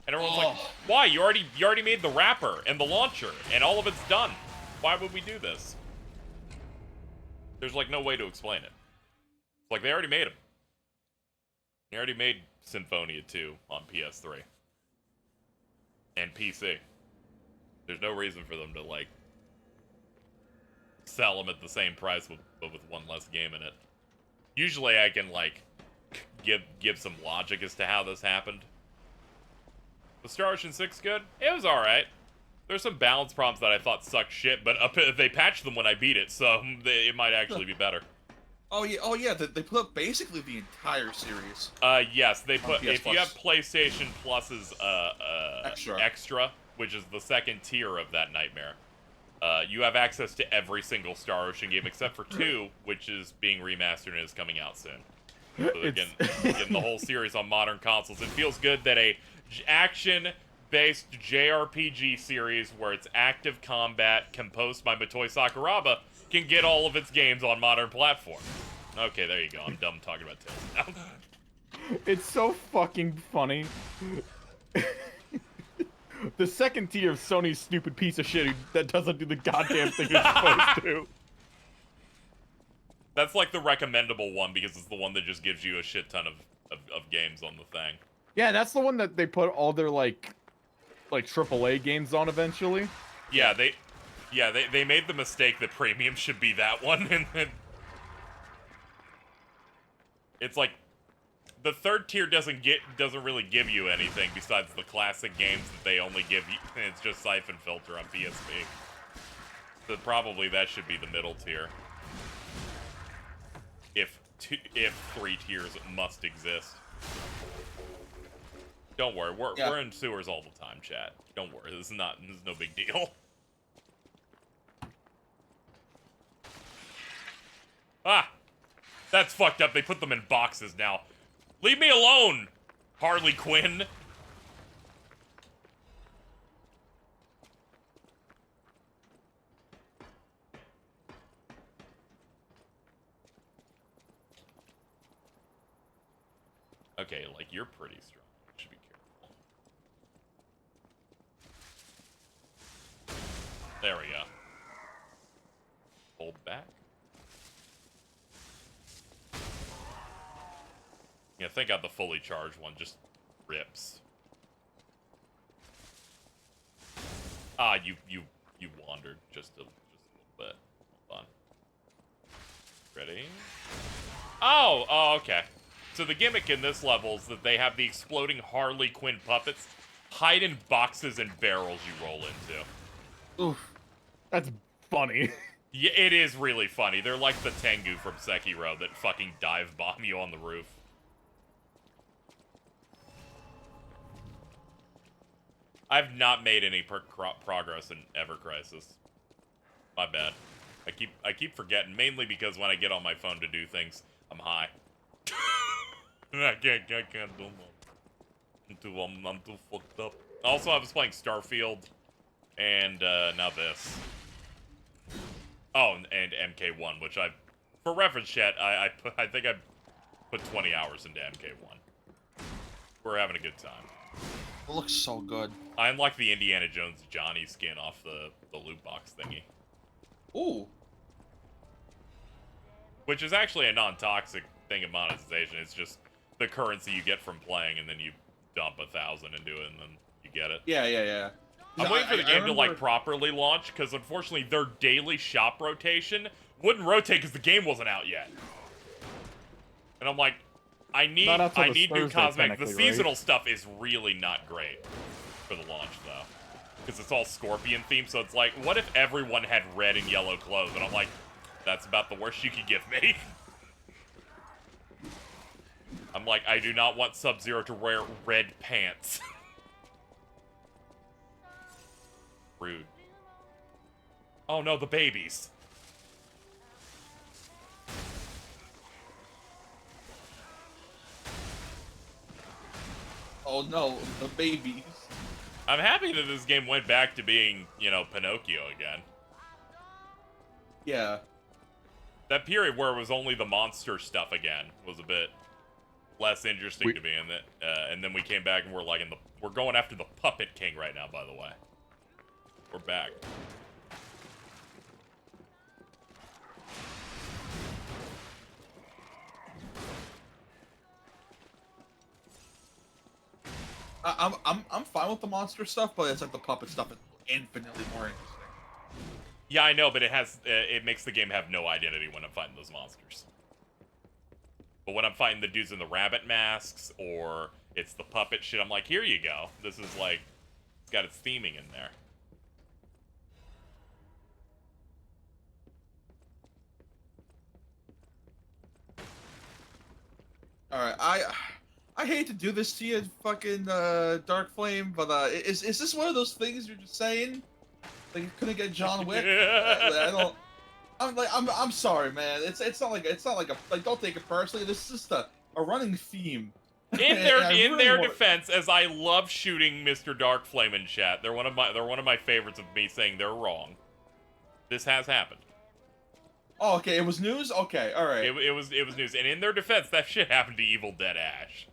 And everyone's like, why? You already made the wrapper and the launcher, and all of it's done. Why would we do this? There's like no way to explain it. It's like they already made them. They already made Symphonia 2 on PS3 and PC. There's no reason for them to like sell them at the same price but with one less game in it. Usually I can like give some logic as to how this happened. Was Star Ocean 6 good? It was alright. There's some balance problems that I thought sucked shit, but they patched them when I beat it, so it might actually be better. Oh yeah, they put up basically the entire series. Yes, they put, if you have PlayStation Plus's extra, which is the second tier of that nightmare, you have access to every single Star Ocean game except for 2, which is being remastered and is coming out soon. So again, getting the whole series on modern consoles. It feels good that a action-based JRPG series where it's active combat composed by Motoi Sakuraba can get all of its games on modern platforms. Okay, there you go. I'm done talking about Tales now. It's so fucking funny. The second tier of Sony's stupid piece of shit that doesn't do the goddamn thing it's supposed to. That's like the recommendable one because it's the one that just gives you a shit ton of games on the thing. Yeah, that's the one that they put all their like AAA games on eventually. Yeah, they made the mistake that premium should be that one, and it's like the third tier doesn't really give you anything besides the classic games that they only give you. It's just Siphon Filter on PSP. So probably that should be the middle tier. If 3 tiers must exist. Don't worry, we're in sewers all the time, chat. Don't worry, this is no big deal. Ah! That's fucked up. They put them in boxes now. Leave me alone, Harley Quinn. Okay, like, you're pretty strong. You should be careful. There we go. Hold back. Yeah, think out the fully charged one just rips. Ah, you wandered just a little bit. Hold on. Ready? Oh, okay. So the gimmick in this level is that they have the exploding Harley Quinn puppets hide in boxes and barrels you roll into. Oof. That's funny. Yeah, it is really funny. They're like the Tengu from Sekiro that fucking dive bomb you on the roof. I've not made any progress in Ever Crisis. My bad. I keep forgetting, mainly because when I get on my phone to do things, I'm high. I can't do them. I'm too fucked up. Also, I was playing Starfield, and now this. Oh, and MK1, which for reference, chat, I think I put 20 hours into MK1. We're having a good time. It looks so good. I unlocked the Indiana Jones Johnny skin off the loot box thingy. Ooh. Which is actually a non-toxic thing of monetization. It's just the currency you get from playing, and then you dump 1,000 into it, and then you get it. Yeah. I'm waiting for the game to, like, properly launch, because unfortunately their daily shop rotation wouldn't rotate because the game wasn't out yet. And I'm like, I need new cosmetics. The seasonal stuff is really not great. for the launch, though. Because it's all Scorpion themed, so it's like, what if everyone had red and yellow clothes? And I'm like, that's about the worst you could give me. I'm like, I do not want Sub-Zero to wear red pants. Rude. Oh no, the babies. Oh no, the babies. I'm happy that this game went back to being, you know, Pinocchio again. Yeah. That period where it was only the monster stuff again was a bit less interesting to me, and then we came back and we're like we're going after the Puppet King right now. By the way, we're back. I'm fine with the monster stuff, but it's like the puppet stuff is infinitely more interesting. Yeah, I know, but it makes the game have no identity when I'm fighting those monsters. But when I'm fighting the dudes in the rabbit masks, or it's the puppet shit, I'm like, here you go. This is like, it's got its theming in there. Alright, I hate to do this to you, fucking Dark Flame, but is this one of those things you're just saying? Like you couldn't get John Wick? I don't. I'm sorry, man. It's not like a don't take it personally. This is just a running theme. In their defense, as I love shooting Mr. Dark Flame in chat, they're one of my favorites of me saying they're wrong. This has happened. Oh, okay. It was news. Okay, all right. It was news, and in their defense, that shit happened to Evil Dead Ash,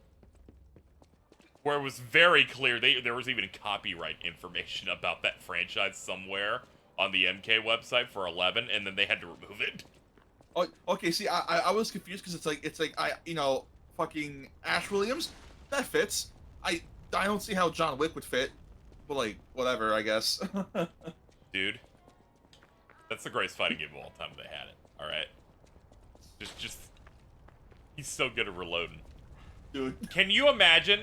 where it was very clear there was even copyright information about that franchise somewhere on the MK website for 11, and then they had to remove it. Oh, okay. See, I was confused because it's like fucking Ash Williams, that fits. I don't see how John Wick would fit, but like whatever, I guess. Dude, that's the greatest fighting game of all time if they had it. All right, just he's so good at reloading. Dude, can you imagine?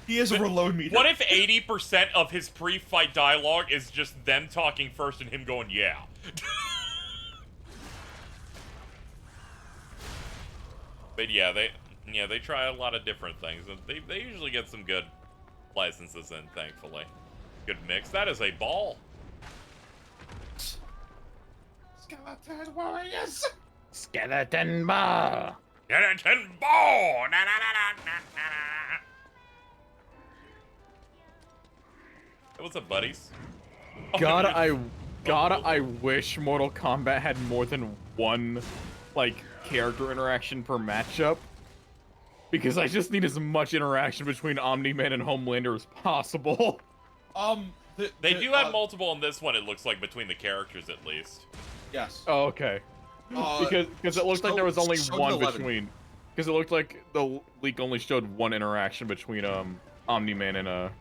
He is a reload meter. What if 80% of his pre-fight dialogue is just them talking first and him going, yeah? But yeah, they try a lot of different things, and they usually get some good licenses in, thankfully. Good mix. That is a ball. Skeleton warriors. Skeleton ball. Skeleton ball. Na, na, na, na, na, na. Hey, what's up, buddies? God, I wish Mortal Kombat had more than one, like, character interaction per matchup. Because I just need as much interaction between Omni-Man and Homelander as possible. They do have multiple in this one, it looks like, between the characters, at least. Yes. Oh, okay. Because it looked like there was only one between... Because it looked like the leak only showed one interaction between, Omni-Man and,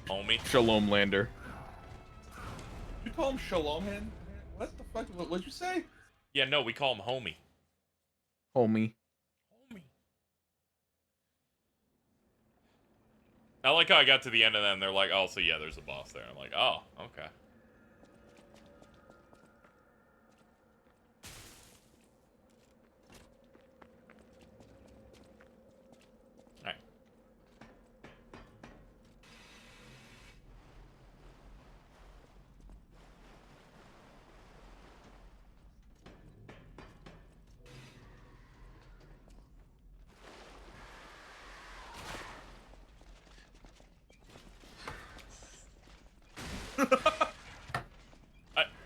Homie? Shalom Lander. You call him Shalom Hand? What the fuck? What'd you say? Yeah, no, we call him Homie. Homie. I like how I got to the end of that and they're like, oh, so yeah, there's a boss there. I'm like, oh, okay. Alright.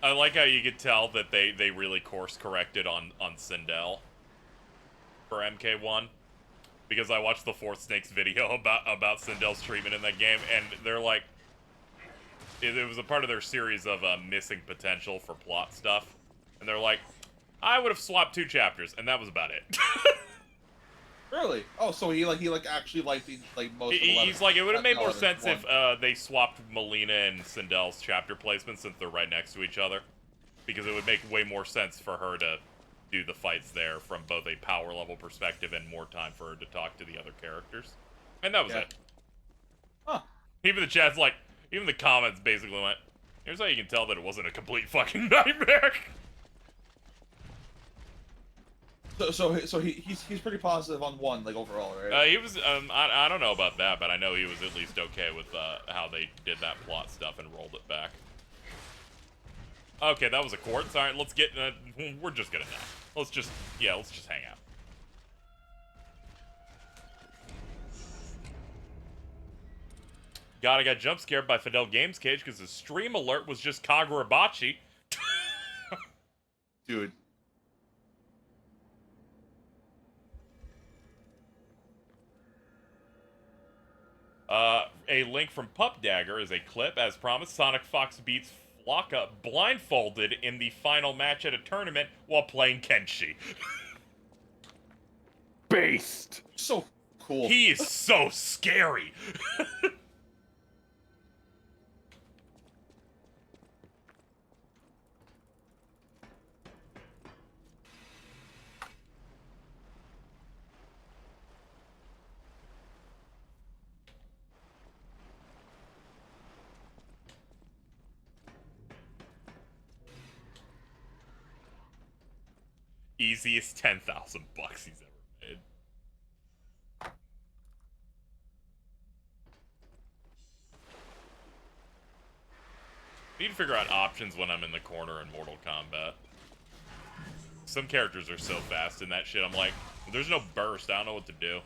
I like how you could tell that they really course corrected on Sindel for MK1, because I watched the Fourth Snakes video about Sindel's treatment in that game, and they're like, it was a part of their series of missing potential for plot stuff, and they're like, I would have swapped 2 chapters, and that was about it. Really? Oh, so he actually liked the most. He's like, it would have made more sense if they swapped Melina and Sindel's chapter placement since they're right next to each other, because it would make way more sense for her to do the fights there from both a power level perspective and more time for her to talk to the other characters. And that was it. Huh. Even the chat's like, even the comments basically went, here's how you can tell that it wasn't a complete fucking nightmare. So he's pretty positive on 1, like, overall, right? He was, I don't know about that, but I know he was at least okay with, how they did that plot stuff and rolled it back. Okay, that was a quartz. Alright, let's get, we're just gonna die. Let's just hang out. God, I got jump scared by Fidel Games Cage because the stream alert was just Kagurabachi. Dude. A link from Pup Dagger is a clip. As promised, Sonic Fox beats Flocka blindfolded in the final match at a tournament while playing Kenshi. Based. So cool. He is so scary. Easiest $10,000 he's ever made. Need to figure out options when I'm in the corner in Mortal Kombat. Some characters are so fast in that shit, I'm like, there's no burst, I don't know what to do.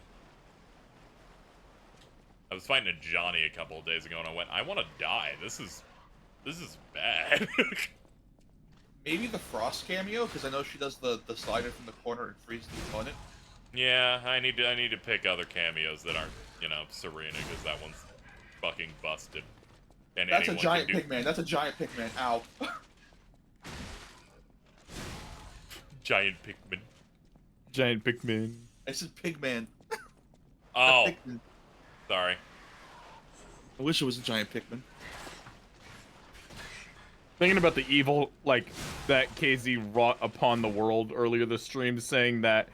I was fighting a Johnny a couple of days ago and I went, I want to die. This is bad. Maybe the Frost cameo, because I know she does the slider from the corner and frees the opponent. Yeah, I need to pick other cameos that aren't, you know, Serena, because that one's fucking busted. And That's a giant Pigman. That's a giant Pigman. Ow. Giant Pikmin. Giant Pikmin. I said Pigman. Oh. Pikmin. Sorry. I wish it was a giant Pikmin. Thinking about the evil, like, that KZ wrought upon the world earlier this stream, saying that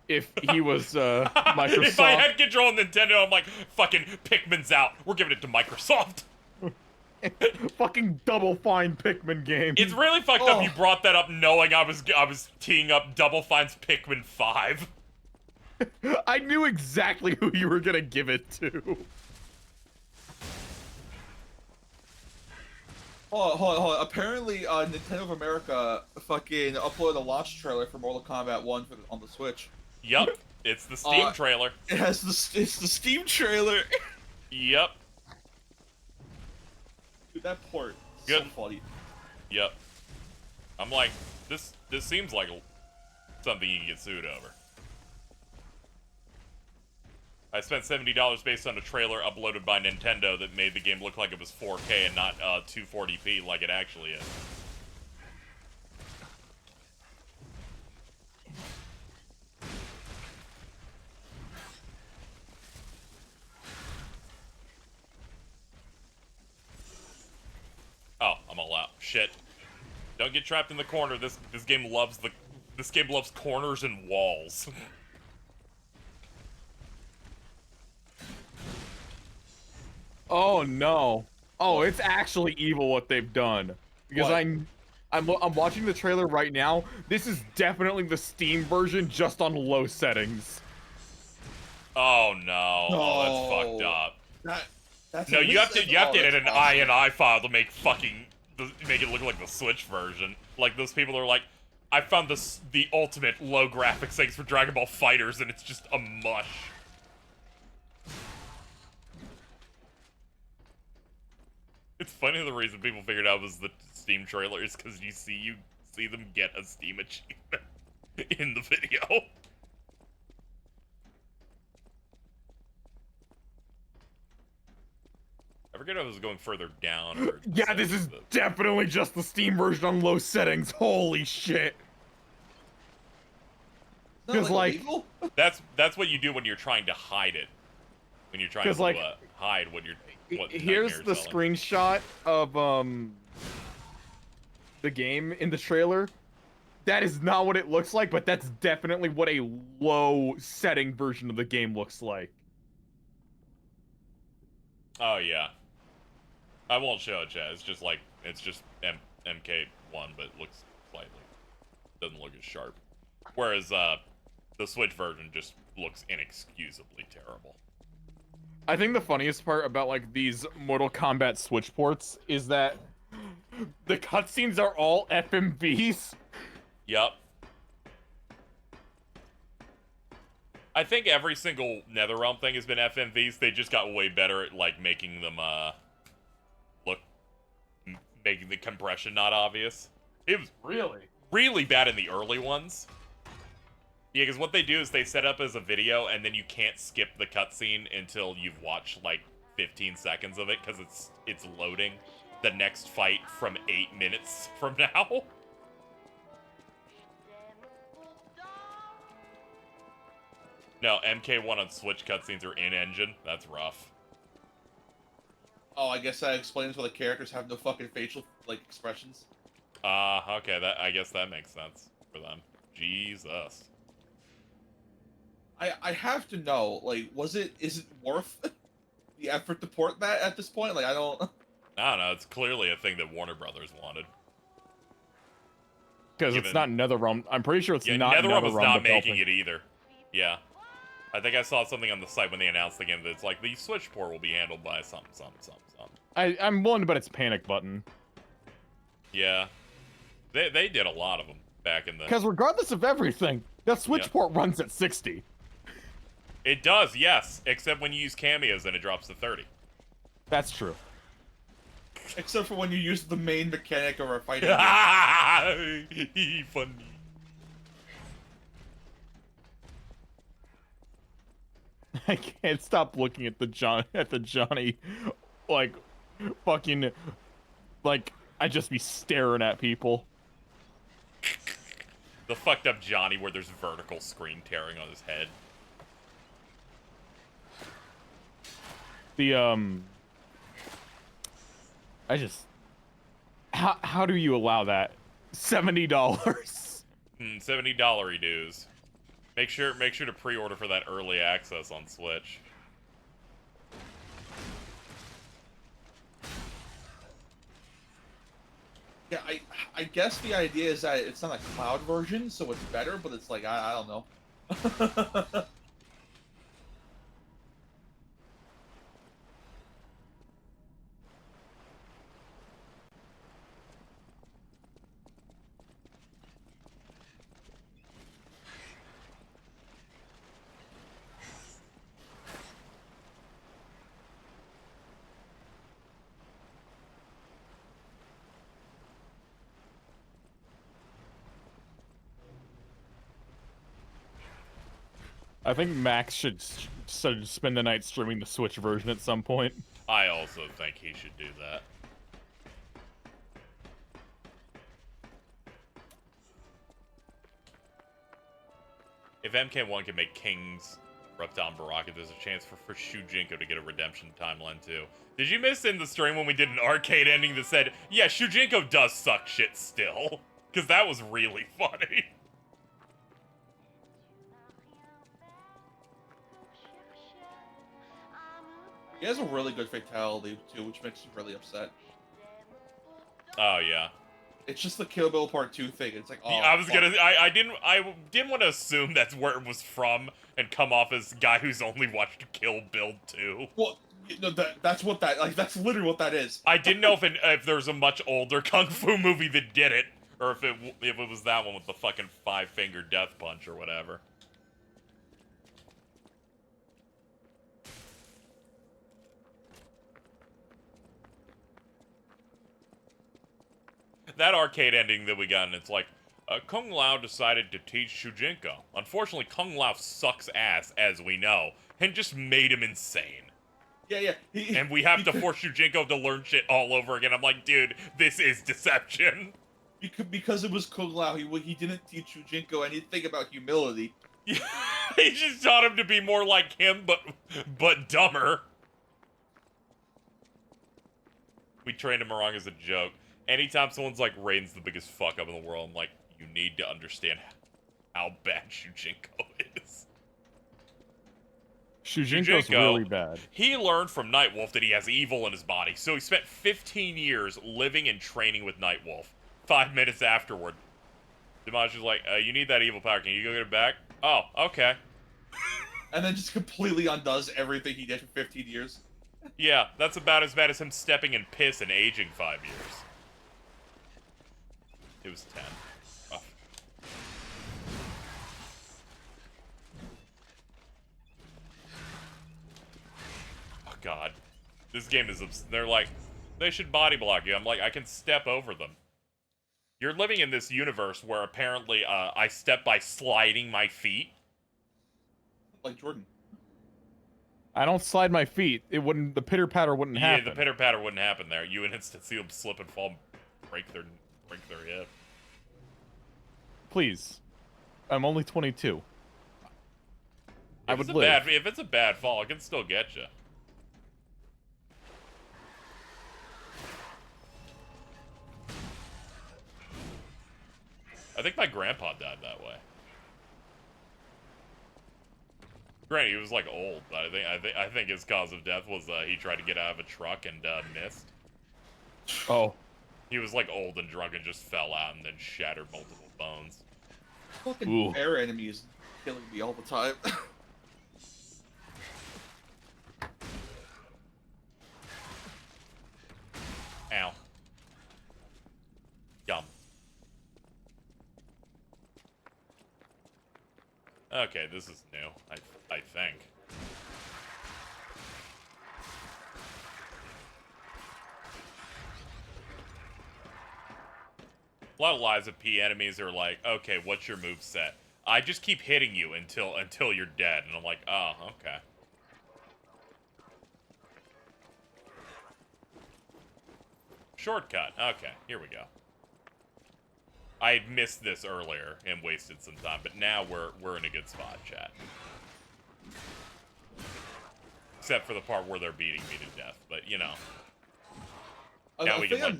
if he was, Microsoft... If I had control of Nintendo, I'm like, fucking Pikmin's out. We're giving it to Microsoft. Fucking Double Fine Pikmin game. It's really fucked up you brought that up knowing I was teeing up Double Fine's Pikmin 5. I knew exactly who you were gonna give it to. Hold on. Apparently, Nintendo of America fucking uploaded a launch trailer for Mortal Kombat 1 on the Switch. Yup. It's the Steam trailer. It's the Steam trailer. Yep. Dude, that port. Good. So funny. Yep. I'm like, this seems like something you can get sued over. I spent $70 based on a trailer uploaded by Nintendo that made the game look like it was 4K and not 240p like it actually is. Oh, I'm all out. Shit. Don't get trapped in the corner. This game loves corners and walls. Oh no. Oh, it's actually evil what they've done. Because what? I'm watching the trailer right now. This is definitely the Steam version, just on low settings. Oh no. Oh, that's fucked up. That's no, you have to edit an INI file to make it look like the Switch version. Like those people are like, I found the ultimate low graphics things for Dragon Ball Fighters, and it's just a mush. It's funny the reason people figured out was the Steam trailer is because you see them get a Steam achievement in the video. I forget if I was going further down or... Yeah, this is definitely just the Steam version on low settings. Holy shit. Because like that's what you do when you're trying to hide it. When you're trying to hide what you're here's the screenshot of the game in the trailer. That is not what it looks like, but that's definitely what a low setting version of the game looks like. Oh yeah. I won't show it, chat. It's just like MK1, but it looks slightly doesn't look as sharp. Whereas the Switch version just looks inexcusably terrible. I think the funniest part about like these Mortal Kombat Switch ports is that the cutscenes are all FMVs. Yup. I think every single NetherRealm thing has been FMVs. They just got way better at like making them making the compression not obvious. It was really bad in the early ones. Yeah, because what they do is they set up as a video, and then you can't skip the cutscene until you've watched like 15 seconds of it, because it's loading the next fight from 8 minutes from now. No, MK1 on Switch cutscenes are in-engine. That's rough. Oh, I guess that explains why the characters have no fucking facial, like, expressions. Okay, I guess that makes sense for them. Jesus. I have to know, like, is it worth the effort to port that at this point? Like, I don't know, it's clearly a thing that Warner Brothers wanted. Because it's not NetherRealm. I'm pretty sure it's not NetherRealm is not developing. making it either. Yeah. I think I saw something on the site when they announced the game that it's like, the Switch port will be handled by something. I'm willing to bet it's Panic Button. Yeah. They did a lot of them back in the... Because regardless of everything, that Switch port runs at 60. It does, yes. Except when you use cameos, then it drops to 30. That's true. Except for when you use the main mechanic of a fighting game. Funny. I can't stop looking at the Johnny, like, fucking, like, I just be staring at people. The fucked up Johnny where there's vertical screen tearing on his head. I just, how do you allow that? $70. $70 dues. Make sure to pre-order for that early access on Switch. Yeah, I guess the idea is that it's not a cloud version, so it's better, but it's like, I don't know. I think Max should spend the night streaming the Switch version at some point. I also think he should do that. If MK1 can make Kings Repton Baraka, there's a chance for Shujinko to get a redemption timeline too. Did you miss in the stream when we did an arcade ending that said, yeah, Shujinko does suck shit still? Because that was really funny. He has a really good fatality too, which makes me really upset. Oh yeah. It's just the Kill Bill Part 2 thing. It's like, oh, I didn't want to assume that's where it was from and come off as guy who's only watched Kill Bill 2. Well, no, that's literally what that is. I didn't know if there's a much older kung fu movie that did it, or if it was that one with the fucking 5-finger death punch or whatever. That arcade ending that we got, and it's like, Kung Lao decided to teach Shujinko. Unfortunately, Kung Lao sucks ass, as we know, and just made him insane. Yeah. And we have to force Shujinko to learn shit all over again. I'm like, dude, this is deception. Because it was Kung Lao, he didn't teach Shujinko anything about humility. He just taught him to be more like him, but dumber. We trained him wrong as a joke. Anytime someone's like, Raiden's the biggest fuck up in the world, I'm like, you need to understand how bad Shujinko is. Shujinko's really bad. He learned from Nightwolf that he has evil in his body, so he spent 15 years living and training with Nightwolf. 5 minutes afterward, Dimash is like, you need that evil power. Can you go get it back? Oh, okay. And then just completely undoes everything he did for 15 years. Yeah, that's about as bad as him stepping in piss and aging 5 years. It was 10. Oh. Oh, God. This game is... They're like, they should body block you. I'm like, I can step over them. You're living in this universe where apparently I step by sliding my feet. Like Jordan. I don't slide my feet. It wouldn't. The pitter patter wouldn't happen. Yeah, the pitter patter wouldn't happen there. You would instant see them slip and fall, break their hip. Please, I'm only 22. I would live. If it's a bad fall, it can still get you. I think my grandpa died that way. Granted, he was like old, but I think his cause of death was he tried to get out of a truck and missed. Oh. He was like old and drunk and just fell out and then shattered multiple bones. Fucking air enemies killing me all the time. Ow. Yum. Okay, this is new, I think. A lot of Lies of P enemies are like, okay, what's your moveset? I just keep hitting you until you're dead, and I'm like, oh, okay. Shortcut. Okay, here we go. I had missed this earlier and wasted some time, but now we're in a good spot, chat. Except for the part where they're beating me to death, but you know. Now we can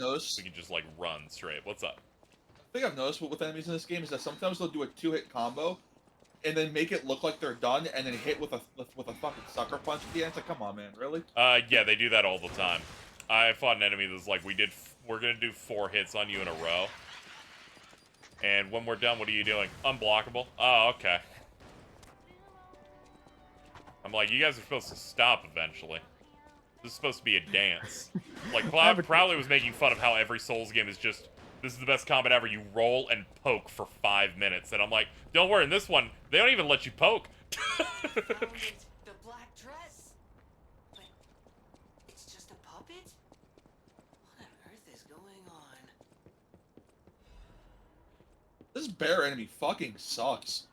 just like run straight. What's up? I think I've noticed with enemies in this game is that sometimes they'll do a 2-hit combo, and then make it look like they're done, and then hit with a fucking sucker punch at the end. It's like, come on, man, really? Yeah, they do that all the time. I fought an enemy that's like, we're gonna do 4 hits on you in a row. And when we're done, what are you doing? Unblockable? Oh, okay. I'm like, you guys are supposed to stop eventually. This is supposed to be a dance. Like, Prowley was making fun of how every Souls game is just, this is the best combat ever. You roll and poke for 5 minutes. And I'm like, don't worry, in this one, they don't even let you poke. The black dress? But it's just a puppet? What on earth is going on? This bear enemy fucking sucks.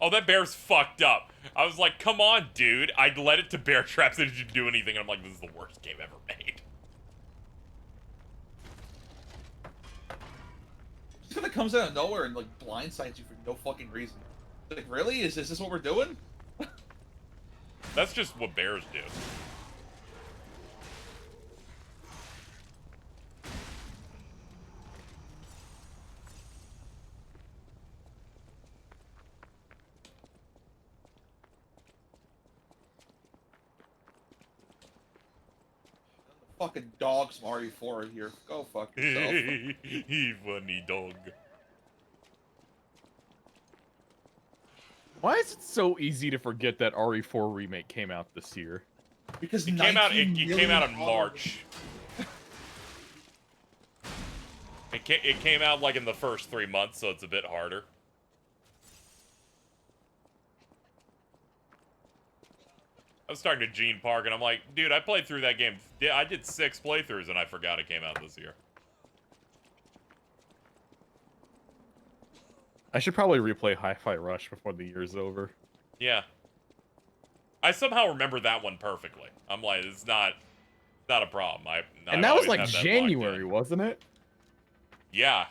Oh, that bear's fucked up. I was like, come on, dude. I led it to bear traps. It didn't do anything. And I'm like, this is the worst game ever made. Just kind of comes out of nowhere and like blindsides you for no fucking reason. Like, really? Is this what we're doing? That's just what bears do. Fucking dogs from RE4 are here. Go fuck yourself. Funny dog. Why is it so easy to forget that RE4 remake came out this year? Because it came out in March. It came out like in the first 3 months, so it's a bit harder. I was talking to Gene Park, and I'm like, dude, I played through that game. I did 6 playthroughs, and I forgot it came out this year. I should probably replay Hi-Fi Rush before the year's over. Yeah. I somehow remember that one perfectly. I'm like, it's not a problem. And that was like January, wasn't it? Yeah.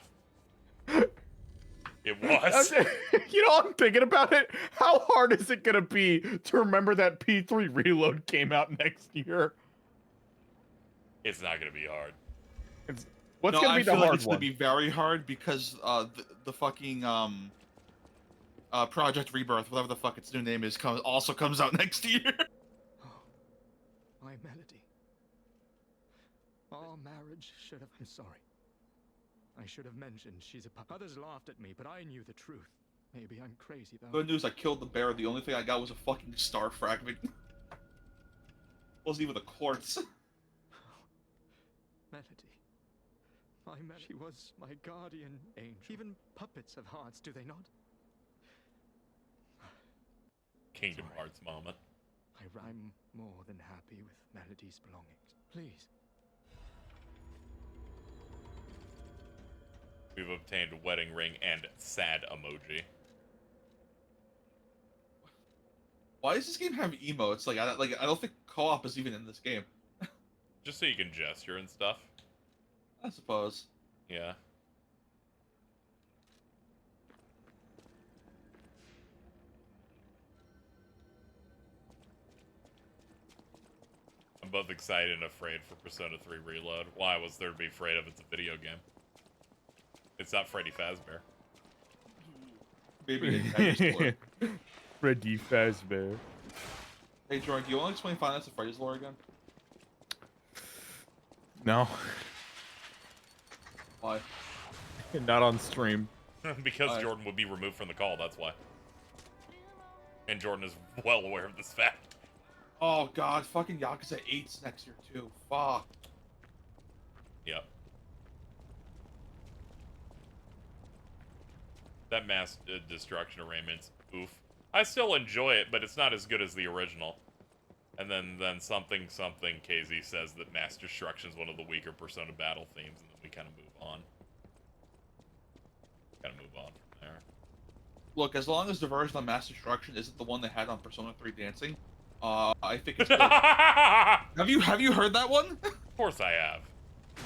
It was. You know, I'm thinking about it. How hard is it gonna be to remember that P3 Reload came out next year? It's not gonna be hard. What's gonna be the hard it's one? gonna be very hard because the fucking Project Rebirth, whatever the fuck its new name is, also comes out next year. My Melody. Our marriage should have... I'm sorry. I should have mentioned she's a pup. Others laughed at me, but I knew the truth. Maybe I'm crazy, though. Good news, I killed the bear. The only thing I got was a fucking star fragment. Wasn't even a quartz. Melody. My Melody. She was my guardian angel. Even puppets have hearts, do they not? Kingdom Hearts moment. I'm more than happy with Melody's belongings. Please. We've obtained wedding ring and sad emoji. Why does this game have emotes? Like I don't think co-op is even in this game. Just so you can gesture and stuff. I suppose. Yeah. I'm both excited and afraid for Persona 3 Reload. Why was there to be afraid of? It's a video game. It's not Freddy Fazbear. Maybe it's Freddy Fazbear. Hey, Jordan, do you want to explain Finance of Freddy's lore again? No. Why? Not on stream. Because Jordan would be removed from the call, that's why. And Jordan is well aware of this fact. Oh god, fucking Yakuza 8's next year too. Fuck. Yep. That mass destruction arraignment's oof. I still enjoy it, but it's not as good as the original. And then something KZ says that mass destruction is one of the weaker Persona battle themes, and then we kind of move on. Kind of move on from there. Look, as long as the version of mass destruction isn't the one they had on Persona 3 Dancing, I think it's good. Have you heard that one? Of course I have.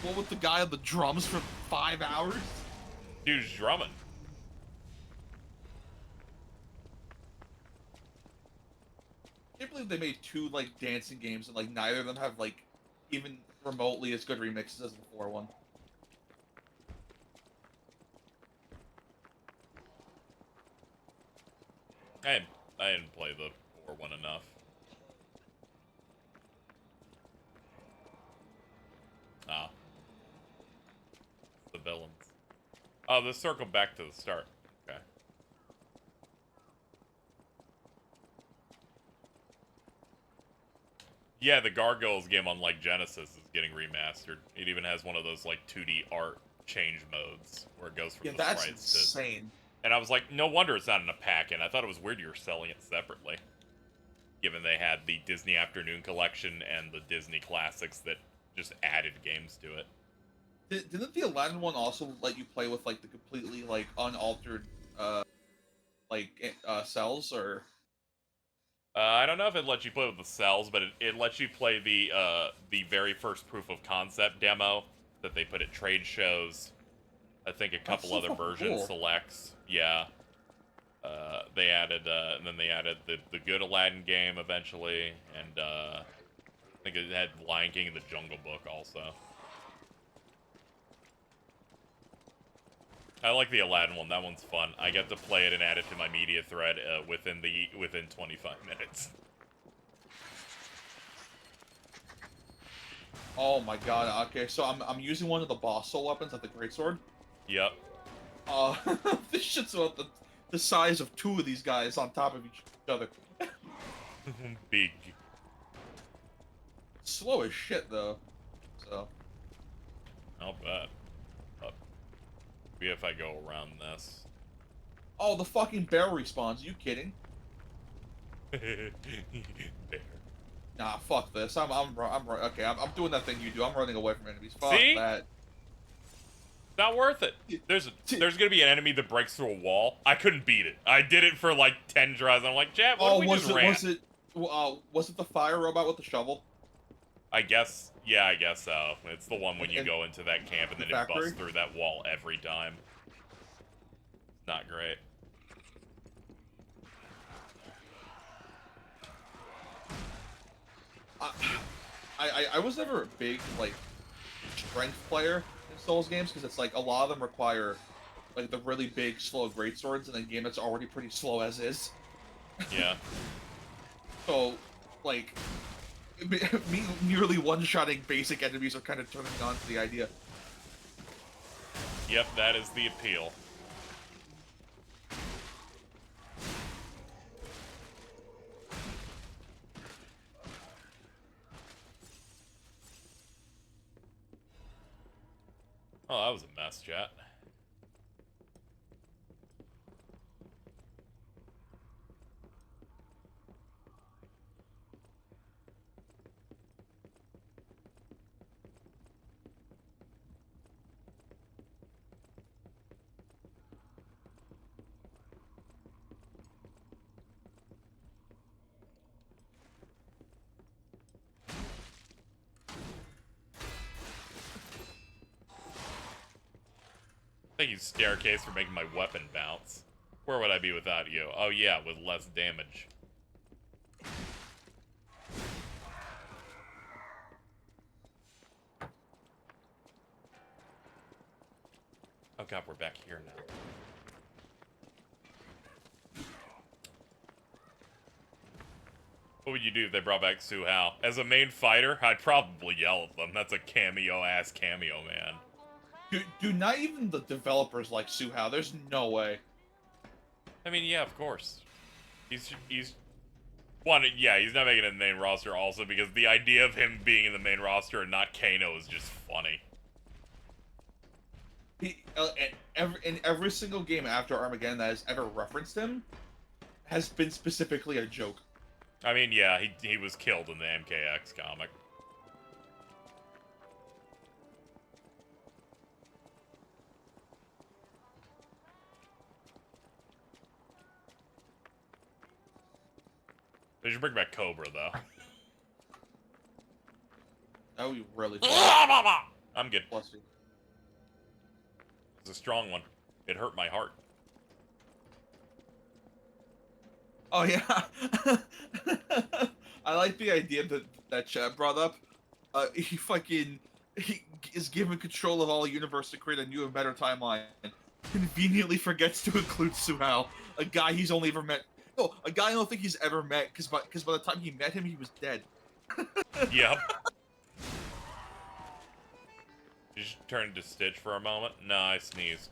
What with the guy on the drums for 5 hours? Dude's drumming. I can't believe they made 2 like dancing games and like neither of them have like even remotely as good remixes as the 4 one. I didn't play the 4 one enough. Ah. The villains. Oh, let's circle back to the start. Okay. Yeah, the Gargoyles game on like Genesis is getting remastered. It even has one of those like 2D art change modes where it goes from the that's sprites insane. And I was like, no wonder it's not in a pack-in. I thought it was weird you were selling it separately. Given they had the Disney Afternoon Collection and the Disney Classics that just added games to it. Didn't the Aladdin one also let you play with like the completely like unaltered cells or? I don't know if it lets you play with the cells, but it lets you play the very first proof of concept demo that they put at trade shows. I think a couple other version selects. Yeah. They added, and then they added the good Aladdin game eventually, and I think it had Lion King and the Jungle Book also. I like the Aladdin one. That one's fun. I get to play it and add it to my media thread within 25 minutes. Oh my god. Okay, so I'm using one of the boss soul weapons, like the greatsword. Yep. This shit's about the size of 2 of these guys on top of each other. Big. Slow as shit though. So. Not bad. If I go around this. Oh, the fucking bear respawns. Are you kidding? Bear. Nah, fuck this. I'm doing that thing you do. I'm running away from enemies. Fuck See? that. Not worth it. There's gonna be an enemy that breaks through a wall. I couldn't beat it. I did it for like 10 tries. And I'm like, Chat, what if we just ran? Was it the fire robot with the shovel? I guess, yeah, I guess so. It's the one when you go into that camp and then it busts through that wall every time. Not great. I was never a big, like, strength player in Souls games, because it's like, a lot of them require like the really big, slow greatswords in a game that's already pretty slow as is. Yeah. So, like, me nearly one-shotting basic enemies are kind of turning on to the idea. Yep, that is the appeal. Oh, that was a mess, chat. Thank you, Staircase, for making my weapon bounce. Where would I be without you? Oh yeah, with less damage. Oh god, we're back here now. What would you do if they brought back Su Hao? As a main fighter, I'd probably yell at them. That's a cameo-ass cameo, man. Do not even the developers like Su Hao. There's no way. I mean, yeah, of course. He's one, yeah, he's not making it in the main roster also because the idea of him being in the main roster and not Kano is just funny. He in every single game after Armageddon that has ever referenced him has been specifically a joke. I mean, yeah, he was killed in the MKX comic. They should bring back Cobra, though. That would be really fun. I'm good. Bless you. It's a strong one. It hurt my heart. Oh yeah. I like the idea that Chad brought up. He is given control of all the universe to create a new and better timeline. Conveniently forgets to include Su Hao, a guy he's only ever met. No, a guy I don't think he's ever met, because by the time he met him, he was dead. Yep. You just turned to Stitch for a moment? No, I sneezed.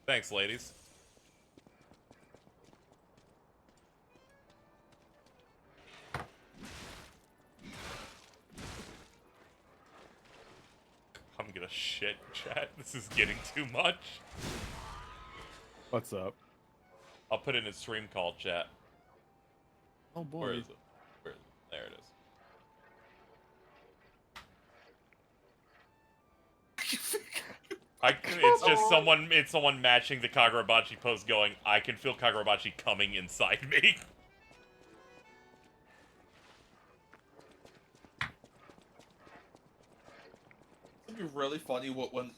Thanks, ladies. I'm gonna shit, chat. This is getting too much. What's up? I'll put it in a stream call, chat. Oh boy. Where is it? Where is it? There it is. It's just someone matching the Kagurabachi pose going, I can feel Kagurabachi coming inside me. It'd be really funny when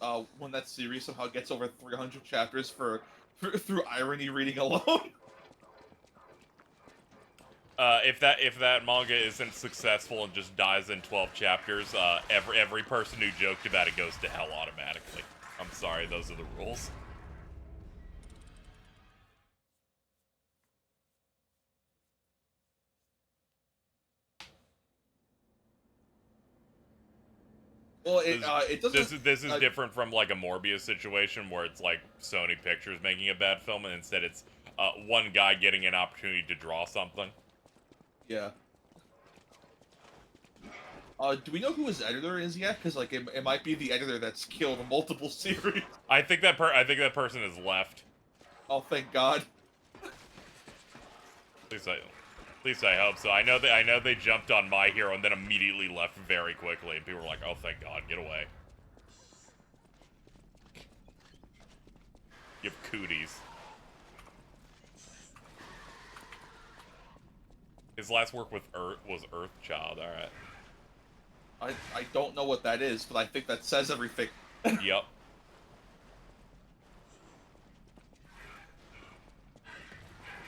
that series somehow gets over 300 chapters through irony reading alone. If that manga isn't successful and just dies in 12 chapters, every person who joked about it goes to hell automatically. I'm sorry, those are the rules. Well, it doesn't. This is different from like a Morbius situation where it's like Sony Pictures making a bad film, and instead it's one guy getting an opportunity to draw something. Yeah. Do we know who his editor is yet? Because like it might be the editor that's killed multiple series. I think that person has left. Oh, thank God. At least I hope so. I know they jumped on My Hero and then immediately left very quickly, and people were like, "Oh, thank God, get away." You have cooties. His last work with was Earthchild. All right. I don't know what that is, but I think that says everything. Yep.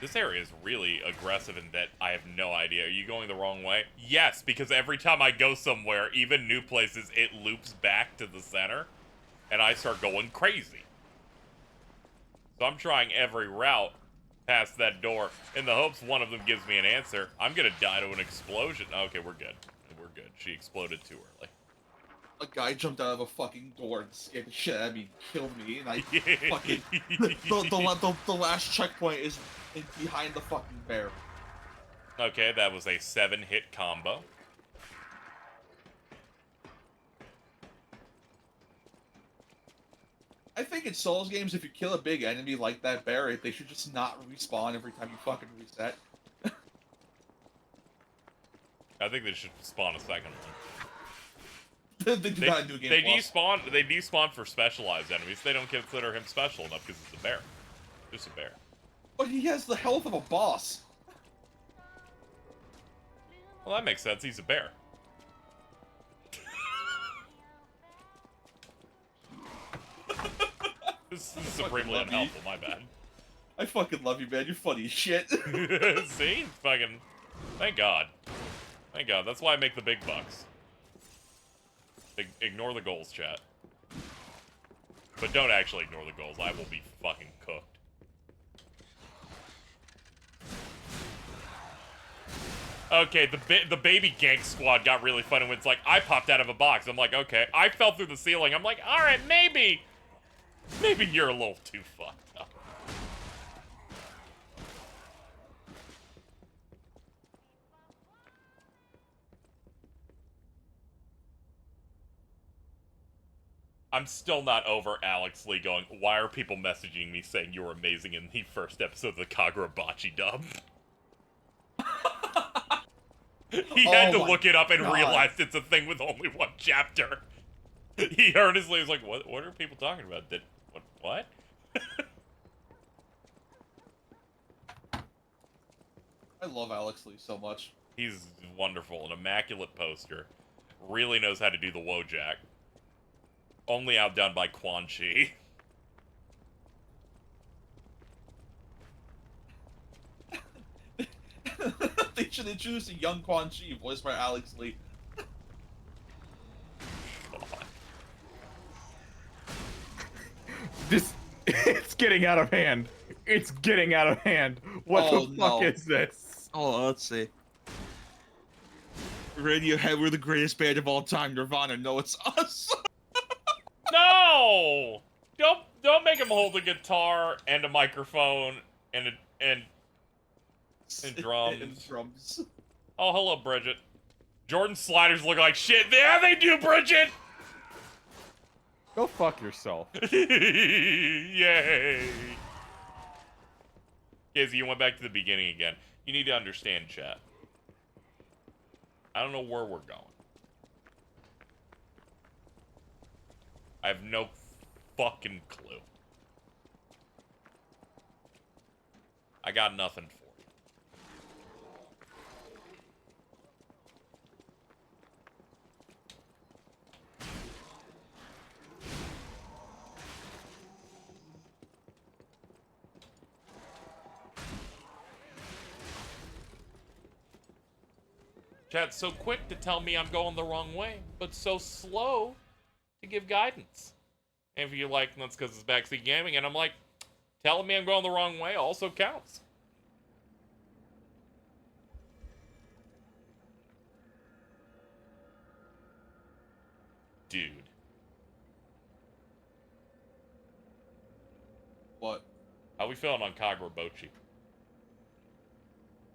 This area is really aggressive in that I have no idea. Are you going the wrong way? Yes, because every time I go somewhere, even new places, it loops back to the center, and I start going crazy. So I'm trying every route past that door in the hopes one of them gives me an answer. I'm gonna die to an explosion. Okay, we're good. We're good. She exploded too early. A guy jumped out of a fucking door and scared the shit out of me, killed me, and I fucking... The last checkpoint is behind the fucking bear. Okay, that was a 7-hit combo. I think in Souls games, if you kill a big enemy like that bear, they should just not respawn every time you fucking reset. I think they should spawn a second one. They do not do Game Plus. They despawn for specialized enemies. They don't consider him special enough because it's a bear. Just a bear. But he has the health of a boss. Well, that makes sense. He's a bear. This is supremely unhelpful. My bad. I fucking love you, man. You're funny as shit. See? Fucking... Thank God. Thank God. That's why I make the big bucks. Ignore the goals, chat. But don't actually ignore the goals. I will be fucking cooked. Okay, the baby gank squad got really funny when it's like, I popped out of a box. I'm like, okay. I fell through the ceiling. I'm like, alright, maybe you're a little too fucked up. I'm still not over Alex Lee going, why are people messaging me saying you were amazing in the first episode of the Kagurabachi dub? He had to look it up and realized it's a thing with only one chapter. He earnestly was like, what are people talking about? What? I love Alex Lee so much. He's wonderful, an immaculate poster. Really knows how to do the Wojak. Only outdone by Quan Chi. They should introduce a young Quan Chi, voiced by Alex Lee. It's getting out of hand. It's getting out of hand. What the fuck is this? Oh, let's see. Radiohead, we're the greatest band of all time. Nirvana, no, it's us. No! Don't make him hold a guitar and a microphone and drums. And drums. Oh, hello, Bridget. Jordan's sliders look like shit. Yeah, they do, Bridget! Go fuck yourself. Yay! Casey, you went back to the beginning again. You need to understand, chat. I don't know where we're going. I have no fucking clue. I got nothing for you. Chat's so quick to tell me I'm going the wrong way, but so slow to give guidance. And if you're like, that's because it's backseat gaming, and I'm like, telling me I'm going the wrong way also counts. Dude. What? How we feeling on Kagurabachi?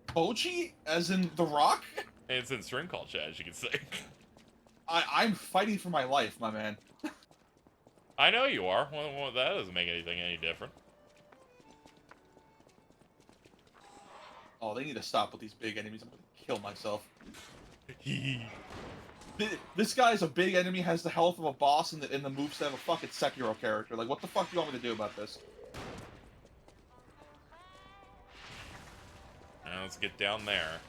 Bochi? As in The Rock? And it's in string call chat, as you can see. I'm fighting for my life, my man. I know you are. Well, that doesn't make anything any different. Oh, they need to stop with these big enemies. I'm gonna kill myself. This guy's a big enemy, has the health of a boss, and the moveset of a fucking Sekiro character. Like, what the fuck do you want me to do about this? Now let's get down there.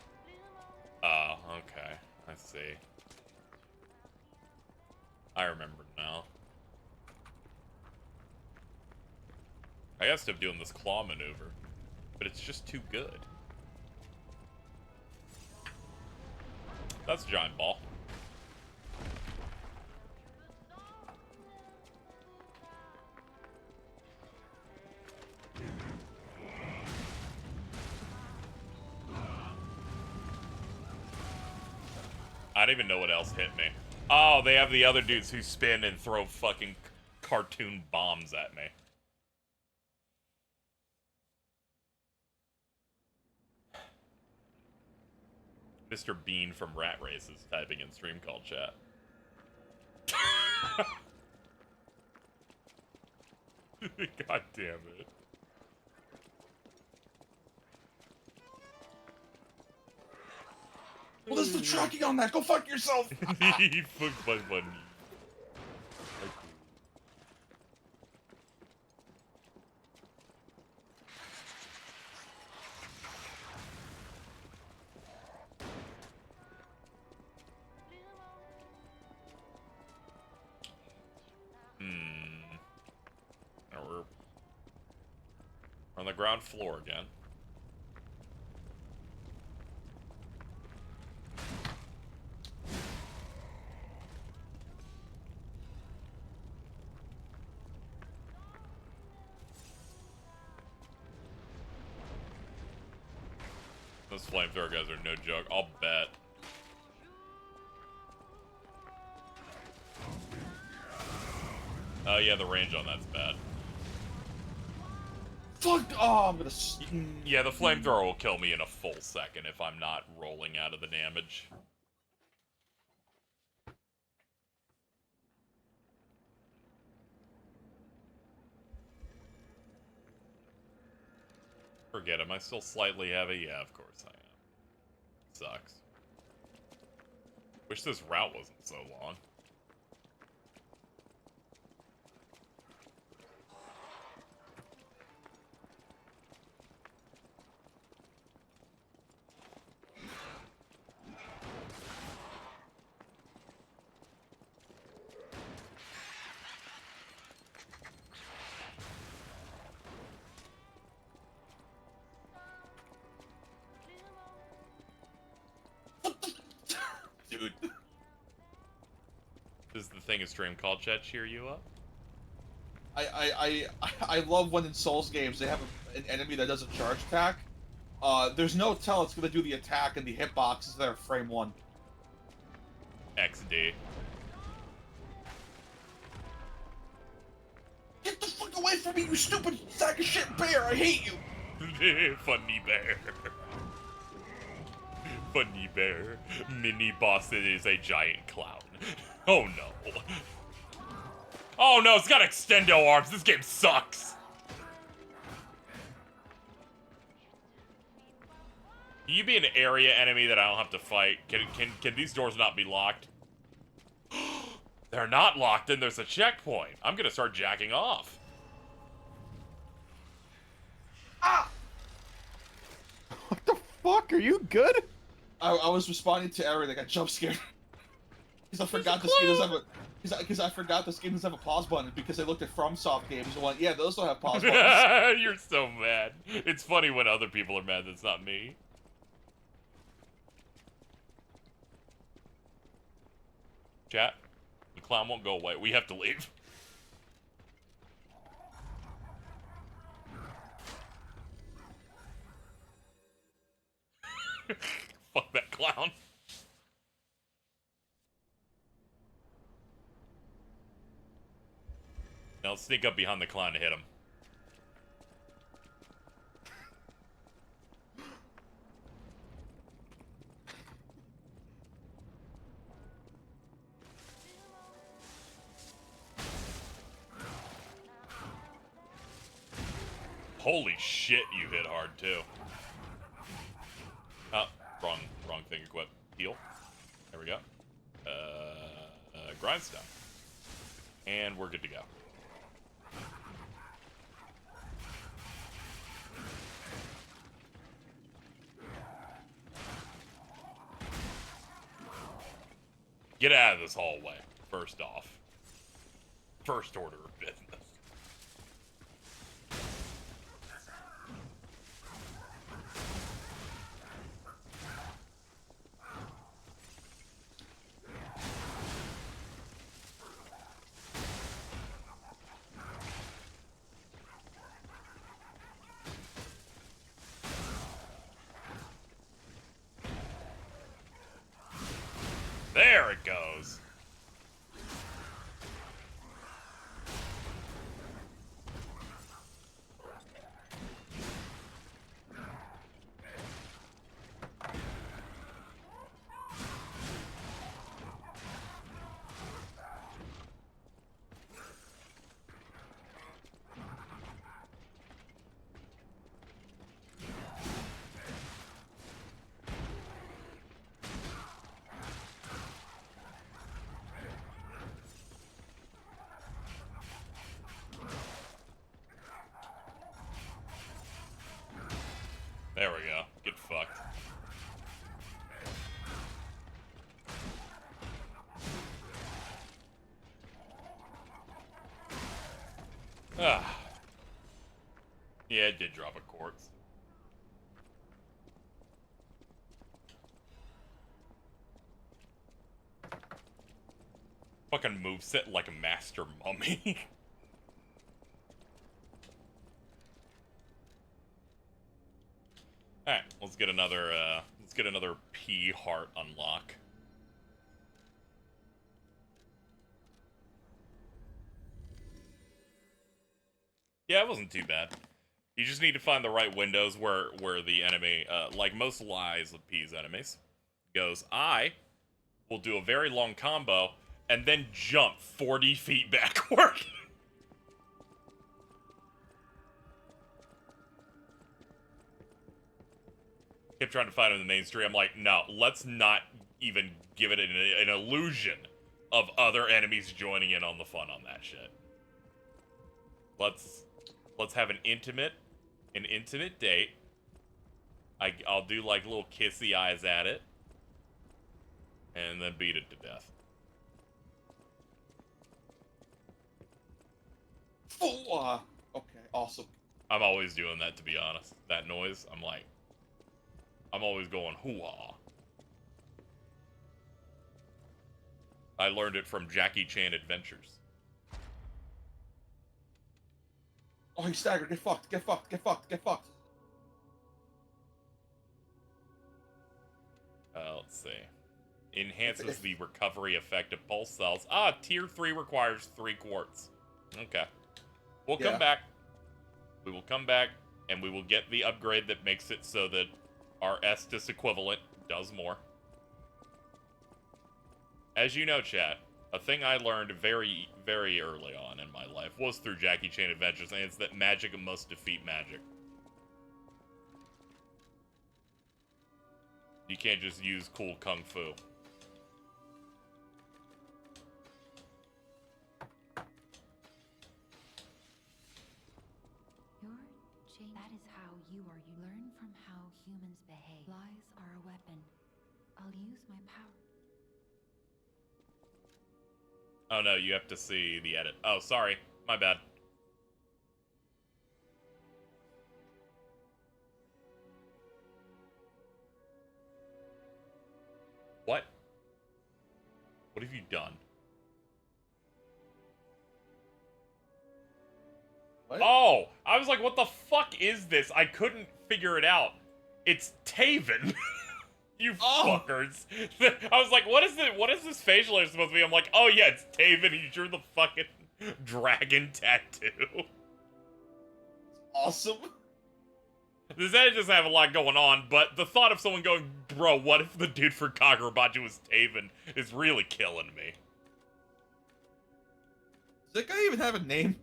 Oh, okay. I see. I remember now. I gotta stop doing this claw maneuver. But it's just too good. That's a giant ball. I don't even know what else hit me. Oh, they have the other dudes who spin and throw fucking cartoon bombs at me. Mr. Bean from Rat Race is typing in stream call chat. God damn it. Well, there's the tracking on that. Go fuck yourself. Fuck my money. Now we're on the ground floor again. Those flamethrower guys are no joke. I'll bet. Oh yeah, the range on that's bad. Fuck! Oh, I'm gonna. Yeah, the flamethrower will kill me in a full second if I'm not rolling out of the damage. Forget, am I still slightly heavy? Yeah, of course I am. Sucks. Wish this route wasn't so long. Dude. Does the thing in stream called chat cheer you up? I love when in Souls games they have an enemy that does a charge attack. There's no tell it's gonna do the attack, and the hitbox is there frame 1. XD. Get the fuck away from me, you stupid sack of shit bear! I hate you! Funny bear. Funny bear. Mini boss that is a giant clown. Oh no. Oh no, it's got extendo arms. This game sucks. Can you be an area enemy that I don't have to fight? Can these doors not be locked? They're not locked and there's a checkpoint. I'm gonna start jacking off. Ah! What the fuck? Are you good? I was responding to everything. I got jump scared. Because I forgot this game doesn't have a. Because I forgot this game doesn't have a pause button because I looked at FromSoft games and went, yeah, those don't have pause buttons. You're so mad. It's funny when other people are mad that's not me. Chat, the clown won't go away. We have to leave. Fuck that clown. Now let's sneak up behind the clown to hit him. Holy shit, you hit hard too. Oh, wrong thing equipped. Heal. There we go. Grindstone. And we're good to go. Get out of this hallway, first off. First order of business. Ah. Yeah, it did drop a quartz. Fucking moveset like a master mummy. Alright, let's get another P heart unlock. Yeah, it wasn't too bad. You just need to find the right windows where the enemy, like most lies of P's enemies, goes, I will do a very long combo and then jump 40 feet backward. Kept trying to find him in the main street. I'm like, no, let's not even give it an illusion of other enemies joining in on the fun on that shit. Let's have an intimate date. I'll do like little kissy eyes at it, and then beat it to death. Okay, awesome. I'm always doing that, to be honest. That noise, I'm always going hoo-ah. I learned it from Jackie Chan Adventures. Oh, he's staggered. Get fucked. Get fucked. Get fucked. Get fucked. Let's see. Enhances the recovery effect of pulse cells. Ah, tier 3 requires 3 quartz. Okay. We'll come back. We will come back, and we will get the upgrade that makes it so that our Estus equivalent does more. As you know, chat, a thing I learned very, very early on in my life was through Jackie Chan Adventures, and it's that magic must defeat magic. You can't just use cool kung fu. That is how you are. You learn from how humans behave. Lies are a weapon. I'll use my power. Oh no, you have to see the edit. Oh, sorry. My bad. What? What have you done? What? Oh! I was like, what the fuck is this? I couldn't figure it out. It's Taven. You fuckers. I was like, what is this facial hair supposed to be? I'm like, oh yeah, it's Taven. He drew the fucking dragon tattoo. Awesome. This edit doesn't have a lot going on, but the thought of someone going, bro, what if the dude for Kagurabachi was Taven is really killing me. Does that guy even have a name?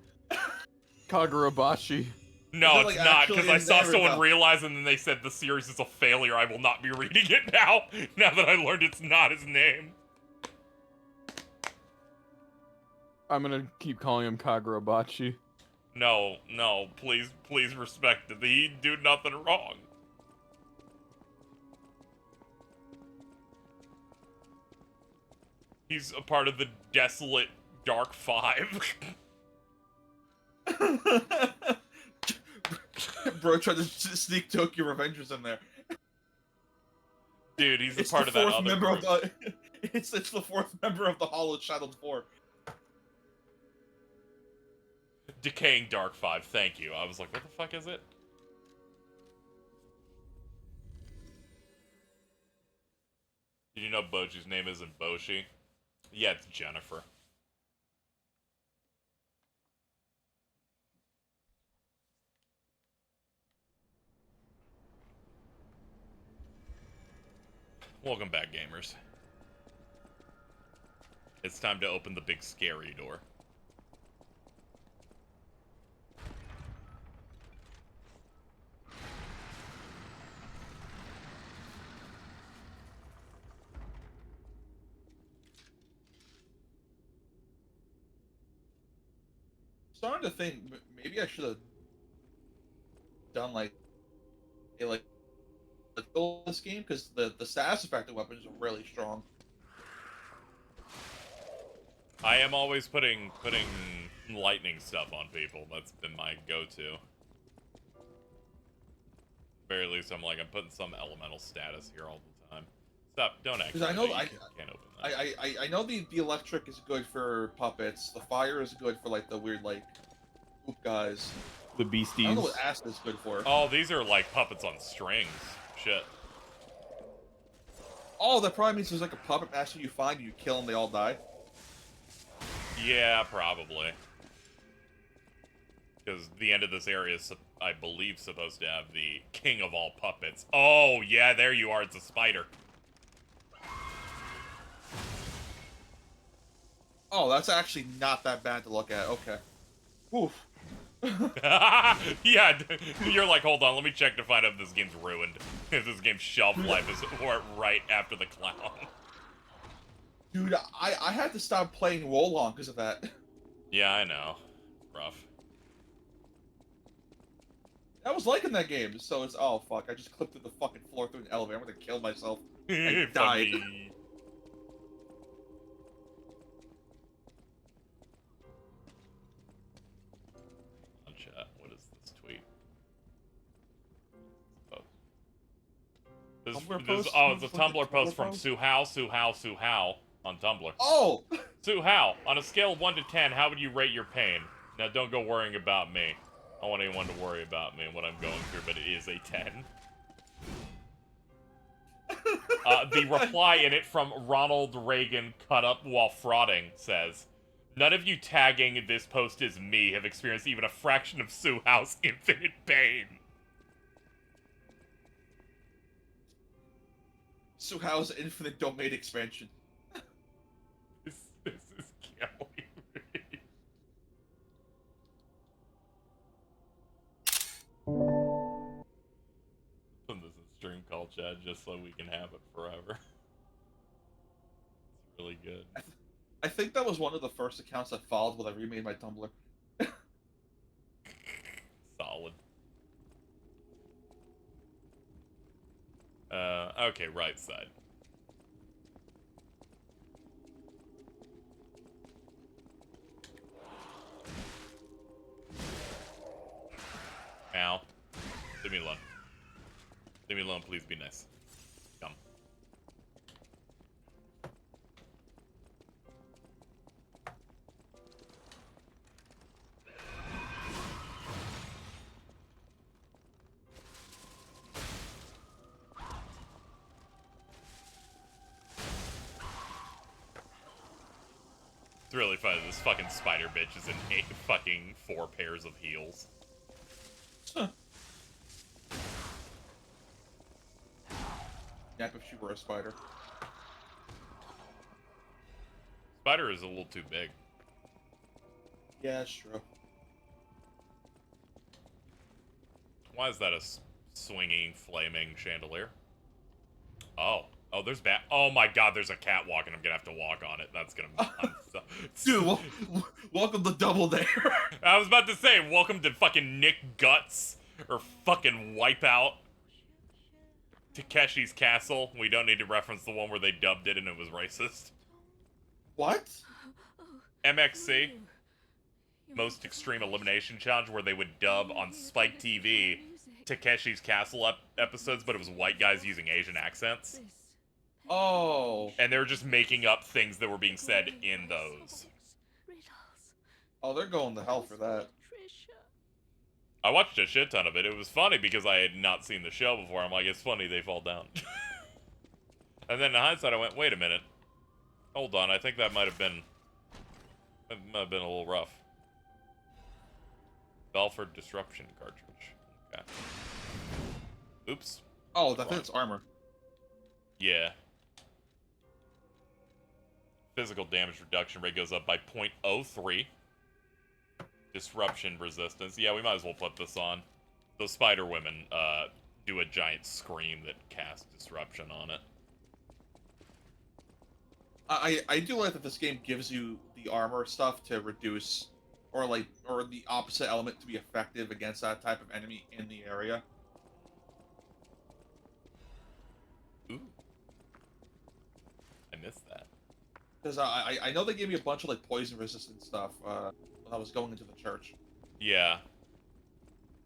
Kagurabachi. No, like, it's not, because I saw someone no. realize and then they said the series is a failure. I will not be reading it now that I learned it's not his name. I'm gonna keep calling him Kagurabachi. No, please respect it. He didn't do nothing wrong. He's a part of the desolate Dark Five. Bro tried to sneak Tokyo Revengers in there. Dude, he's a part of that other group. It's the fourth member of the Hollow Shadowed 4. Decaying Dark Five, thank you. I was like, what the fuck is it? Did you know Boshi's name isn't Boshi? Yeah, it's Jennifer. Welcome back, gamers. It's time to open the big scary door. Starting to think maybe I should have done like this game, because the status effect of weapons are really strong. I am always putting lightning stuff on people. That's been my go-to. Very least, I'm putting some elemental status here all the time. Stop! Don't act. Because I know can't open that. I know the electric is good for puppets. The fire is good for like the weird like poop guys. The beasties. I don't know what acid is good for. Oh, these are like puppets on strings. Shit. Oh, that probably means there's like a puppet master you find, you kill them, they all die. Yeah, probably. Because the end of this area is, I believe, supposed to have the king of all puppets. Oh, yeah, there you are. It's a spider. Oh, that's actually not that bad to look at. Okay. Oof. Yeah, you're like, hold on, let me check to find out if this game's ruined. If this game's shelf life is right after the clown. Dude, I had to stop playing Wolong because of that. Yeah, I know. Rough. I was liking that game, so it's oh fuck, I just clipped through the fucking floor through an elevator. I'm gonna kill myself. I died. Chat, what is this tweet? Oh. This, it's a Tumblr post from Sue How on Tumblr. Oh! Sue How, on a scale of 1 to 10, how would you rate your pain? Now, don't go worrying about me. I don't want anyone to worry about me and what I'm going through, but it is a 10. The reply in it from Ronald Reagan cut up while frauding says, none of you tagging this post as me have experienced even a fraction of Sue How's infinite pain. Sue How's infinite domain expansion. This is killing me. Put this in stream call chat just so we can have it forever. It's really good. I think that was one of the first accounts I followed when I remade my Tumblr. Solid. Okay, right side. Ow. Leave me alone. Leave me alone, please be nice. Come. It's really funny, this fucking spider bitch is in fucking 4 pairs of heels. Huh. Yeah, if she were a spider. Spider is a little too big. Yeah, that's true. Why is that a swinging, flaming chandelier? Oh. Oh, there's bat. Oh my god, there's a catwalk and I'm gonna have to walk on it. That's gonna be... Dude, welcome to Double Dare. I was about to say, welcome to fucking Nick Guts or fucking Wipeout. Takeshi's Castle. We don't need to reference the one where they dubbed it and it was racist. What? MXC. Most Extreme Elimination Challenge, where they would dub on Spike TV Takeshi's Castle episodes, but it was white guys using Asian accents. Oh. And they were just making up things that were being said in those. Oh, they're going to hell for that. I watched a shit ton of it. It was funny because I had not seen the show before. I'm like, it's funny they fall down. And then in hindsight, I went, wait a minute. Hold on, I think that might have been... That might have been a little rough. Belford Disruption cartridge. Okay. Oops. Oh, I think it's armor. Yeah. Physical damage reduction rate goes up by 0.03. Disruption resistance. Yeah, we might as well put this on. The Spider Women do a giant scream that casts disruption on it. I do like that this game gives you the armor stuff to reduce, or the opposite element to be effective against that type of enemy in the area. Ooh. I missed that. Because I know they gave me a bunch of like poison resistant stuff when I was going into the church. Yeah.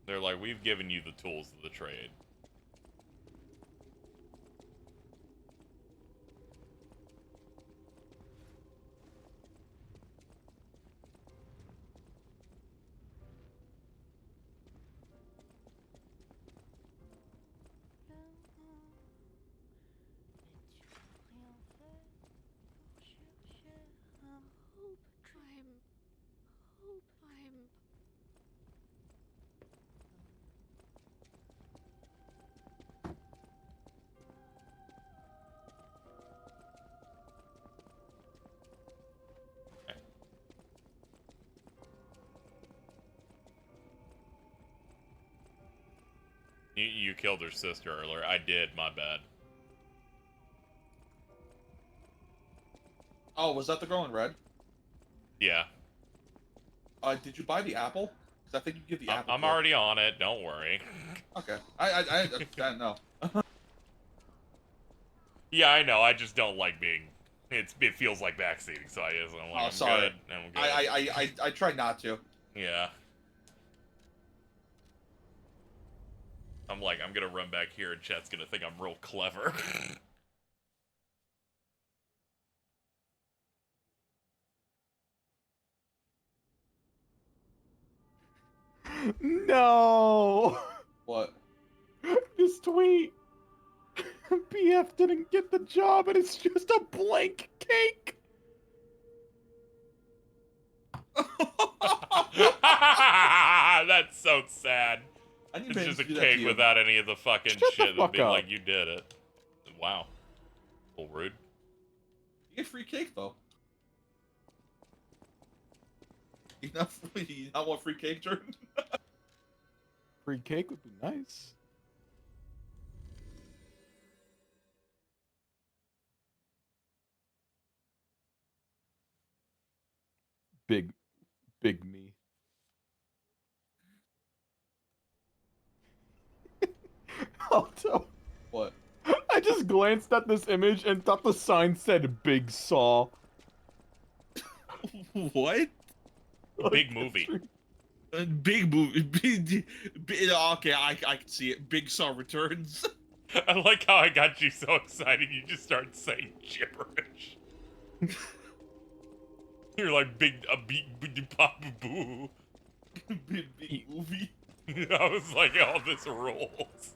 They're like, we've given you the tools of the trade. You killed her sister earlier. I did, my bad. Oh, was that the girl in red? Yeah. Did you buy the apple? Because I think you give the apple. I'm already on it. Don't worry. Okay. I don't know. Yeah, I know. I just don't like being. It feels like backseating, so I'm like, Oh, I'm sorry. good. I'm good. I tried not to. Yeah. I'm like, I'm gonna run back here and chat's gonna think I'm real clever. No! What? This tweet. BF didn't get the job and it's just a blank cake. That's so sad. I didn't It's mean just to a do that cake to you. without any of the fucking Shut the shit fuck that being up. like, you did it. Wow. A little rude. You get free cake though. You not want free cake, Jordan? Free cake would be nice. Big me. Alto. What? I just glanced at this image and thought the sign said Big Saw. What? Big movie. Big movie. Okay, I can see it. Big Saw Returns. I like how I got you so excited you just started saying gibberish. You're like big pop boo. Big movie. I was like, oh, this rules.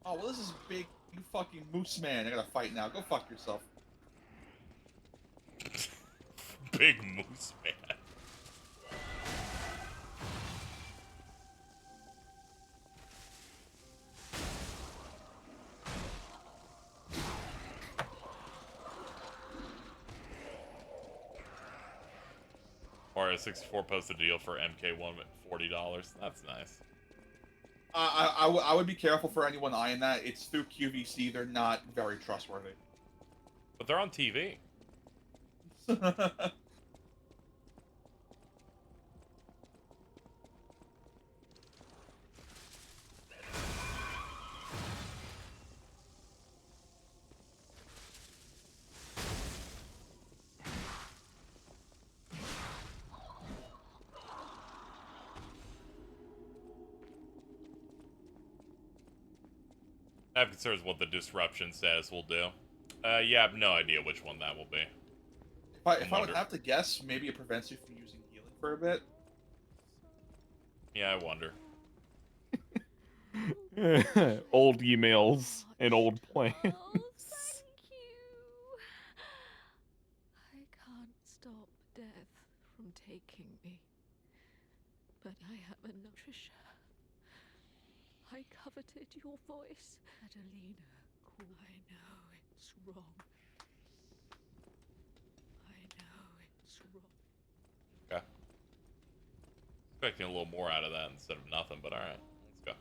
Oh well, this is big fucking moose man. I gotta fight now. Go fuck yourself. Big moose man. Mario 64 posted a deal for MK1 at $40. That's nice. I would be careful for anyone eyeing that. It's through QVC. They're not very trustworthy. But they're on TV. I have concerns what the disruption status will do. Yeah, I have no idea which one that will be. If I would have to guess, maybe it prevents you from using healing for a bit. Yeah, I wonder. Old emails and old plans. Thank you. I can't stop death from taking me. But I have a Trisha. I coveted your voice, Adelina. I know it's wrong. I know it's wrong. Okay. Expecting a little more out of that instead of nothing, but alright. Let's go.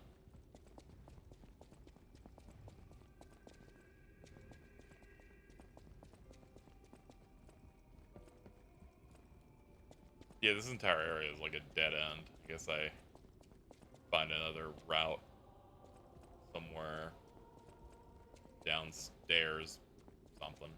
Yeah, this entire area is like a dead end. I guess I find another route somewhere. downstairs. Something.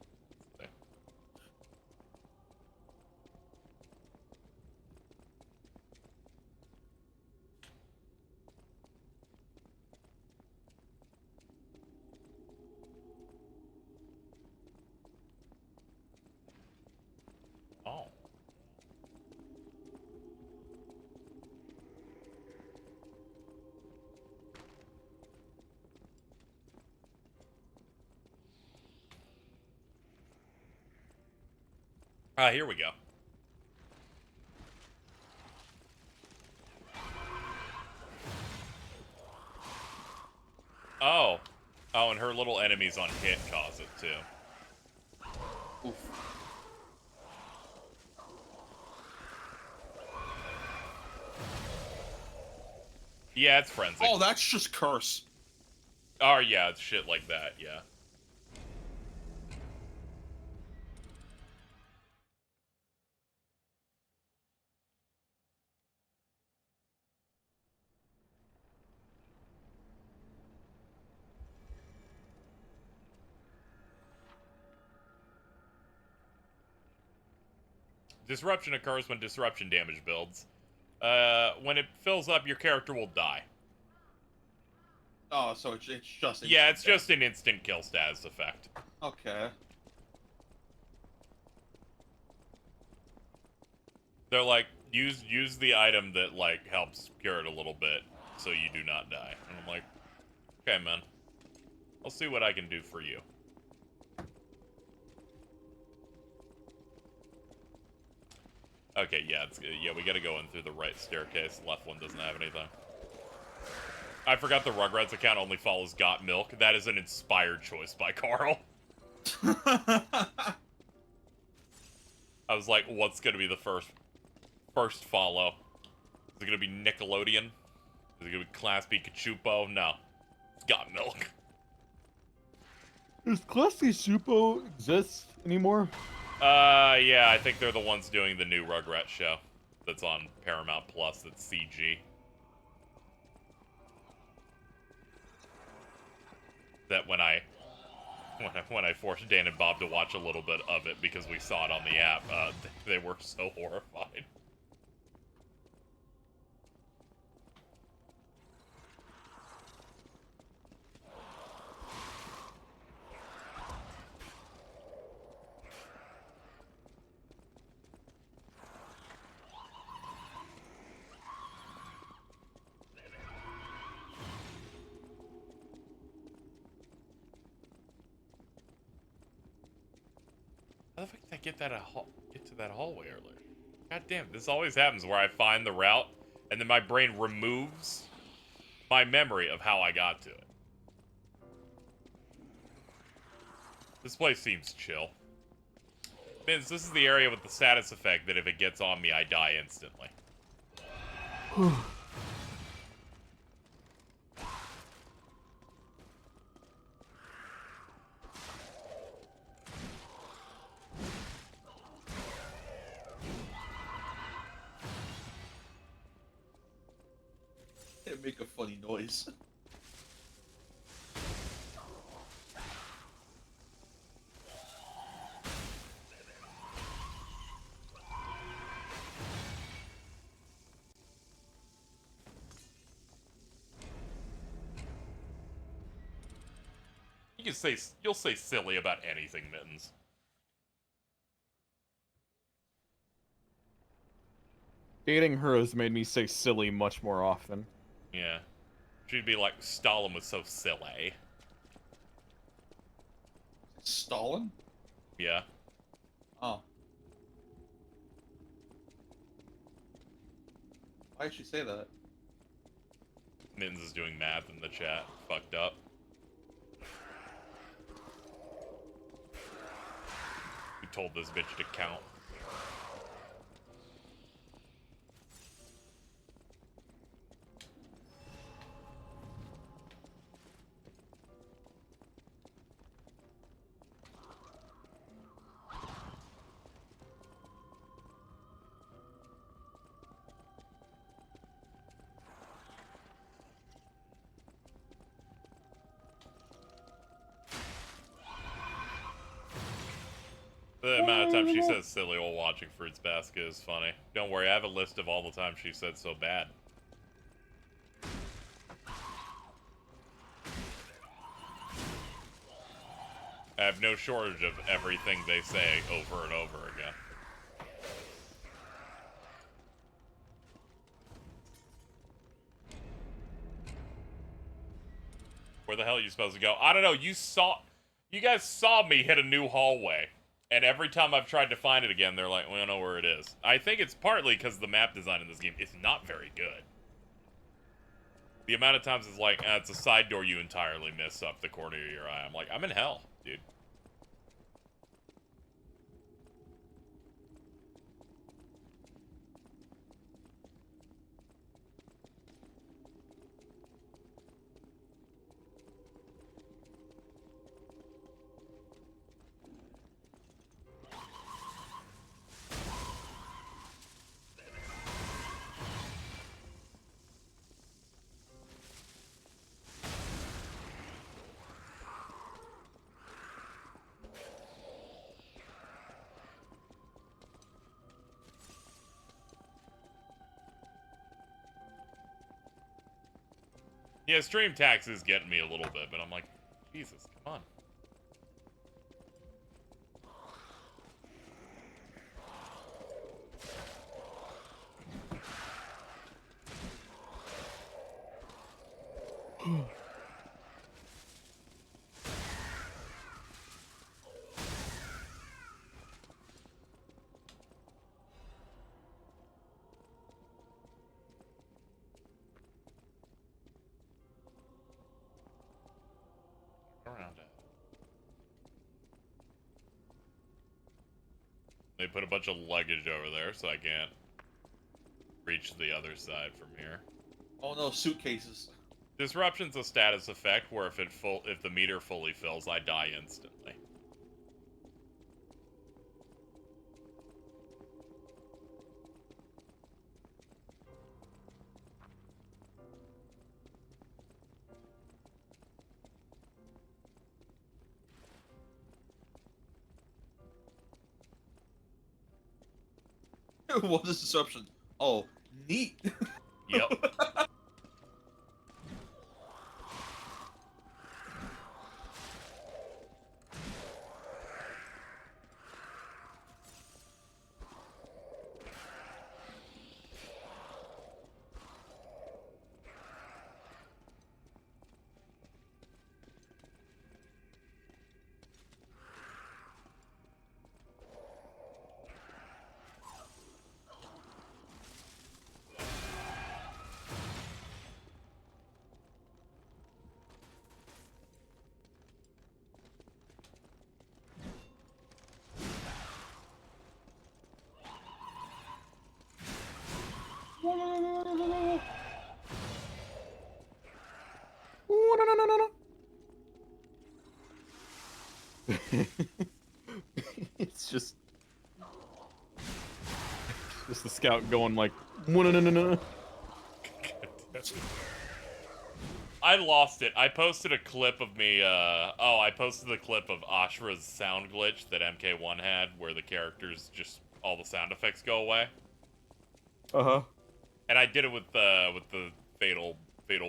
Oh. Here we go. Oh. Oh, and her little enemies on hit cause it, too. Oof. Yeah, it's forensic. Oh, that's just curse. Oh, yeah, it's shit like that, yeah. Disruption occurs when disruption damage builds. When it fills up, your character will die. Oh, so it's just yeah, it's just an instant kill status effect. Okay. They're like, use the item that like helps cure it a little bit so you do not die. And I'm like, okay, man. I'll see what I can do for you. Okay, yeah, we gotta go in through the right staircase. The left one doesn't have anything. I forgot the Rugrats account only follows Got Milk. That is an inspired choice by Carl. I was like, what's gonna be the first follow? Is it gonna be Nickelodeon? Is it gonna be Class B Cachupo? No. It's Got Milk. Does Class C Supo exist anymore? Yeah, I think they're the ones doing the new Rugrats show. That's on Paramount Plus, that's CG. That when I forced Dan and Bob to watch a little bit of it because we saw it on the app, they were so horrified. How the fuck did I get to that hallway earlier? God damn, this always happens where I find the route and then my brain removes my memory of how I got to it. This place seems chill. Vince, this is the area with the status effect that if it gets on me, I die instantly. It make a funny noise. You'll say silly about anything, Mittens. Dating her has made me say silly much more often. Yeah. She'd be like, Stalin was so silly. Stalin? Yeah. Oh. Why did she say that? Mittens is doing math in the chat. Fucked up. We told this bitch to count. The amount of times she says silly while watching Fruits Basket is funny. Don't worry, I have a list of all the times she said so bad. I have no shortage of everything they say over and over again. Where the hell are you supposed to go? I don't know. You guys saw me hit a new hallway. And every time I've tried to find it again, they're like, we don't know where it is. I think it's partly because the map design in this game is not very good. The amount of times it's like, it's a side door you entirely miss up the corner of your eye. I'm like, I'm in hell, dude. Yeah, stream tax is getting me a little bit, but I'm like, Jesus, come on. Around it. They put a bunch of luggage over there, so I can't reach the other side from here. Oh no, suitcases. Disruption's a status effect where if the meter fully fills, I die instantly. What is disruption? Oh, neat. Yep. It's just the scout going like, no. I lost it. I posted a clip of me, I posted the clip of Ashra's sound glitch that MK1 had, where the characters just, all the sound effects go away. Uh-huh. And I did it with the fatal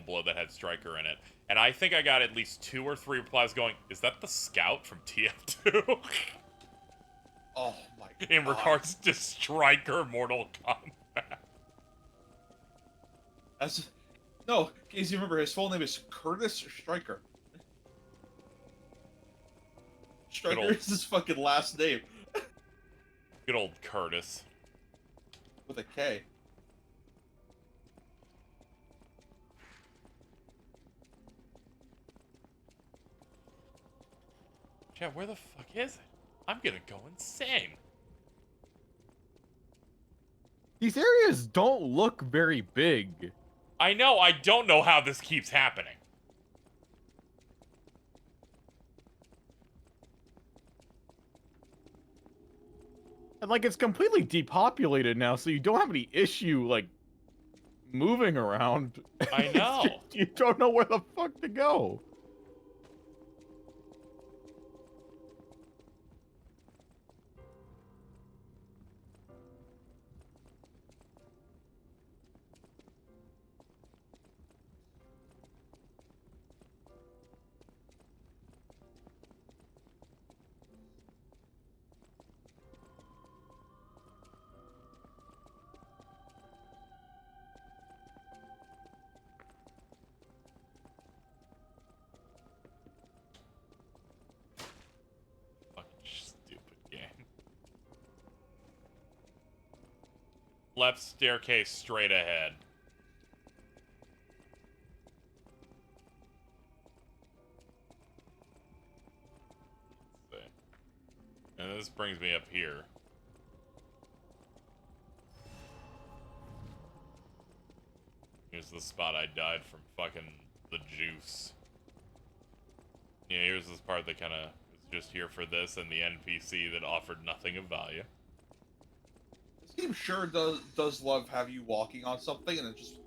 blow that had Striker in it. And I think I got at least 2 or 3 replies going, is that the scout from TF2? Oh my god. In regards to Striker Mortal Kombat. No, Casey, remember his full name is Curtis Striker. Striker is his fucking last name. Good old Curtis. With a K. Yeah, where the fuck is it? I'm gonna go insane. These areas don't look very big. I know, I don't know how this keeps happening. And like it's completely depopulated now, so you don't have any issue like moving around. I know. You don't know where the fuck to go. Left staircase straight ahead. Let's see. And this brings me up here. Here's the spot I died from fucking the juice. Yeah, here's this part that kind of is just here for this and the NPC that offered nothing of value. This game sure does love have you walking on something and it just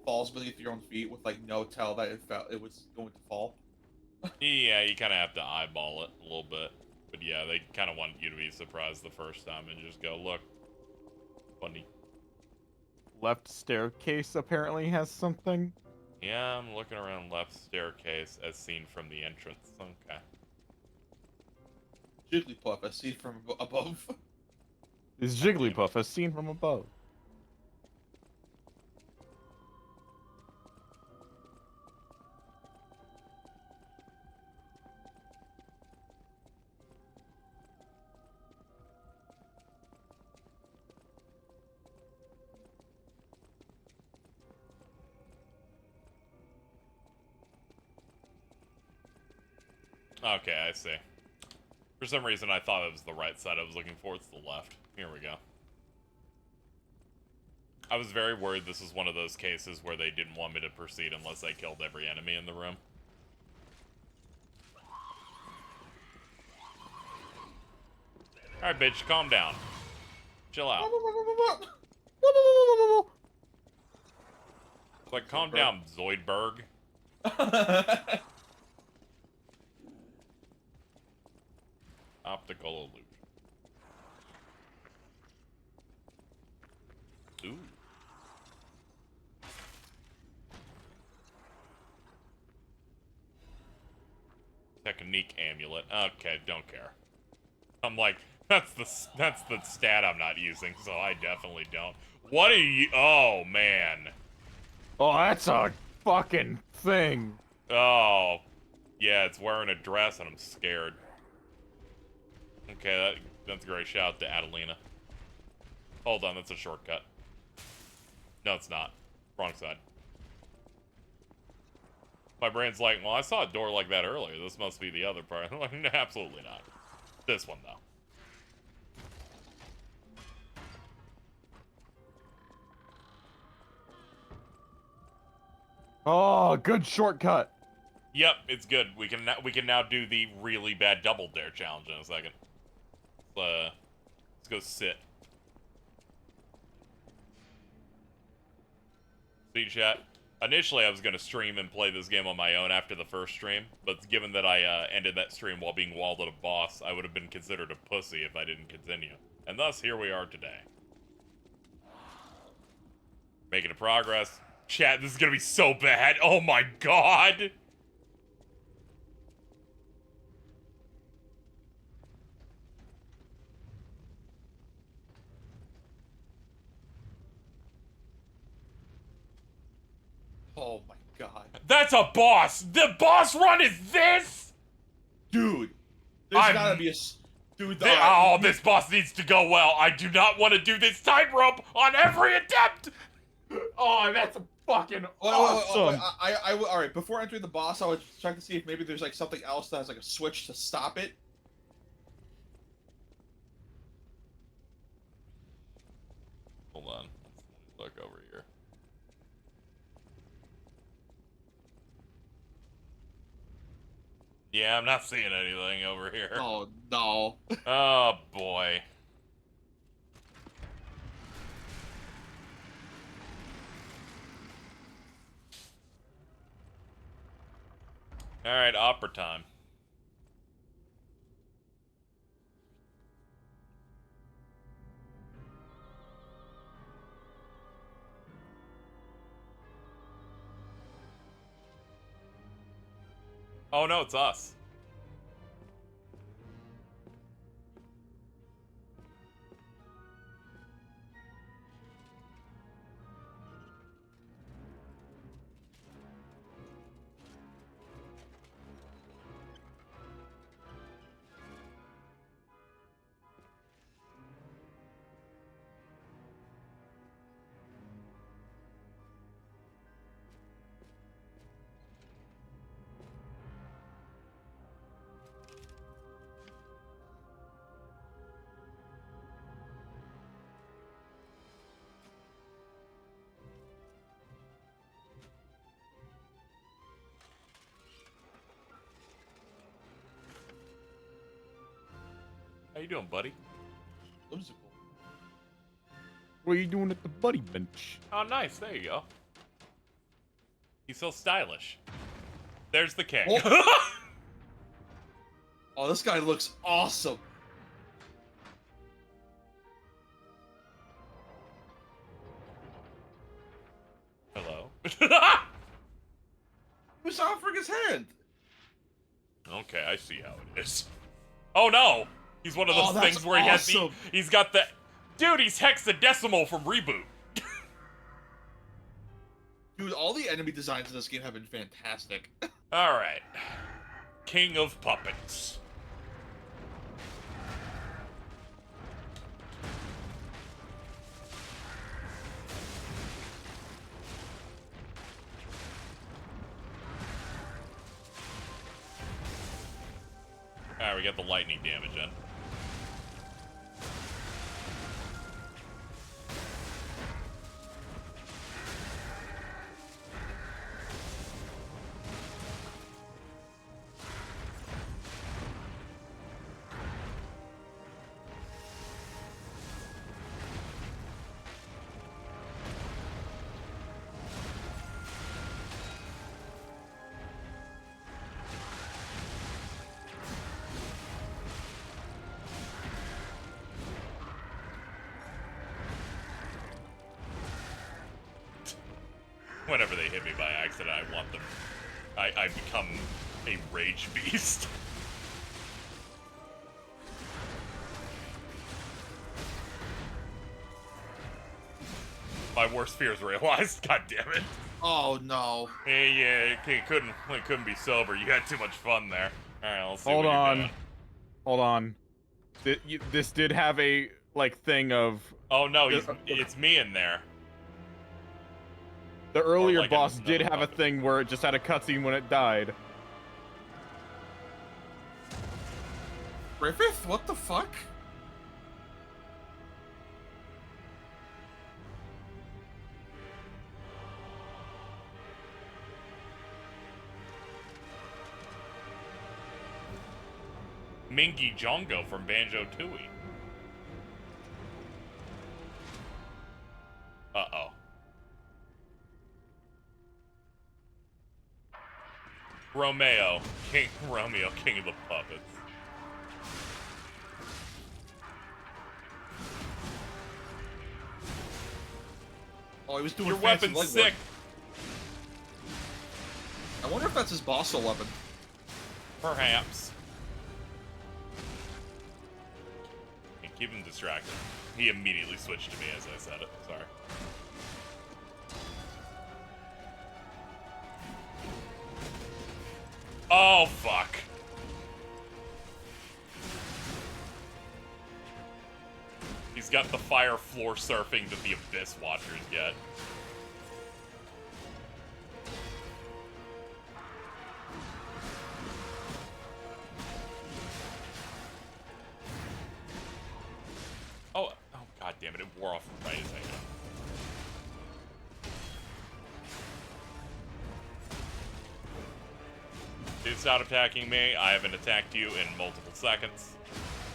falls beneath your own feet with like no tell that it was going to fall. Yeah, you kind of have to eyeball it a little bit. But yeah, they kind of want you to be surprised the first time and just go, look. Funny. Left staircase apparently has something. Yeah, I'm looking around left staircase as seen from the entrance. Okay. Jigglypuff as seen from above. Is Jigglypuff as seen from above. Okay, I see. For some reason, I thought it was the right side I was looking for. It's the left. Here we go. I was very worried this was one of those cases where they didn't want me to proceed unless I killed every enemy in the room. Alright, bitch, calm down. Chill out. It's like, calm down, Zoidberg. Optical illusion. Ooh. Technique amulet. Okay, don't care. I'm like, that's the stat I'm not using, so I definitely don't. What are you? Oh man. Oh, that's a fucking thing. Oh, yeah, it's wearing a dress and I'm scared. Okay, that's a great. Shout out to Adelina. Hold on, that's a shortcut. No, it's not. Wrong side. My brain's like, well, I saw a door like that earlier. This must be the other part. I'm like, no, absolutely not. This one, though. Oh, good shortcut. Yep, it's good. We can now do the really bad double dare challenge in a second. Let's go sit. See, chat. Initially, I was going to stream and play this game on my own after the first stream, but given that I ended that stream while being walled at a boss, I would have been considered a pussy if I didn't continue. And thus, here we are today. Making a progress. Chat, this is going to be so bad. Oh my god! Oh my god. That's a boss! The boss run is this?! Dude. There's gotta be a... Dude, this boss needs to go well. I do not want to do this tightrope on every attempt! Oh, that's fucking awesome. Alright, before entering the boss, I would check to see if maybe there's like something else that has like a switch to stop it. Hold on. Let's look over here. Yeah, I'm not seeing anything over here. Oh, no. Oh, boy. Alright, opera time. Oh no, it's us. How you doing, buddy? Whimsical. What are you doing at the buddy bench? Oh, nice. There you go. He's so stylish. There's the king. Oh, oh this guy looks awesome. Hello. Who's offering his hand? Okay, I see how it is. Oh no! He's one of those that's things where he has awesome. he's got the... Dude, he's hexadecimal from Reboot. Dude, all the enemy designs in this game have been fantastic. Alright. King of Puppets. Alright, we got the lightning damage in. Whenever they hit me by accident, I want them... I become a rage beast. My worst fears realized. God damn it. Oh no. Yeah, it couldn't be sober. You had too much fun there. Alright, let's see Hold what you're on. doing. Hold on. This did have a, like, thing of... Oh no, it's me in there. The earlier like boss another did have a thing where it just had a cutscene when it died. Griffith? What the fuck? Mingy Jongo from Banjo-Tooie. Uh-oh. Romeo, King of the Puppets. Oh, he was doing Your fancy weapon's leg sick. work. I wonder if that's his boss weapon. Perhaps. Hey, keep him distracted. He immediately switched to me as I said it. Sorry. Oh, fuck. He's got the fire floor surfing that the Abyss Watchers get. Oh, god damn it, it wore off right as I go. Dude, stop attacking me. I haven't attacked you in multiple seconds.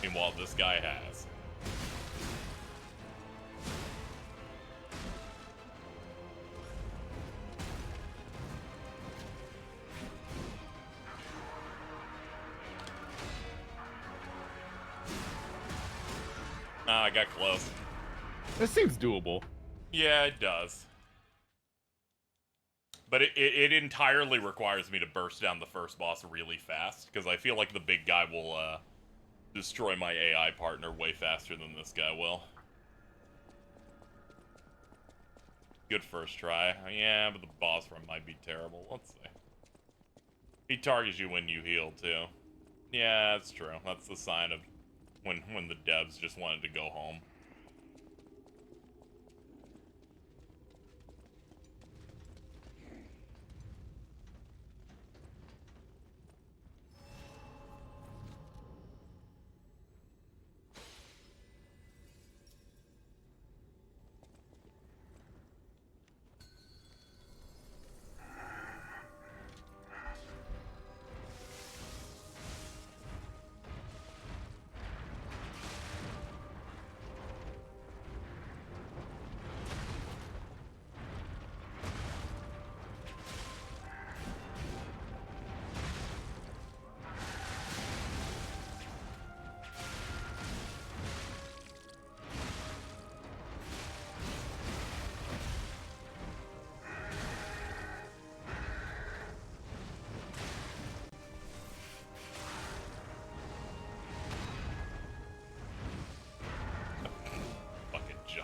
Meanwhile, this guy has. Ah, I got close. This seems doable. Yeah, it does. But it entirely requires me to burst down the first boss really fast, because I feel like the big guy will destroy my AI partner way faster than this guy will. Good first try. Yeah, but the boss run might be terrible. Let's see. He targets you when you heal, too. Yeah, that's true. That's the sign of when the devs just wanted to go home.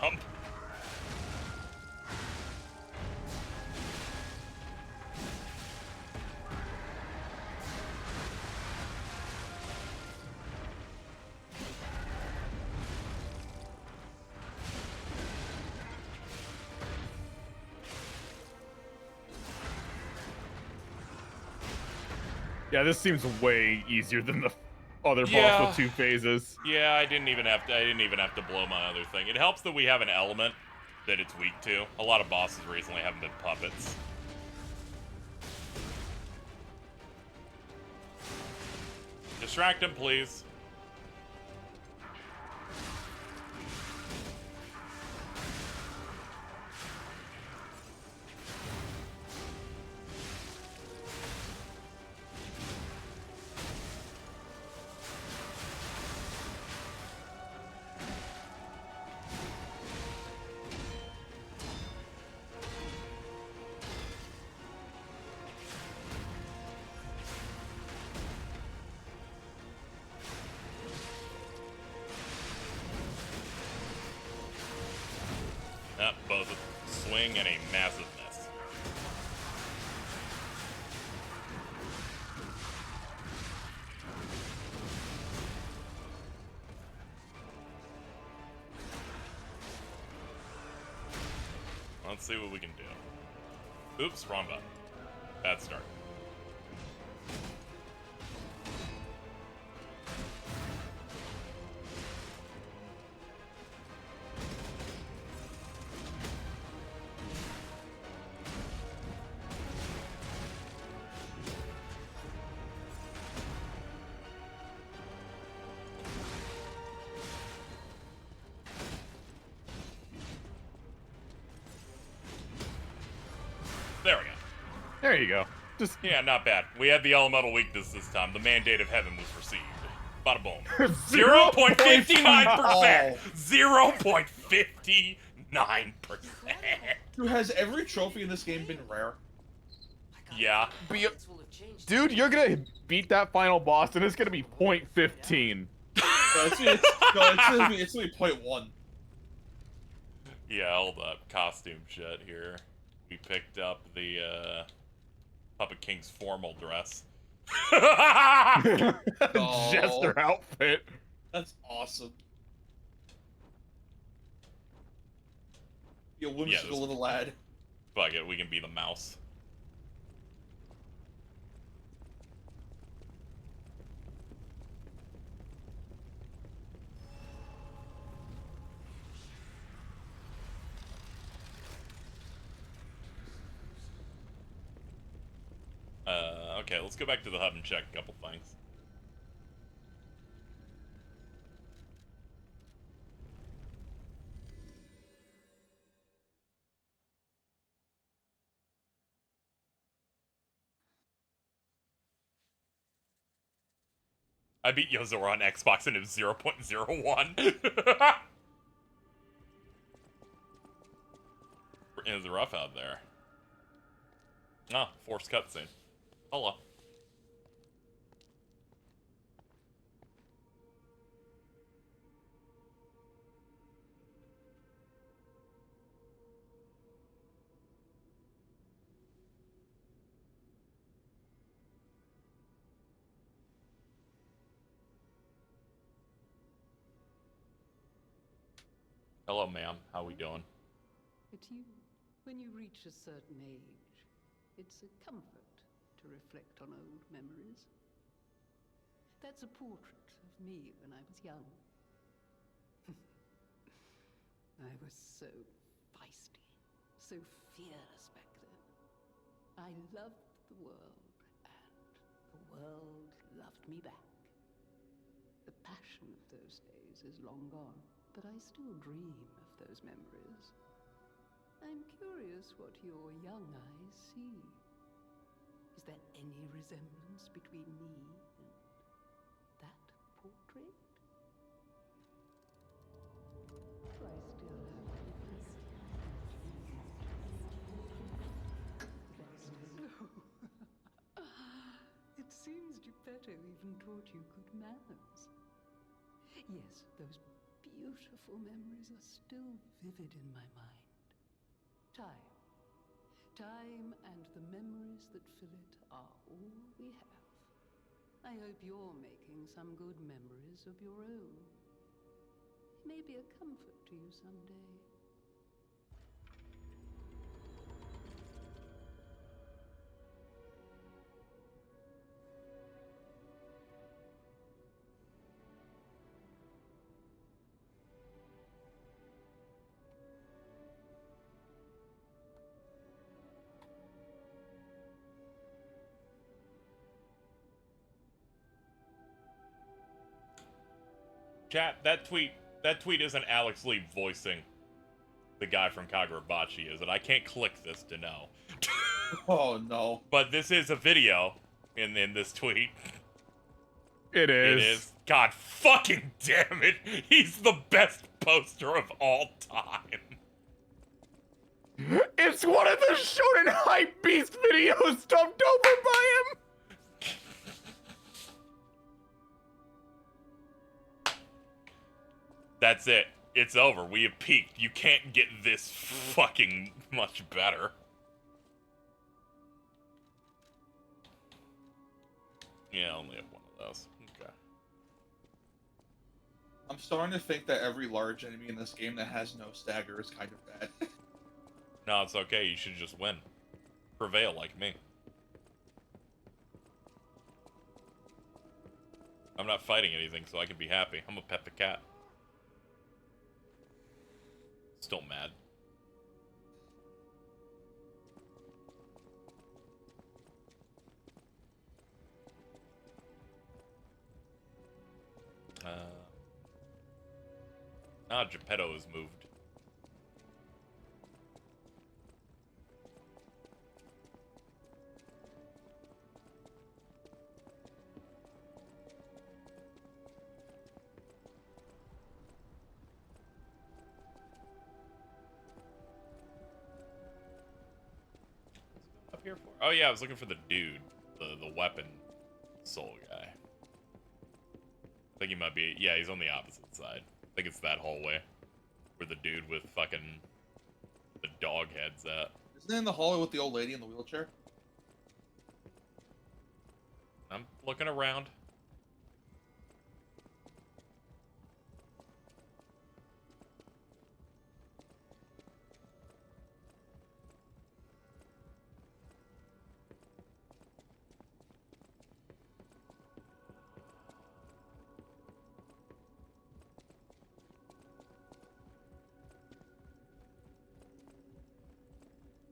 jump. Yeah, this seems way easier than the other boss with 2 phases. Yeah, I didn't even have to blow my other thing. It helps that we have an element that it's weak to. A lot of bosses recently haven't been puppets. Distract him, please. Both a swing and a massive miss. Let's see what we can do. Oops, wrong button. Bad start. There we go. There you go. Just yeah, not bad. We had the elemental weakness this time. The mandate of heaven was received. Bada boom. 0.59%. 0.59%. Dude, has every trophy in this game been rare? Yeah. Dude, you're gonna beat that final boss and it's gonna be 0.15. It's gonna be 0.1. Yeah, hold up. Costume shit here. We picked up the Puppet King's formal dress. Jester outfit. That's awesome. You whimsical little lad. Fuck it, we can be the mouse. Okay, let's go back to the hub and check a couple things. I beat Yozora on Xbox and it was 0.01. It's rough out there. Ah, forced cutscene. Hello. Hello, ma'am. How we doing? But when you reach a certain age, it's a comfort to reflect on old memories. That's a portrait of me when I was young. I was so feisty, so fearless back then. I loved the world, and the world loved me back. The passion of those days is long gone, but I still dream of those memories. I'm curious what your young eyes see. Is there any resemblance between me and that portrait? Do I still have No. It seems Geppetto even taught you good manners. Yes, those beautiful memories are still vivid in my mind. Time. Time and the memories that fill it are all we have. I hope you're making some good memories of your own. It may be a comfort to you someday. Chat, that tweet isn't Alex Lee voicing the guy from Kagurabachi, is it? I can't click this to know. Oh no. But this is a video in this tweet. It is. It is. God fucking damn it. He's the best poster of all time. It's one of the Shonen Hype Beast videos dubbed over by him. That's it. It's over. We have peaked. You can't get this fucking much better. Yeah, I only have one of those. Okay. I'm starting to think that every large enemy in this game that has no stagger is kind of bad. No, it's okay. You should just win. Prevail like me. I'm not fighting anything, so I can be happy. I'm gonna pet the cat. Still mad. Geppetto has moved. Up here for? Oh yeah, I was looking for the dude, the weapon soul guy. I think he might be. Yeah, he's on the opposite side. I think it's that hallway where the dude with fucking the dog head's at. Isn't it in the hallway with the old lady in the wheelchair? I'm looking around.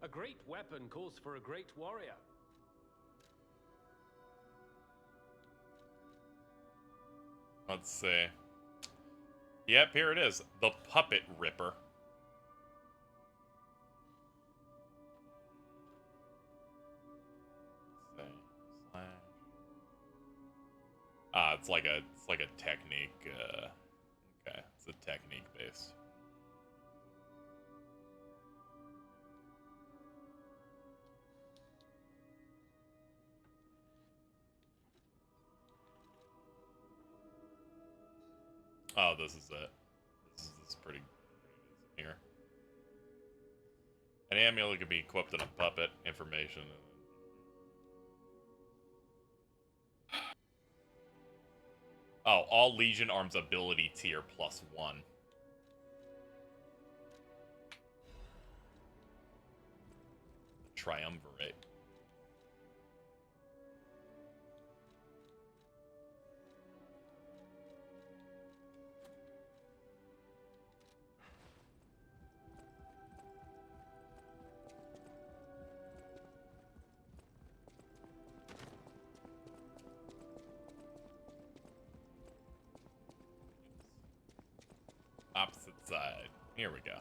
A great weapon calls for a great warrior. Let's see. Yep, here it is. The Puppet Ripper. It's like a technique, okay, it's a technique based. Oh, this is it. This is pretty amazing here. An amulet can be equipped in a puppet. Information. Oh, all Legion arms ability tier +1. Triumvirate. Opposite side. Here we go.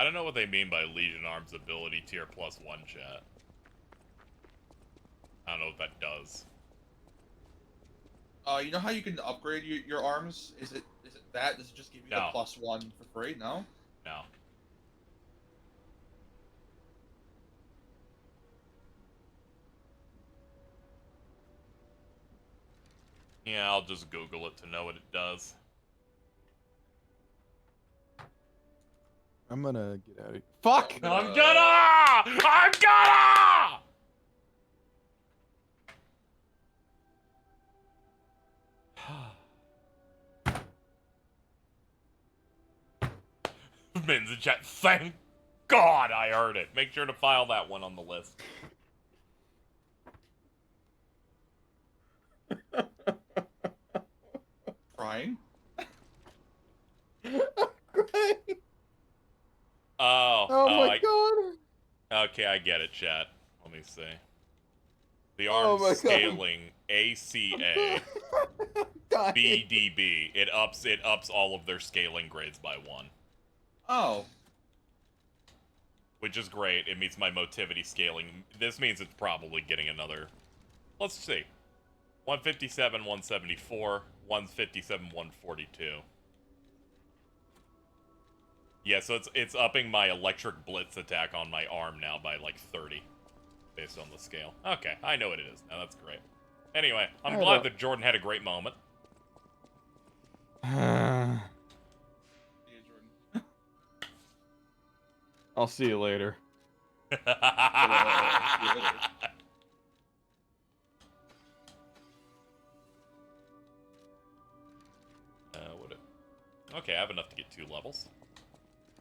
I don't know what they mean by Legion Arms ability tier +1, chat. I don't know what that does. You know how you can upgrade your arms? Is it that? Does it just give you the +1 for free? No? No. Yeah, I'll just Google it to know what it does. I'm gonna get out of here. Fuck! I'm gonna! Min's in chat. Thank God I heard it. Make sure to file that one on the list. Crying? Oh my god! Okay, I get it, chat. Let me see. The Oh arms my God. scaling ACA BDB. It ups all of their scaling grades by 1. Oh. Which is great. It meets my motivity scaling. This means it's probably getting another. Let's see. 157, 174, 157, 142. Yeah, so it's upping my electric blitz attack on my arm now by like 30. Based on the scale. Okay, I know what it is now. That's great. Anyway, I'm glad that Jordan had a great moment. I'll see you later. Okay, I have enough to get 2 levels.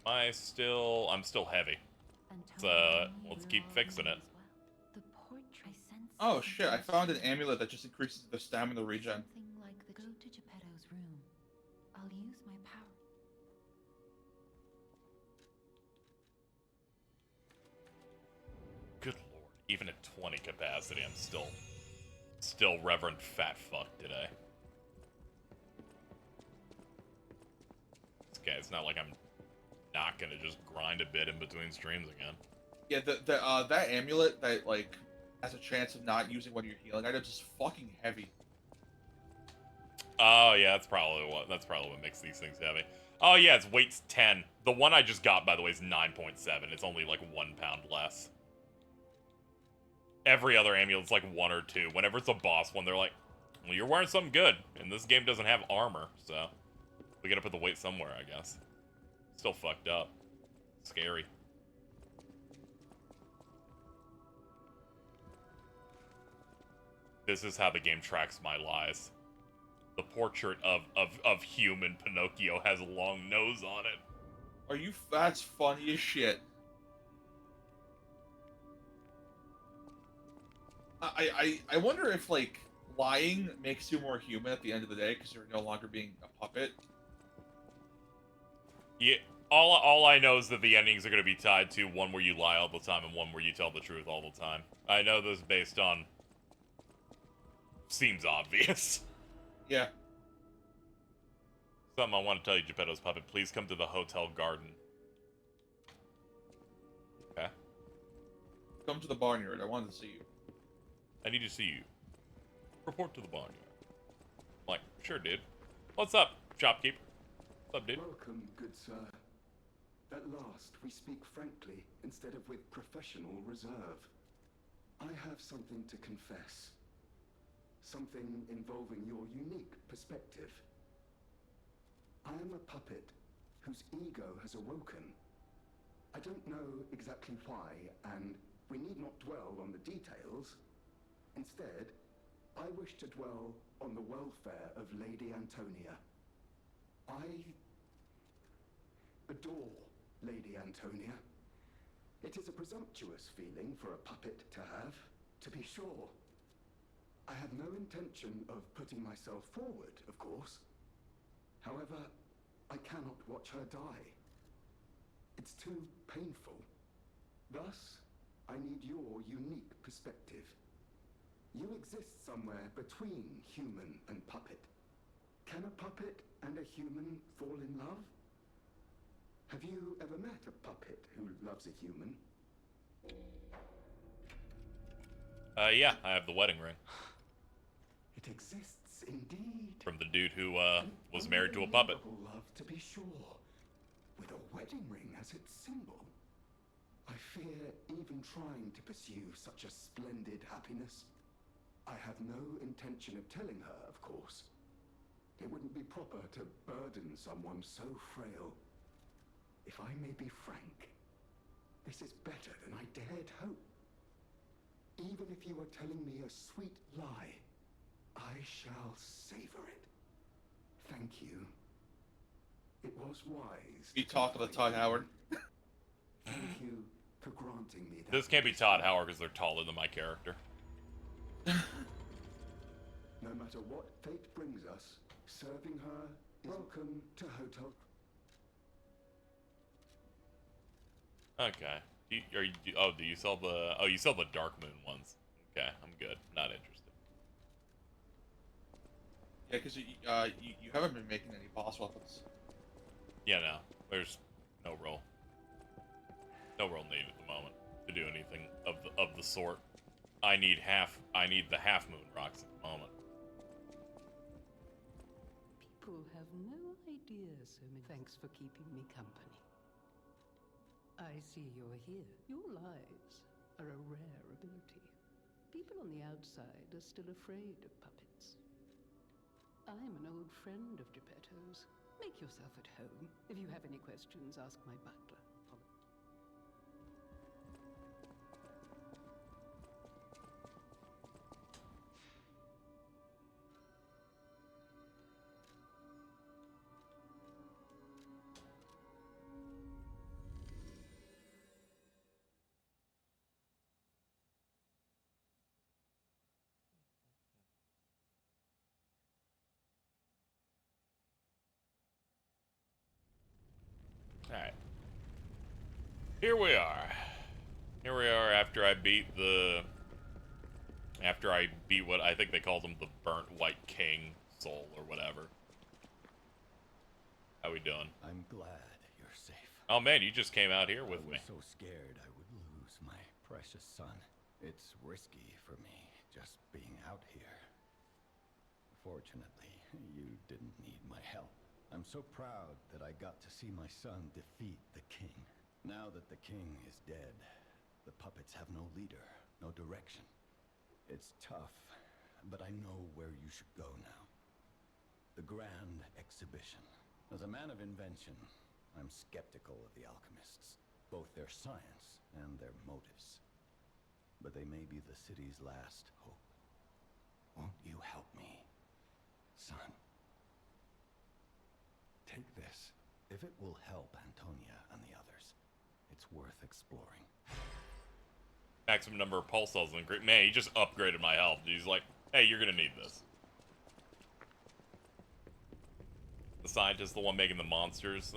I'm still heavy. Let's keep fixing it. Oh shit, I found an amulet that just increases the stamina regen. Go to Geppetto's room. I'll use my power. Good lord. Even at 20 capacity, I'm still Reverend Fat Fuck today. Okay, it's not like I'm not gonna just grind a bit in between streams again. Yeah, that amulet that like has a chance of not using one of your healing items is fucking heavy. Oh yeah, that's probably what makes these things heavy. Oh yeah, its weight's 10. The one I just got, by the way, is 9.7. It's only like 1 pound less. Every other amulet's like 1 or 2. Whenever it's a boss one, they're like, well, you're wearing something good, and this game doesn't have armor, so we gotta put the weight somewhere, I guess. Still fucked up. Scary. This is how the game tracks my lies. The portrait of human Pinocchio has a long nose on it. Are you? That's funny as shit. I wonder if like lying makes you more human at the end of the day because you're no longer being a puppet. Yeah. All I know is that the endings are going to be tied to one where you lie all the time and one where you tell the truth all the time. I know this based on. Seems obvious. Yeah. Something I want to tell you, Geppetto's puppet. Please come to the hotel garden. Okay. Come to the barnyard. I wanted to see you. I need to see you. Report to the barnyard. I'm like, sure, dude. What's up, shopkeeper? What's up, dude? Welcome, good sir. At last, we speak frankly instead of with professional reserve. I have something to confess. Something involving your unique perspective. I am a puppet whose ego has awoken. I don't know exactly why, and we need not dwell on the details. Instead, I wish to dwell on the welfare of Lady Antonia. I adore Lady Antonia. It is a presumptuous feeling for a puppet to have, to be sure. I have no intention of putting myself forward, of course. However, I cannot watch her die. It's too painful. Thus, I need your unique perspective. You exist somewhere between human and puppet. Can a puppet and a human fall in love? Have you ever met a puppet who loves a human? Yeah, I have the wedding ring. It exists indeed. From the dude who, was married to a puppet. Unbelievable love, to be sure. With a wedding ring as its symbol. I fear even trying to pursue such a splendid happiness. I have no intention of telling her, of course. It wouldn't be proper to burden someone so frail. If I may be frank, this is better than I dared hope. Even if you are telling me a sweet lie, I shall savor it. Thank you. It was wise. You talk to Todd Howard. Thank you for granting me that. This can't be Todd Howard because they're taller than my character. No matter what fate brings us, serving her is welcome to Hotel. Okay. Do you sell the... Oh, you sell the Dark Moon ones. Okay, I'm good. Not interested. Yeah, because you haven't been making any boss weapons. Yeah, no. There's no real need at the moment to do anything of the sort. I need the half moon rocks at the moment. People have no idea, so many thanks for keeping me company. I see you're here. Your lies are a rare ability. People on the outside are still afraid of puppets. I'm an old friend of Geppetto's. Make yourself at home. If you have any questions, ask my butler. Alright. Here we are. Here we are after I beat what I think they called him the Burnt White King Soul or whatever. How we doing? I'm glad you're safe. Oh man, you just came out here with me. I was so scared I would lose my precious son. It's risky for me just being out here. Fortunately, you didn't need my help. I'm so proud that I got to see my son defeat the king. Now that the king is dead, the puppets have no leader, no direction. It's tough, but I know where you should go now. The Grand Exhibition. As a man of invention, I'm skeptical of the alchemists, both their science and their motives. But they may be the city's last hope. Won't you help me, son? Take this. If it will help Antonia and the others, it's worth exploring. Maximum number of pulse cells and great. Man, he just upgraded my health. He's like, hey, you're gonna need this. The scientist, the one making the monsters,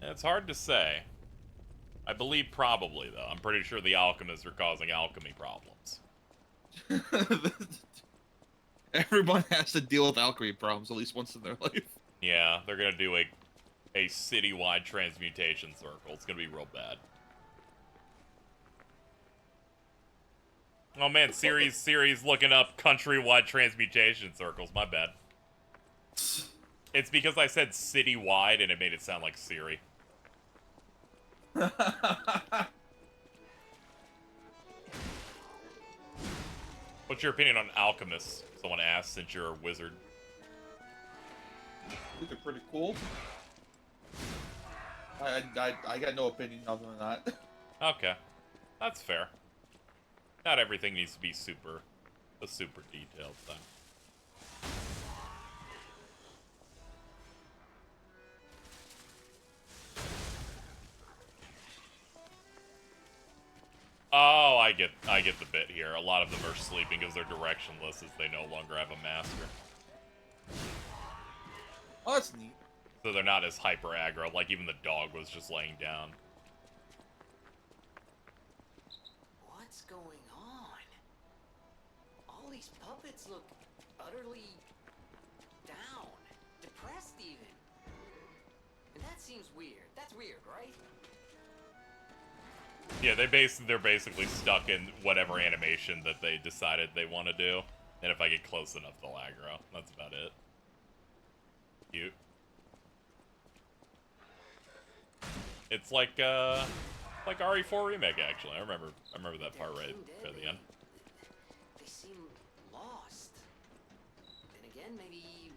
it's hard to say. I believe probably, though. I'm pretty sure the alchemists are causing alchemy problems. Everyone has to deal with alchemy problems at least once in their life. Yeah, they're gonna do a citywide transmutation circle. It's gonna be real bad. Oh man, Siri's looking up countrywide transmutation circles. My bad. It's because I said citywide and it made it sound like Siri. What's your opinion on alchemists? Someone asked, since you're a wizard. These are pretty cool. I got no opinion other than that. Okay. That's fair. Not everything needs to be a super detailed thing. Oh, I get the bit here. A lot of them are sleeping because they're directionless as they no longer have a master. Oh, that's neat. So they're not as hyper aggro, like even the dog was just laying down. What's going on? All these puppets look utterly down, depressed even. And That seems weird. That's weird, right? Yeah, they're basically stuck in whatever animation that they decided they want to do. And if I get close enough, they'll aggro. That's about it. Cute. It's like RE4 remake actually. I remember that part right at the end. They seem lost. Then again, maybe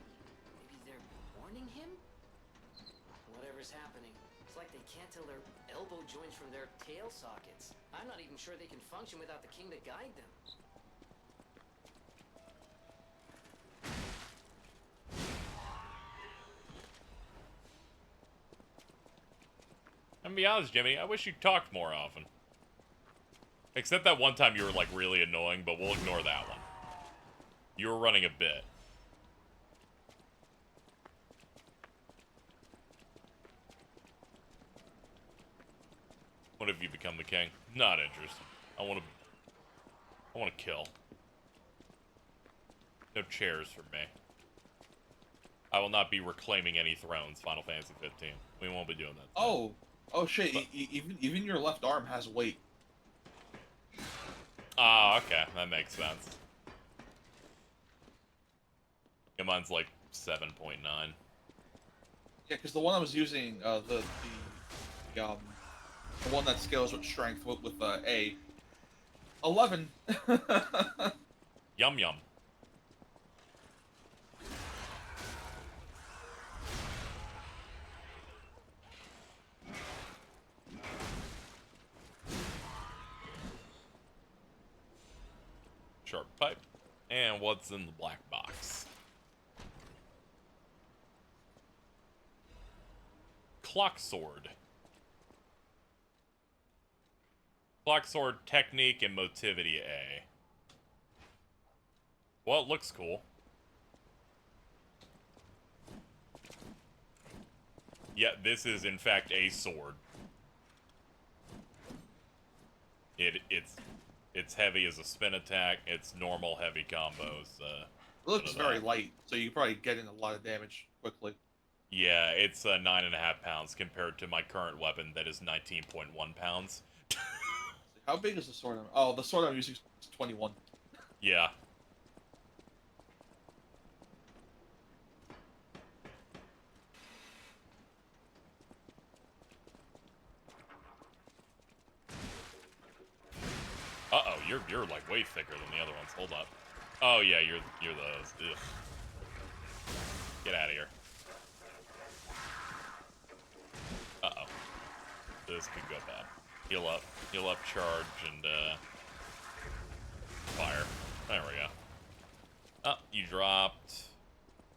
they're warning him? Whatever's happening, it's like they can't tell their elbow joints from their tail sockets. I'm not even sure they can function without the king to guide them. I'm gonna be honest, Jimmy, I wish you talked more often. Except that one time you were, like, really annoying, but we'll ignore that one. You were running a bit. What have you become the king? Not interested. I wanna kill. No chairs for me. I will not be reclaiming any thrones, Final Fantasy 15. We won't be doing that. Oh shit, even your left arm has weight. Ah, okay, that makes sense. Yeah, mine's like 7.9. Yeah, because the one I was using, the one that scales with strength with A, 11. Yum yum. Sharp pipe. And what's in the black box? Clock sword. Clock sword technique and motivity A. Well, it looks cool. Yeah, this is in fact a sword. It's heavy as a spin attack. It's normal heavy combos. It looks very light, so you probably get in a lot of damage quickly. Yeah, it's 9.5 pounds compared to my current weapon that is 19.1 pounds. How big is the sword? Oh, the sword I'm using is 21. Yeah. Uh-oh, you're like way thicker than the other ones. Hold up. Oh yeah, you're those. Ugh. Get out of here. Uh-oh. This could go bad. Heal up, charge, and fire. There we go. Oh, you dropped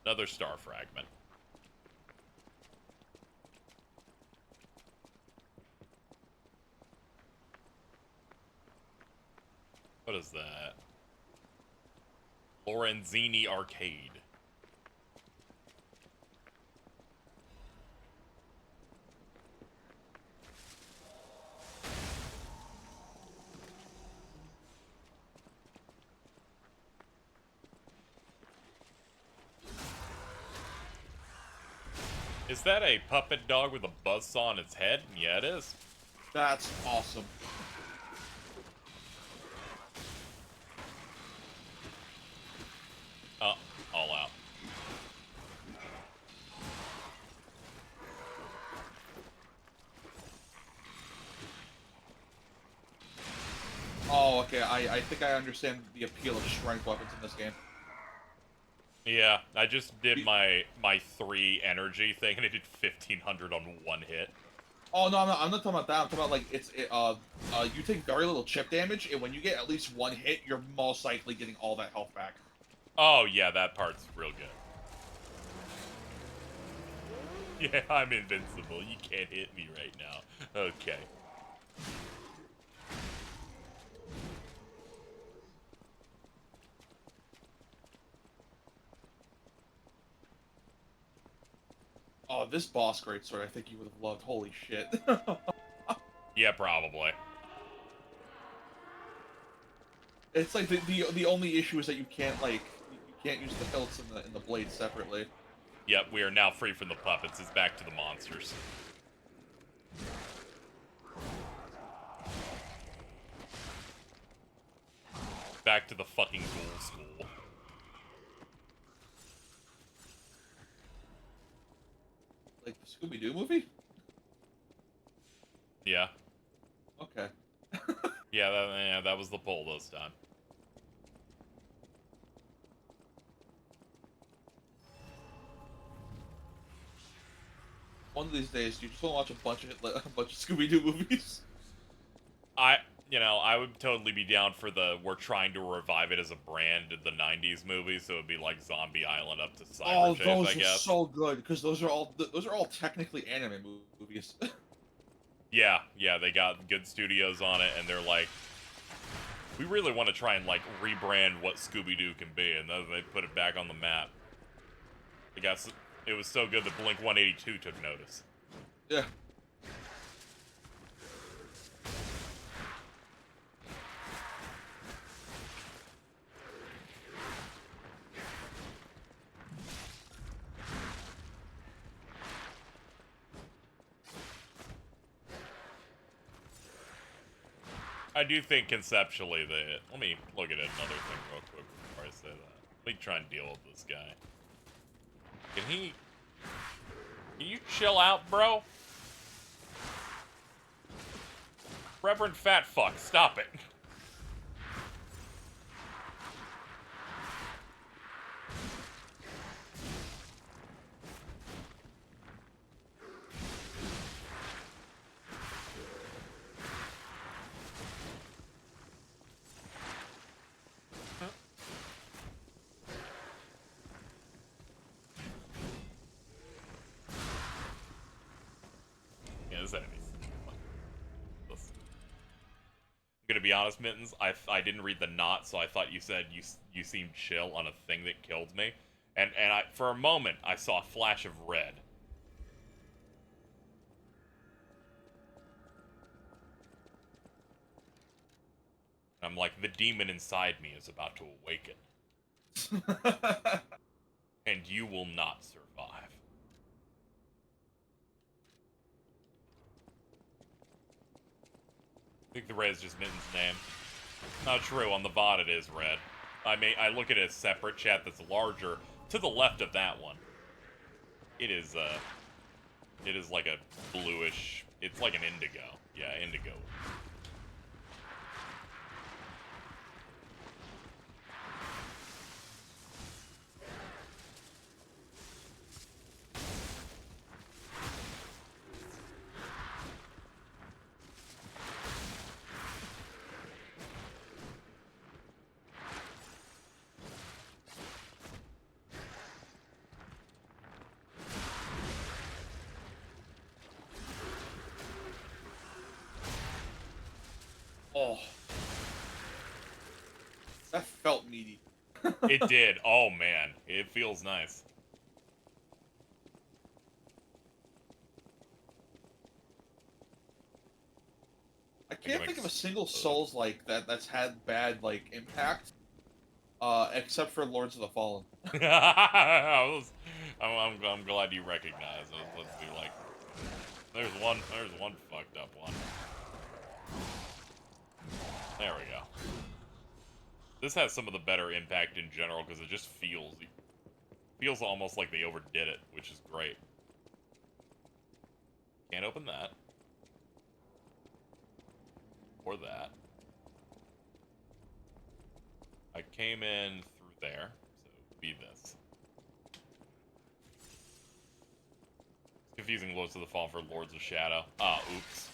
another star fragment. What is that? Lorenzini Arcade. Is that a puppet dog with a buzzsaw on its head? Yeah, it is. That's awesome. All out. Oh, okay, I think I understand the appeal of strength weapons in this game. Yeah, I just did my 3 energy thing, and I did 1,500 on one hit. Oh no, I'm not talking about that. I'm talking about like you take very little chip damage, and when you get at least one hit, you're most likely getting all that health back. Oh yeah, that part's real good. Yeah, I'm invincible. You can't hit me right now. Okay. Oh, this boss greatsword, I think you would have loved. Holy shit. Yeah, probably. It's like the only issue is that you can't use the hilts and the blade separately. Yep, we are now free from the puppets. It's back to the monsters. Back to the fucking ghoul school. Like the Scooby-Doo movie? Yeah. Okay. Yeah, that was the poll this time. One of these days, you just want to watch a bunch of Scooby-Doo movies. I would totally be down for we're trying to revive it as a brand in the 90s movies, so it'd be like Zombie Island up to Cyber Chase, Those I are guess. so good, because those are all technically anime movies. Yeah, they got good studios on it, and they're like, we really want to try and, like, rebrand what Scooby-Doo can be, and then they put it back on the map. It was so good that Blink-182 took notice. Yeah. I do think conceptually that... Let me look at another thing real quick before I say that. Let me try and deal with this guy. Can you chill out, bro? Reverend Fat Fuck, stop it. Yeah, this enemy's... I'm gonna be honest, Mittens, I didn't read the knot, so I thought you said you seemed chill on a thing that killed me. And for a moment, I saw a flash of red. I'm like, the demon inside me is about to awaken. And you will not survive. I think the red is just Mitten's name. Not true, on the VOD it is red. I look at it as separate, chat that's larger, to the left of that one. It is like a bluish, it's like an indigo. Yeah, indigo. Oh. That felt meaty. It did. Oh, man. It feels nice. I can't think of a single Souls like that's had bad impact, except for Lords of the Fallen. I'm glad you recognize it. Let's be like, there's one fucked up one. There we go. This has some of the better impact in general because it just feels almost like they overdid it, which is great. Can't open that. Or that. I came in through there, so be this. It's confusing Lords of the Fall for Lords of Shadow. Ah, oops.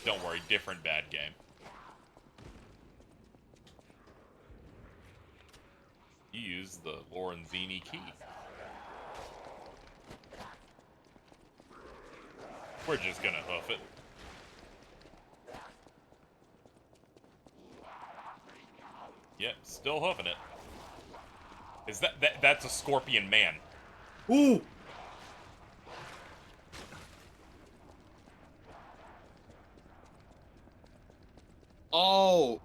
Don't worry, different bad game. You use the Lorenzini key. We're just gonna hoof it. Yep, still hoofing it. Is that's a scorpion man. Ooh! Oh,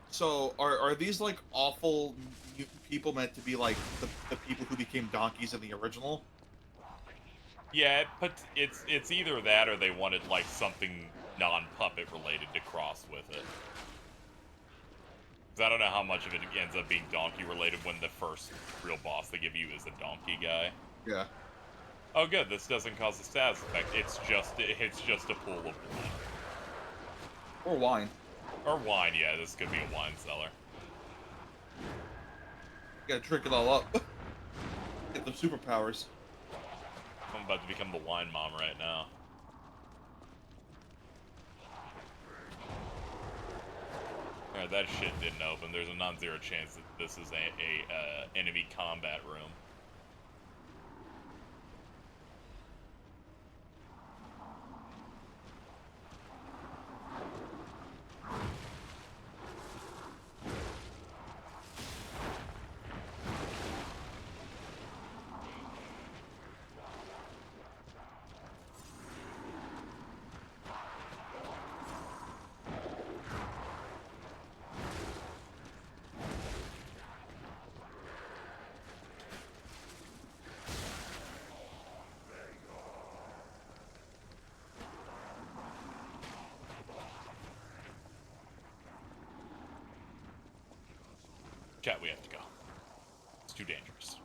so are these like awful mutant people meant to be like the people who became donkeys in the original? Yeah, but it's either that or they wanted like something non-puppet related to cross with it. 'Cause I don't know how much of it ends up being donkey related when the first real boss they give you is a donkey guy. Yeah. Oh, good. This doesn't cause a status effect. It's just a pool of blood. Or wine. Or wine. Yeah, this could be a wine cellar. You gotta drink it all up. Get the superpowers. I'm about to become the wine mom right now. Alright, that shit didn't open. There's a non-zero chance that this is a enemy combat room. Chat, we have to go. It's too dangerous.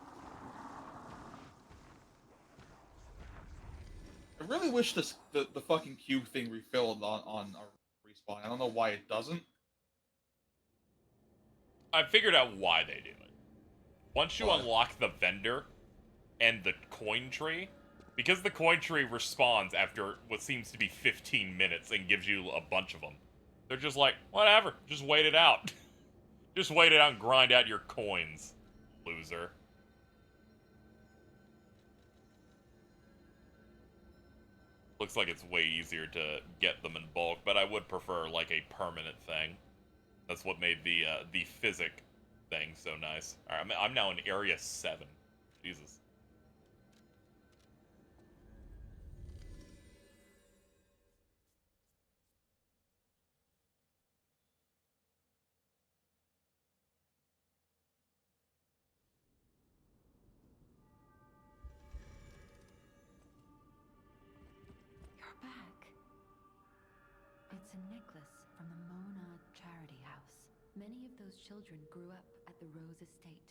I really wish the fucking cube thing refilled on a respawn. I don't know why it doesn't. I figured out why they do it. Once you unlock the vendor and the coin tree, because the coin tree respawns after what seems to be 15 minutes and gives you a bunch of them, they're just like, whatever, just wait it out. Just wait it out and grind out your coins, loser. Looks like it's way easier to get them in bulk, but I would prefer like a permanent thing. That's what made the physic thing so nice. All right, I'm now in area 7. Jesus. You're back. It's a necklace from the Mona Charity House. Many of those children grew up at the Rose Estate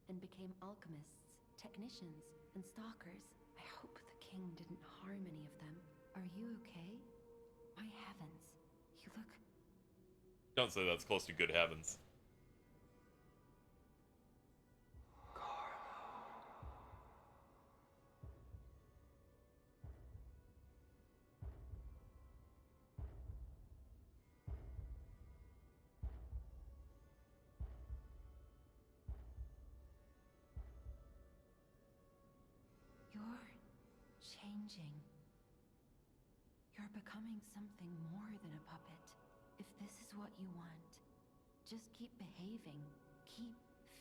and became alchemists, technicians, and stalkers. I hope the king didn't harm any of them. Are you okay? My heavens, you look... Don't say that's close to good heavens. You're changing. You're becoming something more than a puppet. If this is what you want, just keep behaving. Keep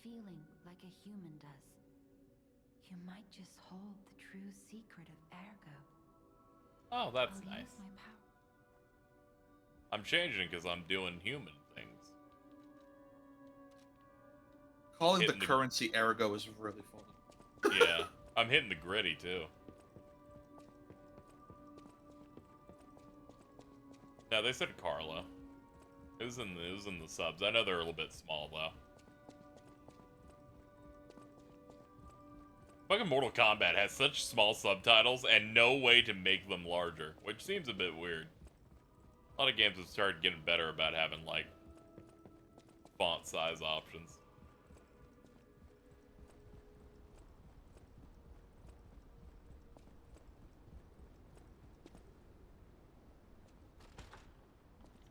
feeling like a human does. You might just hold the true secret of Ergo. Oh, that's I'll nice. use my power. I'm changing because I'm doing human things. Calling the currency ergo is really funny. Yeah, I'm hitting the gritty too. Yeah, they said Carla. It was in the subs. I know they're a little bit small though. Fucking Mortal Kombat has such small subtitles and no way to make them larger, which seems a bit weird. A lot of games have started getting better about having like font size options.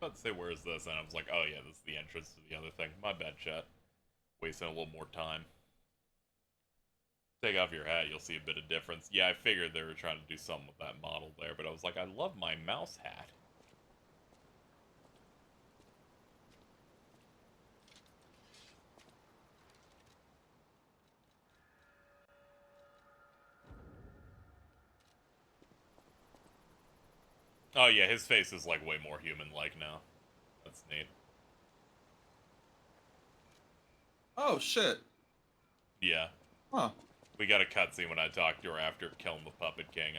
I was about to say, where is this? And I was like, oh yeah, this is the entrance to the other thing. My bad, chat. Wasting a little more time. Take off your hat, you'll see a bit of difference. Yeah, I figured they were trying to do something with that model there, but I was like, I love my mouse hat. Oh yeah, his face is like way more human-like now. That's neat. Oh shit. Yeah. Huh. We got a cutscene when I talked to her after killing the Puppet King.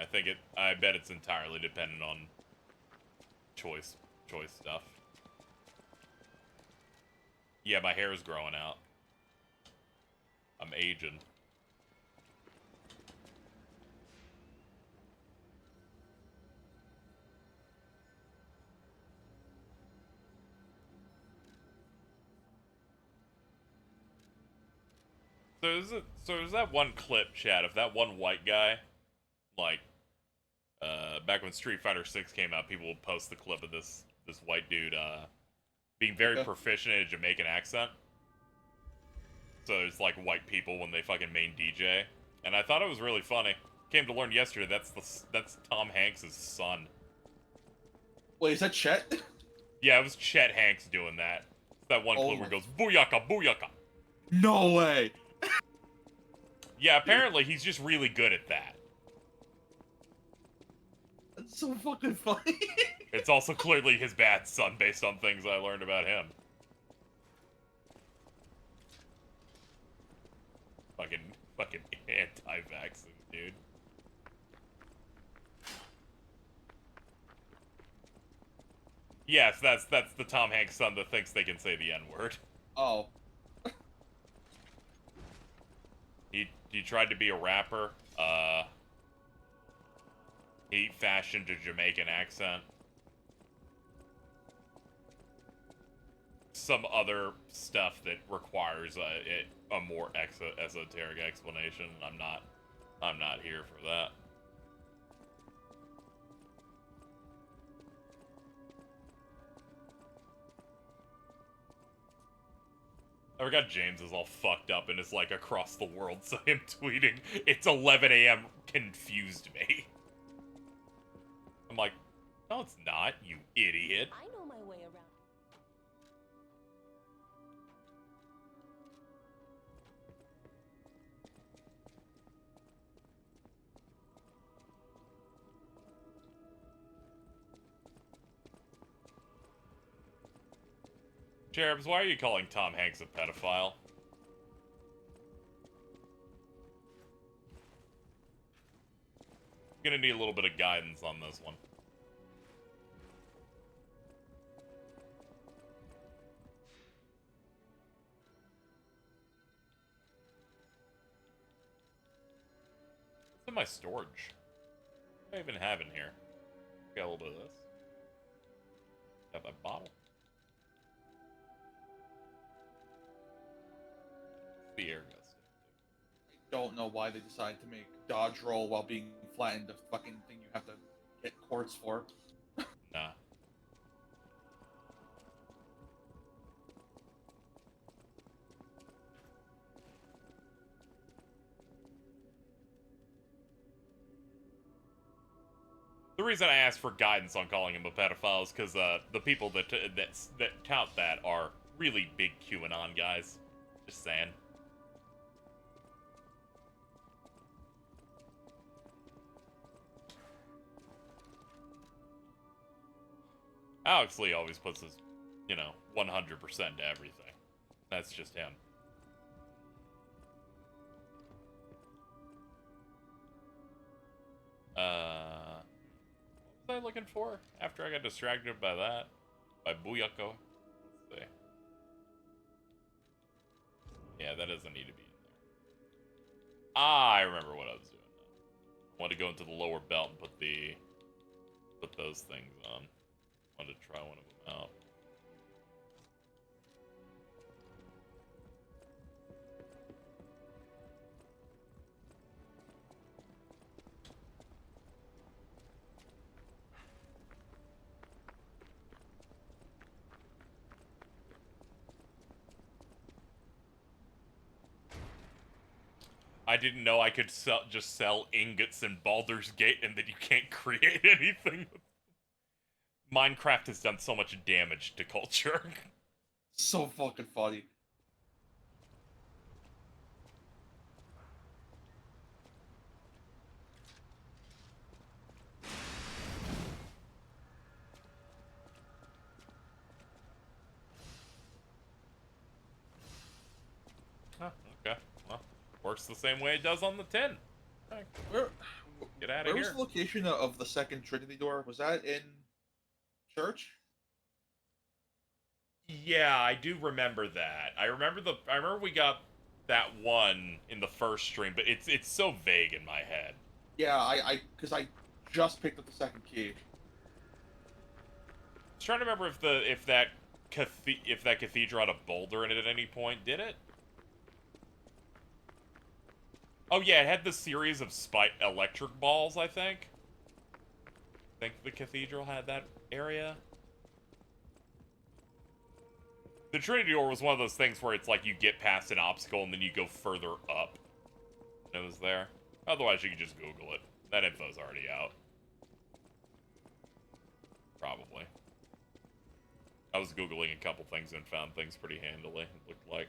I bet it's entirely dependent on choice stuff. Yeah, my hair is growing out. I'm aging. So there's that one clip, chat, of that one white guy, like, back when Street Fighter 6 came out, people would post the clip of this white dude, being very proficient in a Jamaican accent. So it's like white people when they fucking main DJ. And I thought it was really funny. Came to learn yesterday that's Tom Hanks' son. Wait, is that Chet? Yeah, it was Chet Hanks doing that. That one clip where he goes, "Booyaka, booyaka." No way! Yeah, apparently he's just really good at that. That's so fucking funny. It's also clearly his bad son based on things I learned about him. Fucking anti-vaccine, dude. Yes, that's the Tom Hanks son that thinks they can say the N-word. Oh. He tried to be a rapper. He fashioned a Jamaican accent. Some other stuff that requires a more esoteric explanation. I'm not here for that. I forgot James is all fucked up and is like across the world, so him tweeting, "It's 11 a.m. confused me." I'm like, no, it's not, you idiot. I know my way around. Cherubs, why are you calling Tom Hanks a pedophile? Gonna need a little bit of guidance on this one. What's in my storage? What do I even have in here? Got a little bit of this. Got that bottle. The air gust. I don't know why they decided to make dodge roll while being flattened a fucking thing you have to get quartz for. Nah. The reason I asked for guidance on calling him a pedophile is because the people that tout that are really big QAnon guys. Just saying. Alex Lee always puts his, 100% to everything. That's just him. What was I looking for after I got distracted by that? By Buyako? Let's see. Yeah, that doesn't need to be in there. Ah, I remember what I was doing now. I wanted to go into the lower belt and put those things on. I wanted to try one of them out. I didn't know I could just sell ingots in Baldur's Gate and that you can't create anything. Minecraft has done so much damage to culture. So fucking funny. Oh, okay. Well, works the same way it does on the tin. Where, Get out where of was here. the location of the second Trinity door? Was that in church? Yeah, I do remember that. I remember we got that one in the first stream, but it's so vague in my head. Yeah, because I just picked up the second key. I was trying to remember if that cathedral had a boulder in it at any point. Did it? Oh yeah, it had the series of electric balls, I think. I think the cathedral had that area. The Trinity door was one of those things where it's like you get past an obstacle and then you go further up. It was there. Otherwise, you can just Google it. That info's already out. Probably. I was Googling a couple things and found things pretty handily, it looked like.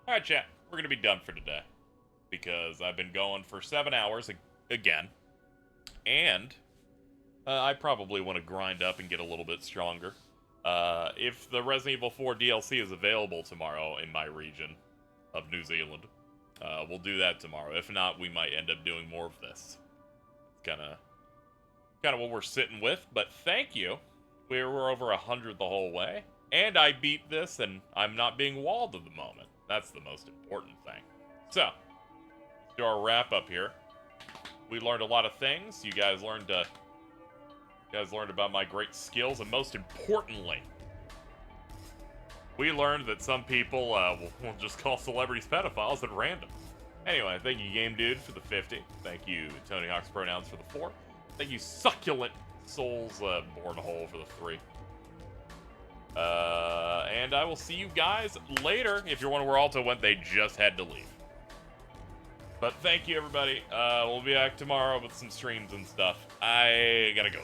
Alright, chat. We're going to be done for today. Because I've been going for 7 hours again. And I probably want to grind up and get a little bit stronger. If the Resident Evil 4 DLC is available tomorrow in my region of New Zealand, we'll do that tomorrow. If not, we might end up doing more of this. It's kind of what we're sitting with. But thank you. We're over 100 the whole way. And I beat this, and I'm not being walled at the moment. That's the most important thing. So, let's do our wrap up here. We learned a lot of things. You guys learned about my great skills, and most importantly, we learned that some people will just call celebrities pedophiles at random. Anyway, thank you, Game Dude, for the 50. Thank you, Tony Hawk's Pronouns, for the 4. Thank you, Succulent Souls Bornhole, for the 3. And I will see you guys later. If you're wondering where Alto went, they just had to leave. But thank you, everybody. We'll be back tomorrow with some streams and stuff. I gotta go.